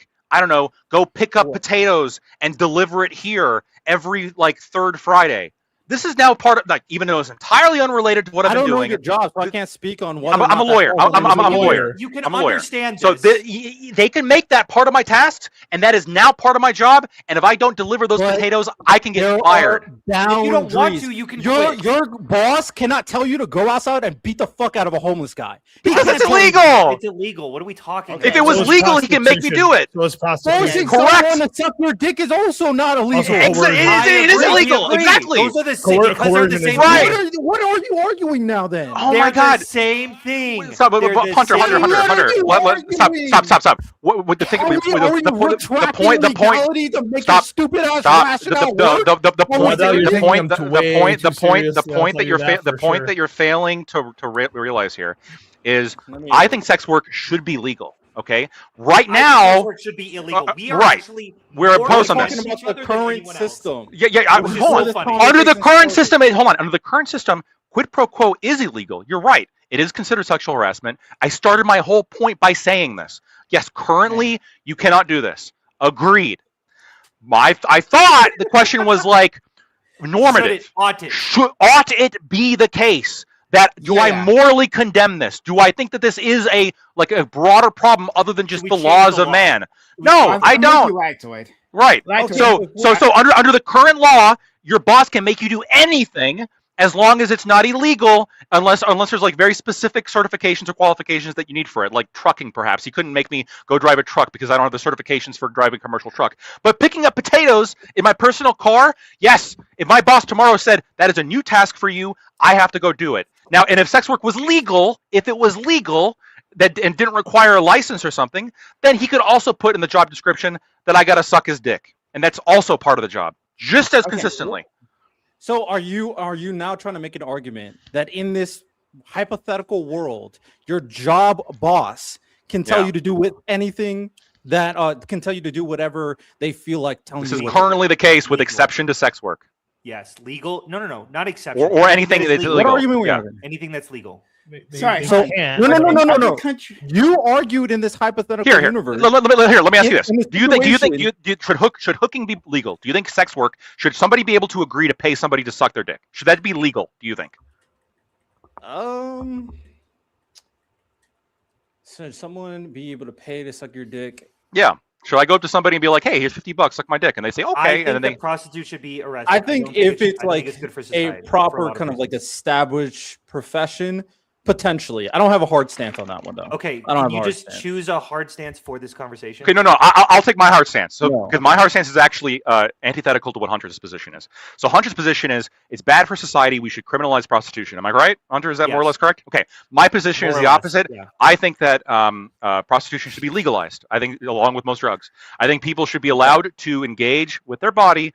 go pick up potatoes and deliver it here every third Friday. This is now part of even though it's entirely unrelated to what I've been doing. I don't know your job, so I can't speak on what. I'm a lawyer. I'm a lawyer. You can understand. So they can make that part of my tasks, and that is now part of my job. And if I don't deliver those potatoes, I can get fired. If you don't want to, you can quit. Your boss cannot tell you to go outside and beat the fuck out of a homeless guy. Because it's illegal. It's illegal. What are we talking about? If it was legal, he can make me do it. Forcing Correct. someone to suck your dick is also not illegal. It is illegal. Exactly. Those are the same. Because they're the same. Right. What are you arguing now then? Oh my God. The same thing. Stop, Hunter. Stop. What the thing? The point that you're failing to realize here is, I think sex work should be legal. Okay, right now, sex work should be illegal. We're opposed on this. About the current system. Hold on. Under the current system, Under the current system, quid pro quo is illegal. You're right. It is considered sexual harassment. I started my whole point by saying this. Yes, currently you cannot do this. Agreed. I thought the question was like normative. Ought it be the case that I morally condemn this? Do I think that this is a broader problem other than just the laws of man? No, I don't. Right. So under the current law, your boss can make you do anything as long as it's not illegal, unless there's like very specific certifications or qualifications that you need for it, like trucking perhaps. He couldn't make me go drive a truck because I don't have the certifications for driving a commercial truck. But picking up potatoes in my personal car, yes, if my boss tomorrow said, that is a new task for you, I have to go do it. Now, and if sex work was legal, and didn't require a license or something, then he could also put in the job description that I got to suck his dick. And that's also part of the job, just as consistently. So are you now trying to make an argument that in this hypothetical world, your job boss can tell you to do anything that can tell you to do whatever they feel like telling you? This is currently the case with exception to sex work. Yes, legal. No, not exception. Or anything that's illegal. What argument we have? Anything that's legal. Sorry. So no. You argued in this hypothetical universe. Let me ask you this: Do you think should hooking be legal? Do you think sex work, should somebody be able to agree to pay somebody to suck their dick? Should that be legal? Do you think? Should someone be able to pay to suck your dick? Yeah. Should I go up to somebody and be like, "Hey, here's $50, suck my dick," and they say, "Okay," and then prostitute should be arrested. I think if it's like a proper kind of like established profession. Potentially. I don't have a hard stance on that one, though. Okay, can you just choose a hard stance for this conversation? Okay, no, I'll take my hard stance. So, because my hard stance is actually antithetical to what Hunter's position is. So Hunter's position is, it's bad for society, we should criminalize prostitution. Am I right, Hunter? Is that more or less correct? Okay, my position is the opposite. Yeah. I think that prostitution should be legalized. I think, along with most drugs. I think people should be allowed to engage with their body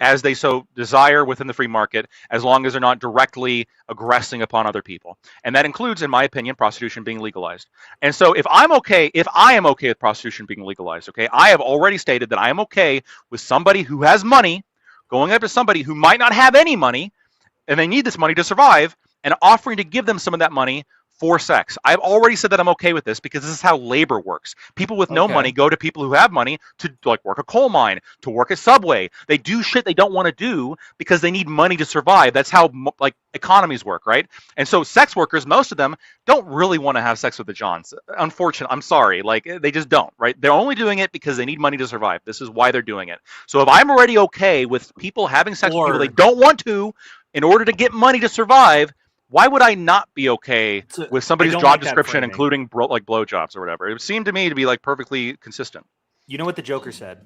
as they so desire within the free market, as long as they're not directly aggressing upon other people. And that includes, in my opinion, prostitution being legalized. And so if I am okay with prostitution being legalized, okay, I have already stated that I am okay with somebody who has money going up to somebody who might not have any money, and they need this money to survive, and offering to give them some of that money for sex. I've already said that I'm okay with this because this is how labor works. People with no money go to people who have money to like work a coal mine, to work a Subway. They do shit they don't want to do because they need money to survive. That's how like economies work, right? And so sex workers, most of them don't really want to have sex with the Johns. Unfortunately, I'm sorry, like they just don't, right? They're only doing it because they need money to survive. This is why they're doing it. So if I'm already okay with people having sex with people they don't want to in order to get money to survive, why would I not be okay with somebody's job description including like blowjobs or whatever? It seemed to me to be like perfectly consistent. You know what the Joker said?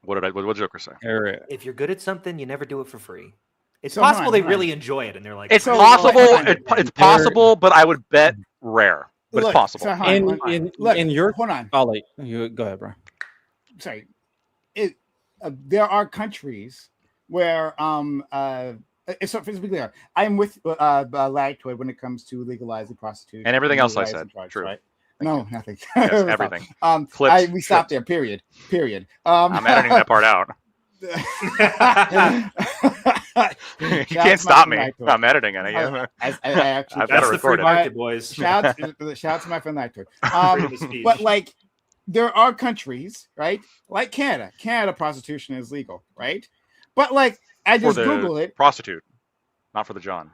What did Joker say? If you're good at something, you never do it for free. It's possible they really enjoy it and they're like, it's possible. It's possible, but I would bet rare. But it's possible. In your you go ahead, bro. Sorry, there are countries where so physically clear, I'm with Lactoid when it comes to legalizing prostitution and everything else I said. Drugs, right? No, nothing. Yes, everything. We stopped there. Period. I'm editing that part out. You can't stop me. I'm editing it. I actually. I've got to record it. Market, boys. Shout out to my friend Lactoid. But like, there are countries, right? Like Canada. Canada, prostitution is legal, right? But like, I just Googled it. Prostitute, not for the John.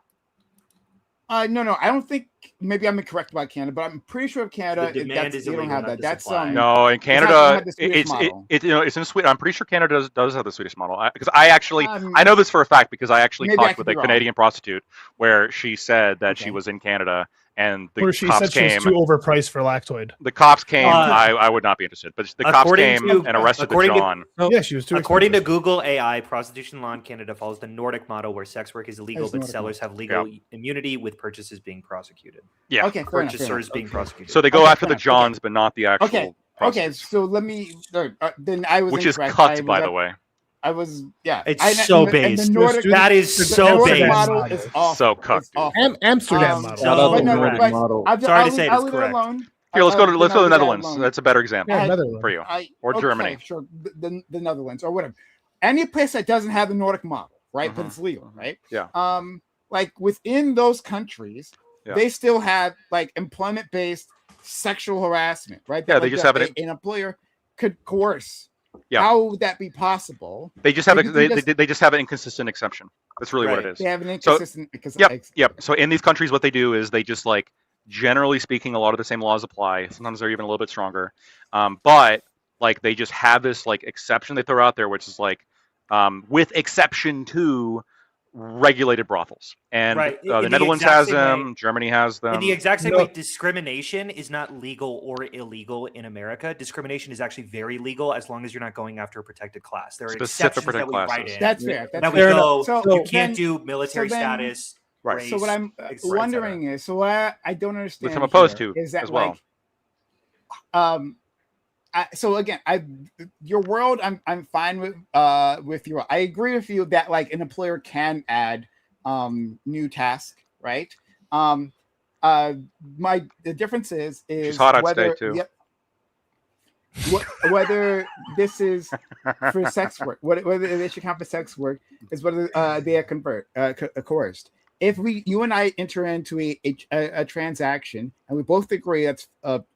No, I don't think maybe I'm incorrect about Canada, but I'm pretty sure Canada The demand is they don't illegal, have not that. the That's supply. No, in Canada, it's in Sweden. I'm pretty sure Canada does have the Swedish model because I know this for a fact because I actually talked with a Canadian prostitute where she said that she was in Canada and the Where she cops said she was came. too overpriced for lactoid. The cops came. I would not be interested, but the cops came and arrested the John. Yeah, she was too. According to Google AI, prostitution law in Canada follows the Nordic model, where sex work is illegal, but sellers have legal immunity, with purchases being prosecuted. Yeah, okay, purchasers being prosecuted. So they go after the Johns, but not the actual. Okay, so let me. Then I was. Which is cut, by the way. I was, yeah. It's so based. That is so based. Model is awful. So cut. Amsterdam model. Sorry to say it is correct. Here, let's go to the Netherlands. That's a better example for you, or okay, Germany. Sure, the Netherlands or whatever. Any place that doesn't have the Nordic model, right? But it's legal, right? Yeah. Like within those countries, they still have like employment-based sexual harassment, right? Yeah, they just have it. An employer could coerce. Yeah. How would that be possible? They just have they just have an inconsistent exception. That's really what it is. They have an inconsistent. Yep. So in these countries, what they do is they just like, generally speaking, a lot of the same laws apply. Sometimes they're even a little bit stronger. But like they just have this like exception they throw out there, which is like with exception to regulated brothels, and the Netherlands has them, Germany has them. In the exact same way, discrimination is not legal or illegal in America. Discrimination is actually very legal as long as you're not going after a protected class. There are specific exceptions that we write in. That's fair. That we go. You can't do military status. Right. So what I'm wondering is, so what I don't understand, which I'm opposed to, is that as well. So again, your world, I'm fine with your. I agree with you that like an employer can add new tasks, right? The difference is she's hot whether I'd stay too. Whether this is for sex work, whether they should count for sex work, is whether they are coerced. If you and I enter into a transaction and we both agree that's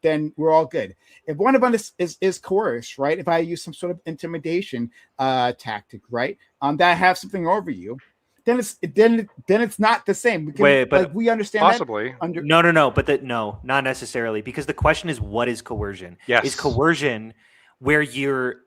then we're all good. If one of us is coerced, right? If I use some sort of intimidation tactic, right? That I have something over you, then it's not the same. Because, wait, but like, we understand possibly. No, but no, not necessarily, because the question is, what is coercion? Yes. Is coercion where you're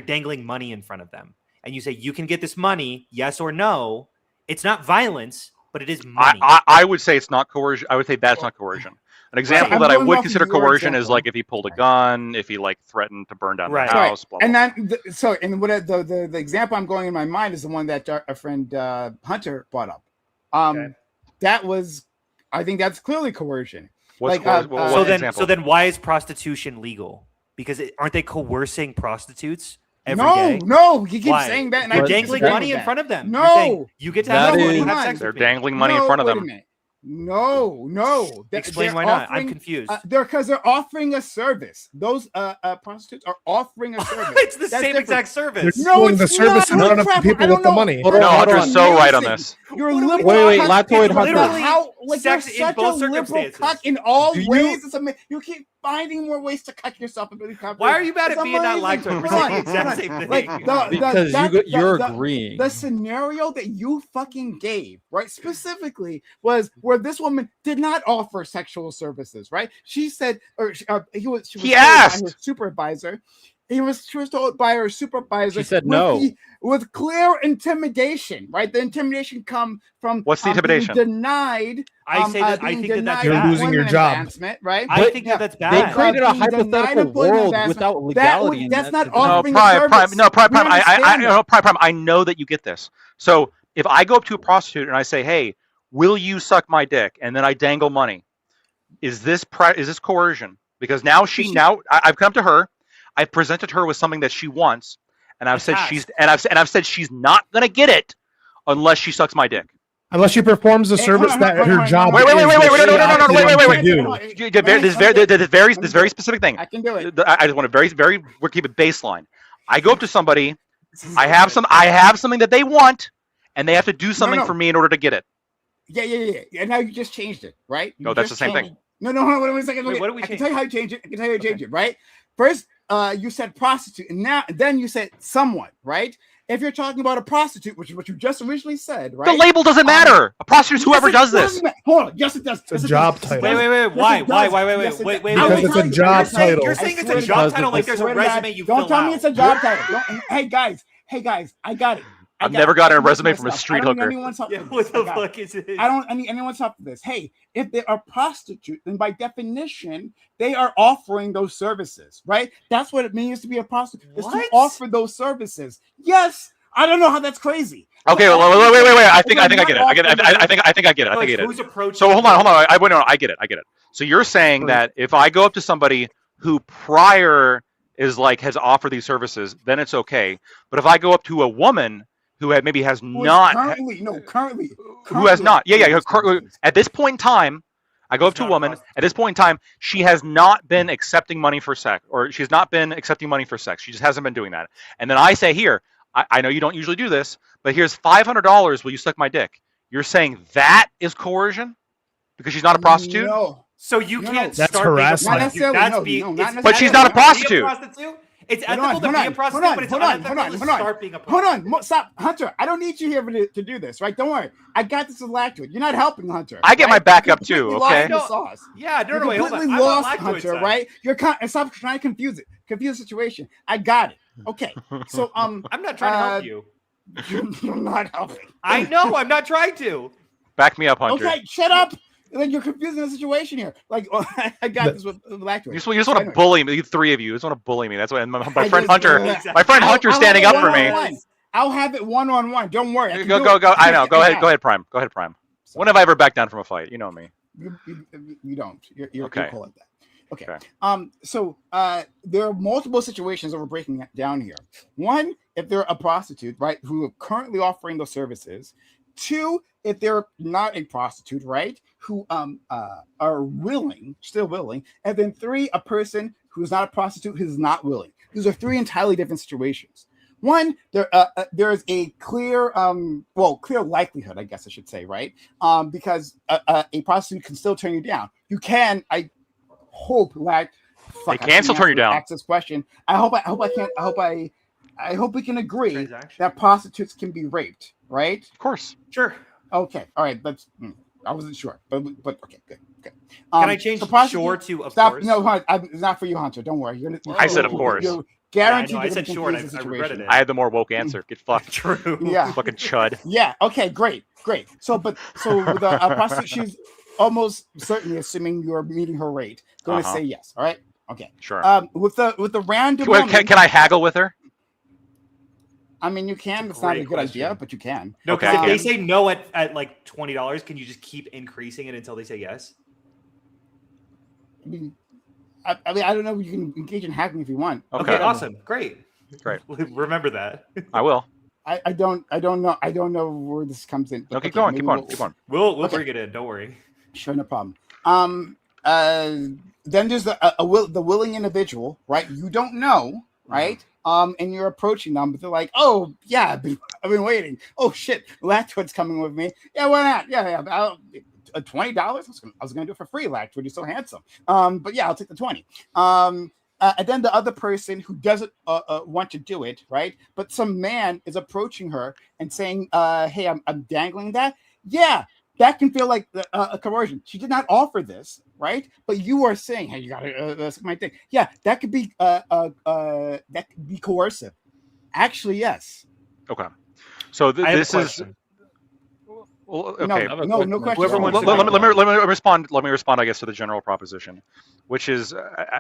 dangling money in front of them and you say you can get this money, yes or no? It's not violence, but it is money. I would say it's not coercion. I would say that's not coercion. An example that I would consider coercion is like if he pulled a gun, if he like threatened to burn down the house. Blah, blah, and then, the example I'm going in my mind is the one that our friend Hunter brought up. That was, I think that's clearly coercion. So then why is prostitution legal? Because aren't they coercing prostitutes? No, you keep saying that. And you're dangling money in front of them. No, you get to have sex. They're dangling money in front of them. No. Explain why not. I'm confused. Because they're offering a service. Those prostitutes are offering a service. It's the same exact service. No, it's the service in front of the people with the money. No, you're so right on this. You're liberal. Wait, Lactoid Hunter. Sex in both circumstances. Cuck in all ways. You keep finding more ways to cut yourself. Why are you mad at being not Lactoid? We're saying the exact same thing. Because you're agreeing. The scenario that you fucking gave, right, specifically was where this woman did not offer sexual services, right? She said, or she asked her supervisor. She was told by her supervisor. She said no. With clear intimidation, right? The intimidation come from what's the intimidation? Denied. I think that's you're losing your job, right? I think that's bad. They created a hypothetical world without legality. That's not offering a service. Prime. I know that you get this. So if I go up to a prostitute and I say, "Hey, will you suck my dick?" and then I dangle money, is this coercion? Because now I've come to her. I've presented her with something that she wants, and I've said she's not gonna get it unless she sucks my dick. Unless she performs the service that her job. Wait. This very specific thing. I can do it. I just want to we'll keep it baseline. I go up to somebody. I have something that they want, and they have to do something for me in order to get it. Yeah. And now you just changed it, right? No, that's the same thing. No. Hold on a second. Wait, what do we change? I can tell you how you change it. Right? First, you said prostitute, and then you said someone, right? if you're talking about a prostitute, which is what you just originally said, right? The label doesn't matter. A prostitute's whoever does this. Hold on. Yes, it does. It's a job title. Wait. Why? Wait. Because it's a job title. You're saying it's a job title like there's a resume you fill out. Don't tell me it's a job title. Hey guys, I got it. I've never gotten a resume from a street hooker. What the fuck is it? I don't need anyone's help with this. Hey, if they are prostitute, then by definition, they are offering those services, right? That's what it means to be a prostitute, is to offer those services. Yes, I don't know how that's crazy. Okay, wait. I think I get it. I think I get it. Who's approaching? So hold on. I get it. So you're saying that if I go up to somebody who prior is like has offered these services, then it's okay. But if I go up to a woman who maybe has not currently who has not at this point in time, I go up to a woman at this point in time, she has not been accepting money for sex, or she's not been accepting money for sex. She just hasn't been doing that. And then I say, here, I know you don't usually do this, but here's $500. Will you suck my dick? You're saying that is coercion because she's not a prostitute? No. So you can't That's start harassment. But she's not a prostitute. It's ethical to be a prostitute, but it's unethical to start being a prostitute. Hold on. Stop. Hunter, I don't need you here to do this, right? Don't worry. I got this with Lactoid. You're not helping, Hunter. I get my back up too, okay? Yeah, no, wait, hold on. Completely lost, Hunter, right? Stop trying to confuse the situation. I got it. Okay. So, I'm not trying to help you. You're not helping. I know, I'm not trying to. Back me up, Hunter. Okay, shut up. Like you're confusing the situation here. Like I got this with Lactoid. You just want to bully me. The three of you just want to bully me. That's why my friend Hunter. My friend Hunter's standing up for me. I'll have it one-on-one. Don't worry. Go. I know. Go ahead, Prime. Go ahead, Prime. When have I ever backed down from a fight? You know me. You don't. You're okay. Cool at that. Okay. So there are multiple situations that we're breaking down here. One, if they're a prostitute, right, who are currently offering those services. Two, if they're not a prostitute, right, who are still willing. And then three, a person who's not a prostitute who's not willing. These are three entirely different situations. One, there is a clear likelihood, I guess I should say, right? Because a prostitute can still turn you down. You can, I hope they can still turn you down. Ask this question. I hope we can agree that prostitutes can be raped, right? Of course. Sure. Okay. All right. I wasn't sure, but okay, good. Can I change sure to of course? No, it's not for you, Hunter. Don't worry. I said of course. You're guaranteed. I said sure. I regretted it. I had the more woke answer. Get fucked. True. Yeah. Fucking chud. Yeah. Okay. Great. So with a prostitute, she's almost certainly, assuming you're meeting her rate, going to say yes. All right. Okay. Sure. With the random. Can I haggle with her? I mean, you can. It's not a good idea, but you can. No, because if they say no at like $20, can you just keep increasing it until they say yes? I mean, I don't know. You can engage in hacking if you want. Okay, awesome, great. Remember that. I will. I don't know. I don't know where this comes in. Okay, keep on. We'll bring it in. Don't worry. Sure, no problem. Then there's the willing individual, right? You don't know, right? And you're approaching them, but they're like, "Oh yeah, I've been waiting. Oh shit, Lactoid's coming with me. Yeah, why not? Yeah. $20. I was gonna do it for free, Lactoid. You're so handsome. But yeah, I'll take the 20. And then the other person who doesn't want to do it, right? But some man is approaching her and saying, "Hey, I'm dangling that." Yeah, that can feel like a coercion. She did not offer this, right? But you are saying, "Hey, you gotta that's my thing." Yeah, that could be coercive. Actually, yes. Okay. So this is. Well, okay. No question. Let me respond. Let me respond, I guess, to the general proposition, which is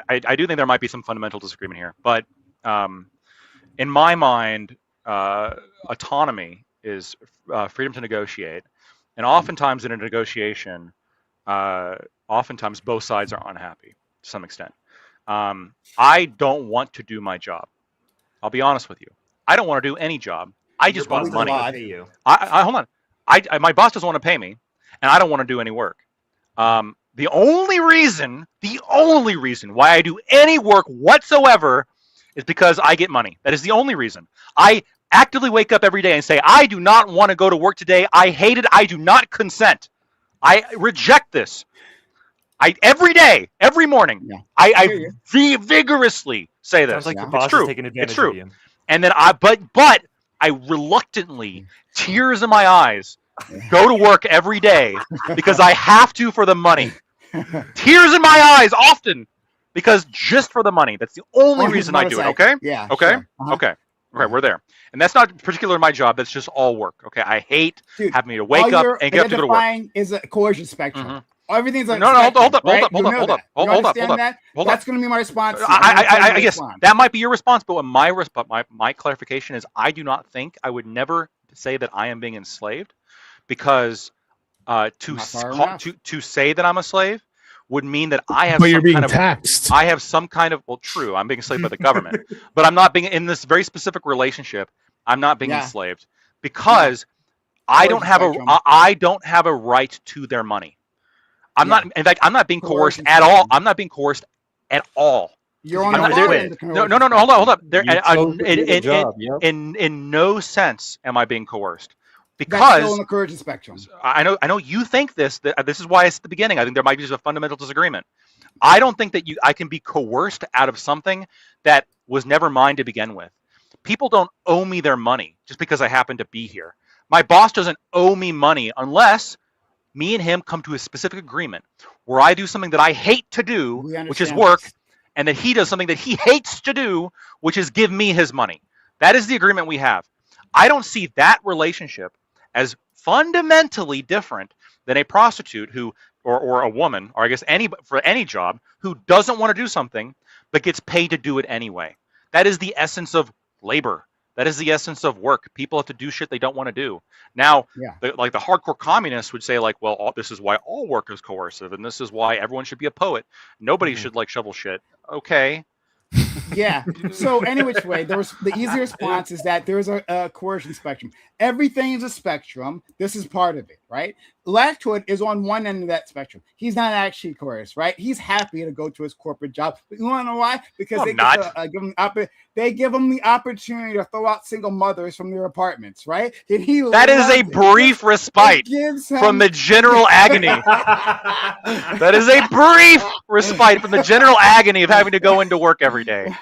I do think there might be some fundamental disagreement here, but in my mind, autonomy is freedom to negotiate, and oftentimes in a negotiation, oftentimes both sides are unhappy to some extent. I don't want to do my job. I'll be honest with you. I don't want to do any job. I just want money. I hold on. My boss doesn't want to pay me, and I don't want to do any work. The only reason why I do any work whatsoever is because I get money. That is the only reason. I actively wake up every day and say, I do not want to go to work today. I hate it. I do not consent. I reject this. Every day, every morning, I vigorously say this. Sounds like your boss is taking advantage of you. And then but I reluctantly, tears in my eyes, go to work every day because I have to for the money. Tears in my eyes often because just for the money. That's the only reason I do it. Okay? Yeah. Okay? Sure. Okay. Okay, we're there. And that's not particular my job. That's just all work. Okay? I hate having to wake up and get up to go to work. Is a coercion spectrum. Mm-hmm. Everything's like hold up. That's going to be my response. I guess that might be your response, but my clarification is I do not think I would never say that I am being enslaved, because to say that I'm a slave would mean that I have you're being taxed. I have some kind of true. I'm being enslaved by the government, but I'm not being in this very specific relationship. I'm not being enslaved because I don't have a right to their money. I'm not. In fact, I'm not being coerced at all. I'm not being coerced at all. You're on the No. Hold up. In no sense am I being coerced. Because that's still on the coercion spectrum. I know you think this. This is why it's at the beginning. I think there might be just a fundamental disagreement. I don't think that I can be coerced out of something that was never mine to begin with. People don't owe me their money just because I happen to be here. My boss doesn't owe me money unless me and him come to a specific agreement where I do something that I hate to do, which is work, and that he does something that he hates to do, which is give me his money. That is the agreement we have. I don't see that relationship as fundamentally different than a prostitute who, or a woman, or I guess for any job, who doesn't want to do something but gets paid to do it anyway. That is the essence of labor. That is the essence of work. People have to do shit they don't want to do. Now, the hardcore communists would say, like, well, this is why all work is coercive, and this is why everyone should be a poet. Nobody should shovel shit. Okay. Yeah. So any which way, the easy response is that there's a coercion spectrum. Everything is a spectrum. This is part of it, right? Lactoid is on one end of that spectrum. He's not actually coerced, right? He's happy to go to his corporate job. But you want to know why? Because they give him the opportunity to throw out single mothers from their apartments, right? That is a brief respite from the general agony. That is a brief respite from the general agony of having to go into work every day.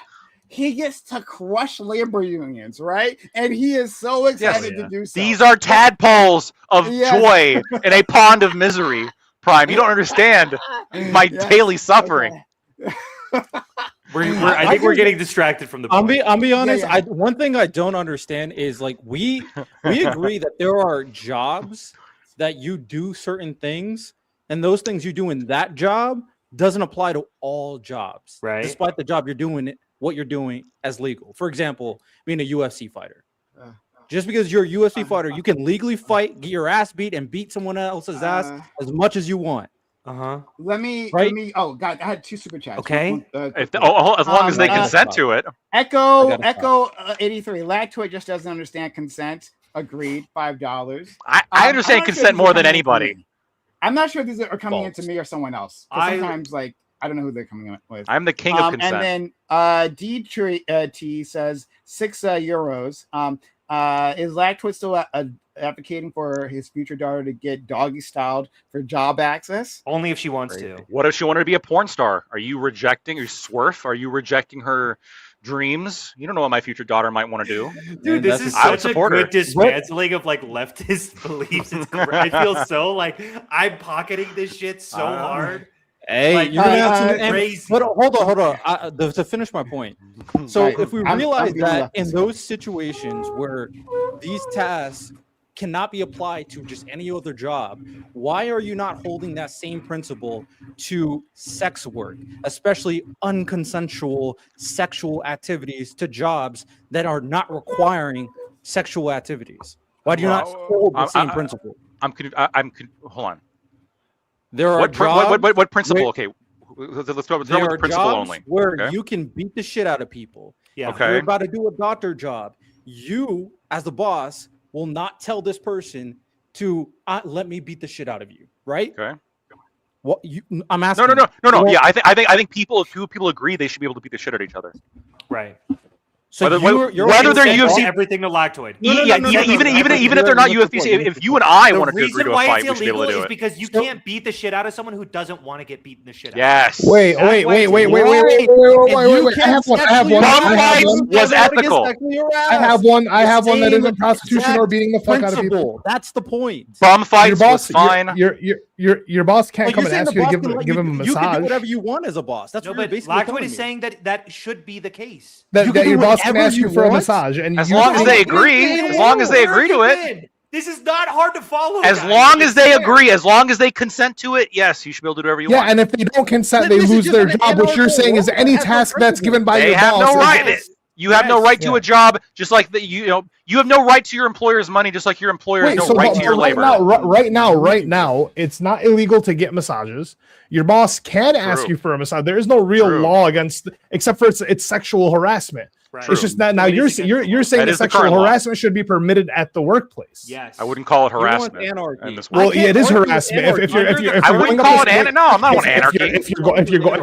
He gets to crush labor unions, right? And he is so excited to do so. These are tadpoles of joy in a pond of misery, Prime. You don't understand my daily suffering. I think we're getting distracted from the point. I'll be honest. One thing I don't understand is we agree that there are jobs that you do certain things, and those things you do in that job doesn't apply to all jobs, right? Despite the job you're doing, what you're doing as legal. For example, being a UFC fighter. Just because you're a UFC fighter, you can legally fight, get your ass beat, and beat someone else's ass as much as you want. Let me. Oh God, I had 2 super chats. Okay. As long as they consent to it. Echo 83. Lactoid just doesn't understand consent. Agreed. $5. I understand consent more than anybody. I'm not sure if these are coming into me or someone else. Sometimes, I don't know who they're coming in with. I'm the king of consent. And then D-T says €6. Is Lactoid still advocating for his future daughter to get doggy styled for job access? Only if she wants to. What if she wanted to be a porn star? Are you rejecting her dreams? You don't know what my future daughter might want to do. Dude, this is such a good dismantling of leftist beliefs. I feel so I'm pocketing this shit so hard. Hey, you're gonna have to crazy. But hold on. To finish my point. So if we realize that in those situations where these tasks cannot be applied to just any other job, why are you not holding that same principle to sex work, especially unconsensual sexual activities, to jobs that are not requiring sexual activities? Why do you not hold the same principle? Hold on. There are what principle? Okay, let's go with principle only. Where you can beat the shit out of people. Yeah. Okay. You're about to do a doctor job. You, as the boss, will not tell this person to let me beat the shit out of you, right? Okay. What I'm asking. No. Yeah, I think people agree they should be able to beat the shit out of each other. Right. So whether they're UFC, everything to lactoid. Even if they're not UFC, if you and I wanted to agree to a fight, we should be able to do it. Because you can't beat the shit out of someone who doesn't want to get beaten the shit out. Yes. Wait. I have one. Was ethical. I have one that isn't prostitution or beating the fuck out of people. That's the point. Bum fights was fine. Your boss can't come and ask you to give him a massage. You can do whatever you want as a boss. That's what you're basically Lactoid is saying that should be the case. That your boss can ask you for a massage, and as long as they agree, to it. This is not hard to follow. As long as they agree, as long as they consent to it, yes, you should be able to do whatever you want. Yeah, and if they don't consent, they lose their job. What you're saying is any task that's given by your boss. They have no right. You have no right to a job, just like you have no right to your employer's money, just like your employer has no right to your labor. Right now, it's not illegal to get massages. Your boss can ask you for a massage. There is no real law against, except for it's sexual harassment. Right. It's just that now you're saying that sexual harassment should be permitted at the workplace. Yes, I wouldn't call it harassment. Well, it is harassment. If you're I wouldn't call it anarchy. No, I'm not anarchy. If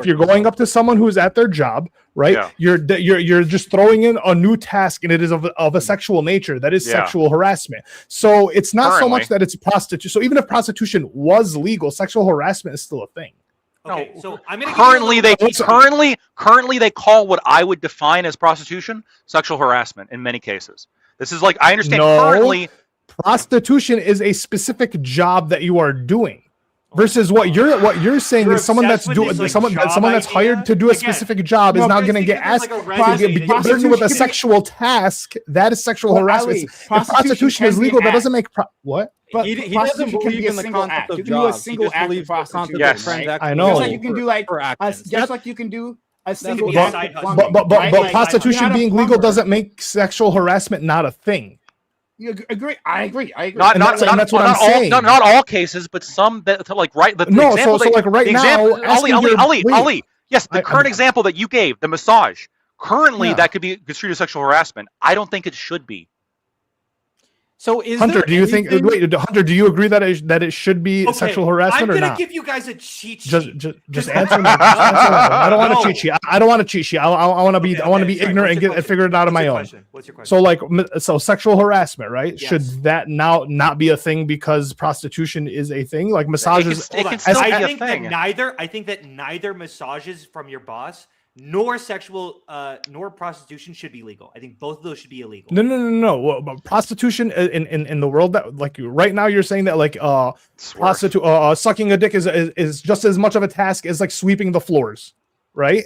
you're going up to someone who's at their job, right? Yeah. You're just throwing in a new task, and it is of a sexual nature. That is sexual harassment. So it's not so much that it's prostitution. So even if prostitution was legal, sexual harassment is still a thing. Okay, so I'm gonna currently they call what I would define as prostitution sexual harassment in many cases. This is like I understand currently prostitution is a specific job that you are doing. Versus what you're saying is someone that's doing someone that's hired to do a specific job is now going to get asked to get burdened with a sexual task. That is sexual harassment. If prostitution is legal, that doesn't make what. But he doesn't believe in the concept of jobs. He just believes the concept of transaction. I know. Just like you can do just like you can do a single act. But prostitution being legal doesn't make sexual harassment not a thing. You agree? I agree. Not all cases, but some that like right. Ali. Yes, the current example that you gave, the massage. Currently, that could be construed as sexual harassment. I don't think it should be. So is Hunter, do you think? Wait, Hunter, do you agree that it should be sexual harassment or not? I'm gonna give you guys a cheat sheet. Just answer me. I don't want a cheat sheet. I don't want a cheat sheet. I want to be ignorant and figure it out on my own. What's your question? So sexual harassment, right? Yes. Should that now not be a thing because prostitution is a thing? Like massages. I think that neither massages from your boss nor nor prostitution should be legal. I think both of those should be illegal. No. Well, prostitution in the world that like right now you're saying that like sucking a dick is just as much of a task as like sweeping the floors, right?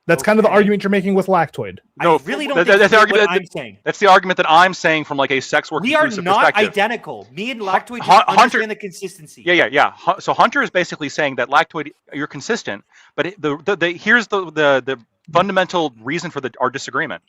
That's kind of the argument you're making with Lactoid. No, I really don't think that's the argument I'm saying. That's the argument that I'm saying from like a sex work. We are not identical. Me and Lactoid just understand the consistency. Yeah. So Hunter is basically saying that Lactoid, you're consistent, but here's the fundamental reason for our disagreement.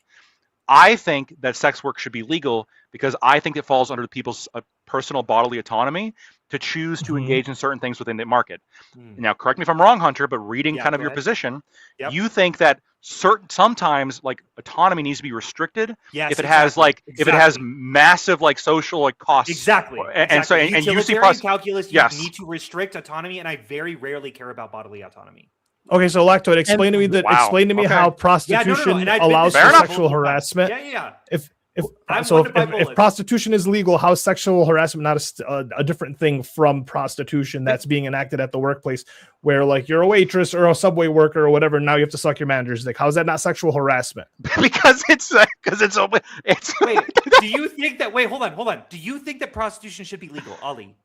I think that sex work should be legal because I think it falls under people's personal bodily autonomy to choose to engage in certain things within the market. Now, correct me if I'm wrong, Hunter, but reading kind of your position, you think that sometimes like autonomy needs to be restricted if it has if it has massive like social like costs. Exactly. And so you see calculus, you need to restrict autonomy, and I very rarely care about bodily autonomy. Okay, so Lactoid, explain to me how prostitution allows for sexual harassment. If prostitution is legal, how is sexual harassment not a different thing from prostitution that's being enacted at the workplace, where like you're a waitress or a subway worker or whatever, now you have to suck your manager's dick? How is that not sexual harassment? Because it's. Wait, do you think that? Wait, hold on. Do you think that prostitution should be legal, Ali?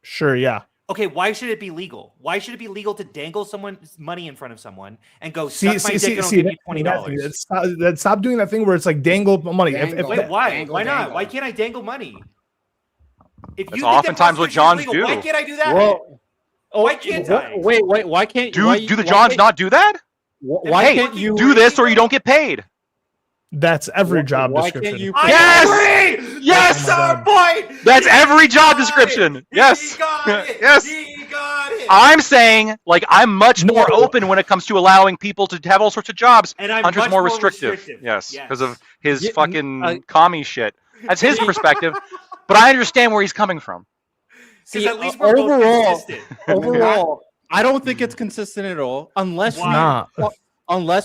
Sure. Yeah. Okay, why should it be legal? Why should it be legal to dangle someone's money in front of someone and go suck my dick and I'll give you $20? Stop doing that thing where it's like dangle money. Why? Why not? Why can't I dangle money? If you oftentimes what Johns do. Why can't I do that? Well, why can't I? Wait. Why can't do the Johns not do that? Why can't you do this or you don't get paid? That's every job description. Yes, our point. That's every job description. Yes. Yes. He got it. I'm saying, like, I'm much more open when it comes to allowing people to have all sorts of jobs. And I'm Hunter's much more restrictive. Yes, because of his fucking commie shit. That's his perspective, but I understand where he's coming from. See, at least we're both consistent. Overall, I don't think it's consistent at all, unless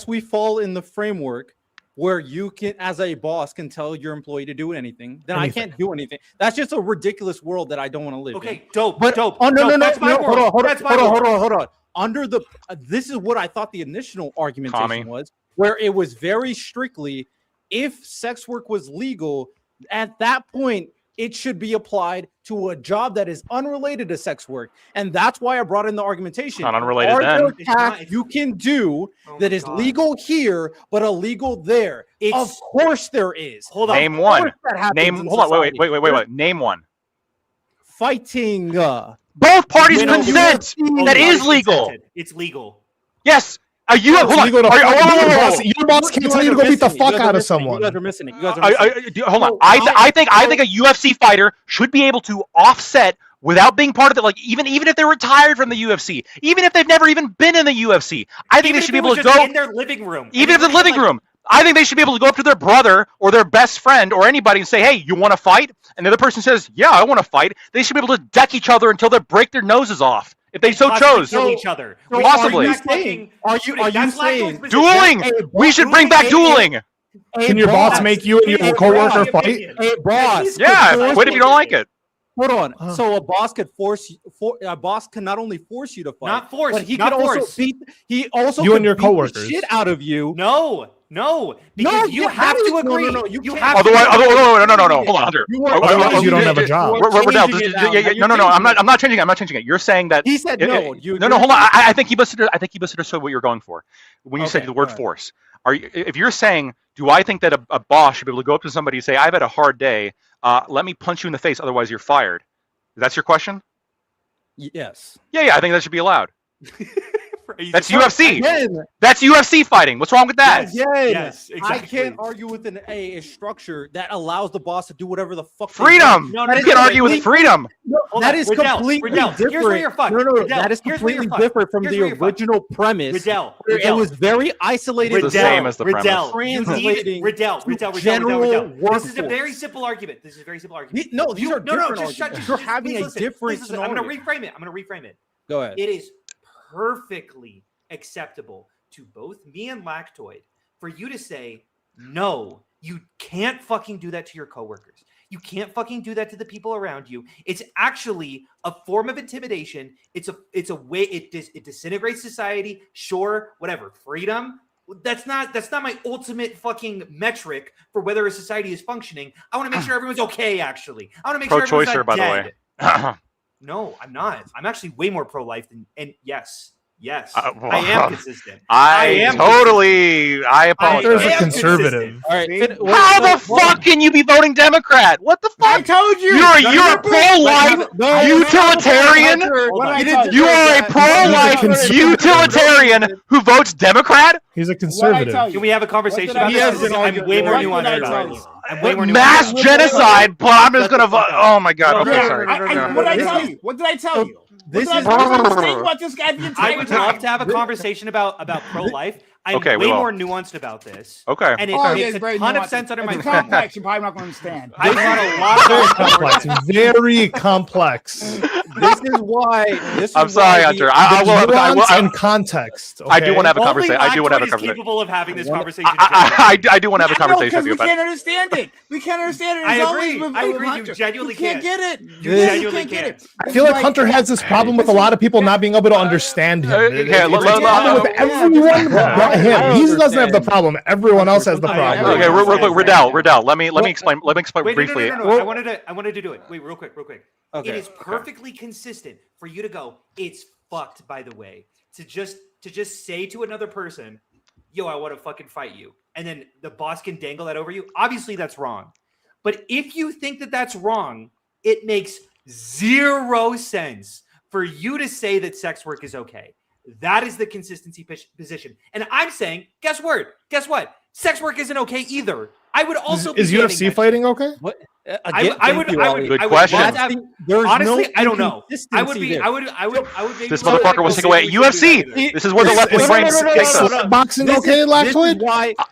we fall in the framework where you can, as a boss, can tell your employee to do anything, then I can't do anything. That's just a ridiculous world that I don't want to live in. Okay, dope. But dope. Oh no, dope. no, no, That's my no. world. Hold on. Under the this is what I thought the initial argumentation was, where it was very strictly, if sex work was legal, at that point it should be applied to a job that is unrelated to sex work. And that's why I brought in the argumentation. Not unrelated Are then. there tasks you can do that is legal here, but illegal there? Of course there is. Hold on. Name one. Hold on. Wait. Name one. Fighting. Both parties consent. That is legal. It's legal. Yes. You hold on. Your boss can't tell you to go beat the fuck out of someone. You guys are missing it. Hold on. I think a UFC fighter should be able to offset without being part of it. Like even if they're retired from the UFC, even if they've never even been in the UFC, I think they should be able to go in their living room. Even if it's living room. I think they should be able to go up to their brother or their best friend or anybody and say, "Hey, you want to fight?" And the other person says, "Yeah, I want to fight." They should be able to deck each other until they break their noses off. If they so chose, kill each other. Possibly. Are you saying dueling? We should bring back dueling. Can your boss make you and your coworker fight? Hey, boss. Yeah, quit if you don't like it. Hold on. So a boss could a boss can not only force you to fight, not force, but he not could force. also beat. He also you and your beat the coworkers shit out of you. No, because you have to agree. No, you have otherwise, no. Hold on, Hunter. Otherwise, you don't have a job. No. I'm not changing it. I'm not changing it. You're saying that he said no. No. Hold on. I think he misunderstood what you're going for when you said the word force. If you're saying, do I think that a boss should be able to go up to somebody and say, "I've had a hard day. Let me punch you in the face. Otherwise, you're fired." That's your question? Yes. Yeah. I think that should be allowed. That's UFC. Again. That's UFC fighting. What's wrong with that? Yes, exactly. I can't argue with a structure that allows the boss to do whatever the fuck. Freedom. You can argue with freedom. That is completely different. Here's where you're fucked. No, that is completely different from the original premise. It was very isolated. It's the same as the premise. Riddell. This is a very simple argument. No, these are different arguments. You're having a different scenario. I'm going to reframe it. Go ahead. It is perfectly acceptable to both me and Lactoid for you to say, no, you can't fucking do that to your coworkers. You can't fucking do that to the people around you. It's actually a form of intimidation. It's a way it disintegrates society. Sure, whatever. Freedom. That's not my ultimate fucking metric for whether a society is functioning. I want to make sure everyone's okay. Actually, I want to make sure everyone's not dead. By the way. No, I'm not. I'm actually way more pro-life and yes, I am consistent. I apologize. There's a conservative. All right. How the fuck can you be voting Democrat? What the fuck? I told you. You're a pro-life utilitarian. You are a pro-life utilitarian who votes Democrat. He's a conservative. Can we have a conversation about this? I'm way more nuanced about it. Mass genocide, but I'm just gonna vote. Oh my god. Okay, sorry. What did I tell you? What did I tell you? I would love to have a conversation about pro-life. I'm way more nuanced about this. Okay. And it makes a ton of sense under my complex. You're probably not going to understand. I've got a lot of very complex. This is why. I'm sorry, Hunter. I will and context. Okay? I do want to have a conversation. I do want to have a conversation. Capable of having this conversation. I do want to have a conversation with you. We can't understand it. We can't understand it. I agree. You genuinely can't get it. You genuinely can't. I feel like Hunter has this problem with a lot of people not being able to understand him. Okay, with everyone but him. He doesn't have the problem. Everyone else has the problem. Okay, real quick, Riddell. Let me explain. Let me explain briefly. No. I wanted to do it. Wait, real quick. Okay. It is perfectly consistent for you to go, it's fucked, by the way, to just say to another person, yo, I want to fucking fight you. And then the boss can dangle that over you. Obviously, that's wrong. But if you think that that's wrong, it makes zero sense for you to say that sex work is okay. That is the consistency position. And I'm saying, guess what? Sex work isn't okay either. I would also is UFC fighting okay? What? I would. Good question. Honestly, I don't know. I would. This motherfucker was taking away UFC. This is where the left wing brain takes us. Boxing okay, Lactoid?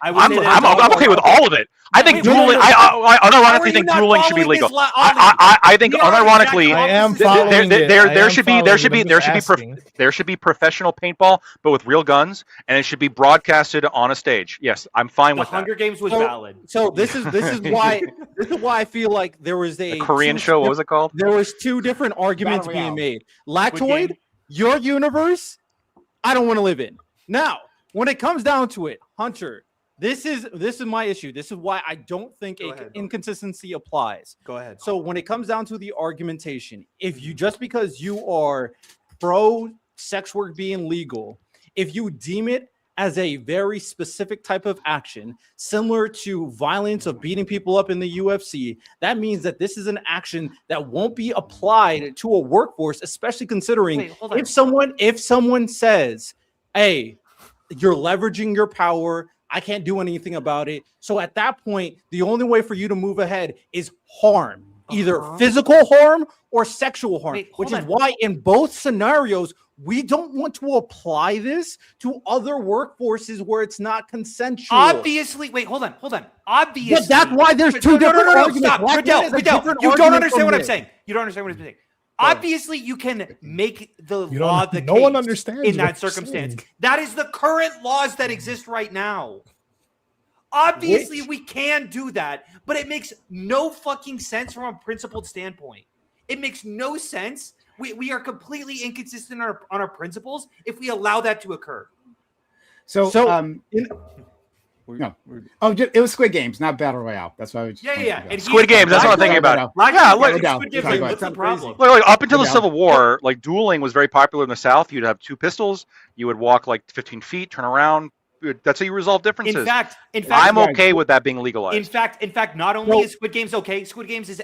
I'm okay with all of it. I think dueling. I unironically think dueling should be legal. I think unironically, I am following there should be professional paintball, but with real guns, and it should be broadcasted on a stage. Yes, I'm fine with that. The Hunger Games was valid. So this is why I feel like there was a Korean show. What was it called? There was two different arguments being made. Lactoid, your universe, I don't want to live in. Now, when it comes down to it, Hunter, this is my issue. This is why I don't think inconsistency applies. Go ahead. So when it comes down to the argumentation, if you just because you are pro sex work being legal, if you deem it as a very specific type of action, similar to violence of beating people up in the UFC, that means that this is an action that won't be applied to a workforce, especially considering if someone says, hey, you're leveraging your power, I can't do anything about it. So at that point, the only way for you to move ahead is harm, either physical harm or sexual harm, which is why in both scenarios, we don't want to apply this to other workforces where it's not consensual. Obviously, hold on. Obviously, but that's why there's two different arguments. Stop, Riddell. You don't understand what I'm saying. You don't understand what I'm saying. Obviously, you can make the law the case. No one understands in that circumstance. That is the current laws that exist right now. Obviously, we can do that, but it makes no fucking sense from a principled standpoint. It makes no sense. We are completely inconsistent on our principles if we allow that to occur. It was Squid Games, not Battle Royale. That's why I was Squid Games. That's what I'm thinking about. What's the problem? Look, up until the Civil War, like dueling was very popular in the South. You'd have two pistols. You would walk like 15 feet, turn around. That's how you resolve differences. In fact, I'm okay with that being legalized. In fact, not only is Squid Games okay, Squid Games is.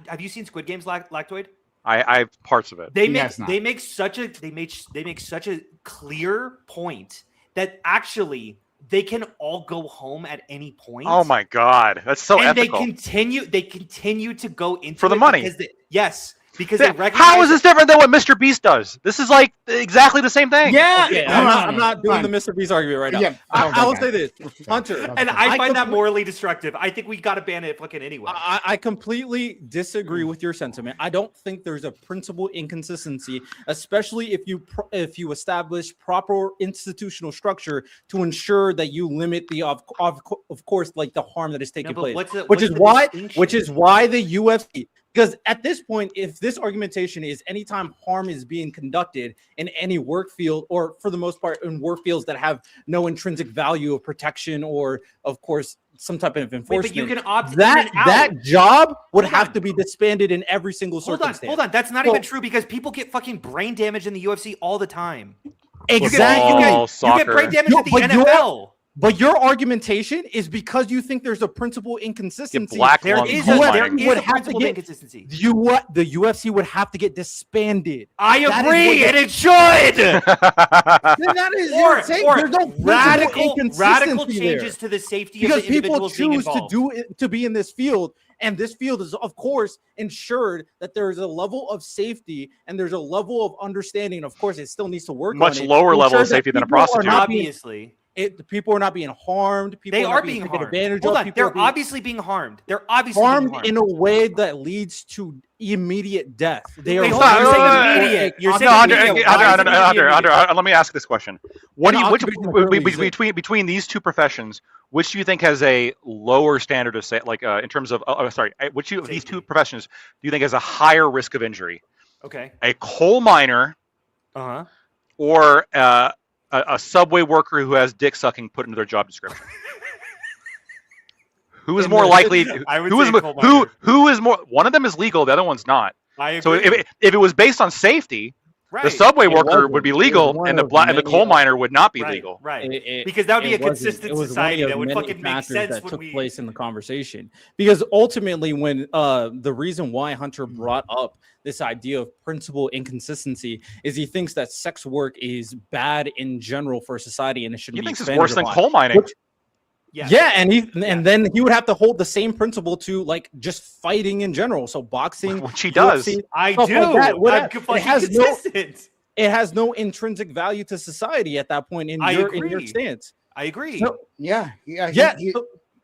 Have you seen Squid Games, Lactoid? I have parts of it. They make such a clear point that actually they can all go home at any point. Oh my god, that's so ethical. And they continue to go into for the money. Because they recognize. How is this different than what Mr. Beast does? This is like exactly the same thing. Yeah, okay, I'm not doing the Mr. Beast argument right now. Yeah, I will say this, Hunter, and I find that morally destructive. I think we got to ban it fucking anyway. I completely disagree with your sentiment. I don't think there's a principle inconsistency, especially if you establish proper institutional structure to ensure that you limit the of course like the harm that is taking place. Which is why the UFC. Because at this point, if this argumentation is anytime harm is being conducted in any work field, or for the most part in work fields that have no intrinsic value of protection or, of course, some type of enforcement, but you can opt that job would have to be disbanded in every single circumstance. Hold on. That's not even true because people get fucking brain damage in the UFC all the time. Exactly. You get brain damage at the NFL. But your argumentation is because you think there's a principle inconsistency. There is a principle inconsistency. The UFC would have to get disbanded. I agree, and it should. That is there's no radical changes to the safety of the individuals being involved. People choose to be in this field, and this field is, of course, ensured that there is a level of safety and there's a level of understanding. Of course, it still needs to work. Much lower level of safety than a prostitute, obviously. People are not being harmed. People are being taken advantage of. They're obviously being harmed. They're obviously harmed in a way that leads to immediate death. They are immediate. Hunter, let me ask this question: between these two professions, which do you think has a lower standard of in terms of? Which of these two professions do you think has a higher risk of injury? Okay, a coal miner, or a subway worker who has dick sucking put into their job description. Who is more likely? Who is more? One of them is legal. The other one's not. So if it was based on safety, the subway worker would be legal, and the coal miner would not be legal. Right. Because that would be a consistent society that would fucking make sense. That took place in the conversation. Because ultimately, when the reason why Hunter brought up this idea of principle inconsistency is he thinks that sex work is bad in general for society and it shouldn't be. He thinks it's worse than coal mining. And then he would have to hold the same principle to like just fighting in general. So boxing, which he does. UFC, I do. It has no intrinsic value to society at that point in your stance. I agree. So,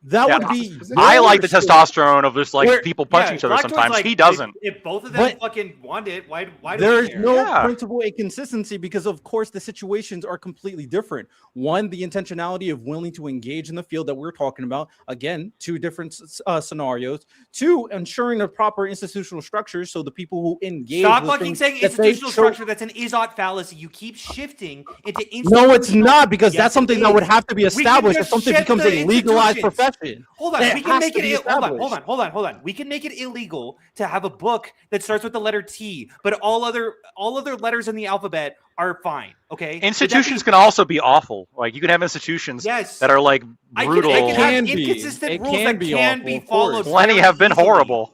That would be. I like the testosterone of just like people punching each other sometimes. Like, he doesn't. If both of them fucking want it, why do there's care? no principle inconsistency because of course the situations are completely different. One, the intentionality of willing to engage in the field that we're talking about. Again, two different scenarios. Two, ensuring a proper institutional structure so the people who engage. Stop fucking saying institutional structure. That's an Izzot fallacy. You keep shifting into institutional. No, it's not because that's something that would have to be established if something becomes a legalized profession. Hold on, we can make it. Hold on. We can make it illegal to have a book that starts with the letter T, but all other letters in the alphabet are fine. Okay. Institutions can also be awful. Like you can have institutions that are like brutal. It can be inconsistent rules that can be followed. Plenty have been horrible.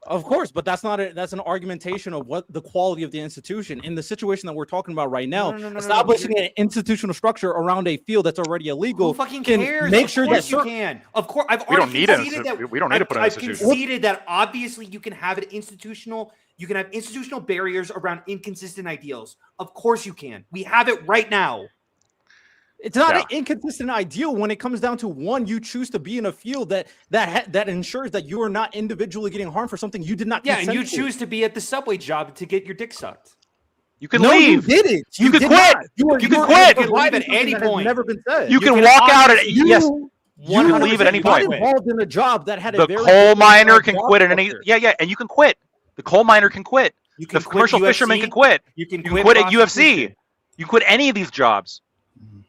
Of course, but that's an argumentation of what the quality of the institution in the situation that we're talking about right now. Establishing an institutional structure around a field that's already illegal. Who fucking cares? Make sure that you can. Of course, we don't need to put an institution. I've conceded that obviously you can have an institutional. You can have institutional barriers around inconsistent ideals. Of course you can. We have it right now. It's not an inconsistent ideal when it comes down to one, you choose to be in a field that ensures that you are not individually getting harmed for something you did not. Yeah, and you choose to be at the subway job to get your dick sucked. You can leave. You did it. You can quit. You can quit. You can leave at any point. Never been said. You can walk out at yes. You can leave at any point. Involved in a job that had the coal miner can quit at any. Yeah, and you can quit. The coal miner can quit. The commercial fisherman can quit. You can quit at UFC. You quit any of these jobs.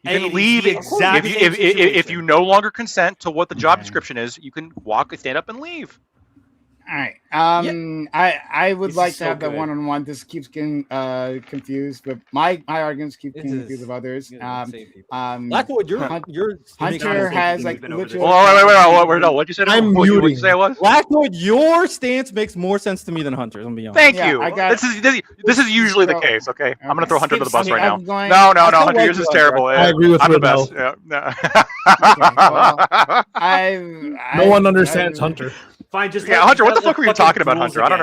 You can leave exactly if you no longer consent to what the job description is. You can stand up and leave. All right. I would like to have that one-on-one. This keeps getting confused, but my arguments keep getting confused of others. Blackwood, you're Hunter has like literally. Wait, no. What'd you say? I'm muting. What'd you say it was? Blackwood, your stance makes more sense to me than Hunter's. I'm beyond. Thank you. This is usually the case. Okay, I'm gonna throw Hunter to the bus right now. No, Hunter, yours is terrible. I agree with I'm the Rebel. best. No one understands Hunter. Fine, just Hunter. What the fuck were you talking about, Hunter? I don't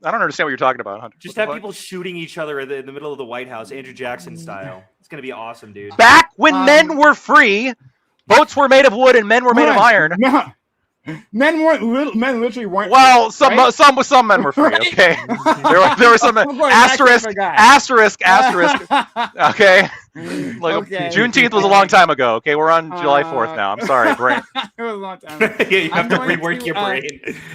understand what you're talking about, Hunter. Just have people shooting each other in the middle of the White House, Andrew Jackson style. It's gonna be awesome, dude. Back when men were free, boats were made of wood and men were made of iron. No. Men literally weren't. Well, some men were free. Okay, there were some asterisk. Okay, Juneteenth was a long time ago. Okay, we're on July 4th now. I'm sorry, brain. It was a long time ago. Yeah, you have to rework your brain.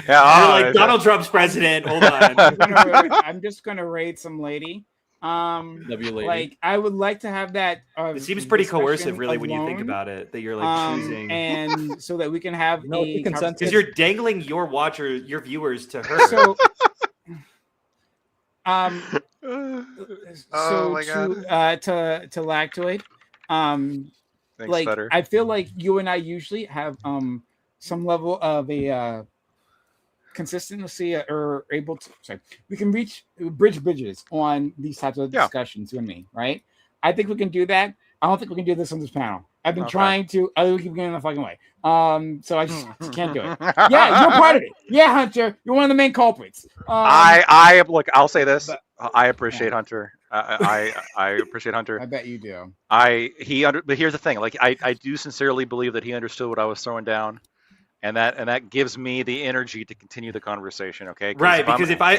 Yeah, you're like Donald Trump's president. Hold on. I'm just gonna raid some lady. Like I would like to have that. It seems pretty coercive, really, when you think about it. That you're like choosing, and so that we can have a consent because you're dangling your viewers to her. So, to Lactoid, Thanks, like better. I feel like you and I usually have some level of a consistency or able to we can bridge bridges on these types of discussions, you and me, right? I think we can do that. I don't think we can do this on this panel. I've been trying to. I keep getting in the fucking way. So I just can't do it. Yeah, you're part of it. Yeah, Hunter, you're one of the main culprits. I look. I'll say this. I appreciate Hunter. I appreciate Hunter. I bet you do. But here's the thing. Like I do sincerely believe that he understood what I was throwing down. And that gives me the energy to continue the conversation, okay? Right, because if I